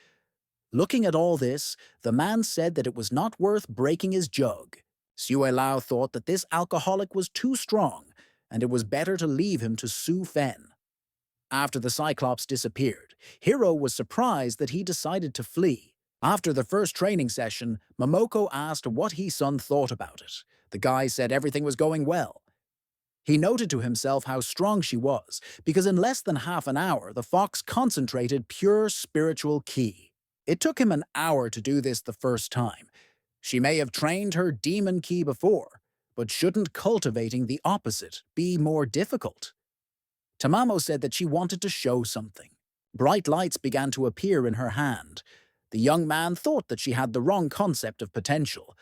Looking at all this, the man said that it was not worth breaking his jug. Sue Lao thought that this alcoholic was too strong, and it was better to leave him to Su Fen. After the Cyclops disappeared, Hero was surprised that he decided to flee. After the first training session, Momoko asked what his son thought about it. The guy said everything was going well. He noted to himself how strong she was, because in less than half an hour the fox concentrated pure spiritual ki. It took him an hour to do this the first time. She may have trained her demon ki before, but shouldn't cultivating the opposite be more difficult? Tamamo said that she wanted to show something. Bright lights began to appear in her hand. The young man thought that she had the wrong concept of potential.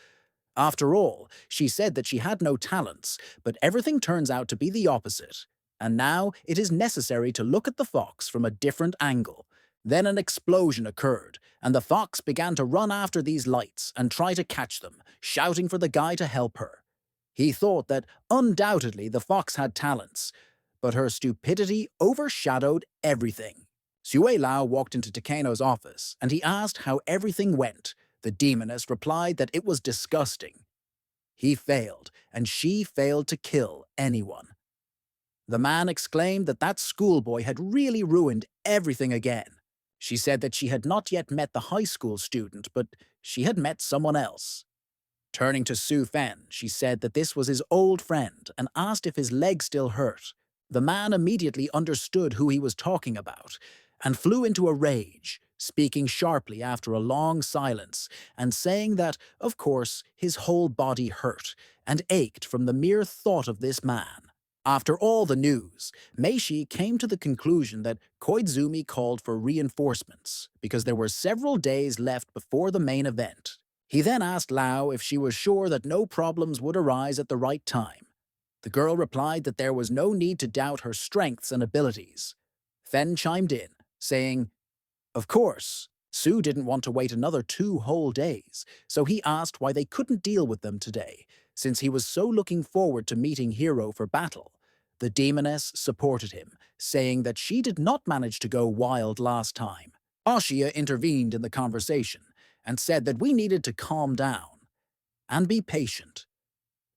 After all, she said that she had no talents, but everything turns out to be the opposite. And now it is necessary to look at the fox from a different angle. Then an explosion occurred, and the fox began to run after these lights and try to catch them, shouting for the guy to help her. He thought that undoubtedly the fox had talents, but her stupidity overshadowed everything. Sue Lao walked into Takeno's office, and he asked how everything went. The demoness replied that it was disgusting. He failed, and she failed to kill anyone. The man exclaimed that that schoolboy had really ruined everything again. She said that she had not yet met the high school student, but she had met someone else. Turning to Su Fen, she said that this was his old friend and asked if his leg still hurt. The man immediately understood who he was talking about and flew into a rage, speaking sharply after a long silence and saying that, of course, his whole body hurt and ached from the mere thought of this man. After all the news, Meishi came to the conclusion that Koizumi called for reinforcements because there were several days left before the main event. He then asked Lao if she was sure that no problems would arise at the right time. The girl replied that there was no need to doubt her strengths and abilities. Fen chimed in, saying, "Of course, Sue didn't want to wait another 2 whole days, so he asked why they couldn't deal with them today, since he was so looking forward to meeting Hero for battle." The demoness supported him, saying that she did not manage to go wild last time. Ashia intervened in the conversation and said that we needed to calm down and be patient.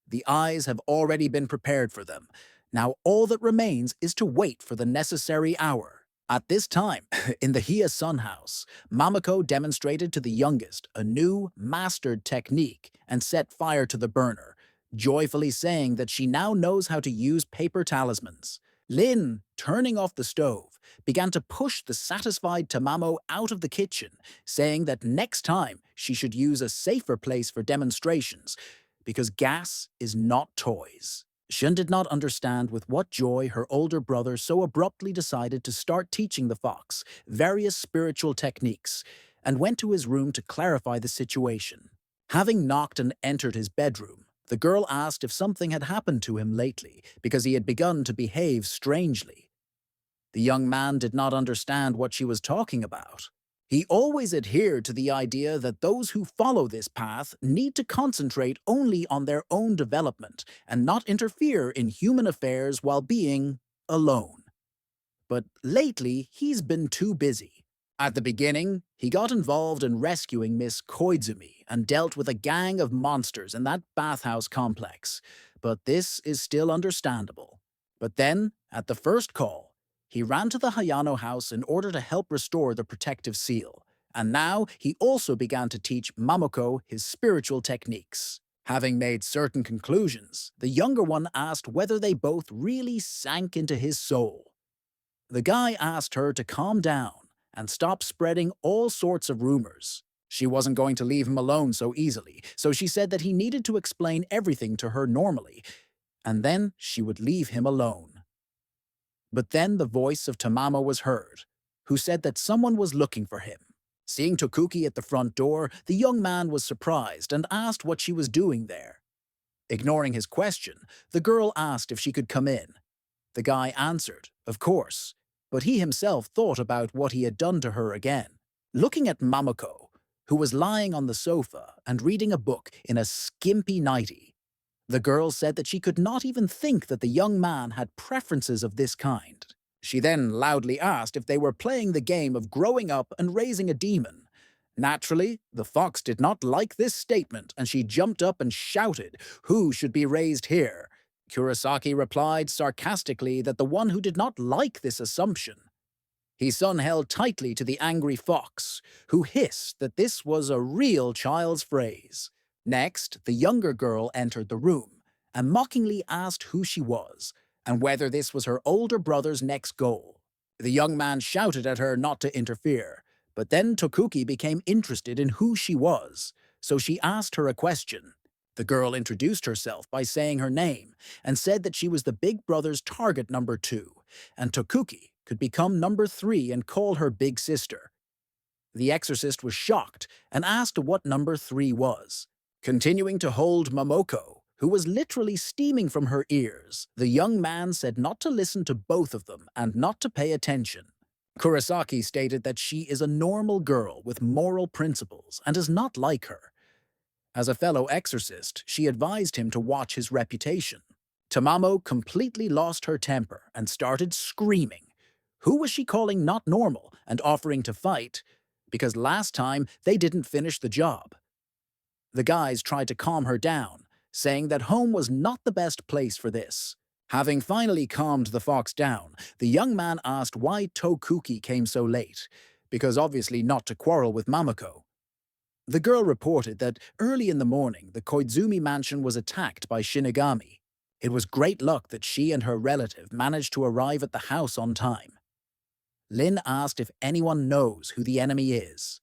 The eyes have already been prepared for them. Now all that remains is to wait for the necessary hour. At this time, in the Hia Sun House, Mamako demonstrated to the youngest a new, mastered technique and set fire to the burner, joyfully saying that she now knows how to use paper talismans. Lin, turning off the stove, began to push the satisfied Tamamo out of the kitchen, saying that next time she should use a safer place for demonstrations, because gas is not toys. Shun did not understand with what joy her older brother so abruptly decided to start teaching the fox various spiritual techniques and went to his room to clarify the situation. Having knocked and entered his bedroom, the girl asked if something had happened to him lately because he had begun to behave strangely. The young man did not understand what she was talking about. He always adhered to the idea that those who follow this path need to concentrate only on their own development and not interfere in human affairs while being alone. But lately, he's been too busy. At the beginning, he got involved in rescuing Miss Koizumi and dealt with a gang of monsters in that bathhouse complex, but this is still understandable. But then, at the first call, he ran to the Hayano house in order to help restore the protective seal, and now he also began to teach Mamoko his spiritual techniques. Having made certain conclusions, the younger one asked whether they both really sank into his soul. The guy asked her to calm down and stop spreading all sorts of rumors. She wasn't going to leave him alone so easily, so she said that he needed to explain everything to her normally, and then she would leave him alone. But then the voice of Tamamo was heard, who said that someone was looking for him. Seeing Tokuki at the front door, the young man was surprised and asked what she was doing there. Ignoring his question, the girl asked if she could come in. The guy answered, of course, but he himself thought about what he had done to her again. Looking at Mamako, who was lying on the sofa and reading a book in a skimpy nightie, the girl said that she could not even think that the young man had preferences of this kind. She then loudly asked if they were playing the game of growing up and raising a demon. Naturally, the fox did not like this statement, and she jumped up and shouted, "Who should be raised here?" Kurosaki replied sarcastically that the one who did not like this assumption. His son held tightly to the angry fox, who hissed that this was a real child's phrase. Next, the younger girl entered the room and mockingly asked who she was and whether this was her older brother's next goal. The young man shouted at her not to interfere, but then Tokuki became interested in who she was, so she asked her a question. The girl introduced herself by saying her name and said that she was the big brother's target number 2, and Tokuki could become number 3 and call her big sister. The exorcist was shocked and asked what number 3 was. Continuing to hold Momoko, who was literally steaming from her ears, the young man said not to listen to both of them and not to pay attention. Kurosaki stated that she is a normal girl with moral principles and is not like her. As a fellow exorcist, she advised him to watch his reputation. Tamamo completely lost her temper and started screaming. Who was she calling not normal and offering to fight? Because last time they didn't finish the job. The guys tried to calm her down, saying that home was not the best place for this. Having finally calmed the fox down, the young man asked why Tokuki came so late, because obviously not to quarrel with Mamako. The girl reported that early in the morning the Koizumi mansion was attacked by Shinigami. It was great luck that she and her relative managed to arrive at the house on time. Lin asked if anyone knows who the enemy is.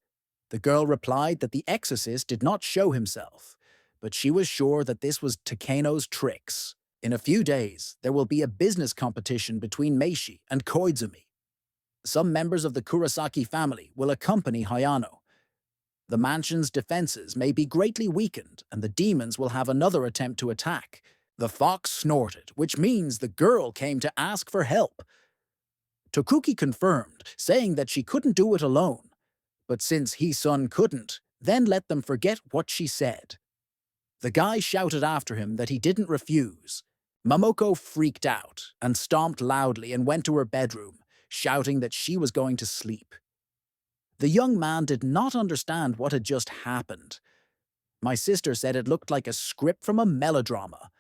The girl replied that the exorcist did not show himself, but she was sure that this was Takeno's tricks. In a few days, there will be a business competition between Meishi and Koizumi. Some members of the Kurosaki family will accompany Hayano. The mansion's defenses may be greatly weakened, and the demons will have another attempt to attack. The fox snorted, which means the girl came to ask for help. Tokuki confirmed, saying that she couldn't do it alone. But since He-sun couldn't, then let them forget what she said. The guy shouted after him that he didn't refuse. Momoko freaked out and stomped loudly and went to her bedroom, shouting that she was going to sleep. The young man did not understand what had just happened. My sister said it looked like a script from a melodrama.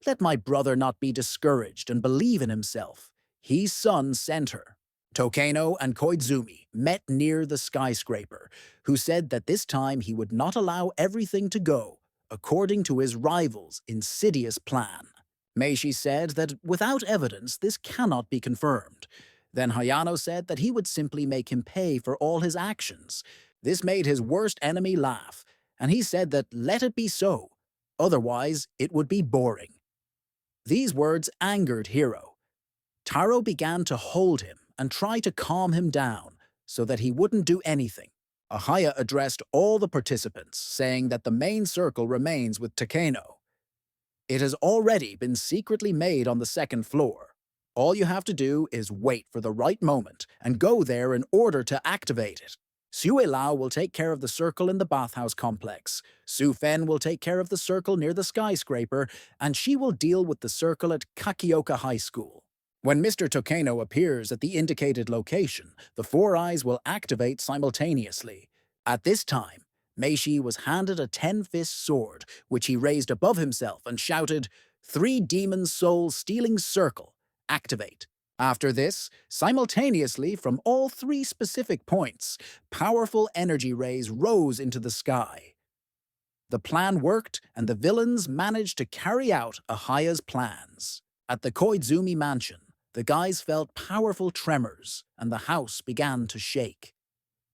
Let my brother not be discouraged and believe in himself. He-sun sent her. Tokeno and Koizumi met near the skyscraper, who said that this time he would not allow everything to go according to his rival's insidious plan. Meishi said that without evidence this cannot be confirmed. Then Hayano said that he would simply make him pay for all his actions. This made his worst enemy laugh, and he said that let it be so, otherwise it would be boring. These words angered Hiro. Taro began to hold him and try to calm him down so that he wouldn't do anything. Ahaya addressed all the participants, saying that the main circle remains with Takeno. It has already been secretly made on the second floor. All you have to do is wait for the right moment and go there in order to activate it. Sue Lao will take care of the circle in the bathhouse complex. Su Fen will take care of the circle near the skyscraper, and she will deal with the circle at Kakioka High School. When Mr. Tokeno appears at the indicated location, the four eyes will activate simultaneously. At this time, Meishi was handed a 10-fist sword, which he raised above himself and shouted, "Three demon souls stealing circle, activate." After this, simultaneously from all three specific points, powerful energy rays rose into the sky. The plan worked, and the villains managed to carry out Ahaya's plans. At the Koizumi mansion, the guys felt powerful tremors, and the house began to shake.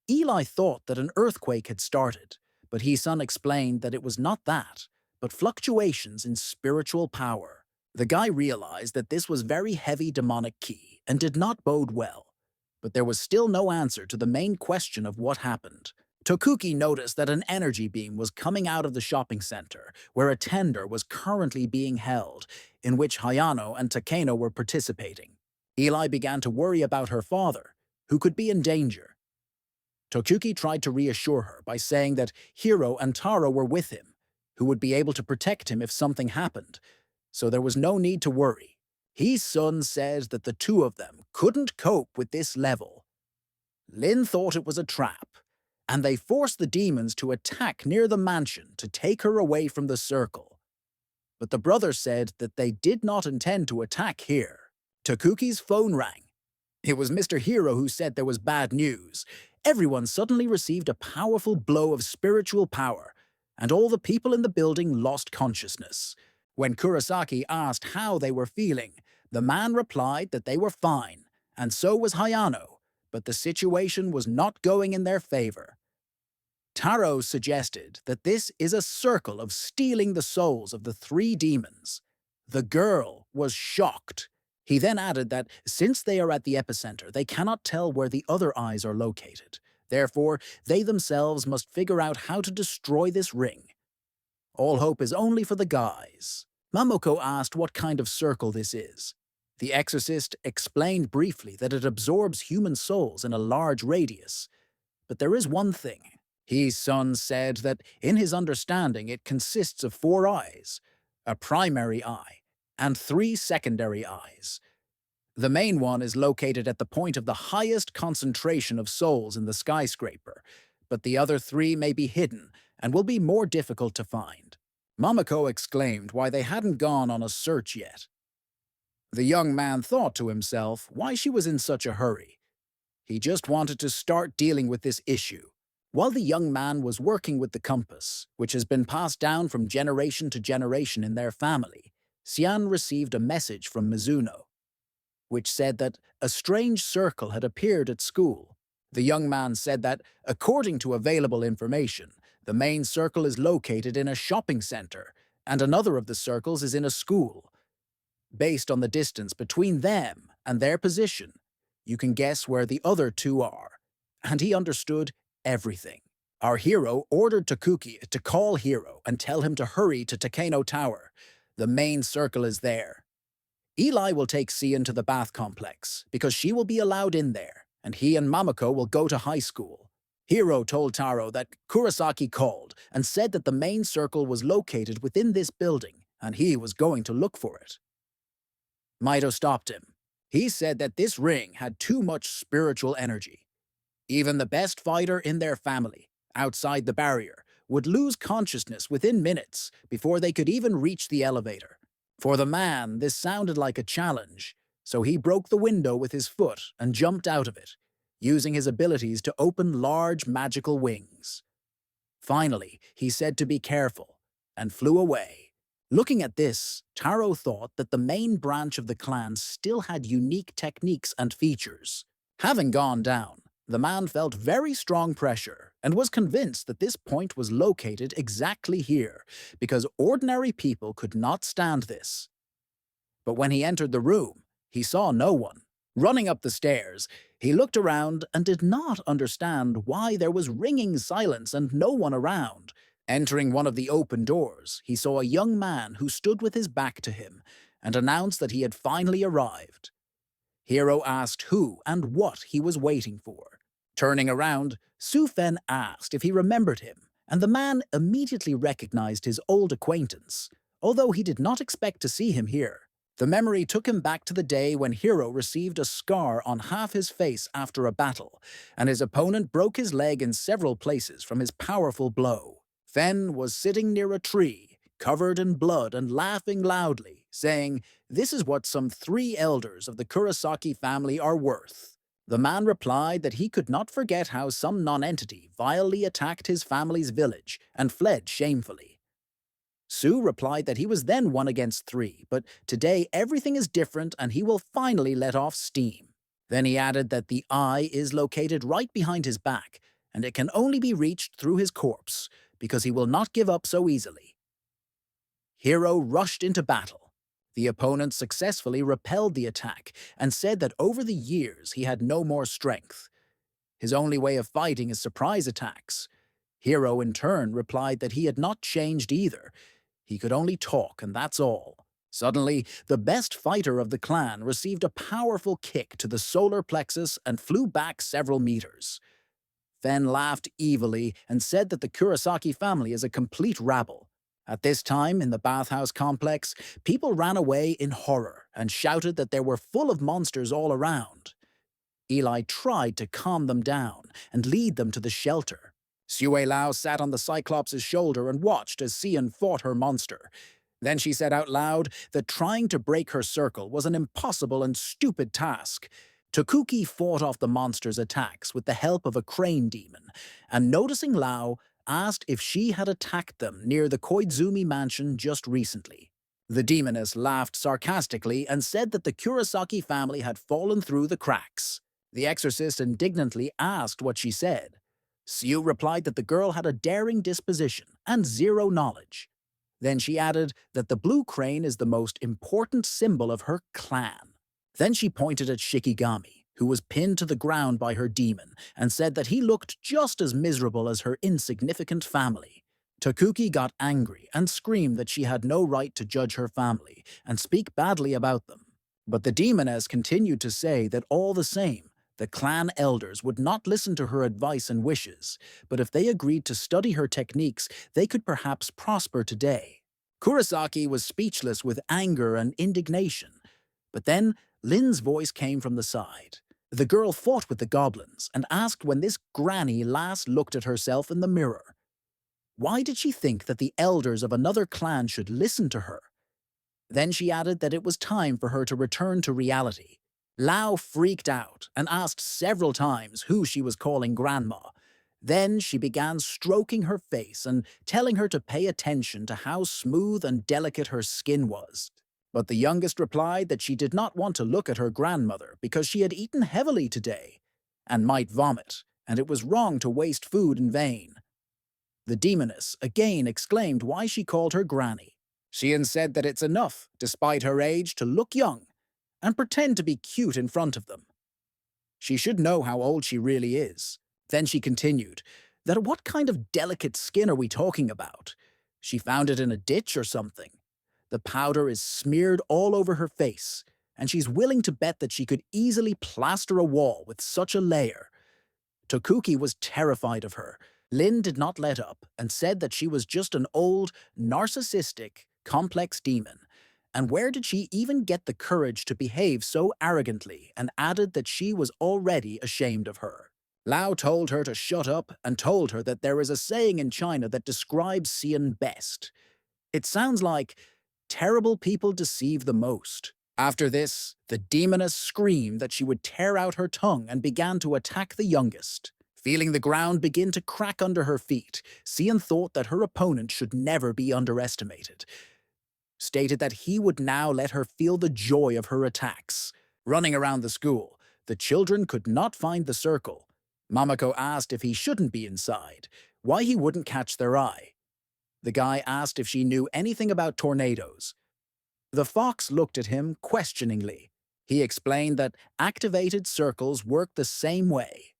Eli thought that an earthquake had started, but He-sun explained that it was not that, but fluctuations in spiritual power. The guy realized that this was very heavy demonic ki and did not bode well, but there was still no answer to the main question of what happened. Tokuki noticed that an energy beam was coming out of the shopping center, where a tender was currently being held, in which Hayano and Takeno were participating. Eli began to worry about her father, who could be in danger. Tokuki tried to reassure her by saying that Hiro and Taro were with him, who would be able to protect him if something happened, so there was no need to worry. He-sun said that the two of them couldn't cope with this level. Lin thought it was a trap, and they forced the demons to attack near the mansion to take her away from the circle. But the brothers said that they did not intend to attack here. Tokuki's phone rang. It was Mr. Hiro who said there was bad news. Everyone suddenly received a powerful blow of spiritual power, and all the people in the building lost consciousness. When Kurosaki asked how they were feeling, the man replied that they were fine, and so was Hayano, but the situation was not going in their favor. Taro suggested that this is a circle of stealing the souls of the three demons. The girl was shocked. He then added that since they are at the epicenter, they cannot tell where the other eyes are located. Therefore, they themselves must figure out how to destroy this ring. All hope is only for the guys. Momoko asked what kind of circle this is. The exorcist explained briefly that it absorbs human souls in a large radius. But there is one thing. He-sun said that in his understanding it consists of four eyes, a primary eye, and three secondary eyes. The main one is located at the point of the highest concentration of souls in the skyscraper, but the other three may be hidden and will be more difficult to find. Momoko exclaimed why they hadn't gone on a search yet. The young man thought to himself why she was in such a hurry. He just wanted to start dealing with this issue. While the young man was working with the compass, which has been passed down from generation to generation in their family, Xian received a message from Mizuno, which said that a strange circle had appeared at school. The young man said that, according to available information, the main circle is located in a shopping center, and another of the circles is in a school. Based on the distance between them and their position, you can guess where the other two are. And he understood everything. Our hero ordered Tokuki to call Hiro and tell him to hurry to Takeno Tower. The main circle is there. Eli will take Sian to the bath complex because she will be allowed in there, and he and Mamako will go to high school. Hiro told Taro that Kurosaki called and said that the main circle was located within this building, and he was going to look for it. Maito stopped him. He said that this ring had too much spiritual energy. Even the best fighter in their family, outside the barrier, would lose consciousness within minutes before they could even reach the elevator. For the man, this sounded like a challenge, so he broke the window with his foot and jumped out of it, using his abilities to open large magical wings. Finally, he said to be careful, and flew away. Looking at this, Taro thought that the main branch of the clan still had unique techniques and features. Having gone down, the man felt very strong pressure and was convinced that this point was located exactly here, because ordinary people could not stand this. But when he entered the room, he saw no one. Running up the stairs, he looked around and did not understand why there was ringing silence and no one around. Entering one of the open doors, he saw a young man who stood with his back to him and announced that he had finally arrived. Hero asked who and what he was waiting for. Turning around, Su Fen asked if he remembered him, and the man immediately recognized his old acquaintance, although he did not expect to see him here. The memory took him back to the day when Hero received a scar on half his face after a battle, and his opponent broke his leg in several places from his powerful blow. Fen was sitting near a tree, covered in blood and laughing loudly, saying, "This is what some 3 elders of the Kurosaki family are worth." The man replied that he could not forget how some nonentity vilely attacked his family's village and fled shamefully. Su replied that he was then 1 against 3, but today everything is different and he will finally let off steam. Then he added that the eye is located right behind his back, and it can only be reached through his corpse, because he will not give up so easily. Hero rushed into battle. The opponent successfully repelled the attack and said that over the years he had no more strength. His only way of fighting is surprise attacks. Hero in turn replied that he had not changed either. He could only talk, and that's all. Suddenly, the best fighter of the clan received a powerful kick to the solar plexus and flew back several meters. Fen laughed evilly and said that the Kurosaki family is a complete rabble. At this time, in the bathhouse complex, people ran away in horror and shouted that there were full of monsters all around. Eli tried to calm them down and lead them to the shelter. Sue Lao sat on the Cyclops' shoulder and watched as Xian fought her monster. Then she said out loud that trying to break her circle was an impossible and stupid task. Tokuki fought off the monster's attacks with the help of a crane demon, and noticing Lao, asked if she had attacked them near the Koizumi mansion just recently. The demoness laughed sarcastically and said that the Kurosaki family had fallen through the cracks. The exorcist indignantly asked what she said. Siu replied that the girl had a daring disposition and zero knowledge. Then she added that the blue crane is the most important symbol of her clan. Then she pointed at Shikigami, who was pinned to the ground by her demon, and said that he looked just as miserable as her insignificant family. Takuki got angry and screamed that she had no right to judge her family and speak badly about them. But the demoness continued to say that all the same, the clan elders would not listen to her advice and wishes, but if they agreed to study her techniques, they could perhaps prosper today. Kurosaki was speechless with anger and indignation. But then Lin's voice came from the side. The girl fought with the goblins and asked when this granny last looked at herself in the mirror. Why did she think that the elders of another clan should listen to her? Then she added that it was time for her to return to reality. Lao freaked out and asked several times who she was calling grandma. Then she began stroking her face and telling her to pay attention to how smooth and delicate her skin was. But the youngest replied that she did not want to look at her grandmother because she had eaten heavily today and might vomit, and it was wrong to waste food in vain. The demoness again exclaimed why she called her granny. Xian said that it's enough, despite her age, to look young and pretend to be cute in front of them. She should know how old she really is. Then she continued that what kind of delicate skin are we talking about? She found it in a ditch or something. The powder is smeared all over her face, and she's willing to bet that she could easily plaster a wall with such a layer. Tokuki was terrified of her. Lin did not let up and said that she was just an old, narcissistic, complex demon. And where did she even get the courage to behave so arrogantly, and added that she was already ashamed of her. Lao told her to shut up and told her that there is a saying in China that describes Xian best. It sounds like, terrible people deceive the most. After this, the demoness screamed that she would tear out her tongue and began to attack the youngest. Feeling the ground begin to crack under her feet, Xian thought that her opponent should never be underestimated. Stated that he would now let her feel the joy of her attacks. Running around the school, the children could not find the circle. Mamako asked if he shouldn't be inside, why he wouldn't catch their eye. The guy asked if she knew anything about tornadoes. The fox looked at him questioningly. He explained that activated circles work the same way.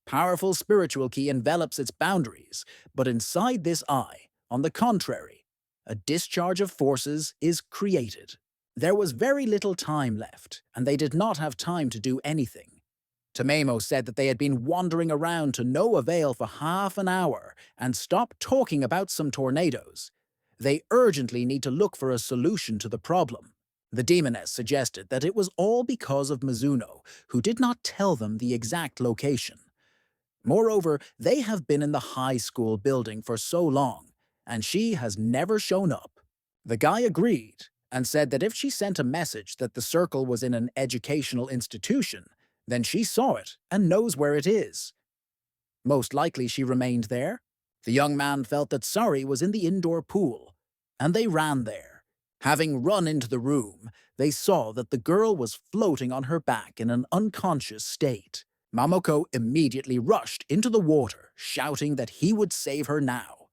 Powerful spiritual ki envelops its boundaries, but inside this eye, on the contrary, a discharge of forces is created. There was very little time left, and they did not have time to do anything. Tamemo said that they had been wandering around to no avail for half an hour and stopped talking about some tornadoes. They urgently need to look for a solution to the problem. The demoness suggested that it was all because of Mizuno, who did not tell them the exact location. Moreover, they have been in the high school building for so long, and she has never shown up. The guy agreed and said that if she sent a message that the circle was in an educational institution, then she saw it and knows where it is. Most likely she remained there. The young man felt that Sari was in the indoor pool, and they ran there. Having run into the room, they saw that the girl was floating on her back in an unconscious state. Mamoko immediately rushed into the water, shouting that he would save her now.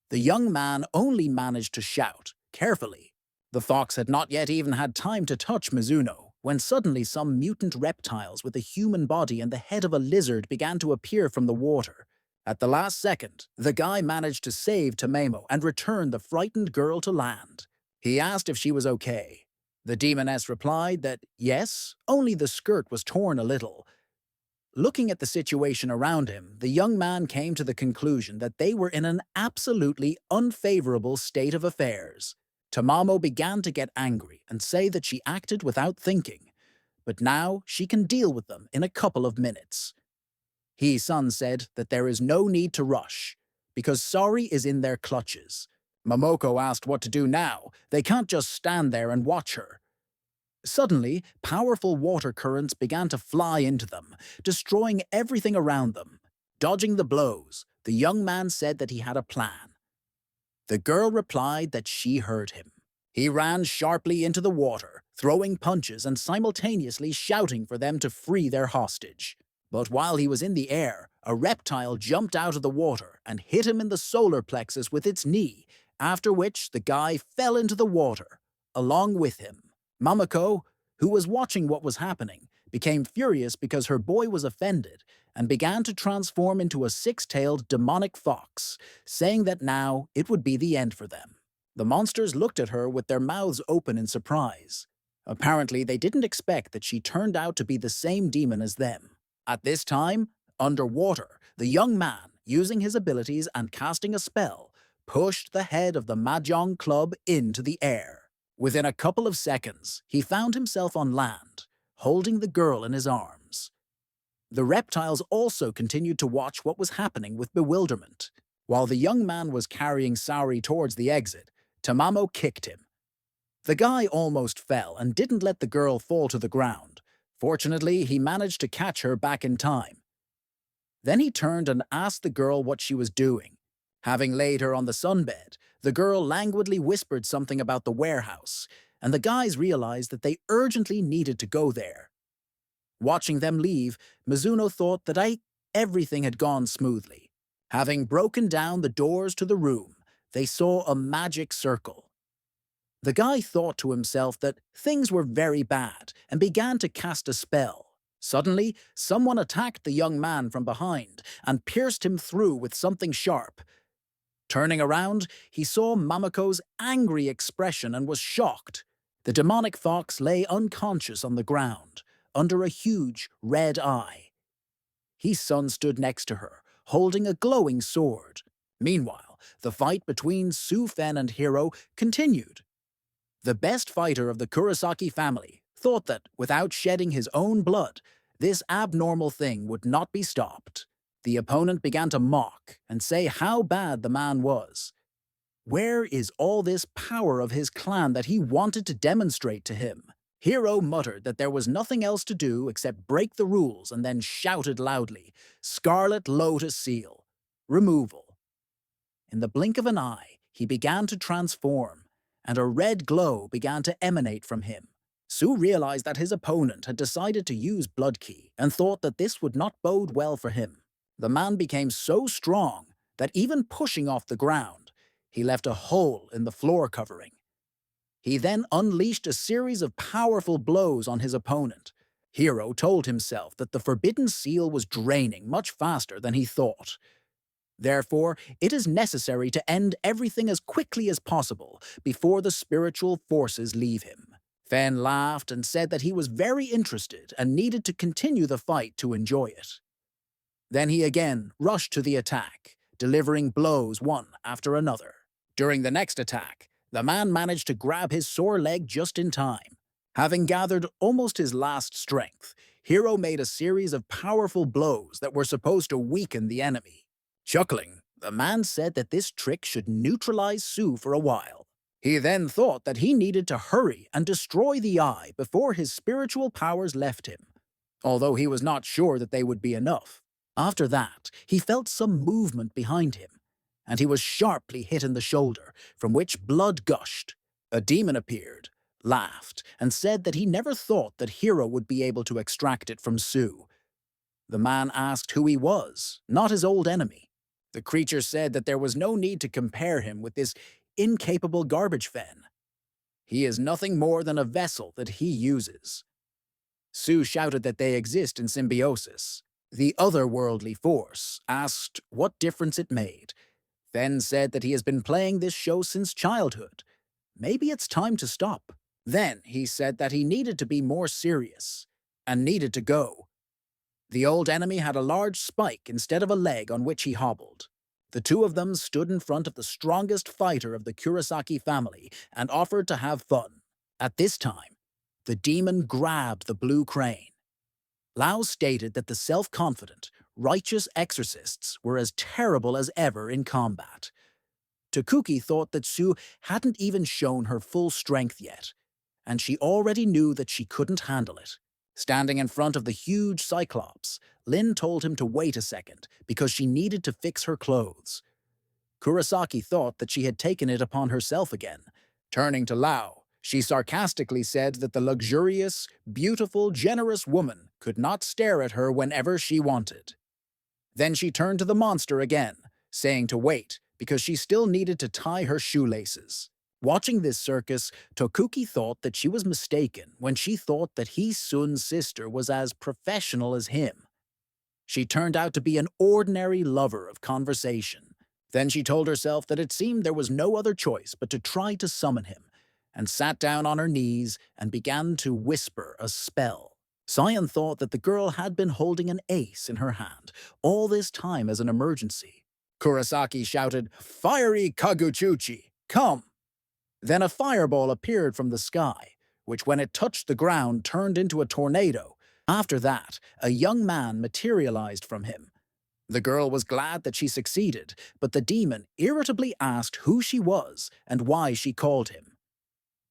The young man only managed to shout, carefully. The fox had not yet even had time to touch Mizuno, when suddenly some mutant reptiles with a human body and the head of a lizard began to appear from the water. At the last second, the guy managed to save Tamemo and return the frightened girl to land. He asked if she was okay. The demoness replied that yes, only the skirt was torn a little. Looking at the situation around him, the young man came to the conclusion that they were in an absolutely unfavorable state of affairs. Tamamo began to get angry and say that she acted without thinking, but now she can deal with them in a couple of minutes. He-san said that there is no need to rush, because Sari is in their clutches. Momoko asked what to do now. They can't just stand there and watch her. Suddenly, powerful water currents began to fly into them, destroying everything around them. Dodging the blows, the young man said that he had a plan. The girl replied that she heard him. He ran sharply into the water, throwing punches and simultaneously shouting for them to free their hostage. But while he was in the air, a reptile jumped out of the water and hit him in the solar plexus with its knee, after which the guy fell into the water, along with him. Mamako, who was watching what was happening, became furious because her boy was offended and began to transform into a six-tailed demonic fox, saying that now it would be the end for them. The monsters looked at her with their mouths open in surprise. Apparently, they didn't expect that she turned out to be the same demon as them. At this time, underwater, the young man, using his abilities and casting a spell, pushed the head of the mahjong club into the air. Within a couple of seconds, he found himself on land, holding the girl in his arms. The reptiles also continued to watch what was happening with bewilderment. While the young man was carrying Saori towards the exit, Tamamo kicked him. The guy almost fell and didn't let the girl fall to the ground. Fortunately, he managed to catch her back in time. Then he turned and asked the girl what she was doing. Having laid her on the sunbed, the girl languidly whispered something about the warehouse, and the guys realized that they urgently needed to go there. Watching them leave, Mizuno thought that everything had gone smoothly. Having broken down the doors to the room, they saw a magic circle. The guy thought to himself that things were very bad and began to cast a spell. Suddenly, someone attacked the young man from behind and pierced him through with something sharp. Turning around, he saw Mamoko's angry expression and was shocked. The demonic fox lay unconscious on the ground, under a huge red eye. His son stood next to her, holding a glowing sword. Meanwhile, the fight between Su-fen and Hiro continued. The best fighter of the Kurosaki family thought that, without shedding his own blood, this abnormal thing would not be stopped. The opponent began to mock and say how bad the man was. Where is all this power of his clan that he wanted to demonstrate to him? Hiro muttered that there was nothing else to do except break the rules and then shouted loudly, "Scarlet Lotus Seal. Removal." In the blink of an eye, he began to transform, and a red glow began to emanate from him. Su realized that his opponent had decided to use Blood Key and thought that this would not bode well for him. The man became so strong that even pushing off the ground, he left a hole in the floor covering. He then unleashed a series of powerful blows on his opponent. Hiro told himself that the forbidden seal was draining much faster than he thought. Therefore, it is necessary to end everything as quickly as possible before the spiritual forces leave him. Fen laughed and said that he was very interested and needed to continue the fight to enjoy it. Then he again rushed to the attack, delivering blows one after another. During the next attack, the man managed to grab his sore leg just in time. Having gathered almost his last strength, Hiro made a series of powerful blows that were supposed to weaken the enemy. Chuckling, the man said that this trick should neutralize Sue for a while. He then thought that he needed to hurry and destroy the eye before his spiritual powers left him, although he was not sure that they would be enough. After that, he felt some movement behind him, and he was sharply hit in the shoulder, from which blood gushed. A demon appeared, laughed, and said that he never thought that Hiro would be able to extract it from Sue. The man asked who he was, not his old enemy. The creature said that there was no need to compare him with this incapable garbage fen. He is nothing more than a vessel that he uses. Sue shouted that they exist in symbiosis. The otherworldly force asked what difference it made. Fen said that he has been playing this show since childhood. Maybe it's time to stop. Then he said that he needed to be more serious and needed to go. The old enemy had a large spike instead of a leg on which he hobbled. The two of them stood in front of the strongest fighter of the Kurosaki family and offered to have fun. At this time, the demon grabbed the blue crane. Lao stated that the self-confident, righteous exorcists were as terrible as ever in combat. Takuki thought that Sue hadn't even shown her full strength yet, and she already knew that she couldn't handle it. Standing in front of the huge Cyclops, Lin told him to wait a second because she needed to fix her clothes. Kurosaki thought that she had taken it upon herself again. Turning to Lao, she sarcastically said that the luxurious, beautiful, generous woman could not stare at her whenever she wanted. Then she turned to the monster again, saying to wait because she still needed to tie her shoelaces. Watching this circus, Tokuki thought that she was mistaken when she thought that Sun's sister was as professional as him. She turned out to be an ordinary lover of conversation. Then she told herself that it seemed there was no other choice but to try to summon him, and sat down on her knees and began to whisper a spell. Cyan thought that the girl had been holding an ace in her hand all this time as an emergency. Kurosaki shouted, "Fiery Kaguchuchi, come!" Then a fireball appeared from the sky, which when it touched the ground turned into a tornado. After that, a young man materialized from him. The girl was glad that she succeeded, but the demon irritably asked who she was and why she called him.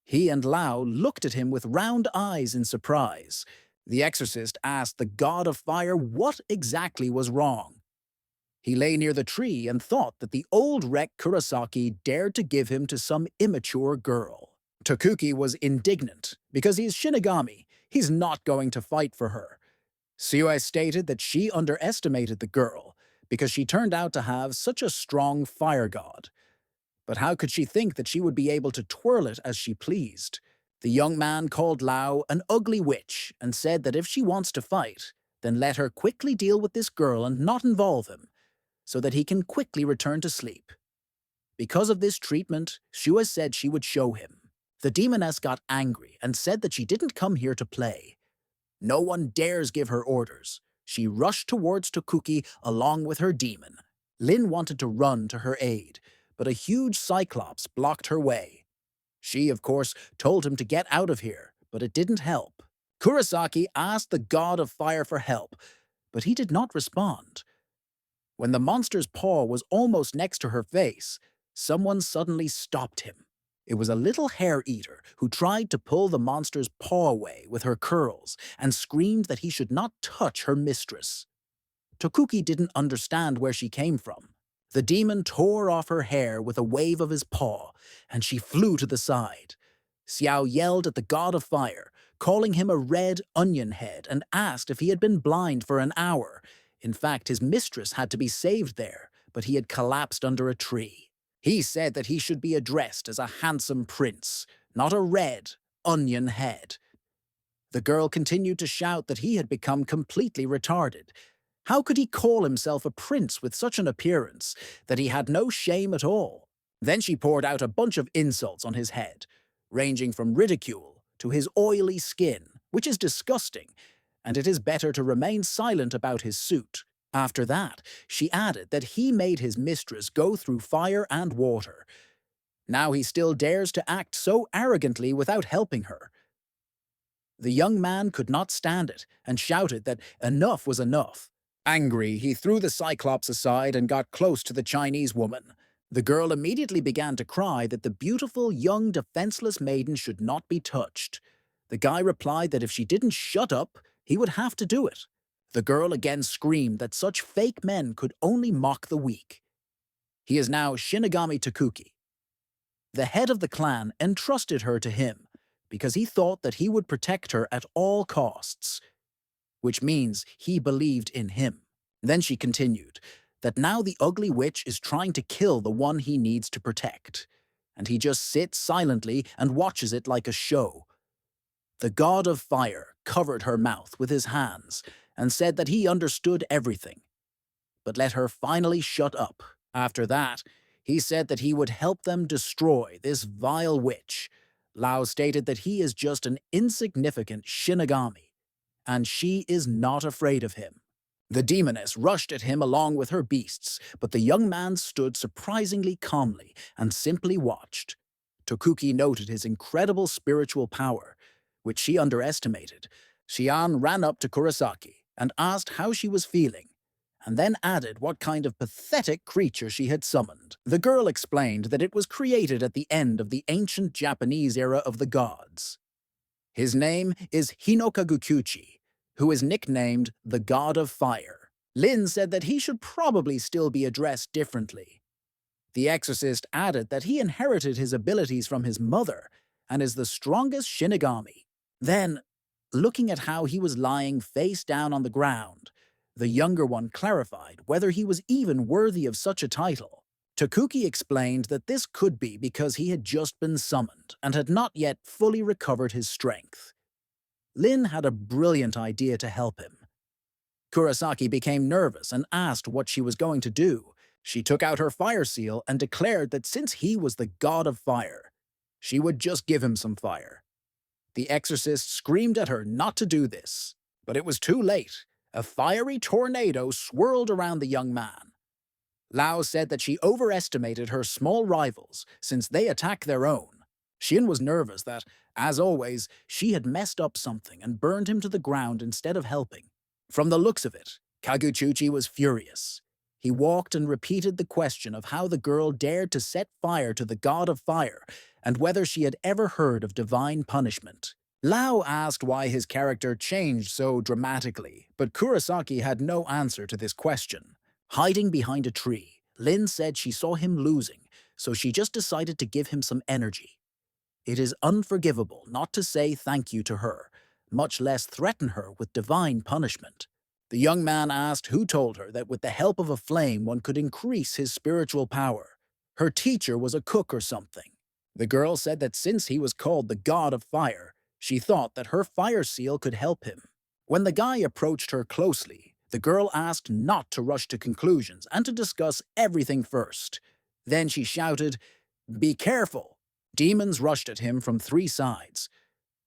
He and Lao looked at him with round eyes in surprise. The exorcist asked the god of fire what exactly was wrong. He lay near the tree and thought that the old wreck Kurosaki dared to give him to some immature girl. Tokuki was indignant because he's Shinigami. He's not going to fight for her. Sue stated that she underestimated the girl because she turned out to have such a strong fire god. But how could she think that she would be able to twirl it as she pleased? The young man called Lao an ugly witch and said that if she wants to fight, then let her quickly deal with this girl and not involve him, so that he can quickly return to sleep. Because of this treatment, Shua said she would show him. The demoness got angry and said that she didn't come here to play. No one dares give her orders. She rushed towards Tokuki along with her demon. Lin wanted to run to her aid, but a huge cyclops blocked her way. She, of course, told him to get out of here, but it didn't help. Kurosaki asked the god of fire for help, but he did not respond. When the monster's paw was almost next to her face, someone suddenly stopped him. It was a little hair-eater who tried to pull the monster's paw away with her curls and screamed that he should not touch her mistress. Tokuki didn't understand where she came from. The demon tore off her hair with a wave of his paw, and she flew to the side. Xiao yelled at the god of fire, calling him a red onion head, and asked if he had been blind for an hour. In fact, his mistress had to be saved there, but he had collapsed under a tree. He said that he should be addressed as a handsome prince, not a red onion head. The girl continued to shout that he had become completely retarded. How could he call himself a prince with such an appearance that he had no shame at all? Then she poured out a bunch of insults on his head, ranging from ridicule to his oily skin, which is disgusting, and it is better to remain silent about his suit. After that, she added that he made his mistress go through fire and water. Now he still dares to act so arrogantly without helping her. The young man could not stand it and shouted that enough was enough. Angry, he threw the Cyclops aside and got close to the Chinese woman. The girl immediately began to cry that the beautiful, young, defenseless maiden should not be touched. The guy replied that if she didn't shut up, he would have to do it. The girl again screamed that such fake men could only mock the weak. He is now Shinigami Takuki. The head of the clan entrusted her to him because he thought that he would protect her at all costs, which means he believed in him. Then she continued that now the ugly witch is trying to kill the one he needs to protect, and he just sits silently and watches it like a show. The god of fire covered her mouth with his hands and said that he understood everything, but let her finally shut up. After that, he said that he would help them destroy this vile witch. Lao stated that he is just an insignificant Shinigami, and she is not afraid of him. The demoness rushed at him along with her beasts, but the young man stood surprisingly calmly and simply watched. Tokuki noted his incredible spiritual power, which she underestimated. Xian ran up to Kurosaki and asked how she was feeling, and then added what kind of pathetic creature she had summoned. The girl explained that it was created at the end of the ancient Japanese era of the gods. His name is Hinokagukuchi, who is nicknamed the God of Fire. Lin said that he should probably still be addressed differently. The exorcist added that he inherited his abilities from his mother and is the strongest Shinigami. Then, looking at how he was lying face down on the ground, the younger one clarified whether he was even worthy of such a title. Takuki explained that this could be because he had just been summoned and had not yet fully recovered his strength. Lin had a brilliant idea to help him. Kurosaki became nervous and asked what she was going to do. She took out her fire seal and declared that since he was the god of fire, she would just give him some fire. The exorcist screamed at her not to do this, but it was too late. A fiery tornado swirled around the young man. Lao said that she overestimated her small rivals since they attack their own. Shin was nervous that, as always, she had messed up something and burned him to the ground instead of helping. From the looks of it, Kaguchuchi was furious. He walked and repeated the question of how the girl dared to set fire to the god of fire and whether she had ever heard of divine punishment. Lao asked why his character changed so dramatically, but Kurosaki had no answer to this question. Hiding behind a tree, Lin said she saw him losing, so she just decided to give him some energy. It is unforgivable not to say thank you to her, much less threaten her with divine punishment. The young man asked who told her that with the help of a flame one could increase his spiritual power. Her teacher was a cook or something. The girl said that since he was called the god of fire, she thought that her fire seal could help him. When the guy approached her closely, the girl asked not to rush to conclusions and to discuss everything first. Then she shouted, "Be careful!" Demons rushed at him from 3 sides,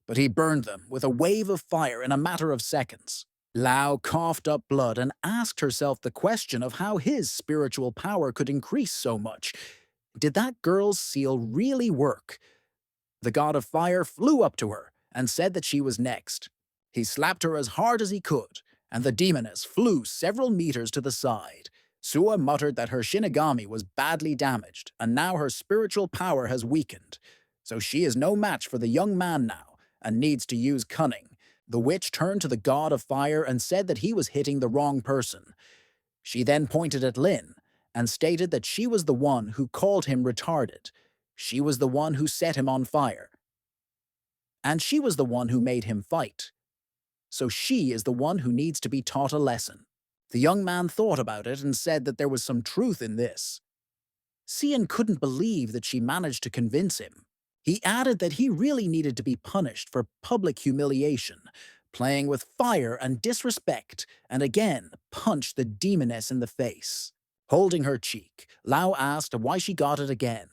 but he burned them with a wave of fire in a matter of seconds. Lao coughed up blood and asked herself the question of how his spiritual power could increase so much. Did that girl's seal really work? The god of fire flew up to her and said that she was next. He slapped her as hard as he could, and the demoness flew several meters to the side. Sua muttered that her Shinigami was badly damaged, and now her spiritual power has weakened. So she is no match for the young man now, and needs to use cunning. The witch turned to the god of fire and said that he was hitting the wrong person. She then pointed at Lin and stated that she was the one who called him retarded. She was the one who set him on fire. And she was the one who made him fight. So she is the one who needs to be taught a lesson. The young man thought about it and said that there was some truth in this. Cian couldn't believe that she managed to convince him. He added that he really needed to be punished for public humiliation, playing with fire and disrespect, and again punched the demoness in the face. Holding her cheek, Lao asked why she got it again.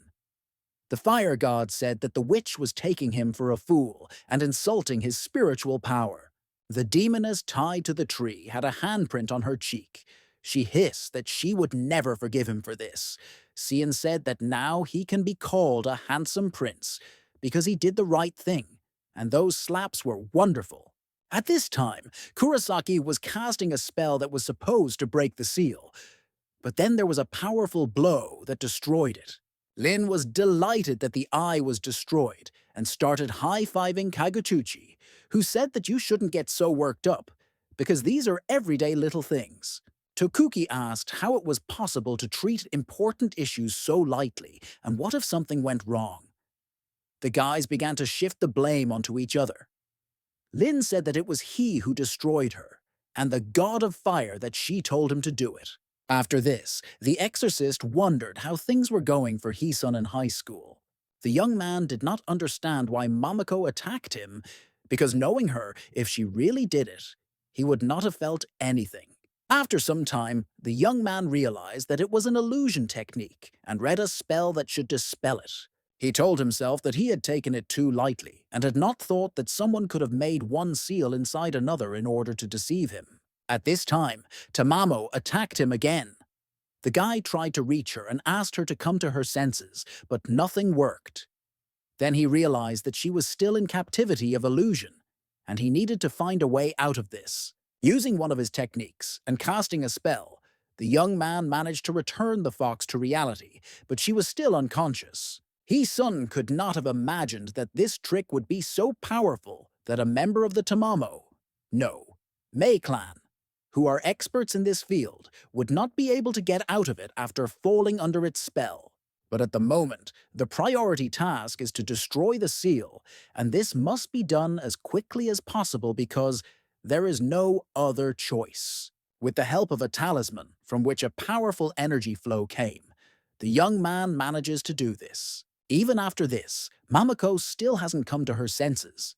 The fire god said that the witch was taking him for a fool and insulting his spiritual power. The demoness tied to the tree had a handprint on her cheek. She hissed that she would never forgive him for this. Cian said that now he can be called a handsome prince because he did the right thing, and those slaps were wonderful. At this time, Kurosaki was casting a spell that was supposed to break the seal, but then there was a powerful blow that destroyed it. Lin was delighted that the eye was destroyed and started high-fiving Kaguchuchi, who said that you shouldn't get so worked up, because these are everyday little things. Tokuki asked how it was possible to treat important issues so lightly, and what if something went wrong? The guys began to shift the blame onto each other. Lin said that it was he who destroyed her, and the god of fire that she told him to do it. After this, the exorcist wondered how things were going for Hisun in high school. The young man did not understand why Mamako attacked him, because knowing her, if she really did it, he would not have felt anything. After some time, the young man realized that it was an illusion technique and read a spell that should dispel it. He told himself that he had taken it too lightly and had not thought that someone could have made one seal inside another in order to deceive him. At this time, Tamamo attacked him again. The guy tried to reach her and asked her to come to her senses, but nothing worked. Then he realized that she was still in captivity of illusion, and he needed to find a way out of this. Using one of his techniques and casting a spell, the young man managed to return the fox to reality, but she was still unconscious. Hisun could not have imagined that this trick would be so powerful that a member of the Mei clan, who are experts in this field, would not be able to get out of it after falling under its spell. But at the moment, the priority task is to destroy the seal, and this must be done as quickly as possible because there is no other choice. With the help of a talisman from which a powerful energy flow came, the young man manages to do this. Even after this, Mamako still hasn't come to her senses.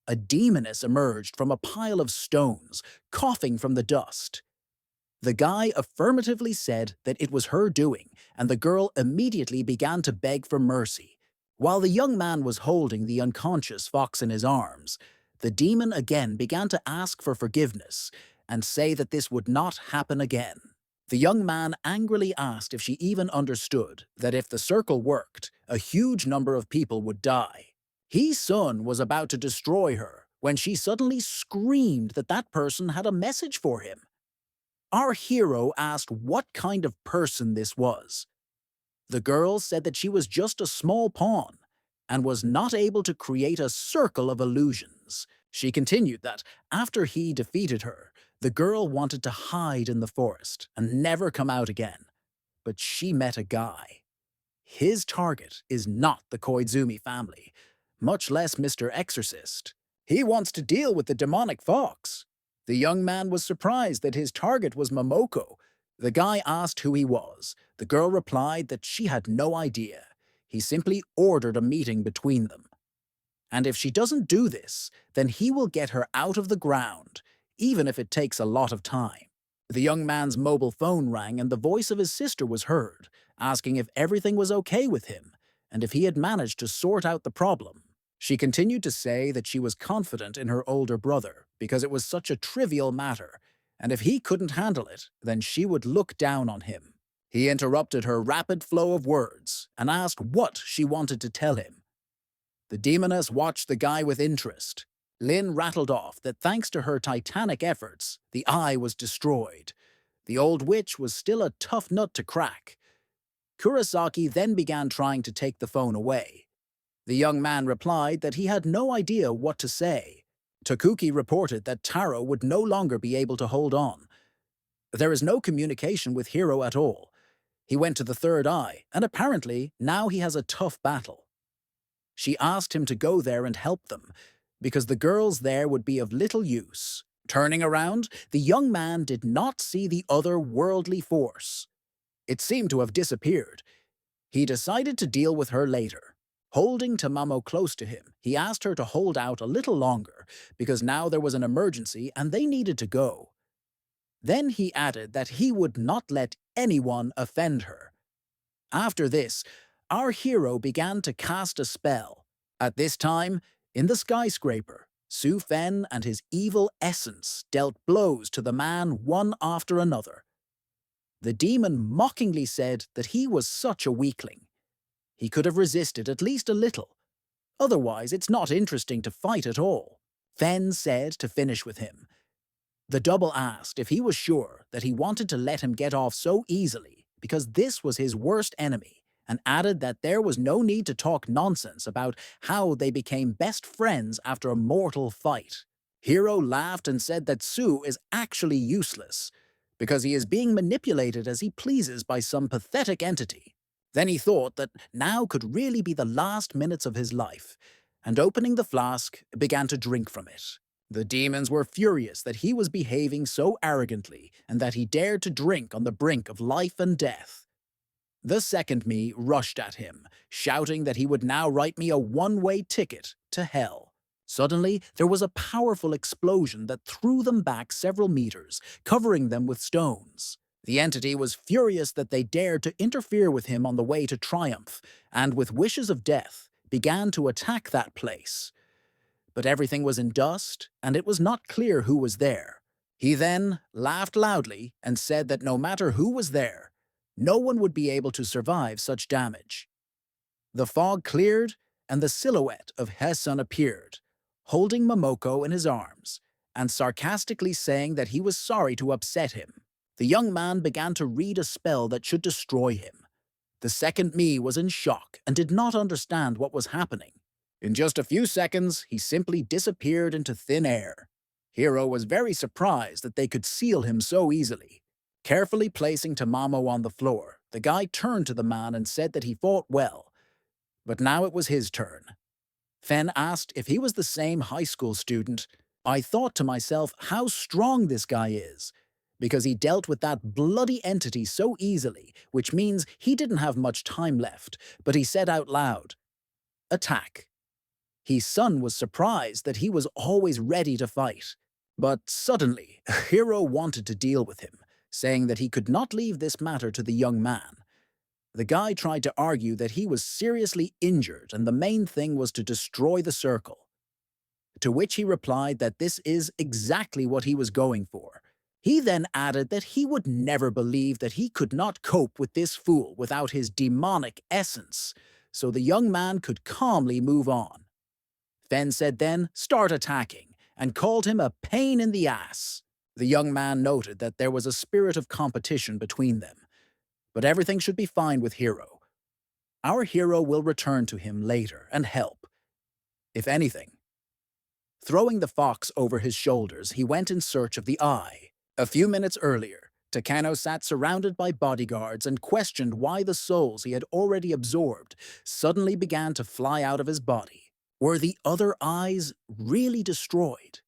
A demoness emerged from a pile of stones, coughing from the dust. The guy affirmatively said that it was her doing, and the girl immediately began to beg for mercy. While the young man was holding the unconscious fox in his arms, the demon again began to ask for forgiveness and say that this would not happen again. The young man angrily asked if she even understood that if the circle worked, a huge number of people would die. Hisun was about to destroy her when she suddenly screamed that that person had a message for him. Our hero asked what kind of person this was. The girl said that she was just a small pawn and was not able to create a circle of illusions. She continued that after he defeated her, the girl wanted to hide in the forest and never come out again. But she met a guy. His target is not the Koizumi family, much less Mr. Exorcist. He wants to deal with the demonic fox. The young man was surprised that his target was Momoko. The guy asked who he was. The girl replied that she had no idea. He simply ordered a meeting between them. And if she doesn't do this, then he will get her out of the ground, even if it takes a lot of time. The young man's mobile phone rang and the voice of his sister was heard, asking if everything was okay with him and if he had managed to sort out the problem. She continued to say that she was confident in her older brother because it was such a trivial matter, and if he couldn't handle it, then she would look down on him. He interrupted her rapid flow of words and asked what she wanted to tell him. The demoness watched the guy with interest. Lin rattled off that thanks to her titanic efforts, the eye was destroyed. The old witch was still a tough nut to crack. Kurosaki then began trying to take the phone away. The young man replied that he had no idea what to say. Tokuki reported that Taro would no longer be able to hold on. There is no communication with Hiro at all. He went to the third eye, and apparently now he has a tough battle. She asked him to go there and help them, because the girls there would be of little use. Turning around, the young man did not see the other worldly force. It seemed to have disappeared. He decided to deal with her later. Holding Tamamo close to him, he asked her to hold out a little longer because now there was an emergency and they needed to go. Then he added that he would not let anyone offend her. After this, our hero began to cast a spell. At this time, in the skyscraper, Su Fen and his evil essence dealt blows to the man one after another. The demon mockingly said that he was such a weakling. He could have resisted at least a little. Otherwise, it's not interesting to fight at all. Fen said to finish with him. The double asked if he was sure that he wanted to let him get off so easily because this was his worst enemy, and added that there was no need to talk nonsense about how they became best friends after a mortal fight. Hero laughed and said that Su is actually useless because he is being manipulated as he pleases by some pathetic entity. Then he thought that now could really be the last minutes of his life, and opening the flask, began to drink from it. The demons were furious that he was behaving so arrogantly and that he dared to drink on the brink of life and death. The second me rushed at him, shouting that he would now write me a one-way ticket to hell. Suddenly, there was a powerful explosion that threw them back several meters, covering them with stones. The entity was furious that they dared to interfere with him on the way to triumph, and with wishes of death, began to attack that place. But everything was in dust, and it was not clear who was there. He then laughed loudly and said that no matter who was there, no one would be able to survive such damage. The fog cleared, and the silhouette of Hesun appeared, holding Momoko in his arms, and sarcastically saying that he was sorry to upset him. The young man began to read a spell that should destroy him. The second me was in shock and did not understand what was happening. In just a few seconds, he simply disappeared into thin air. Hero was very surprised that they could seal him so easily. Carefully placing Tamamo on the floor, the guy turned to the man and said that he fought well. But now it was his turn. Fen asked if he was the same high school student. I thought to myself how strong this guy is, because he dealt with that bloody entity so easily, which means he didn't have much time left, but he said out loud, "Attack." His son was surprised that he was always ready to fight. But suddenly, Hero wanted to deal with him, saying that he could not leave this matter to the young man. The guy tried to argue that he was seriously injured and the main thing was to destroy the circle. To which he replied that this is exactly what he was going for. He then added that he would never believe that he could not cope with this fool without his demonic essence, so the young man could calmly move on. Fen said then, "Start attacking," and called him a pain in the ass. The young man noted that there was a spirit of competition between them. But everything should be fine with Hero. Our hero will return to him later and help, if anything. Throwing the fox over his shoulders, he went in search of the eye. A few minutes earlier, Takano sat surrounded by bodyguards and questioned why the souls he had already absorbed suddenly began to fly out of his body. Were the other eyes really destroyed?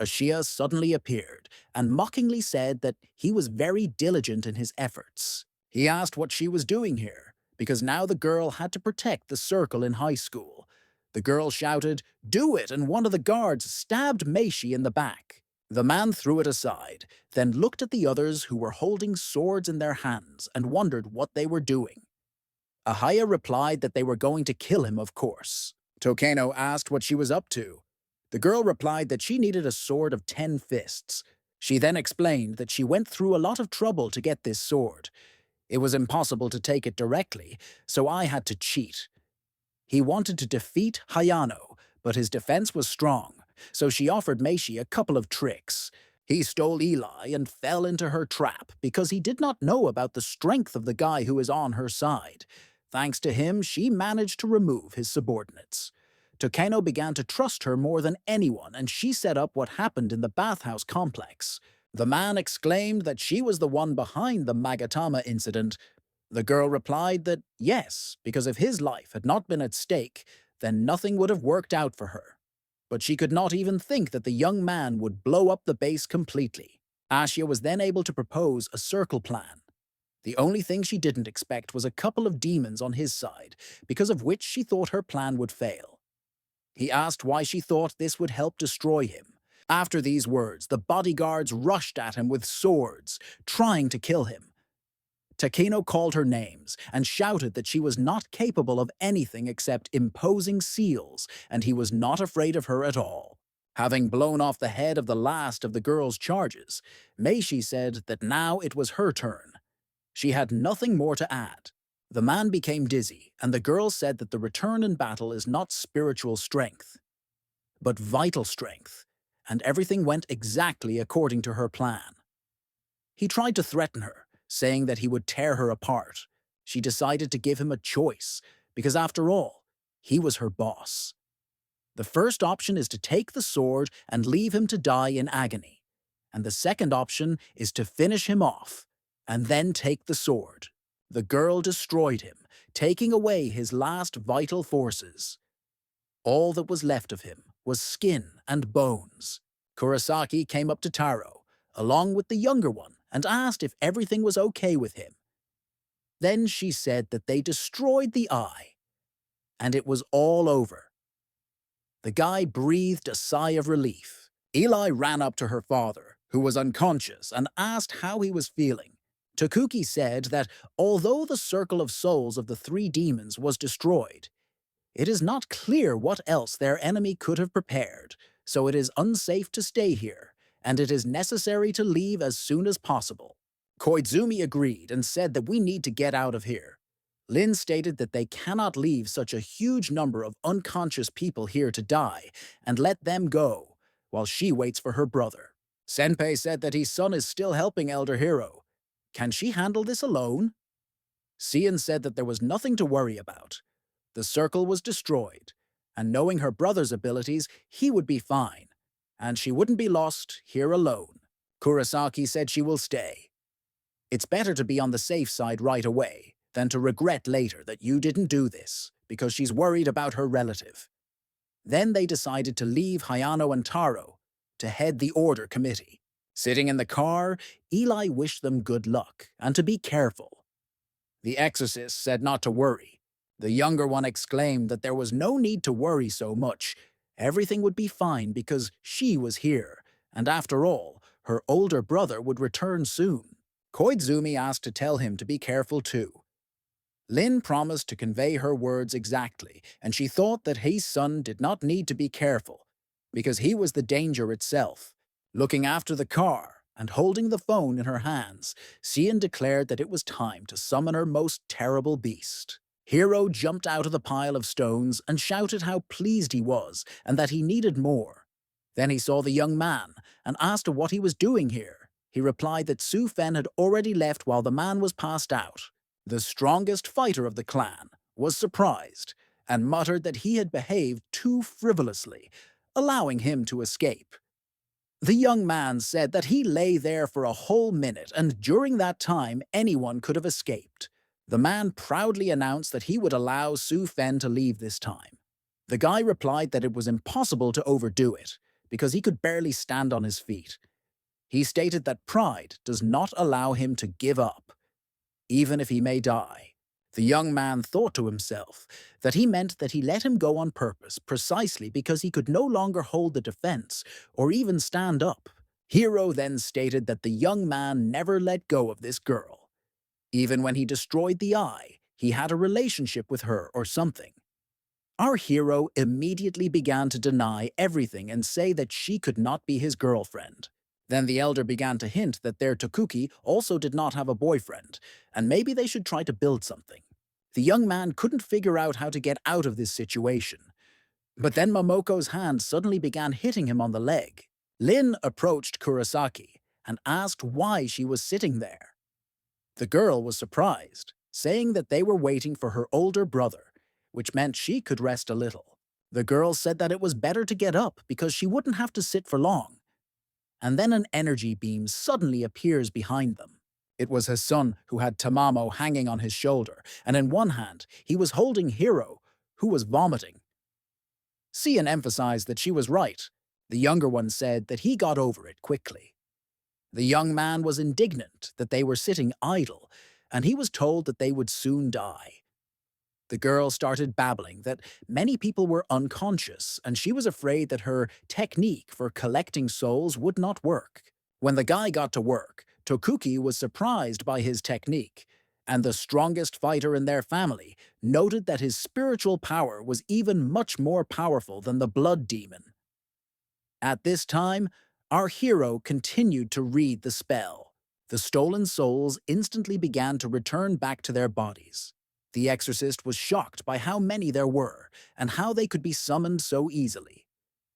Ashia suddenly appeared and mockingly said that he was very diligent in his efforts. He asked what she was doing here, because now the girl had to protect the circle in high school. The girl shouted, "Do it!" and one of the guards stabbed Meishi in the back. The man threw it aside, then looked at the others who were holding swords in their hands and wondered what they were doing. Ahaya replied that they were going to kill him, of course. Tokeno asked what she was up to. The girl replied that she needed a sword of 10 fists. She then explained that she went through a lot of trouble to get this sword. It was impossible to take it directly, so I had to cheat. He wanted to defeat Hayano, but his defense was strong, so she offered Meishi a couple of tricks. He stole Eli and fell into her trap because he did not know about the strength of the guy who is on her side. Thanks to him, she managed to remove his subordinates. Tokeno began to trust her more than anyone, and she set up what happened in the bathhouse complex. The man exclaimed that she was the one behind the Magatama incident. The girl replied that yes, because if his life had not been at stake, then nothing would have worked out for her. But she could not even think that the young man would blow up the base completely. Ashia was then able to propose a circle plan. The only thing she didn't expect was a couple of demons on his side, because of which she thought her plan would fail. He asked why she thought this would help destroy him. After these words, the bodyguards rushed at him with swords, trying to kill him. Takeno called her names and shouted that she was not capable of anything except imposing seals, and he was not afraid of her at all. Having blown off the head of the last of the girl's charges, Meishi said that now it was her turn. She had nothing more to add. The man became dizzy, and the girl said that the return in battle is not spiritual strength, but vital strength, and everything went exactly according to her plan. He tried to threaten her, saying that he would tear her apart. She decided to give him a choice, because after all, he was her boss. The first option is to take the sword and leave him to die in agony, and the second option is to finish him off, and then take the sword. The girl destroyed him, taking away his last vital forces. All that was left of him was skin and bones. Kurosaki came up to Taro, along with the younger one, and asked if everything was okay with him. Then she said that they destroyed the eye, and it was all over. The guy breathed a sigh of relief. Eli ran up to her father, who was unconscious, and asked how he was feeling. Tokuki said that although the circle of souls of the three demons was destroyed, it is not clear what else their enemy could have prepared, so it is unsafe to stay here, and it is necessary to leave as soon as possible. Koizumi agreed and said that we need to get out of here. Lin stated that they cannot leave such a huge number of unconscious people here to die and let them go, while she waits for her brother. Senpei said that his son is still helping Elder Hero. Can she handle this alone? Sien said that there was nothing to worry about. The circle was destroyed, and knowing her brother's abilities, he would be fine, and she wouldn't be lost here alone. Kurosaki said she will stay. It's better to be on the safe side right away than to regret later that you didn't do this, because she's worried about her relative. Then they decided to leave Hayano and Taro to head the order committee. Sitting in the car, Eli wished them good luck and to be careful. The exorcist said not to worry. The younger one exclaimed that there was no need to worry so much. Everything would be fine because she was here, and after all, her older brother would return soon. Koizumi asked to tell him to be careful too. Lin promised to convey her words exactly, and she thought that his son did not need to be careful, because he was the danger itself. Looking after the car and holding the phone in her hands, Sien declared that it was time to summon her most terrible beast. Hero jumped out of the pile of stones and shouted how pleased he was and that he needed more. Then he saw the young man and asked what he was doing here. He replied that Su Fen had already left while the man was passed out. The strongest fighter of the clan was surprised and muttered that he had behaved too frivolously, allowing him to escape. The young man said that he lay there for a whole minute, and during that time anyone could have escaped. The man proudly announced that he would allow Su Fen to leave this time. The guy replied that it was impossible to overdo it, because he could barely stand on his feet. He stated that pride does not allow him to give up, even if he may die. The young man thought to himself that he meant that he let him go on purpose precisely because he could no longer hold the defense or even stand up. Hero then stated that the young man never let go of this girl. Even when he destroyed the eye, he had a relationship with her or something. Our hero immediately began to deny everything and say that she could not be his girlfriend. Then the elder began to hint that their Tokuki also did not have a boyfriend, and maybe they should try to build something. The young man couldn't figure out how to get out of this situation. But then Momoko's hand suddenly began hitting him on the leg. Lin approached Kurosaki and asked why she was sitting there. The girl was surprised, saying that they were waiting for her older brother, which meant she could rest a little. The girl said that it was better to get up because she wouldn't have to sit for long. And then an energy beam suddenly appears behind them. It was his son who had Tamamo hanging on his shoulder, and in one hand he was holding Hiro, who was vomiting. Sien emphasized that she was right. The younger one said that he got over it quickly. The young man was indignant that they were sitting idle, and he was told that they would soon die. The girl started babbling that many people were unconscious, and she was afraid that her technique for collecting souls would not work. When the guy got to work, Tokuki was surprised by his technique, and the strongest fighter in their family noted that his spiritual power was even much more powerful than the blood demon. At this time, our hero continued to read the spell. The stolen souls instantly began to return back to their bodies. The exorcist was shocked by how many there were and how they could be summoned so easily.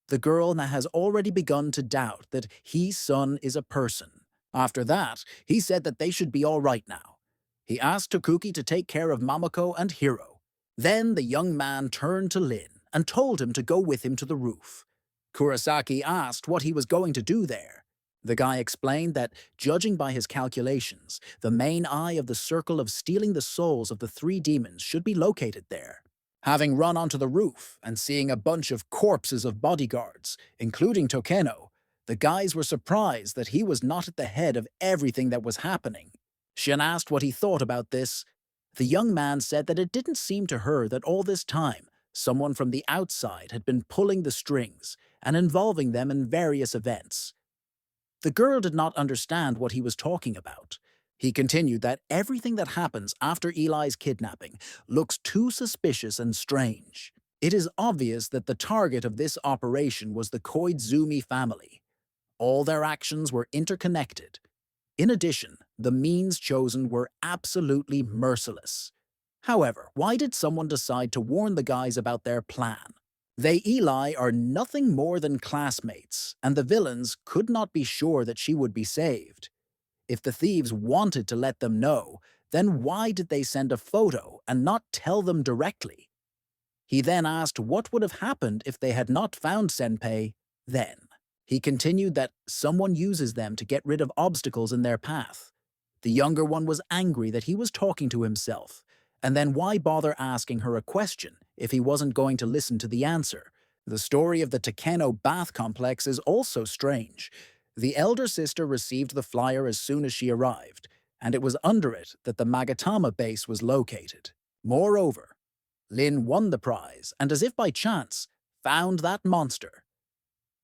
The girl now has already begun to doubt that his son is a person. After that, he said that they should be all right now. He asked Tokuki to take care of Mamako and Hiro. Then the young man turned to Lin and told him to go with him to the roof. Kurosaki asked what he was going to do there. The guy explained that, judging by his calculations, the main eye of the circle of stealing the souls of the three demons should be located there. Having run onto the roof and seeing a bunch of corpses of bodyguards, including Tokeno, the guys were surprised that he was not at the head of everything that was happening. Shin asked what he thought about this. The young man said that it didn't seem to her that all this time, someone from the outside had been pulling the strings and involving them in various events. The girl did not understand what he was talking about. He continued that everything that happens after Eli's kidnapping looks too suspicious and strange. It is obvious that the target of this operation was the Koizumi family. All their actions were interconnected. In addition, the means chosen were absolutely merciless. However, why did someone decide to warn the guys about their plan? They, Eli, are nothing more than classmates, and the villains could not be sure that she would be saved. If the thieves wanted to let them know, then why did they send a photo and not tell them directly? He then asked what would have happened if they had not found Senpei then. He continued that someone uses them to get rid of obstacles in their path. The younger one was angry that he was talking to himself, and then why bother asking her a question if he wasn't going to listen to the answer? The story of the Takeno bath complex is also strange. The elder sister received the flyer as soon as she arrived, and it was under it that the Magatama base was located. Moreover, Lin won the prize and, as if by chance, found that monster.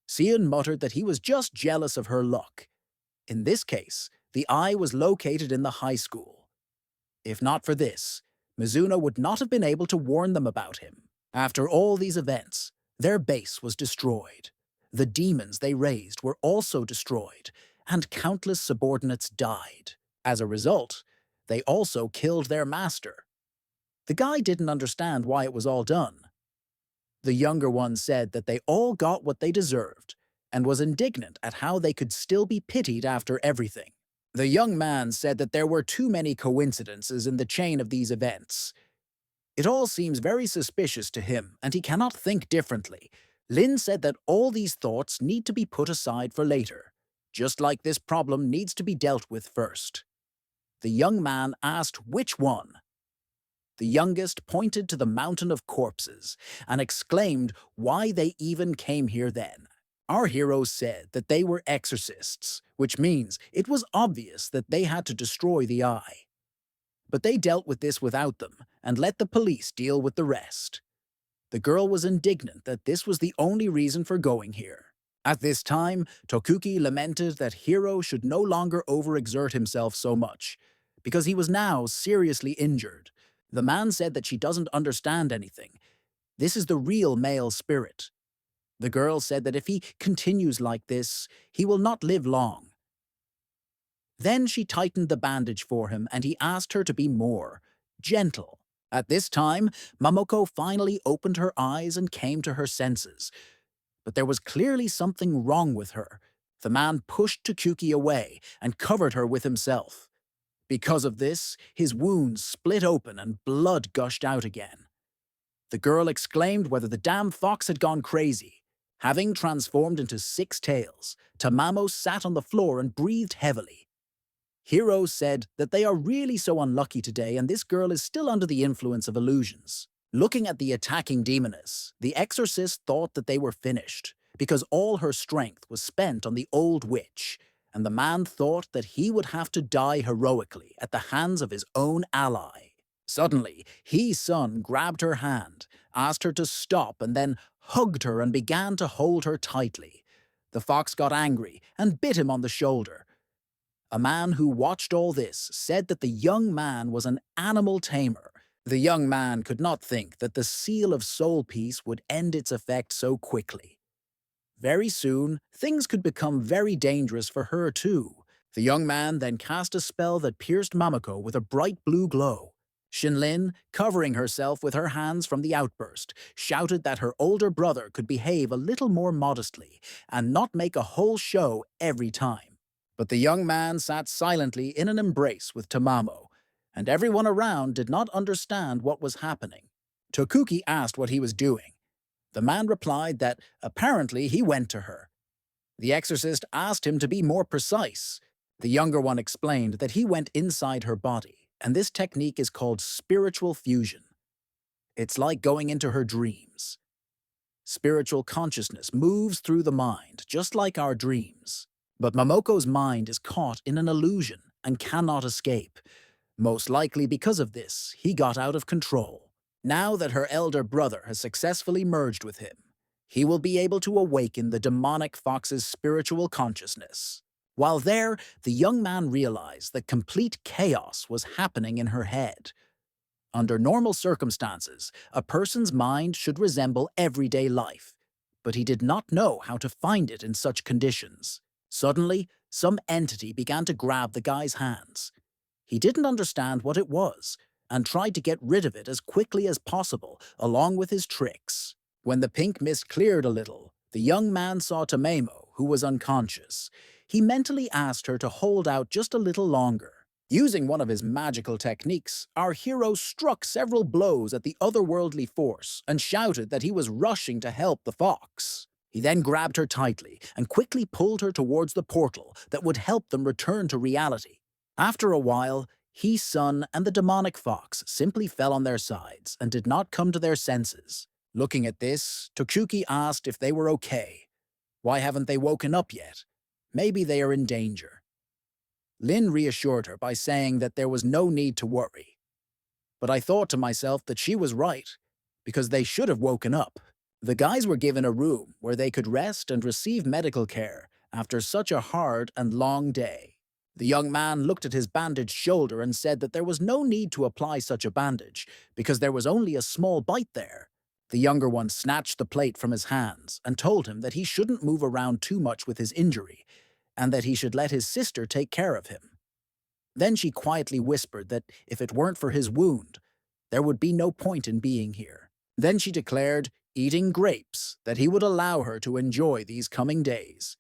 Sion muttered that he was just jealous of her luck. In this case, the eye was located in the high school. If not for this, Mizuno would not have been able to warn them about him. After all these events, their base was destroyed. The demons they raised were also destroyed, and countless subordinates died. As a result, they also killed their master. The guy didn't understand why it was all done. The younger one said that they all got what they deserved, and was indignant at how they could still be pitied after everything. The young man said that there were too many coincidences in the chain of these events. It all seems very suspicious to him, and he cannot think differently. Lin said that all these thoughts need to be put aside for later, just like this problem needs to be dealt with first. The young man asked which one. The youngest pointed to the mountain of corpses and exclaimed why they even came here then. Our heroes said that they were exorcists, which means it was obvious that they had to destroy the eye. But they dealt with this without them and let the police deal with the rest. The girl was indignant that this was the only reason for going here. At this time, Tokuki lamented that Hiro should no longer overexert himself so much, because he was now seriously injured. The man said that she doesn't understand anything. This is the real male spirit. The girl said that if he continues like this, he will not live long. Then she tightened the bandage for him, and he asked her to be more gentle. At this time, Mamoko finally opened her eyes and came to her senses. But there was clearly something wrong with her. The man pushed Tokuki away and covered her with himself. Because of this, his wounds split open and blood gushed out again. The girl exclaimed whether the damn fox had gone crazy. Having transformed into 6 tails, Tamamo sat on the floor and breathed heavily. Hiro said that they are really so unlucky today, and this girl is still under the influence of illusions. Looking at the attacking demoness, the exorcist thought that they were finished, because all her strength was spent on the old witch, and the man thought that he would have to die heroically at the hands of his own ally. Suddenly, He-sun grabbed her hand, asked her to stop, and then hugged her and began to hold her tightly. The fox got angry and bit him on the shoulder. A man who watched all this said that the young man was an animal tamer. The young man could not think that the seal of soul peace would end its effect so quickly. Very soon, things could become very dangerous for her too. The young man then cast a spell that pierced Mamako with a bright blue glow. Shinlin, covering herself with her hands from the outburst, shouted that her older brother could behave a little more modestly and not make a whole show every time. But the young man sat silently in an embrace with Tamamo, and everyone around did not understand what was happening. Tokuki asked what he was doing. The man replied that apparently he went to her. The exorcist asked him to be more precise. The younger one explained that he went inside her body, and this technique is called spiritual fusion. It's like going into her dreams. Spiritual consciousness moves through the mind, just like our dreams. But Momoko's mind is caught in an illusion and cannot escape. Most likely because of this, he got out of control. Now that her elder brother has successfully merged with him, he will be able to awaken the demonic fox's spiritual consciousness. While there, the young man realized that complete chaos was happening in her head. Under normal circumstances, a person's mind should resemble everyday life, but he did not know how to find it in such conditions. Suddenly, some entity began to grab the guy's hands. He didn't understand what it was, and tried to get rid of it as quickly as possible, along with his tricks. When the pink mist cleared a little, the young man saw Tamamo, who was unconscious. He mentally asked her to hold out just a little longer. Using one of his magical techniques, our hero struck several blows at the otherworldly force and shouted that he was rushing to help the fox. He then grabbed her tightly and quickly pulled her towards the portal that would help them return to reality. After a while, He-sun and the demonic fox simply fell on their sides and did not come to their senses. Looking at this, Tokuki asked if they were okay. Why haven't they woken up yet? Maybe they are in danger. Lin reassured her by saying that there was no need to worry. But I thought to myself that she was right, because they should have woken up. The guys were given a room where they could rest and receive medical care after such a hard and long day. The young man looked at his bandaged shoulder and said that there was no need to apply such a bandage, because there was only a small bite there. The younger one snatched the plate from his hands and told him that he shouldn't move around too much with his injury, and that he should let his sister take care of him. Then she quietly whispered that if it weren't for his wound, there would be no point in being here. Then she declared, eating grapes, that he would allow her to enjoy these coming days.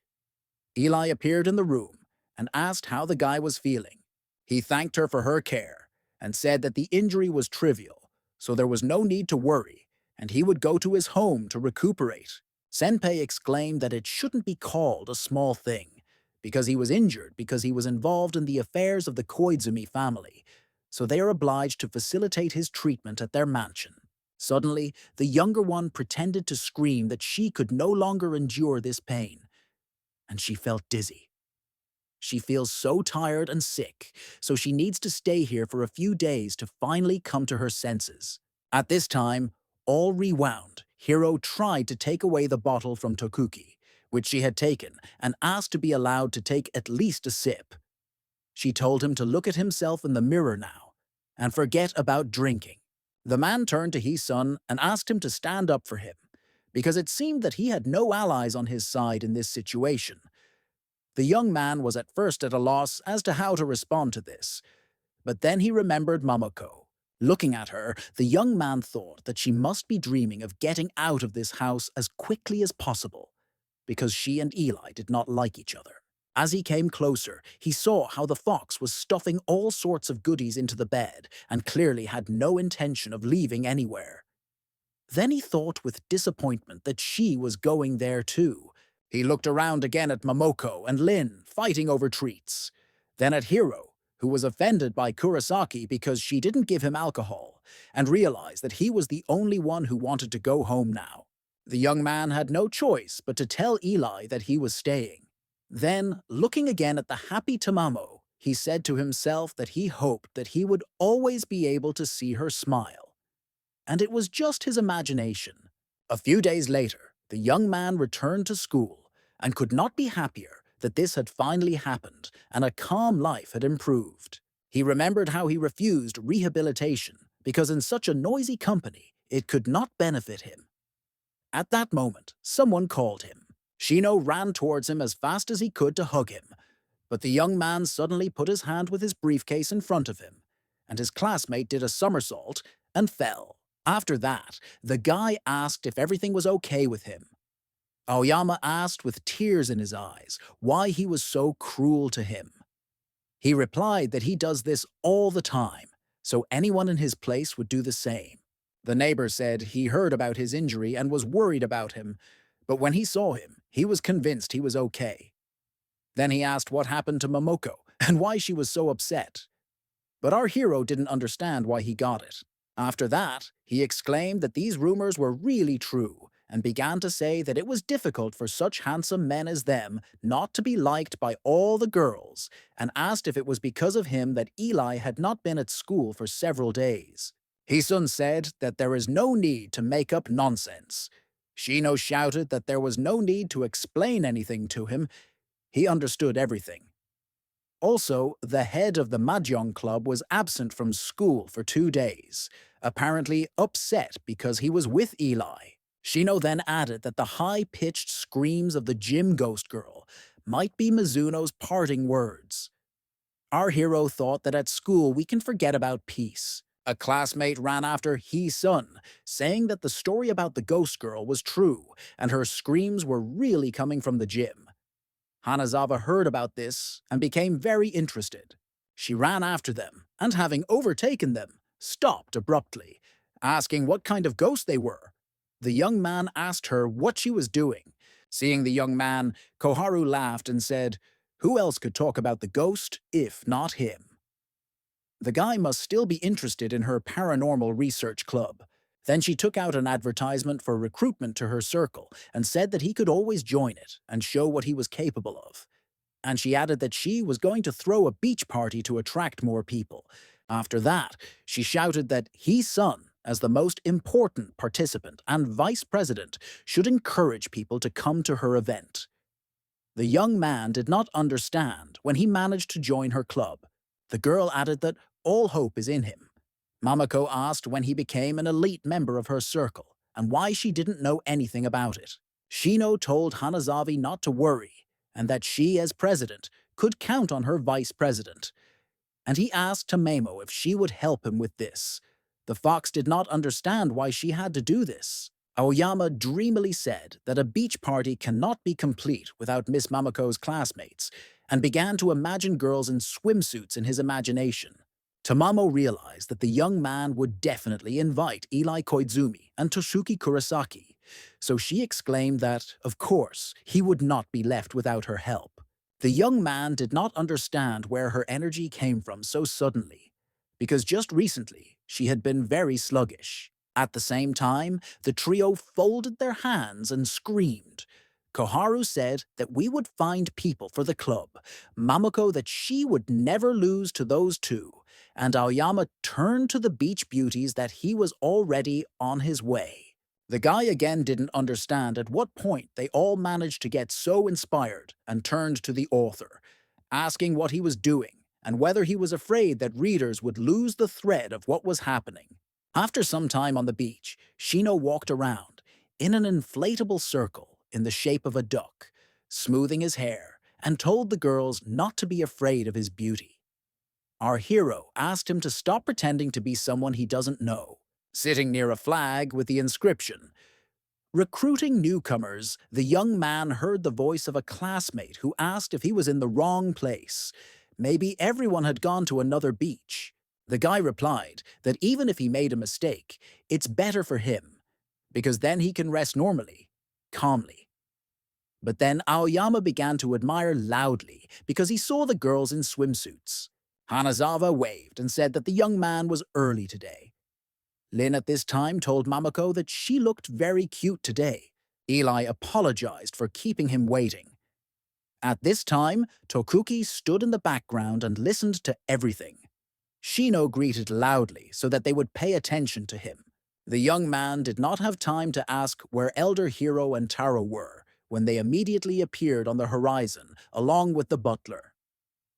Eli appeared in the room and asked how the guy was feeling. He thanked her for her care and said that the injury was trivial, so there was no need to worry, and he would go to his home to recuperate. Senpei exclaimed that it shouldn't be called a small thing, because he was injured because he was involved in the affairs of the Koizumi family, so they are obliged to facilitate his treatment at their mansion. Suddenly, the younger one pretended to scream that she could no longer endure this pain, and she felt dizzy. She feels so tired and sick, so she needs to stay here for a few days to finally come to her senses. At this time, all rewound, Hiro tried to take away the bottle from Tokuki, which she had taken, and asked to be allowed to take at least a sip. She told him to look at himself in the mirror now, and forget about drinking. The man turned to He-sun and asked him to stand up for him, because it seemed that he had no allies on his side in this situation. The young man was at first at a loss as to how to respond to this, but then he remembered Momoko. Looking at her, the young man thought that she must be dreaming of getting out of this house as quickly as possible, because she and Eli did not like each other. As he came closer, he saw how the fox was stuffing all sorts of goodies into the bed and clearly had no intention of leaving anywhere. Then he thought with disappointment that she was going there too. He looked around again at Momoko and Lin fighting over treats, then at Hiro, who was offended by Kurosaki because she didn't give him alcohol, and realized that he was the only one who wanted to go home now. The young man had no choice but to tell Eli that he was staying. Then, looking again at the happy Tamamo, he said to himself that he hoped that he would always be able to see her smile. And it was just his imagination. A few days later, the young man returned to school and could not be happier that this had finally happened and a calm life had improved. He remembered how he refused rehabilitation because in such a noisy company, it could not benefit him. At that moment, someone called him. Shino ran towards him as fast as he could to hug him, but the young man suddenly put his hand with his briefcase in front of him, and his classmate did a somersault and fell. After that, the guy asked if everything was okay with him. Aoyama asked with tears in his eyes why he was so cruel to him. He replied that he does this all the time, so anyone in his place would do the same. The neighbor said he heard about his injury and was worried about him, but when he saw him, he was convinced he was okay. Then he asked what happened to Momoko and why she was so upset. But our hero didn't understand why he got it. After that, he exclaimed that these rumors were really true and began to say that it was difficult for such handsome men as them not to be liked by all the girls, and asked if it was because of him that Eli had not been at school for several days. Hisun said that there is no need to make up nonsense. Shino shouted that there was no need to explain anything to him. He understood everything. Also, the head of the Mahjong club was absent from school for 2 days, apparently upset because he was with Eli. Shino then added that the high-pitched screams of the gym ghost girl might be Mizuno's parting words. Our hero thought that at school we can forget about peace. A classmate ran after Hee-sun, saying that the story about the ghost girl was true and her screams were really coming from the gym. Hanazawa heard about this and became very interested. She ran after them, and having overtaken them, stopped abruptly, asking what kind of ghost they were. The young man asked her what she was doing. Seeing the young man, Koharu laughed and said, "Who else could talk about the ghost if not him?" The guy must still be interested in her paranormal research club. Then she took out an advertisement for recruitment to her circle and said that he could always join it and show what he was capable of. And she added that she was going to throw a beach party to attract more people. After that, she shouted that Hee-sun, as the most important participant and vice president, should encourage people to come to her event. The young man did not understand when he managed to join her club. The girl added that all hope is in him. Mamako asked when he became an elite member of her circle and why she didn't know anything about it. Shino told Hanazawa not to worry and that she, as president, could count on her vice president. And he asked Tamemo if she would help him with this. The fox did not understand why she had to do this. Aoyama dreamily said that a beach party cannot be complete without Miss Mamako's classmates, and began to imagine girls in swimsuits in his imagination. Tamamo realized that the young man would definitely invite Eli Koizumi and Toshuki Kurosaki, so she exclaimed that, of course, he would not be left without her help. The young man did not understand where her energy came from so suddenly, because just recently she had been very sluggish. At the same time, the trio folded their hands and screamed. Koharu said that we would find people for the club, Mamako that she would never lose to those two, and Aoyama turned to the beach beauties that he was already on his way. The guy again didn't understand at what point they all managed to get so inspired and turned to the author, asking what he was doing and whether he was afraid that readers would lose the thread of what was happening. After some time on the beach, Shino walked around, in an inflatable circle in the shape of a duck, smoothing his hair, and told the girls not to be afraid of his beauty. Our hero asked him to stop pretending to be someone he doesn't know, sitting near a flag with the inscription. Recruiting newcomers, the young man heard the voice of a classmate who asked if he was in the wrong place. Maybe everyone had gone to another beach. The guy replied that even if he made a mistake, it's better for him, because then he can rest normally, calmly. But then Aoyama began to admire loudly because he saw the girls in swimsuits. Hanazawa waved and said that the young man was early today. Lin at this time told Mamako that she looked very cute today. Eli apologized for keeping him waiting. At this time, Tokuki stood in the background and listened to everything. Shino greeted loudly so that they would pay attention to him. The young man did not have time to ask where Elder Hero and Taro were when they immediately appeared on the horizon, along with the butler.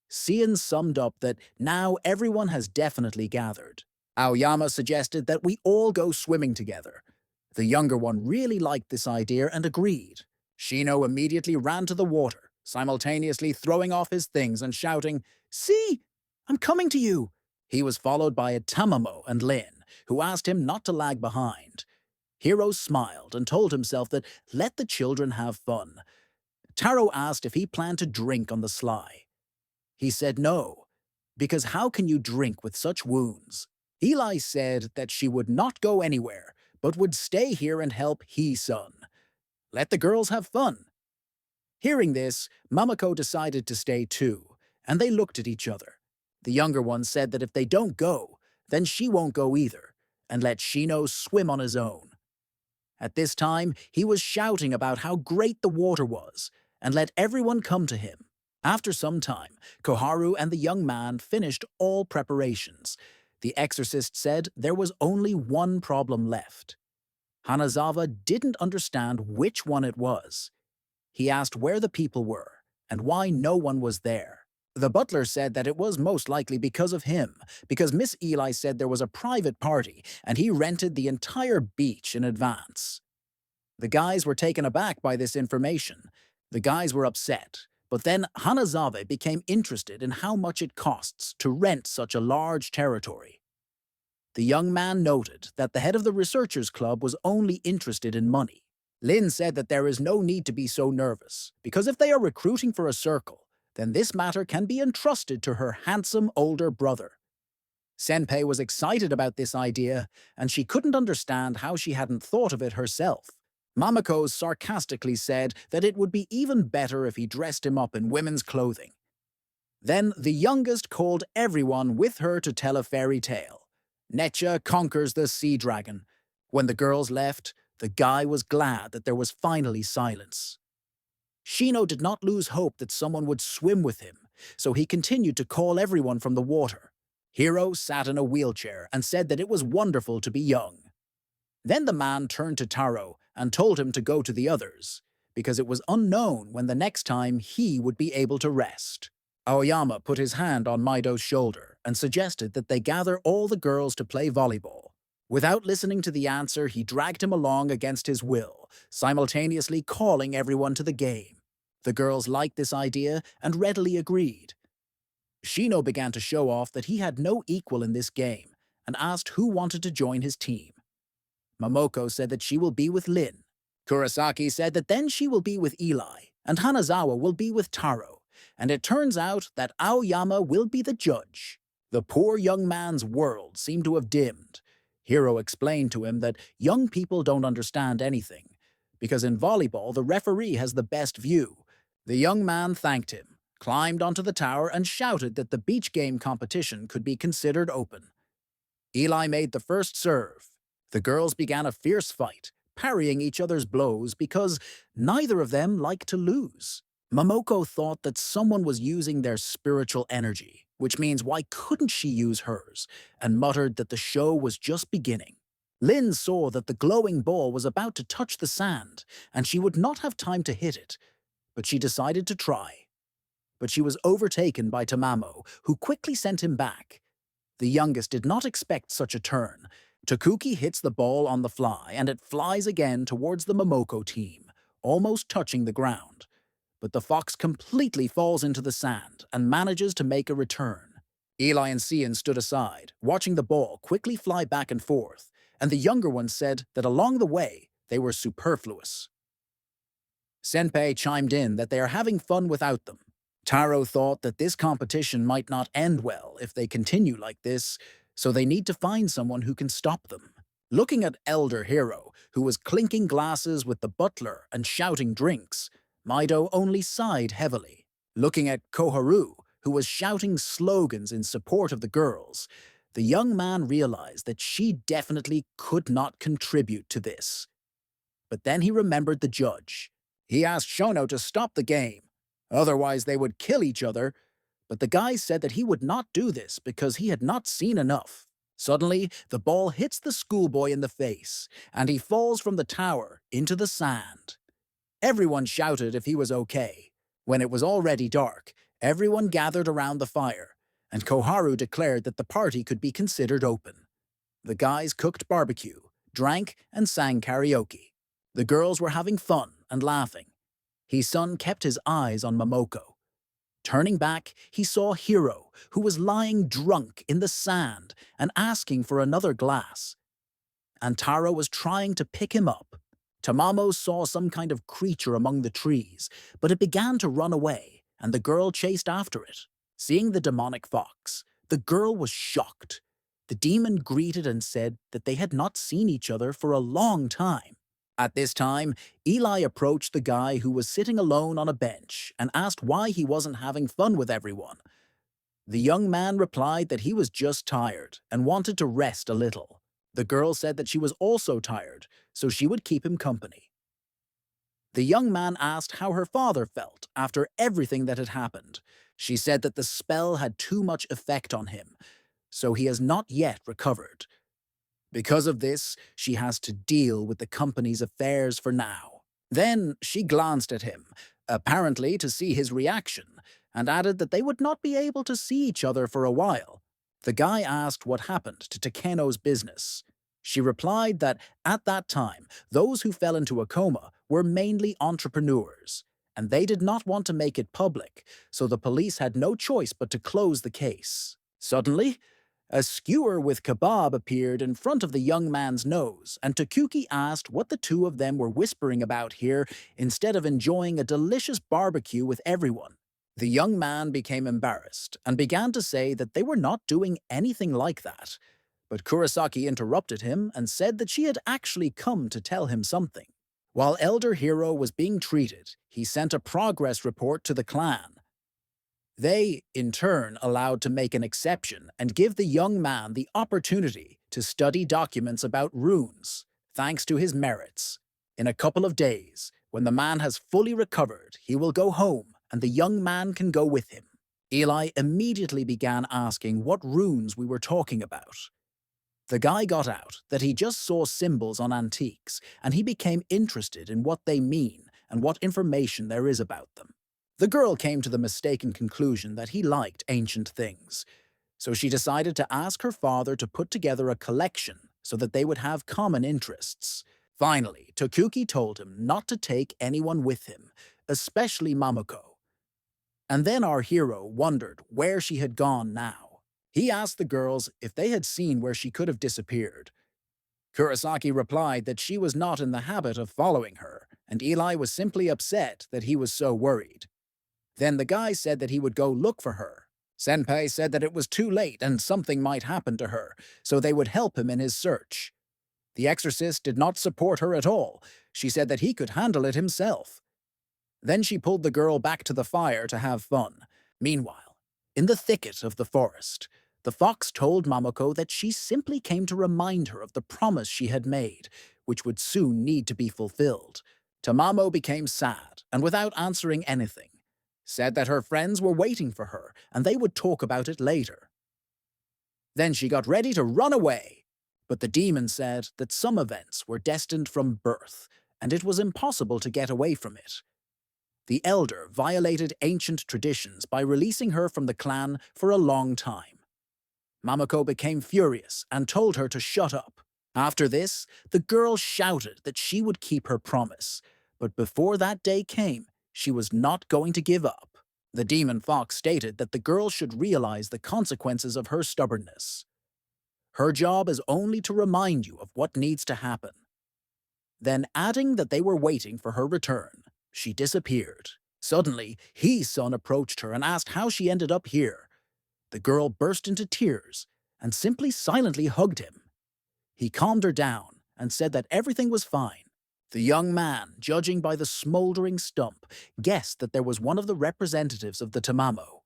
Cian summed up that now everyone has definitely gathered. Aoyama suggested that we all go swimming together. The younger one really liked this idea and agreed. Shino immediately ran to the water, simultaneously throwing off his things and shouting, "See! I'm coming to you!" He was followed by Tamamo and Lin, who asked him not to lag behind. Hiro smiled and told himself that let the children have fun. Taro asked if he planned to drink on the sly. He said no, because how can you drink with such wounds? Eli said that she would not go anywhere, but would stay here and help He-sun. Let the girls have fun. Hearing this, Mamako decided to stay too, and they looked at each other. The younger one said that if they don't go, then she won't go either, and let Shino swim on his own. At this time, he was shouting about how great the water was, and let everyone come to him. After some time, Koharu and the young man finished all preparations. The exorcist said there was only one problem left. Hanazawa didn't understand which one it was. He asked where the people were, and why no one was there. The butler said that it was most likely because of him, because Miss Eli said there was a private party, and he rented the entire beach in advance. The guys were taken aback by this information. The guys were upset, but then Hanazawa became interested in how much it costs to rent such a large territory. The young man noted that the head of the researchers club was only interested in money. Lin said that there is no need to be so nervous, because if they are recruiting for a circle, then this matter can be entrusted to her handsome older brother. Senpei was excited about this idea, and she couldn't understand how she hadn't thought of it herself. Mamako sarcastically said that it would be even better if he dressed him up in women's clothing. Then the youngest called everyone with her to tell a fairy tale. Necha conquers the sea dragon. When the girls left, the guy was glad that there was finally silence. Shino did not lose hope that someone would swim with him, so he continued to call everyone from the water. Hiro sat in a wheelchair and said that it was wonderful to be young. Then the man turned to Taro and told him to go to the others, because it was unknown when the next time he would be able to rest. Aoyama put his hand on Maido's shoulder and suggested that they gather all the girls to play volleyball. Without listening to the answer, he dragged him along against his will, simultaneously calling everyone to the game. The girls liked this idea and readily agreed. Shino began to show off that he had no equal in this game and asked who wanted to join his team. Momoko said that she will be with Lin. Kurosaki said that then she will be with Eli, and Hanazawa will be with Taro, and it turns out that Aoyama will be the judge. The poor young man's world seemed to have dimmed. Hiro explained to him that young people don't understand anything, because in volleyball the referee has the best view. The young man thanked him, climbed onto the tower, and shouted that the beach game competition could be considered open. Eli made the first serve. The girls began a fierce fight, parrying each other's blows because neither of them liked to lose. Momoko thought that someone was using their spiritual energy, which means why couldn't she use hers, and muttered that the show was just beginning. Lin saw that the glowing ball was about to touch the sand, and she would not have time to hit it, but she decided to try. But she was overtaken by Tamamo, who quickly sent him back. The youngest did not expect such a turn. Takuki hits the ball on the fly, and it flies again towards the Momoko team, almost touching the ground. But the fox completely falls into the sand and manages to make a return. Eli and Cian stood aside, watching the ball quickly fly back and forth, and the younger one said that along the way they were superfluous. Senpei chimed in that they are having fun without them. Taro thought that this competition might not end well if they continue like this, so they need to find someone who can stop them. Looking at Elder Hero, who was clinking glasses with the butler and shouting drinks, Maido only sighed heavily. Looking at Koharu, who was shouting slogans in support of the girls, the young man realized that she definitely could not contribute to this. But then he remembered the judge. He asked Shono to stop the game. Otherwise, they would kill each other. But the guy said that he would not do this because he had not seen enough. Suddenly, the ball hits the schoolboy in the face, and he falls from the tower into the sand. Everyone shouted if he was okay. When it was already dark, everyone gathered around the fire, and Koharu declared that the party could be considered open. The guys cooked barbecue, drank, and sang karaoke. The girls were having fun and laughing. His son kept his eyes on Momoko. Turning back, he saw Hiro, who was lying drunk in the sand and asking for another glass. And Taro was trying to pick him up. Tamamo saw some kind of creature among the trees, but it began to run away, and the girl chased after it. Seeing the demonic fox, the girl was shocked. The demon greeted and said that they had not seen each other for a long time. At this time, Eli approached the guy who was sitting alone on a bench and asked why he wasn't having fun with everyone. The young man replied that he was just tired and wanted to rest a little. The girl said that she was also tired, so she would keep him company. The young man asked how her father felt after everything that had happened. She said that the spell had too much effect on him, so he has not yet recovered. Because of this, she has to deal with the company's affairs for now. Then she glanced at him, apparently to see his reaction, and added that they would not be able to see each other for a while. The guy asked what happened to Takeno's business. She replied that at that time, those who fell into a coma were mainly entrepreneurs, and they did not want to make it public, so the police had no choice but to close the case. Suddenly, a skewer with kebab appeared in front of the young man's nose, and Takuki asked what the two of them were whispering about here instead of enjoying a delicious barbecue with everyone. The young man became embarrassed and began to say that they were not doing anything like that. But Kurosaki interrupted him and said that she had actually come to tell him something. While Elder Hero was being treated, he sent a progress report to the clan. They, in turn, allowed to make an exception and give the young man the opportunity to study documents about runes, thanks to his merits. In a couple of days, when the man has fully recovered, he will go home and the young man can go with him. Eli immediately began asking what runes we were talking about. The guy got out that he just saw symbols on antiques, and he became interested in what they mean and what information there is about them. The girl came to the mistaken conclusion that he liked ancient things, so she decided to ask her father to put together a collection so that they would have common interests. Finally, Tokuki told him not to take anyone with him, especially Mamako. And then our hero wondered where she had gone now. He asked the girls if they had seen where she could have disappeared. Kurosaki replied that she was not in the habit of following her, and Eli was simply upset that he was so worried. Then the guy said that he would go look for her. Senpai said that it was too late and something might happen to her, so they would help him in his search. The exorcist did not support her at all. She said that he could handle it himself. Then she pulled the girl back to the fire to have fun. Meanwhile, in the thicket of the forest, the fox told Mamako that she simply came to remind her of the promise she had made, which would soon need to be fulfilled. Tamamo became sad, and without answering anything, said that her friends were waiting for her and they would talk about it later. Then she got ready to run away, but the demon said that some events were destined from birth and it was impossible to get away from it. The elder violated ancient traditions by releasing her from the clan for a long time. Mamako became furious and told her to shut up. After this, the girl shouted that she would keep her promise, but before that day came, she was not going to give up. The demon fox stated that the girl should realize the consequences of her stubbornness. Her job is only to remind you of what needs to happen. Then, adding that they were waiting for her return, she disappeared. Suddenly, his son approached her and asked how she ended up here. The girl burst into tears and simply silently hugged him. He calmed her down and said that everything was fine. The young man, judging by the smoldering stump, guessed that there was one of the representatives of the Tamamo.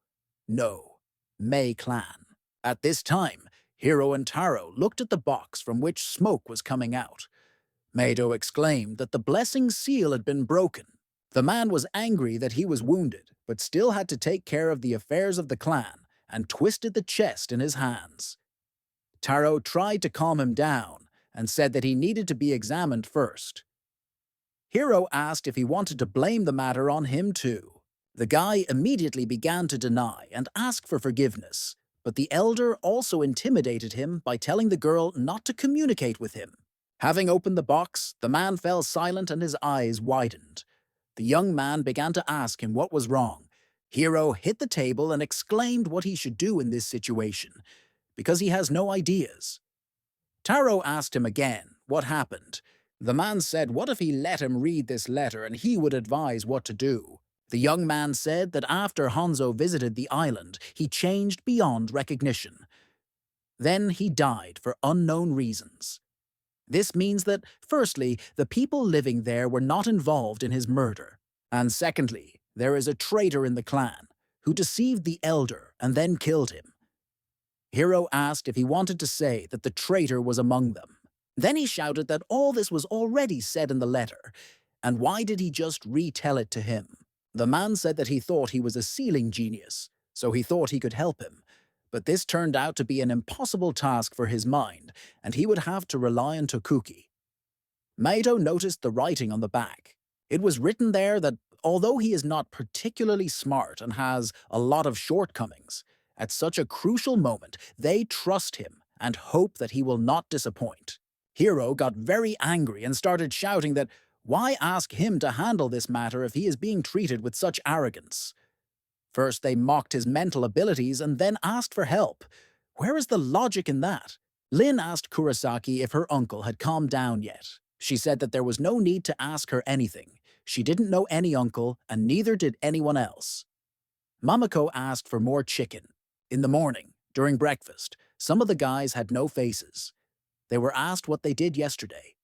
No, Mei clan. At this time, Hiro and Taro looked at the box from which smoke was coming out. Meido exclaimed that the blessing seal had been broken. The man was angry that he was wounded, but still had to take care of the affairs of the clan and twisted the chest in his hands. Taro tried to calm him down and said that he needed to be examined first. Hiro asked if he wanted to blame the matter on him too. The guy immediately began to deny and ask for forgiveness, but the elder also intimidated him by telling the girl not to communicate with him. Having opened the box, the man fell silent and his eyes widened. The young man began to ask him what was wrong. Hiro hit the table and exclaimed what he should do in this situation, because he has no ideas. Taro asked him again what happened. The man said what if he let him read this letter and he would advise what to do. The young man said that after Hanzo visited the island, he changed beyond recognition. Then he died for unknown reasons. This means that, firstly, the people living there were not involved in his murder, and secondly, there is a traitor in the clan who deceived the elder and then killed him. Hiro asked if he wanted to say that the traitor was among them. Then he shouted that all this was already said in the letter, and why did he just retell it to him? The man said that he thought he was a sealing genius, so he thought he could help him. But this turned out to be an impossible task for his mind, and he would have to rely on Tokuki. Maito noticed the writing on the back. It was written there that although he is not particularly smart and has a lot of shortcomings, at such a crucial moment, they trust him and hope that he will not disappoint. Hiro got very angry and started shouting that why ask him to handle this matter if he is being treated with such arrogance? First they mocked his mental abilities and then asked for help. Where is the logic in that? Lin asked Kurosaki if her uncle had calmed down yet. She said that there was no need to ask her anything. She didn't know any uncle, and neither did anyone else. Mamako asked for more chicken. In the morning, during breakfast, some of the guys had no faces. They were asked what they did yesterday.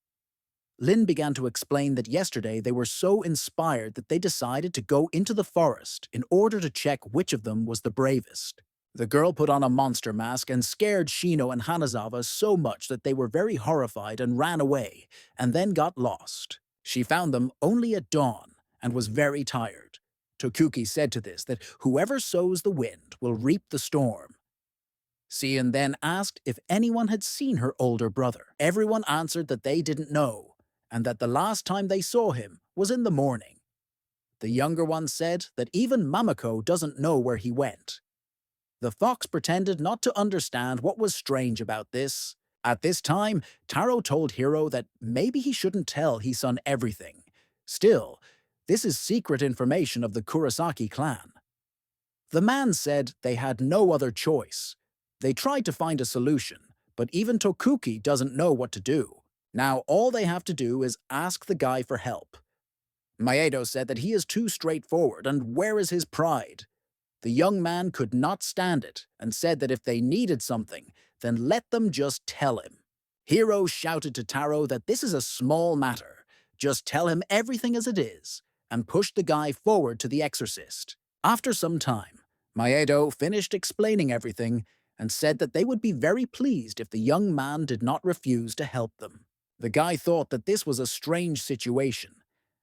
Lin began to explain that yesterday they were so inspired that they decided to go into the forest in order to check which of them was the bravest. The girl put on a monster mask and scared Shino and Hanazawa so much that they were very horrified and ran away, and then got lost. She found them only at dawn and was very tired. Tokuki said to this that whoever sows the wind will reap the storm. Sien then asked if anyone had seen her older brother. Everyone answered that they didn't know, and that the last time they saw him was in the morning. The younger one said that even Mamako doesn't know where he went. The fox pretended not to understand what was strange about this. At this time, Taro told Hiro that maybe he shouldn't tell Hisun everything. Still, this is secret information of the Kurosaki clan. The man said they had no other choice. They tried to find a solution, but even Tokuki doesn't know what to do. Now all they have to do is ask the guy for help. Maeda said that he is too straightforward, and where is his pride? The young man could not stand it and said that if they needed something, then let them just tell him. Hiro shouted to Taro that this is a small matter. Just tell him everything as it is, and pushed the guy forward to the exorcist. After some time, Maeda finished explaining everything and said that they would be very pleased if the young man did not refuse to help them. The guy thought that this was a strange situation,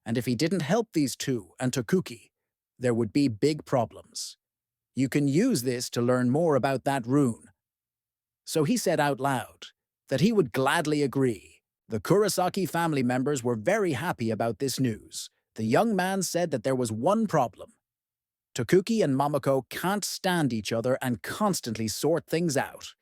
and if he didn't help these two and Tokuki, there would be big problems. You can use this to learn more about that rune. So he said out loud that he would gladly agree. The Kurosaki family members were very happy about this news. The young man said that there was one problem. Tokuki and Mamako can't stand each other and constantly sort things out.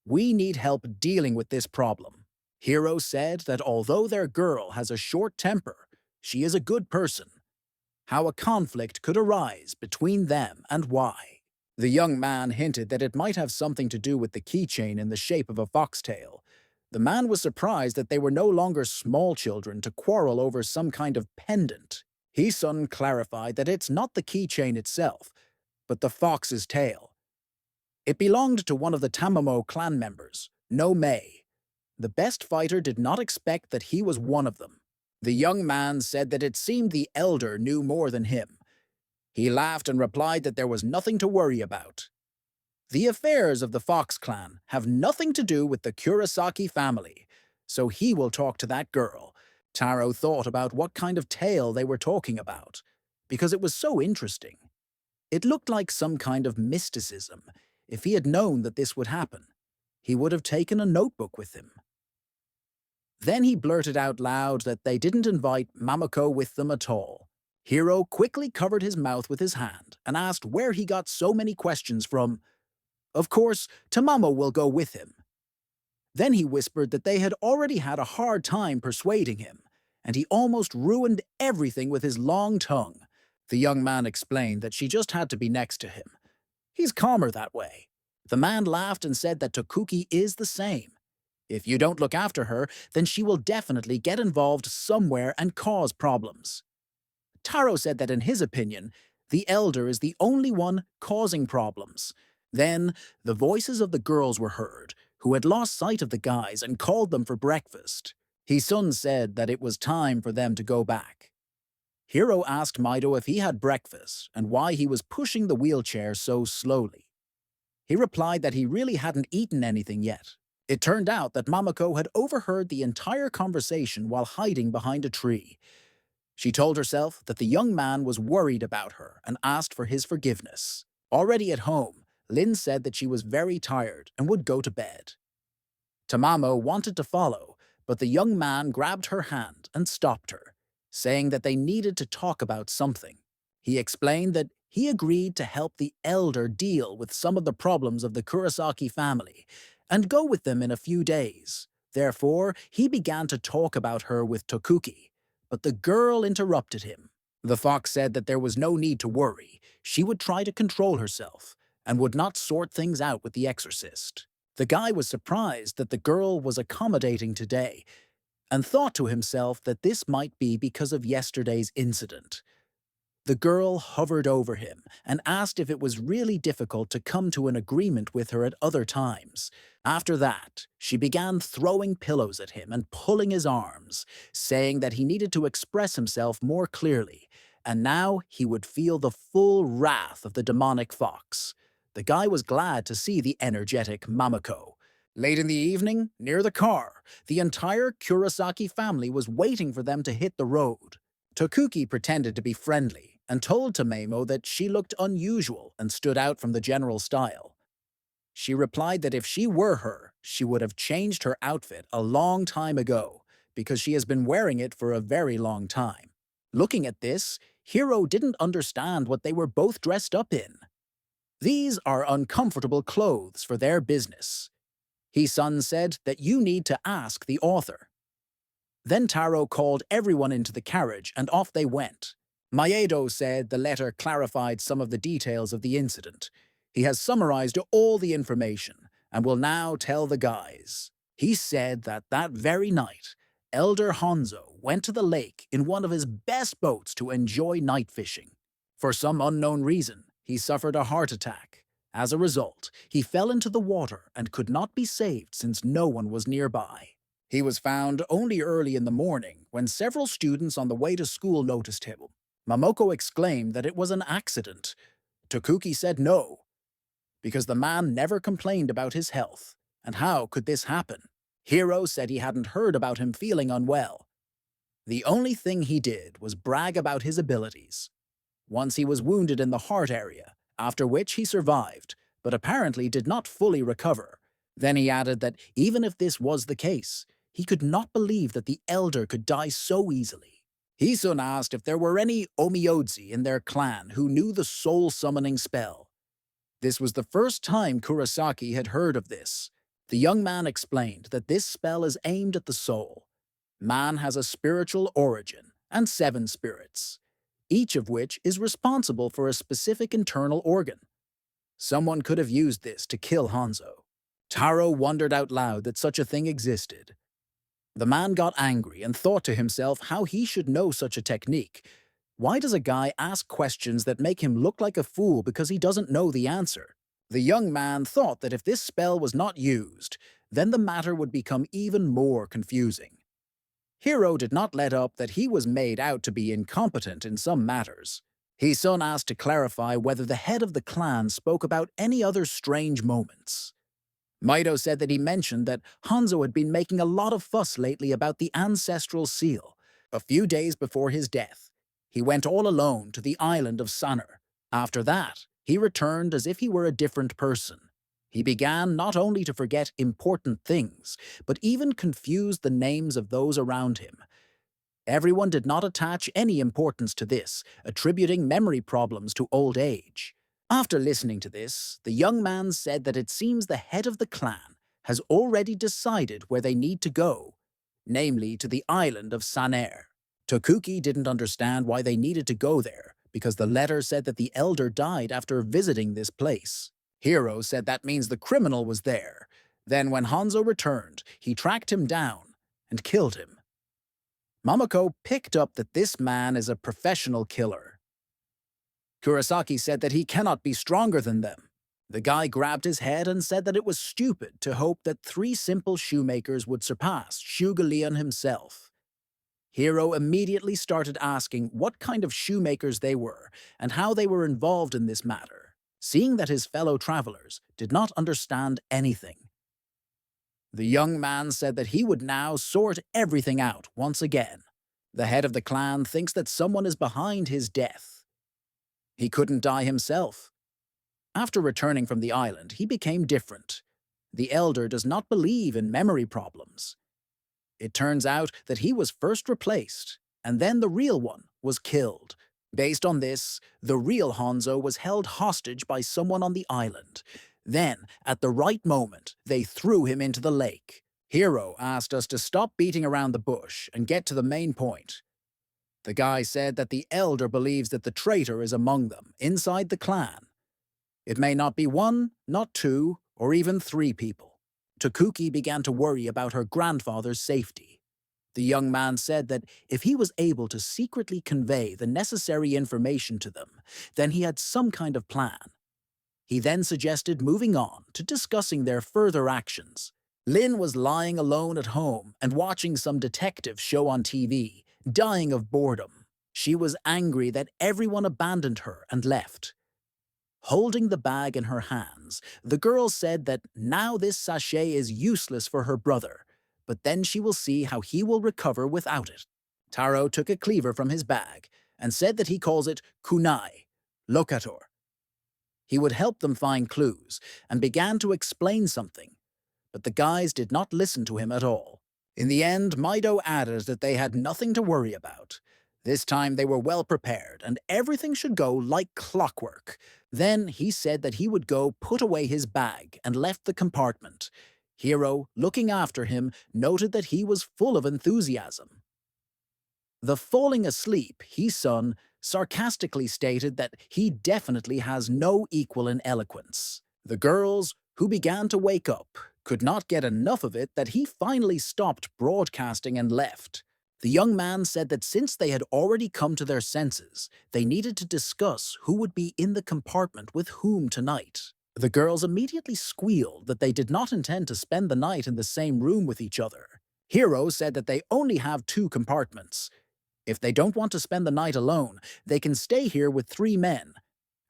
We need help dealing with this problem. Hiro said that although their girl has a short temper, she is a good person. How a conflict could arise between them and why. The young man hinted that it might have something to do with the keychain in the shape of a foxtail. The man was surprised that they were no longer small children to quarrel over some kind of pendant. Hisun clarified that it's not the keychain itself, but the fox's tail. It belonged to one of the Tamamo clan members, No Mei. The best fighter did not expect that he was one of them. The young man said that it seemed the elder knew more than him. He laughed and replied that there was nothing to worry about. The affairs of the Fox clan have nothing to do with the Kurosaki family, so he will talk to that girl. Taro thought about what kind of tale they were talking about, because it was so interesting. It looked like some kind of mysticism. If he had known that this would happen, he would have taken a notebook with him. Then he blurted out loud that they didn't invite Mamako with them at all. Hiro quickly covered his mouth with his hand and asked where he got so many questions from. Of course, Tamamo will go with him. Then he whispered that they had already had a hard time persuading him, and he almost ruined everything with his long tongue. The young man explained that she just had to be next to him. He's calmer that way. The man laughed and said that Tokuki is the same. If you don't look after her, then she will definitely get involved somewhere and cause problems. Taro said that in his opinion, the elder is the only one causing problems. Then, the voices of the girls were heard, who had lost sight of the guys and called them for breakfast. Hisun said that it was time for them to go back. Hiro asked Maido if he had breakfast and why he was pushing the wheelchair so slowly. He replied that he really hadn't eaten anything yet. It turned out that Mamako had overheard the entire conversation while hiding behind a tree. She told herself that the young man was worried about her and asked for his forgiveness. Already at home, Lin said that she was very tired and would go to bed. Tamamo wanted to follow, but the young man grabbed her hand and stopped her, saying that they needed to talk about something. He explained that he agreed to help the elder deal with some of the problems of the Kurosaki family and go with them in a few days. Therefore, he began to talk about her with Tokuki, but the girl interrupted him. The fox said that there was no need to worry. She would try to control herself and would not sort things out with the exorcist. The guy was surprised that the girl was accommodating today and thought to himself that this might be because of yesterday's incident. The girl hovered over him and asked if it was really difficult to come to an agreement with her at other times. After that, she began throwing pillows at him and pulling his arms, saying that he needed to express himself more clearly, and now he would feel the full wrath of the demonic fox. The guy was glad to see the energetic Mamako. Late in the evening, near the car, the entire Kurosaki family was waiting for them to hit the road. Tokuki pretended to be friendly and told Tamamo that she looked unusual and stood out from the general style. She replied that if she were her, she would have changed her outfit a long time ago, because she has been wearing it for a very long time. Looking at this, Hiro didn't understand what they were both dressed up in. These are uncomfortable clothes for their business. Hisun said that you need to ask the author. Then Taro called everyone into the carriage and off they went. Maeda said the letter clarified some of the details of the incident. He has summarized all the information and will now tell the guys. He said that very night, Elder Hanzo went to the lake in one of his best boats to enjoy night fishing. For some unknown reason, he suffered a heart attack. As a result, he fell into the water and could not be saved since no one was nearby. He was found only early in the morning when several students on the way to school noticed him. Mamoko exclaimed that it was an accident. Tokuki said no, because the man never complained about his health. And how could this happen? Hiro said he hadn't heard about him feeling unwell. The only thing he did was brag about his abilities. Once he was wounded in the heart area, after which he survived, but apparently did not fully recover. Then he added that even if this was the case, he could not believe that the elder could die so easily. Hisun asked if there were any Omiyodzi in their clan who knew the soul-summoning spell. This was the first time Kurosaki had heard of this. The young man explained that this spell is aimed at the soul. Man has a spiritual origin and 7 spirits, each of which is responsible for a specific internal organ. Someone could have used this to kill Hanzo. Taro wondered out loud that such a thing existed. The man got angry and thought to himself how he should know such a technique. Why does a guy ask questions that make him look like a fool because he doesn't know the answer? The young man thought that if this spell was not used, then the matter would become even more confusing. Hiro did not let up that he was made out to be incompetent in some matters. Hisun asked to clarify whether the head of the clan spoke about any other strange moments. Maeda said that he mentioned that Hanzo had been making a lot of fuss lately about the ancestral seal, A few days before his death, he went all alone to the island of Sanur. After that, he returned as if he were a different person. He began not only to forget important things, but even confused the names of those around him. Everyone did not attach any importance to this, attributing memory problems to old age. After listening to this, the young man said that it seems the head of the clan has already decided where they need to go, namely to the island of Saner. Tokuki didn't understand why they needed to go there, because the letter said that the elder died after visiting this place. Hiro said that means the criminal was there. Then when Hanzo returned, he tracked him down and killed him. Momoko picked up that this man is a professional killer. Kurosaki said that he cannot be stronger than them. The guy grabbed his head and said that it was stupid to hope that 3 simple shoemakers would surpass Shuga Leon himself. Hiro immediately started asking what kind of shoemakers they were and how they were involved in this matter, seeing that his fellow travelers did not understand anything. The young man said that he would now sort everything out once again. The head of the clan thinks that someone is behind his death. He couldn't die himself. After returning from the island, he became different. The elder does not believe in memory problems. It turns out that he was first replaced, and then the real one was killed. Based on this, the real Hanzo was held hostage by someone on the island. Then, at the right moment, they threw him into the lake. Hiro asked us to stop beating around the bush and get to the main point. The guy said that the elder believes that the traitor is among them, inside the clan. It may not be 1, not 2, or even 3 people. Tokuki began to worry about her grandfather's safety. The young man said that if he was able to secretly convey the necessary information to them, then he had some kind of plan. He then suggested moving on to discussing their further actions. Lin was lying alone at home and watching some detective show on TV, dying of boredom. She was angry that everyone abandoned her and left. Holding the bag in her hands, the girl said that now this sachet is useless for her brother, but then she will see how he will recover without it. Taro took a cleaver from his bag and said that he calls it kunai, locator. He would help them find clues and began to explain something, but the guys did not listen to him at all. In the end, Maido added that they had nothing to worry about. This time they were well prepared and everything should go like clockwork. Then he said that he would go put away his bag and left the compartment. Hiro, looking after him, noted that he was full of enthusiasm. The falling asleep, He-sun, sarcastically stated that he definitely has no equal in eloquence. The girls, who began to wake up, could not get enough of it that he finally stopped broadcasting and left. The young man said that since they had already come to their senses, they needed to discuss who would be in the compartment with whom tonight. The girls immediately squealed that they did not intend to spend the night in the same room with each other. Hiro said that they only have 2 compartments. If they don't want to spend the night alone, they can stay here with 3 men,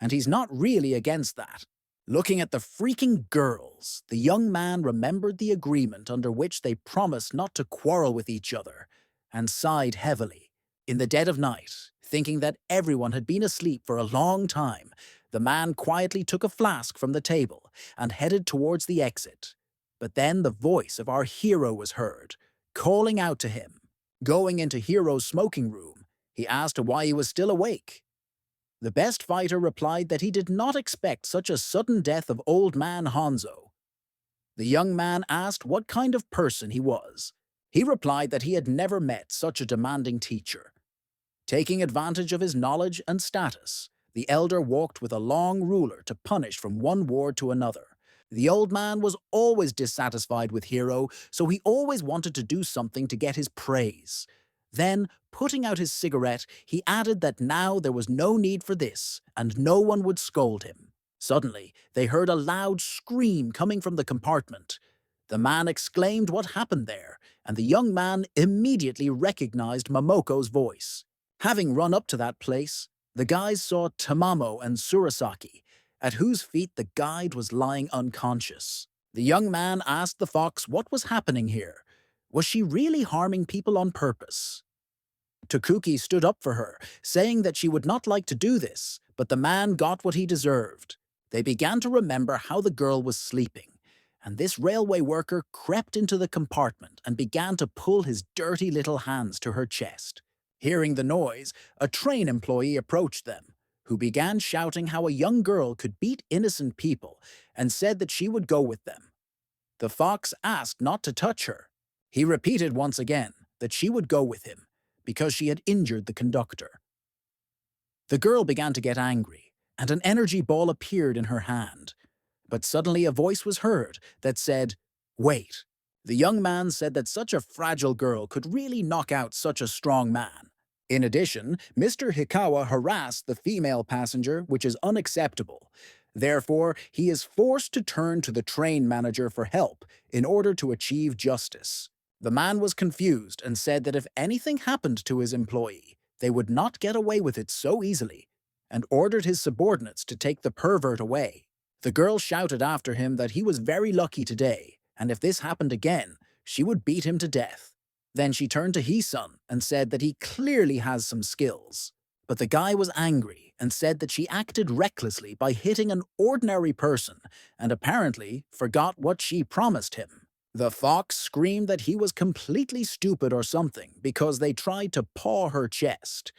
and he's not really against that. Looking at the freaking girls, the young man remembered the agreement under which they promised not to quarrel with each other, and sighed heavily. In the dead of night, thinking that everyone had been asleep for a long time, the man quietly took a flask from the table and headed towards the exit. But then the voice of our hero was heard, calling out to him. Going into Hiro's smoking room, he asked why he was still awake. The best fighter replied that he did not expect such a sudden death of old man Hanzo. The young man asked what kind of person he was. He replied that he had never met such a demanding teacher. Taking advantage of his knowledge and status, the elder walked with a long ruler to punish from one ward to another. The old man was always dissatisfied with Hiro, so he always wanted to do something to get his praise. Then, putting out his cigarette, he added that now there was no need for this, and no one would scold him. Suddenly, they heard a loud scream coming from the compartment. The man exclaimed what happened there, and the young man immediately recognized Momoko's voice. Having run up to that place, the guys saw Tamamo and Surasaki, at whose feet the guide was lying unconscious. The young man asked the fox what was happening here. Was she really harming people on purpose? Tokuki stood up for her, saying that she would not like to do this, but the man got what he deserved. They began to remember how the girl was sleeping, and this railway worker crept into the compartment and began to pull his dirty little hands to her chest. Hearing the noise, a train employee approached them, who began shouting how a young girl could beat innocent people and said that she would go with them. The fox asked not to touch her. He repeated once again that she would go with him because she had injured the conductor. The girl began to get angry, and an energy ball appeared in her hand. But suddenly a voice was heard that said, "Wait." The young man said that such a fragile girl could really knock out such a strong man. In addition, Mr. Hikawa harassed the female passenger, which is unacceptable. Therefore, he is forced to turn to the train manager for help in order to achieve justice. The man was confused and said that if anything happened to his employee, they would not get away with it so easily, and ordered his subordinates to take the pervert away. The girl shouted after him that he was very lucky today, and if this happened again, she would beat him to death. Then she turned to He-sun and said that he clearly has some skills. But the guy was angry and said that she acted recklessly by hitting an ordinary person and apparently forgot what she promised him. The fox screamed that he was completely stupid or something because they tried to paw her chest.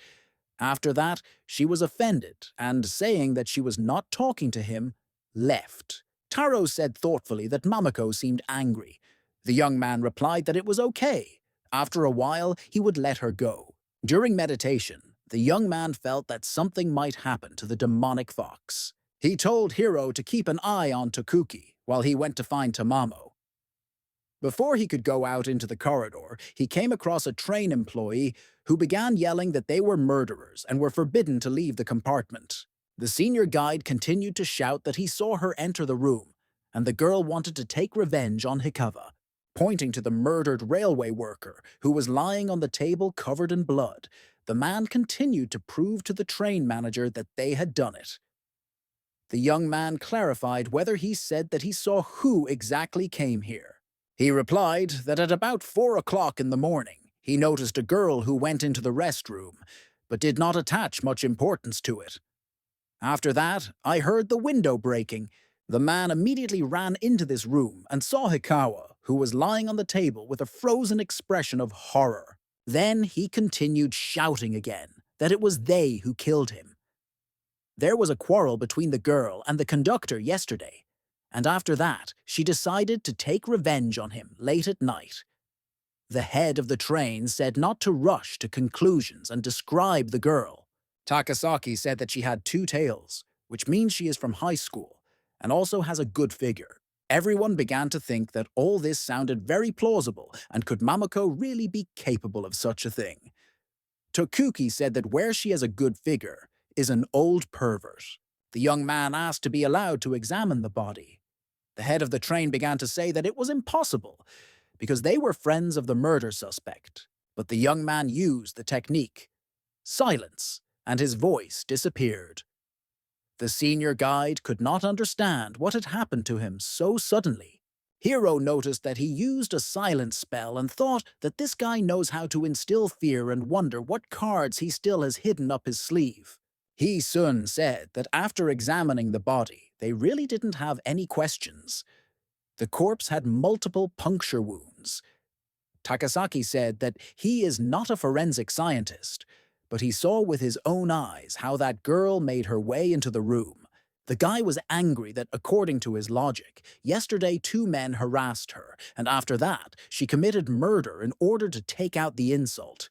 After that, she was offended and, saying that she was not talking to him, left. Taro said thoughtfully that Mamako seemed angry. The young man replied that it was okay. After a while, he would let her go. During meditation, the young man felt that something might happen to the demonic fox. He told Hiro to keep an eye on Tokuki while he went to find Tamamo. Before he could go out into the corridor, he came across a train employee who began yelling that they were murderers and were forbidden to leave the compartment. The senior guide continued to shout that he saw her enter the room, and the girl wanted to take revenge on Hikawa, pointing to the murdered railway worker who was lying on the table covered in blood. The man continued to prove to the train manager that they had done it. The young man clarified whether he said that he saw who exactly came here. He replied that at about 4 o'clock in the morning, he noticed a girl who went into the restroom, but did not attach much importance to it. After that, I heard the window breaking. The man immediately ran into this room and saw Hikawa, who was lying on the table with a frozen expression of horror. Then he continued shouting again that it was they who killed him. There was a quarrel between the girl and the conductor yesterday, and after that, she decided to take revenge on him late at night. The head of the train said not to rush to conclusions and describe the girl. Takasaki said that she had 2 tails, which means she is from high school, and also has a good figure. Everyone began to think that all this sounded very plausible, and could Mamako really be capable of such a thing? Tokuki said that where she has a good figure is an old pervert. The young man asked to be allowed to examine the body. The head of the train began to say that it was impossible, because they were friends of the murder suspect. But the young man used the technique. Silence, and his voice disappeared. The senior guide could not understand what had happened to him so suddenly. Hiro noticed that he used a silence spell and thought that this guy knows how to instill fear and wonder what cards he still has hidden up his sleeve. He-sun said that after examining the body, they really didn't have any questions. The corpse had multiple puncture wounds. Takasaki said that he is not a forensic scientist, but he saw with his own eyes how that girl made her way into the room. The guy was angry that, according to his logic, yesterday 2 men harassed her, and after that, she committed murder in order to take out the insult.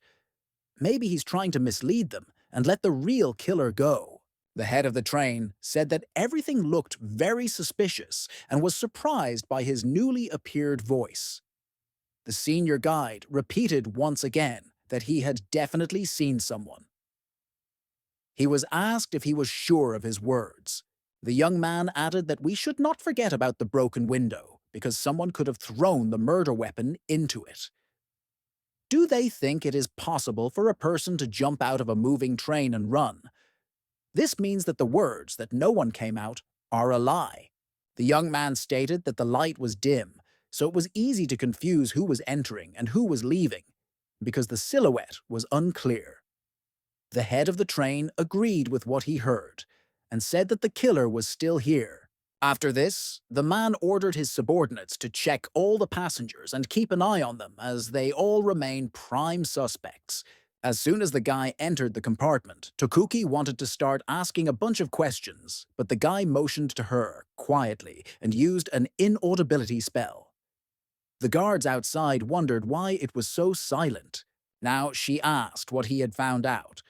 Maybe he's trying to mislead them and let the real killer go. The head of the train said that everything looked very suspicious and was surprised by his newly appeared voice. The senior guide repeated once again that he had definitely seen someone. He was asked if he was sure of his words. The young man added that we should not forget about the broken window, because someone could have thrown the murder weapon into it. Do they think it is possible for a person to jump out of a moving train and run? This means that the words that no one came out are a lie. The young man stated that the light was dim, so it was easy to confuse who was entering and who was leaving. because the silhouette was unclear. The head of the train agreed with what he heard and said that the killer was still here. After this, the man ordered his subordinates to check all the passengers and keep an eye on them as they all remain prime suspects. As soon as the guy entered the compartment, Tokuki wanted to start asking a bunch of questions, but the guy motioned to her quietly and used an inaudibility spell. The guards outside wondered why it was so silent. Now she asked what he had found out.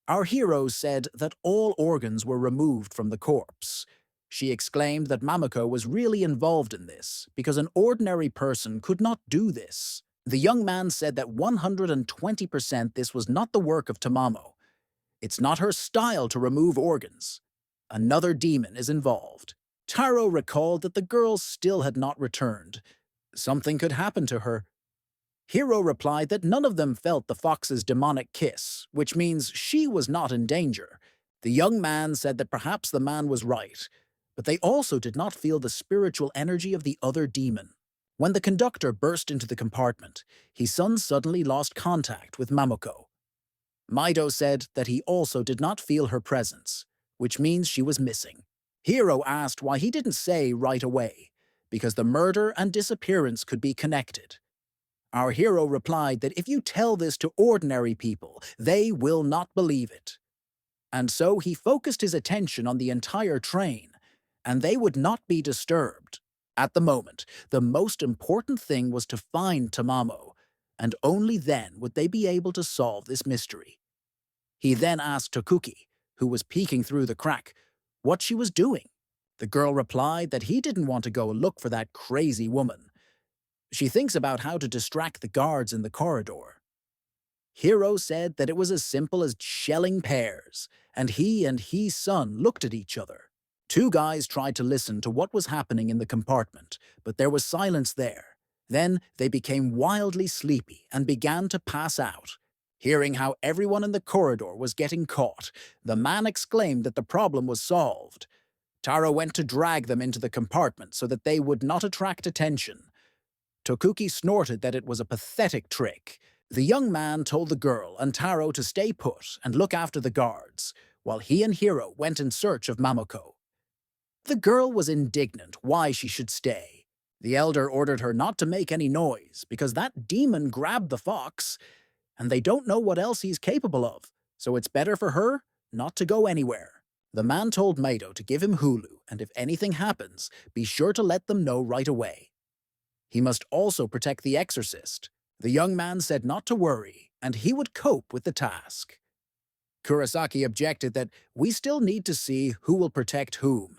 Our hero said that all organs were removed from the corpse. She exclaimed that Mamako was really involved in this, because an ordinary person could not do this. The young man said that 120% this was not the work of Tamamo. It's not her style to remove organs. Another demon is involved. Taro recalled that the girl still had not returned. Something could happen to her. Hiro replied that none of them felt the fox's demonic kiss, which means she was not in danger. The young man said that perhaps the man was right, but they also did not feel the spiritual energy of the other demon. When the conductor burst into the compartment, his son suddenly lost contact with Mamako. Maido said that he also did not feel her presence, which means she was missing. Hiro asked why he didn't say right away, because the murder and disappearance could be connected. Our hero replied that if you tell this to ordinary people, they will not believe it. And so he focused his attention on the entire train, and they would not be disturbed. At the moment, the most important thing was to find Tamamo, and only then would they be able to solve this mystery. He then asked Tokuki, who was peeking through the crack, what she was doing. The girl replied that he didn't want to go look for that crazy woman. She thinks about how to distract the guards in the corridor. Hiro said that it was as simple as shelling pears, and his son looked at each other. Two guys tried to listen to what was happening in the compartment, but there was silence there. Then they became wildly sleepy and began to pass out. Hearing how everyone in the corridor was getting caught, the man exclaimed that the problem was solved. Taro went to drag them into the compartment so that they would not attract attention. Tokuki snorted that it was a pathetic trick. The young man told the girl and Taro to stay put and look after the guards, while he and Hiro went in search of Mamako. The girl was indignant why she should stay. The elder ordered her not to make any noise because that demon grabbed the fox, and they don't know what else he's capable of, so it's better for her not to go anywhere. The man told Maido to give him Hulu, and if anything happens, be sure to let them know right away. He must also protect the exorcist. The young man said not to worry, and he would cope with the task. Kurosaki objected that we still need to see who will protect whom.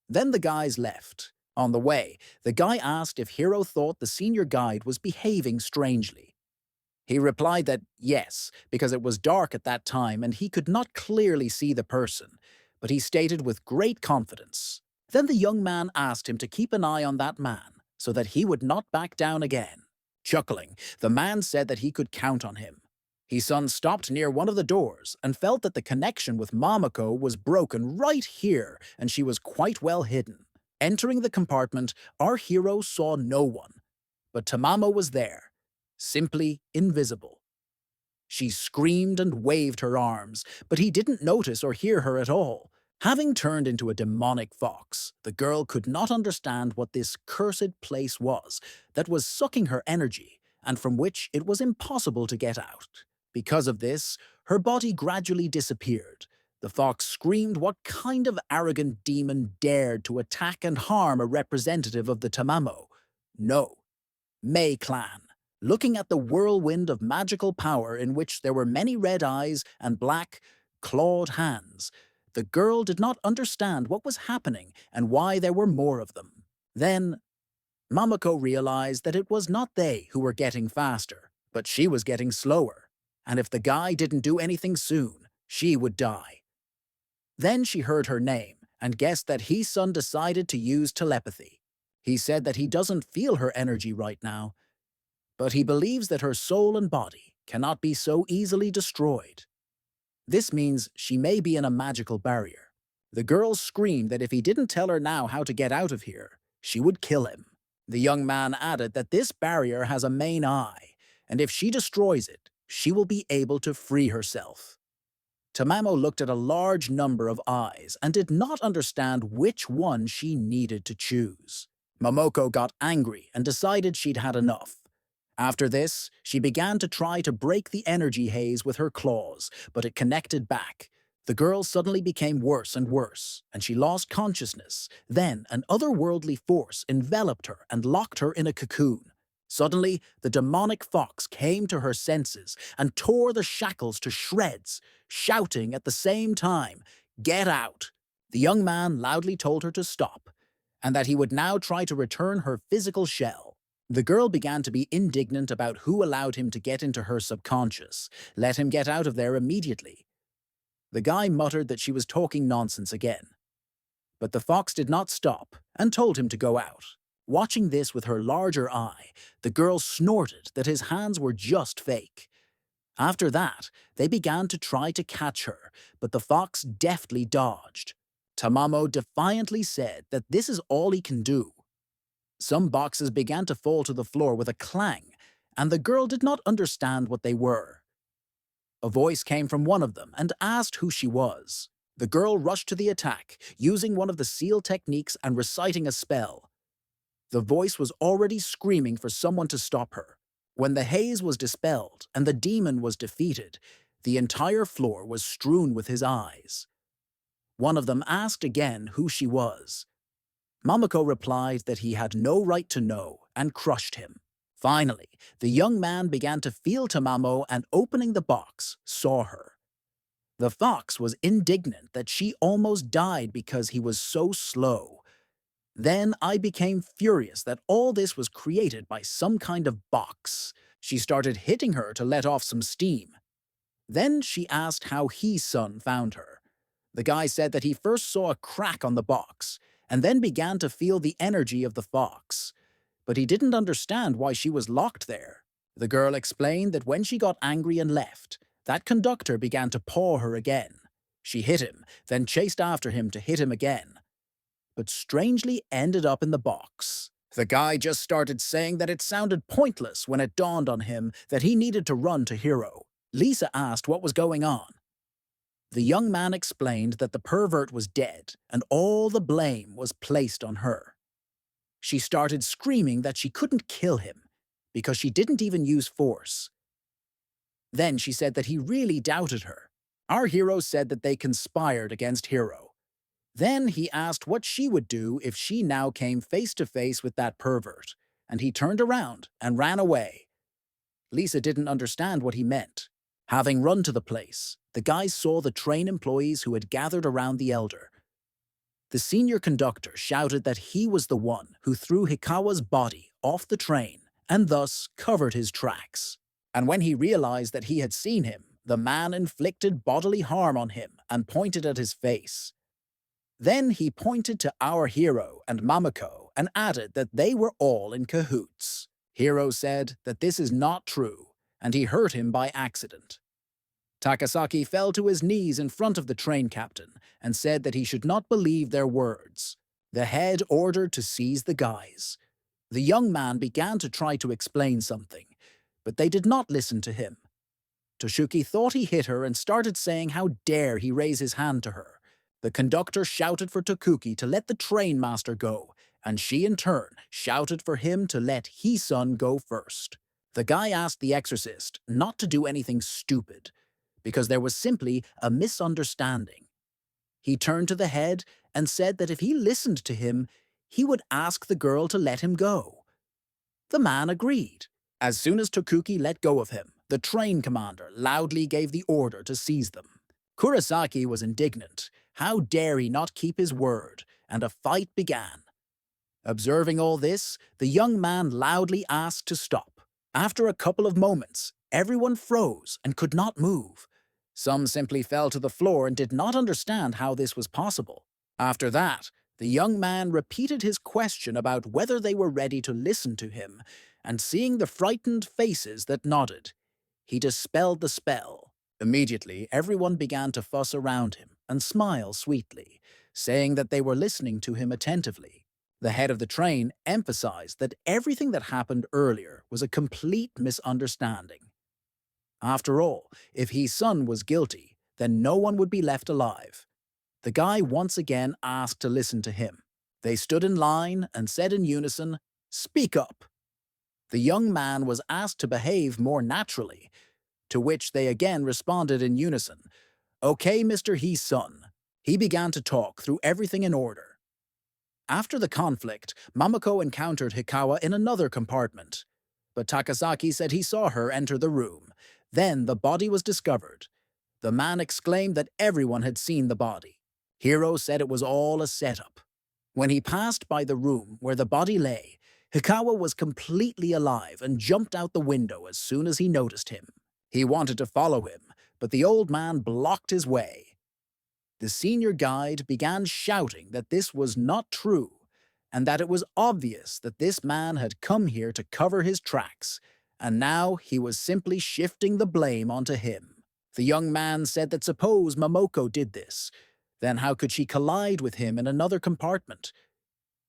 Then the guys left. On the way, the guy asked if Hiro thought the senior guide was behaving strangely. He replied that yes, because it was dark at that time and he could not clearly see the person, but he stated with great confidence. Then the young man asked him to keep an eye on that man, so that he would not back down again. Chuckling, the man said that he could count on him. His son stopped near one of the doors and felt that the connection with Mamako was broken right here, and she was quite well hidden. Entering the compartment, our hero saw no one, but Tamamo was there, simply invisible. She screamed and waved her arms, but he didn't notice or hear her at all. Having turned into a demonic fox, the girl could not understand what this cursed place was that was sucking her energy and from which it was impossible to get out. Because of this, her body gradually disappeared. The fox screamed what kind of arrogant demon dared to attack and harm a representative of the Tamamo. No. Mei Clan. Looking at the whirlwind of magical power in which there were many red eyes and black, clawed hands, the girl did not understand what was happening and why there were more of them. Then, Mamako realized that it was not they who were getting faster, but she was getting slower, and if the guy didn't do anything soon, she would die. Then she heard her name and guessed that his son decided to use telepathy. He said that he doesn't feel her energy right now, but he believes that her soul and body cannot be so easily destroyed. This means she may be in a magical barrier. The girl screamed that if he didn't tell her now how to get out of here, she would kill him. The young man added that this barrier has a main eye, and if she destroys it, she will be able to free herself. Tamamo looked at a large number of eyes and did not understand which one she needed to choose. Momoko got angry and decided she'd had enough. After this, she began to try to break the energy haze with her claws, but it connected back. The girl suddenly became worse and worse, and she lost consciousness. Then an otherworldly force enveloped her and locked her in a cocoon. Suddenly, the demonic fox came to her senses and tore the shackles to shreds, shouting at the same time, "Get out!" The young man loudly told her to stop, and that he would now try to return her physical shell. The girl began to be indignant about who allowed him to get into her subconscious. Let him get out of there immediately. The guy muttered that she was talking nonsense again. But the fox did not stop and told him to go out. Watching this with her larger eye, the girl snorted that his hands were just fake. After that, they began to try to catch her, but the fox deftly dodged. Tamamo defiantly said that this is all he can do. Some boxes began to fall to the floor with a clang, and the girl did not understand what they were. A voice came from one of them and asked who she was. The girl rushed to the attack, using one of the seal techniques and reciting a spell. The voice was already screaming for someone to stop her. When the haze was dispelled and the demon was defeated, the entire floor was strewn with his eyes. One of them asked again who she was. Momoko replied that he had no right to know and crushed him. Finally, the young man began to feel Tamamo and, opening the box, saw her. The fox was indignant that she almost died because he was so slow. Then I became furious that all this was created by some kind of box. She started hitting her to let off some steam. Then she asked how He-sun found her. The guy said that he first saw a crack on the box and then began to feel the energy of the fox. But he didn't understand why she was locked there. The girl explained that when she got angry and left, that conductor began to paw her again. She hit him, then chased after him to hit him again, but strangely ended up in the box. The guy just started saying that it sounded pointless when it dawned on him that he needed to run to Hiro. Lisa asked what was going on. The young man explained that the pervert was dead and all the blame was placed on her. She started screaming that she couldn't kill him because she didn't even use force. Then she said that he really doubted her. Our hero said that they conspired against Hiro. Then he asked what she would do if she now came face to face with that pervert, and he turned around and ran away. Lisa didn't understand what he meant. Having run to the place, the guys saw the train employees who had gathered around the elder. The senior conductor shouted that he was the one who threw Hikawa's body off the train and thus covered his tracks. And when he realized that he had seen him, the man inflicted bodily harm on him and pointed at his face. Then he pointed to our hero and Mamako and added that they were all in cahoots. Hiro said that this is not true, and he hurt him by accident. Takasaki fell to his knees in front of the train captain and said that he should not believe their words. The head ordered to seize the guys. The young man began to try to explain something, but they did not listen to him. Toshuki thought he hit her and started saying how dare he raise his hand to her. The conductor shouted for Tokuki to let the train master go, and she in turn shouted for him to let He-sun go first. The guy asked the exorcist not to do anything stupid, because there was simply a misunderstanding. He turned to the head and said that if he listened to him, he would ask the girl to let him go. The man agreed. As soon as Tokuki let go of him, the train commander loudly gave the order to seize them. Kurosaki was indignant. How dare he not keep his word? And a fight began. Observing all this, the young man loudly asked to stop. After a couple of moments, everyone froze and could not move. Some simply fell to the floor and did not understand how this was possible. After that, the young man repeated his question about whether they were ready to listen to him, and seeing the frightened faces that nodded, he dispelled the spell. Immediately, everyone began to fuss around him and smile sweetly, saying that they were listening to him attentively. The head of the train emphasized that everything that happened earlier was a complete misunderstanding. After all, if his son was guilty, then no one would be left alive. The guy once again asked to listen to him. They stood in line and said in unison, "Speak up." The young man was asked to behave more naturally, to which they again responded in unison, "Okay, Mr. He's son." He began to talk through everything in order. After the conflict, Mamako encountered Hikawa in another compartment, but Takasaki said he saw her enter the room. Then the body was discovered. The man exclaimed that everyone had seen the body. Hiro said it was all a setup. When he passed by the room where the body lay, Hikawa was completely alive and jumped out the window as soon as he noticed him. He wanted to follow him, but the old man blocked his way. The senior guide began shouting that this was not true, and that it was obvious that this man had come here to cover his tracks, and now he was simply shifting the blame onto him. The young man said that suppose Momoko did this, then how could she collide with him in another compartment?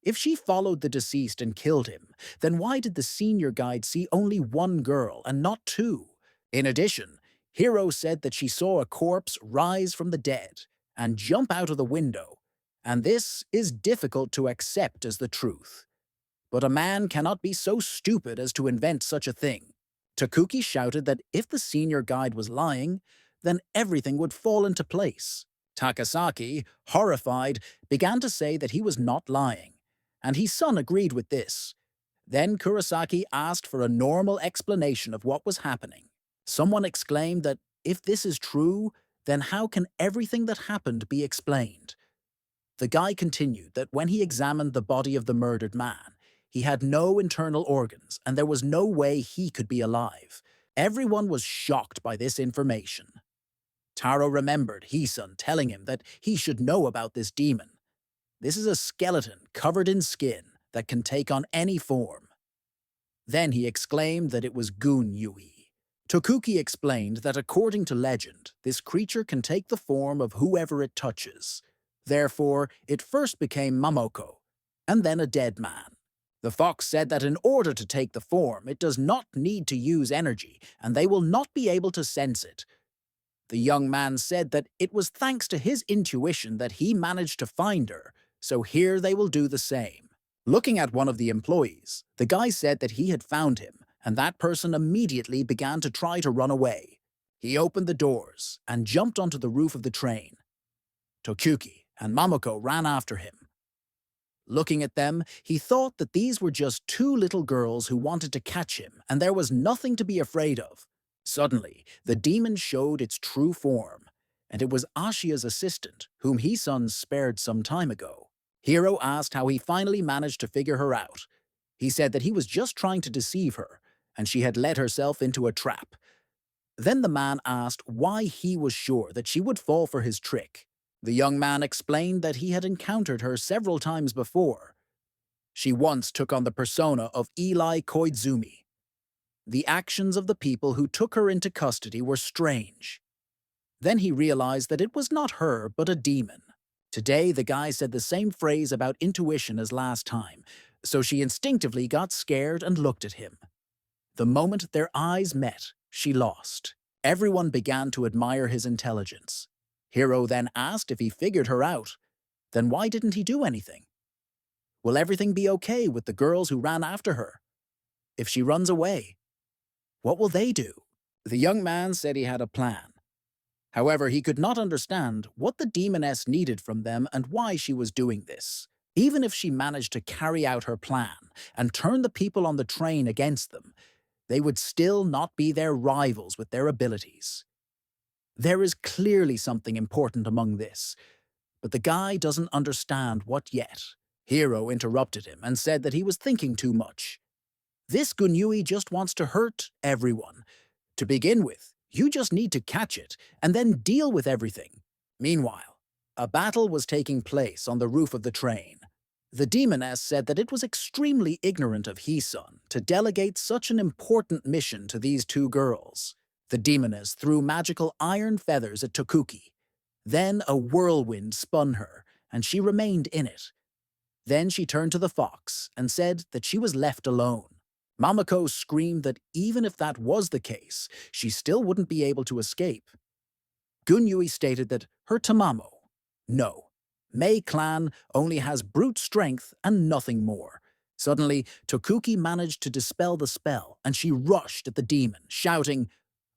If she followed the deceased and killed him, then why did the senior guide see only one girl and not two? In addition, Hiro said that she saw a corpse rise from the dead and jump out of the window, and this is difficult to accept as the truth. But a man cannot be so stupid as to invent such a thing. Takuki shouted that if the senior guide was lying, then everything would fall into place. Takasaki, horrified, began to say that he was not lying, and his son agreed with this. Then Kurosaki asked for a normal explanation of what was happening. Someone exclaimed that if this is true, then how can everything that happened be explained? The guy continued that when he examined the body of the murdered man, he had no internal organs and there was no way he could be alive. Everyone was shocked by this information. Taro remembered Hisun telling him that he should know about this demon. This is a skeleton covered in skin that can take on any form. Then he exclaimed that it was Gun Yui. Tokuki explained that according to legend, this creature can take the form of whoever it touches. Therefore, it first became Mamoko, and then a dead man. The fox said that in order to take the form, it does not need to use energy, and they will not be able to sense it. The young man said that it was thanks to his intuition that he managed to find her, so here they will do the same. Looking at one of the employees, the guy said that he had found him, and that person immediately began to try to run away. He opened the doors and jumped onto the roof of the train. Tokuki and Mamako ran after him. Looking at them, he thought that these were just two little girls who wanted to catch him, and there was nothing to be afraid of. Suddenly, the demon showed its true form, and it was Ashia's assistant, whom Hisun spared some time ago. Hiro asked how he finally managed to figure her out. He said that he was just trying to deceive her, and she had led herself into a trap. Then the man asked why he was sure that she would fall for his trick. The young man explained that he had encountered her several times before. She once took on the persona of Eli Koizumi. The actions of the people who took her into custody were strange. Then he realized that it was not her, but a demon. Today, the guy said the same phrase about intuition as last time, so she instinctively got scared and looked at him. The moment their eyes met, she lost. Everyone began to admire his intelligence. Hiro then asked if he figured her out. Then why didn't he do anything? Will everything be okay with the girls who ran after her? If she runs away, what will they do? The young man said he had a plan. However, he could not understand what the demoness needed from them and why she was doing this. Even if she managed to carry out her plan and turn the people on the train against them, they would still not be their rivals with their abilities. There is clearly something important among this, but the guy doesn't understand what yet. Hiro interrupted him and said that he was thinking too much. This Gunyui just wants to hurt everyone. To begin with, you just need to catch it and then deal with everything. Meanwhile, a battle was taking place on the roof of the train. The demoness said that it was extremely ignorant of Hisun to delegate such an important mission to these two girls. The demoness threw magical iron feathers at Tokuki. Then a whirlwind spun her, and she remained in it. Then she turned to the fox and said that she was left alone. Mamako screamed that even if that was the case, she still wouldn't be able to escape. Gunyui stated that her tamamo, no, Mei clan only has brute strength and nothing more. Suddenly, Tokuki managed to dispel the spell, and she rushed at the demon, shouting,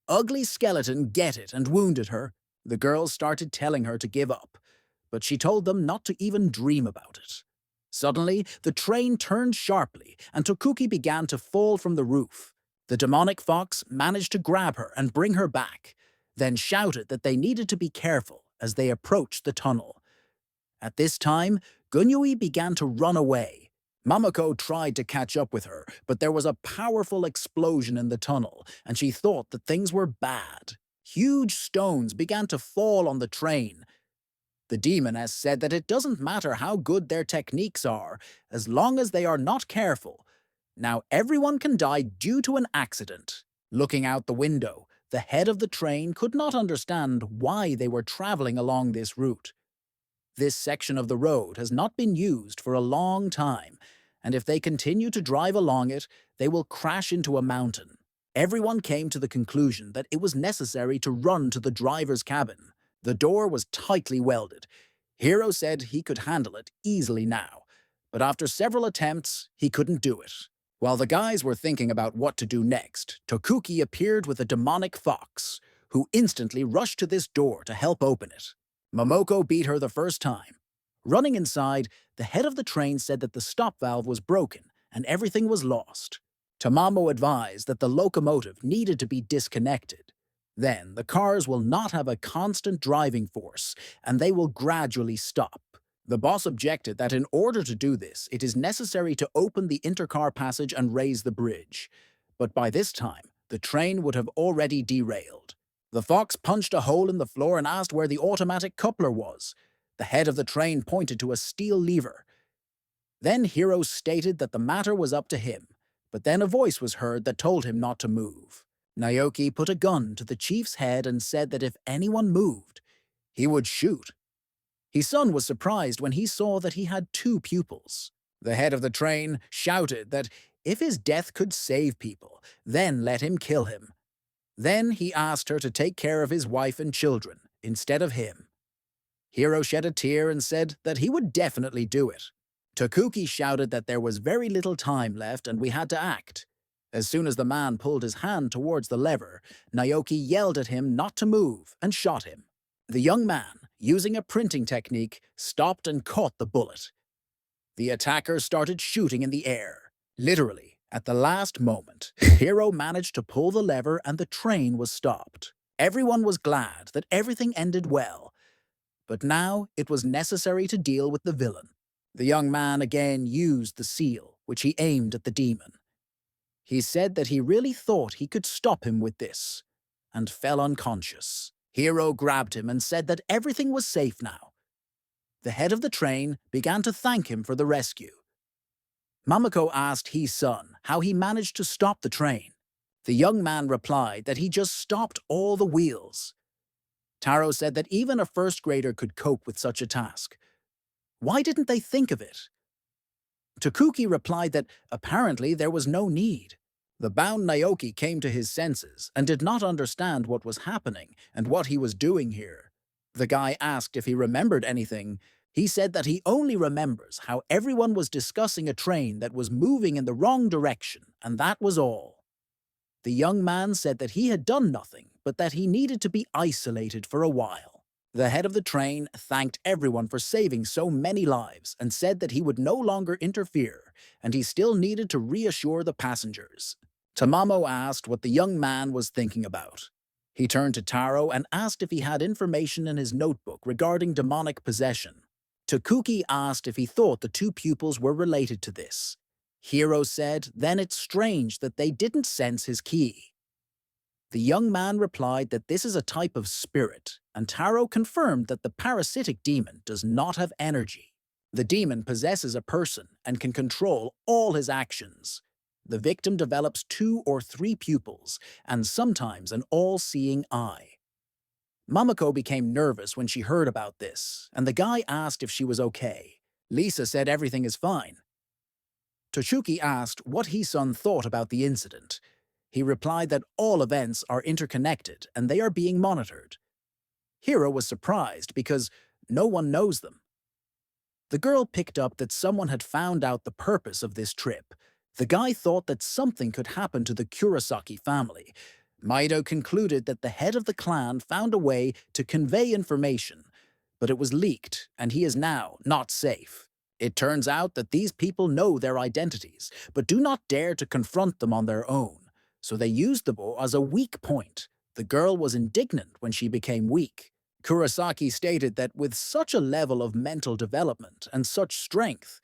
"Ugly skeleton, get it," and wounded her. The girls started telling her to give up, but she told them not to even dream about it. Suddenly, the train turned sharply, and Tokuki began to fall from the roof. The demonic fox managed to grab her and bring her back, then shouted that they needed to be careful as they approached the tunnel. At this time, Gunyui began to run away. Mamako tried to catch up with her, but there was a powerful explosion in the tunnel, and she thought that things were bad. Huge stones began to fall on the train. The demoness said that it doesn't matter how good their techniques are, as long as they are not careful. Now everyone can die due to an accident. Looking out the window, the head of the train could not understand why they were traveling along this route. This section of the road has not been used for a long time, and if they continue to drive along it, they will crash into a mountain. Everyone came to the conclusion that it was necessary to run to the driver's cabin. The door was tightly welded. Hiro said he could handle it easily now, but after several attempts, he couldn't do it. While the guys were thinking about what to do next, Tokuki appeared with a demonic fox, who instantly rushed to this door to help open it. Momoko beat her the first time. Running inside, the head of the train said that the stop valve was broken and everything was lost. Tamamo advised that the locomotive needed to be disconnected. Then the cars will not have a constant driving force, and they will gradually stop. The boss objected that in order to do this, it is necessary to open the intercar passage and raise the bridge. But by this time, the train would have already derailed. The fox punched a hole in the floor and asked where the automatic coupler was. The head of the train pointed to a steel lever. Then Hiro stated that the matter was up to him, but then a voice was heard that told him not to move. Naoki put a gun to the chief's head and said that if anyone moved, he would shoot. His son was surprised when he saw that he had two pupils. The head of the train shouted that if his death could save people, then let him kill him. Then he asked her to take care of his wife and children instead of him. Hiro shed a tear and said that he would definitely do it. Tokuki shouted that there was very little time left and we had to act. As soon as the man pulled his hand towards the lever, Naoki yelled at him not to move and shot him. The young man, using a printing technique, stopped and caught the bullet. The attacker started shooting in the air. Literally, at the last moment, Hiro managed to pull the lever and the train was stopped. Everyone was glad that everything ended well. But now it was necessary to deal with the villain. The young man again used the seal, which he aimed at the demon. He said that he really thought he could stop him with this, and fell unconscious. Hiro grabbed him and said that everything was safe now. The head of the train began to thank him for the rescue. Mamako asked his son how he managed to stop the train. The young man replied that he just stopped all the wheels. Taro said that even a first grader could cope with such a task. Why didn't they think of it? Tokuki replied that apparently there was no need. The bound Naoki came to his senses and did not understand what was happening and what he was doing here. The guy asked if he remembered anything. He said that he only remembers how everyone was discussing a train that was moving in the wrong direction, and that was all. The young man said that he had done nothing, but that he needed to be isolated for a while. The head of the train thanked everyone for saving so many lives and said that he would no longer interfere, and he still needed to reassure the passengers. Tamamo asked what the young man was thinking about. He turned to Taro and asked if he had information in his notebook regarding demonic possession. Tokuki asked if he thought the two pupils were related to this. Hiro said, then it's strange that they didn't sense his ki. The young man replied that this is a type of spirit, and Taro confirmed that the parasitic demon does not have energy. The demon possesses a person and can control all his actions. The victim develops 2 or 3 pupils, and sometimes an all-seeing eye. Mamako became nervous when she heard about this, and the guy asked if she was okay. Lisa said everything is fine. Toshuki asked what his son thought about the incident. He replied that all events are interconnected and they are being monitored. Hiro was surprised because no one knows them. The girl picked up that someone had found out the purpose of this trip. The guy thought that something could happen to the Kurosaki family. Maido concluded that the head of the clan found a way to convey information, but it was leaked and he is now not safe. It turns out that these people know their identities, but do not dare to confront them on their own, so they used the bow as a weak point. The girl was indignant when she became weak. Kurosaki stated that with such a level of mental development and such strength,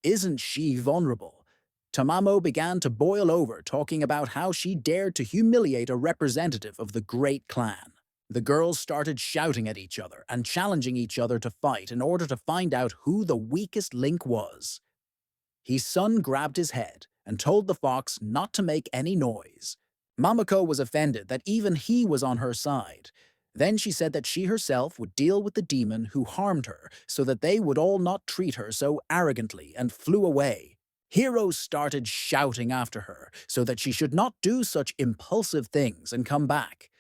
isn't she vulnerable? Tamamo began to boil over, talking about how she dared to humiliate a representative of the great clan. The girls started shouting at each other and challenging each other to fight in order to find out who the weakest link was. His son grabbed his head and told the fox not to make any noise. Mamako was offended that even he was on her side. Then she said that she herself would deal with the demon who harmed her so that they would all not treat her so arrogantly, and flew away. Hiro started shouting after her so that she should not do such impulsive things and come back.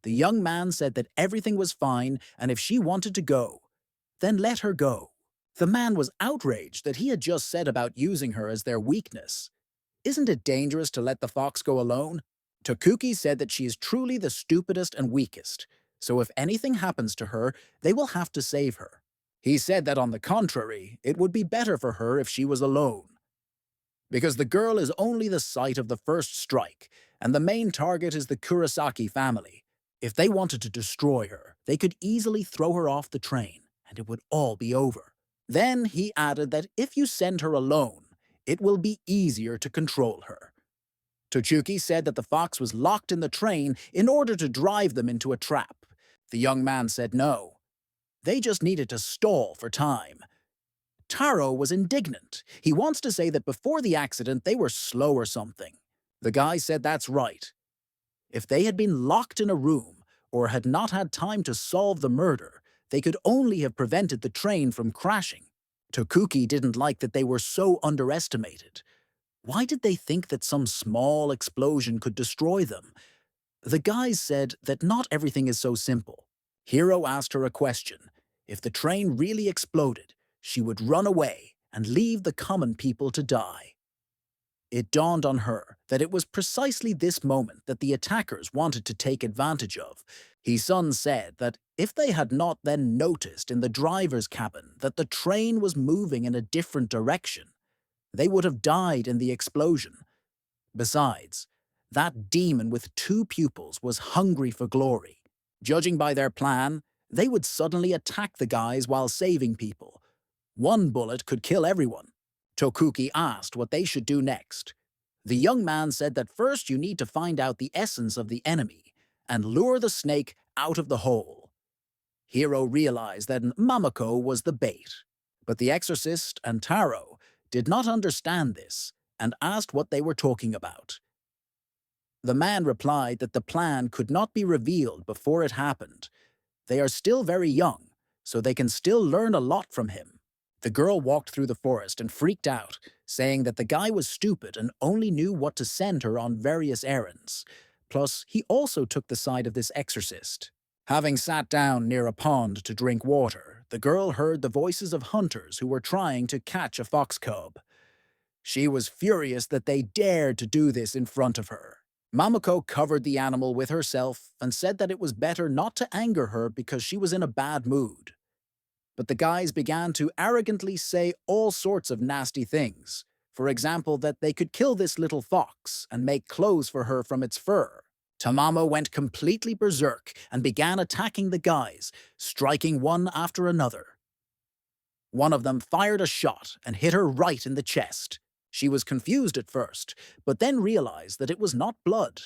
The young man said that everything was fine and if she wanted to go, then let her go. The man was outraged that he had just said about using her as their weakness. Isn't it dangerous to let the fox go alone? Tokuki said that she is truly the stupidest and weakest, so if anything happens to her, they will have to save her. He said that on the contrary, it would be better for her if she was alone. Because the girl is only the site of the first strike, and the main target is the Kurosaki family. If they wanted to destroy her, they could easily throw her off the train, and it would all be over. Then he added that if you send her alone, it will be easier to control her. Tochuki said that the fox was locked in the train in order to drive them into a trap. The young man said no. They just needed to stall for time. Taro was indignant. He wants to say that before the accident they were slow or something. The guy said that's right. If they had been locked in a room or had not had time to solve the murder, they could only have prevented the train from crashing. Tokuki didn't like that they were so underestimated. Why did they think that some small explosion could destroy them? The guys said that not everything is so simple. Hiro asked her a question. If the train really exploded, she would run away and leave the common people to die. It dawned on her that it was precisely this moment that the attackers wanted to take advantage of. His son said that if they had not then noticed in the driver's cabin that the train was moving in a different direction, they would have died in the explosion. Besides, that demon with 2 pupils was hungry for glory. Judging by their plan, they would suddenly attack the guys while saving people. One bullet could kill everyone. Tokuki asked what they should do next. The young man said that first you need to find out the essence of the enemy and lure the snake out of the hole. Hiro realized that Mamako was the bait, but the exorcist and Taro did not understand this and asked what they were talking about. The man replied that the plan could not be revealed before it happened. They are still very young, so they can still learn a lot from him. The girl walked through the forest and freaked out, saying that the guy was stupid and only knew what to send her on various errands. Plus, he also took the side of this exorcist. Having sat down near a pond to drink water, the girl heard the voices of hunters who were trying to catch a fox cub. She was furious that they dared to do this in front of her. Mamako covered the animal with herself and said that it was better not to anger her because she was in a bad mood. But the guys began to arrogantly say all sorts of nasty things. For example, that they could kill this little fox and make clothes for her from its fur. Tamamo went completely berserk and began attacking the guys, striking one after another. One of them fired a shot and hit her right in the chest. She was confused at first, but then realized that it was not blood.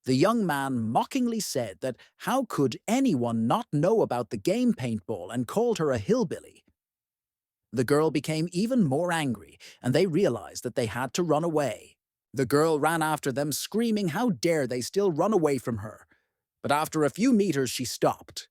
The young man mockingly said that how could anyone not know about the game paintball and called her a hillbilly. The girl became even more angry, and they realized that they had to run away. The girl ran after them, screaming how dare they still run away from her. But after a few meters she stopped.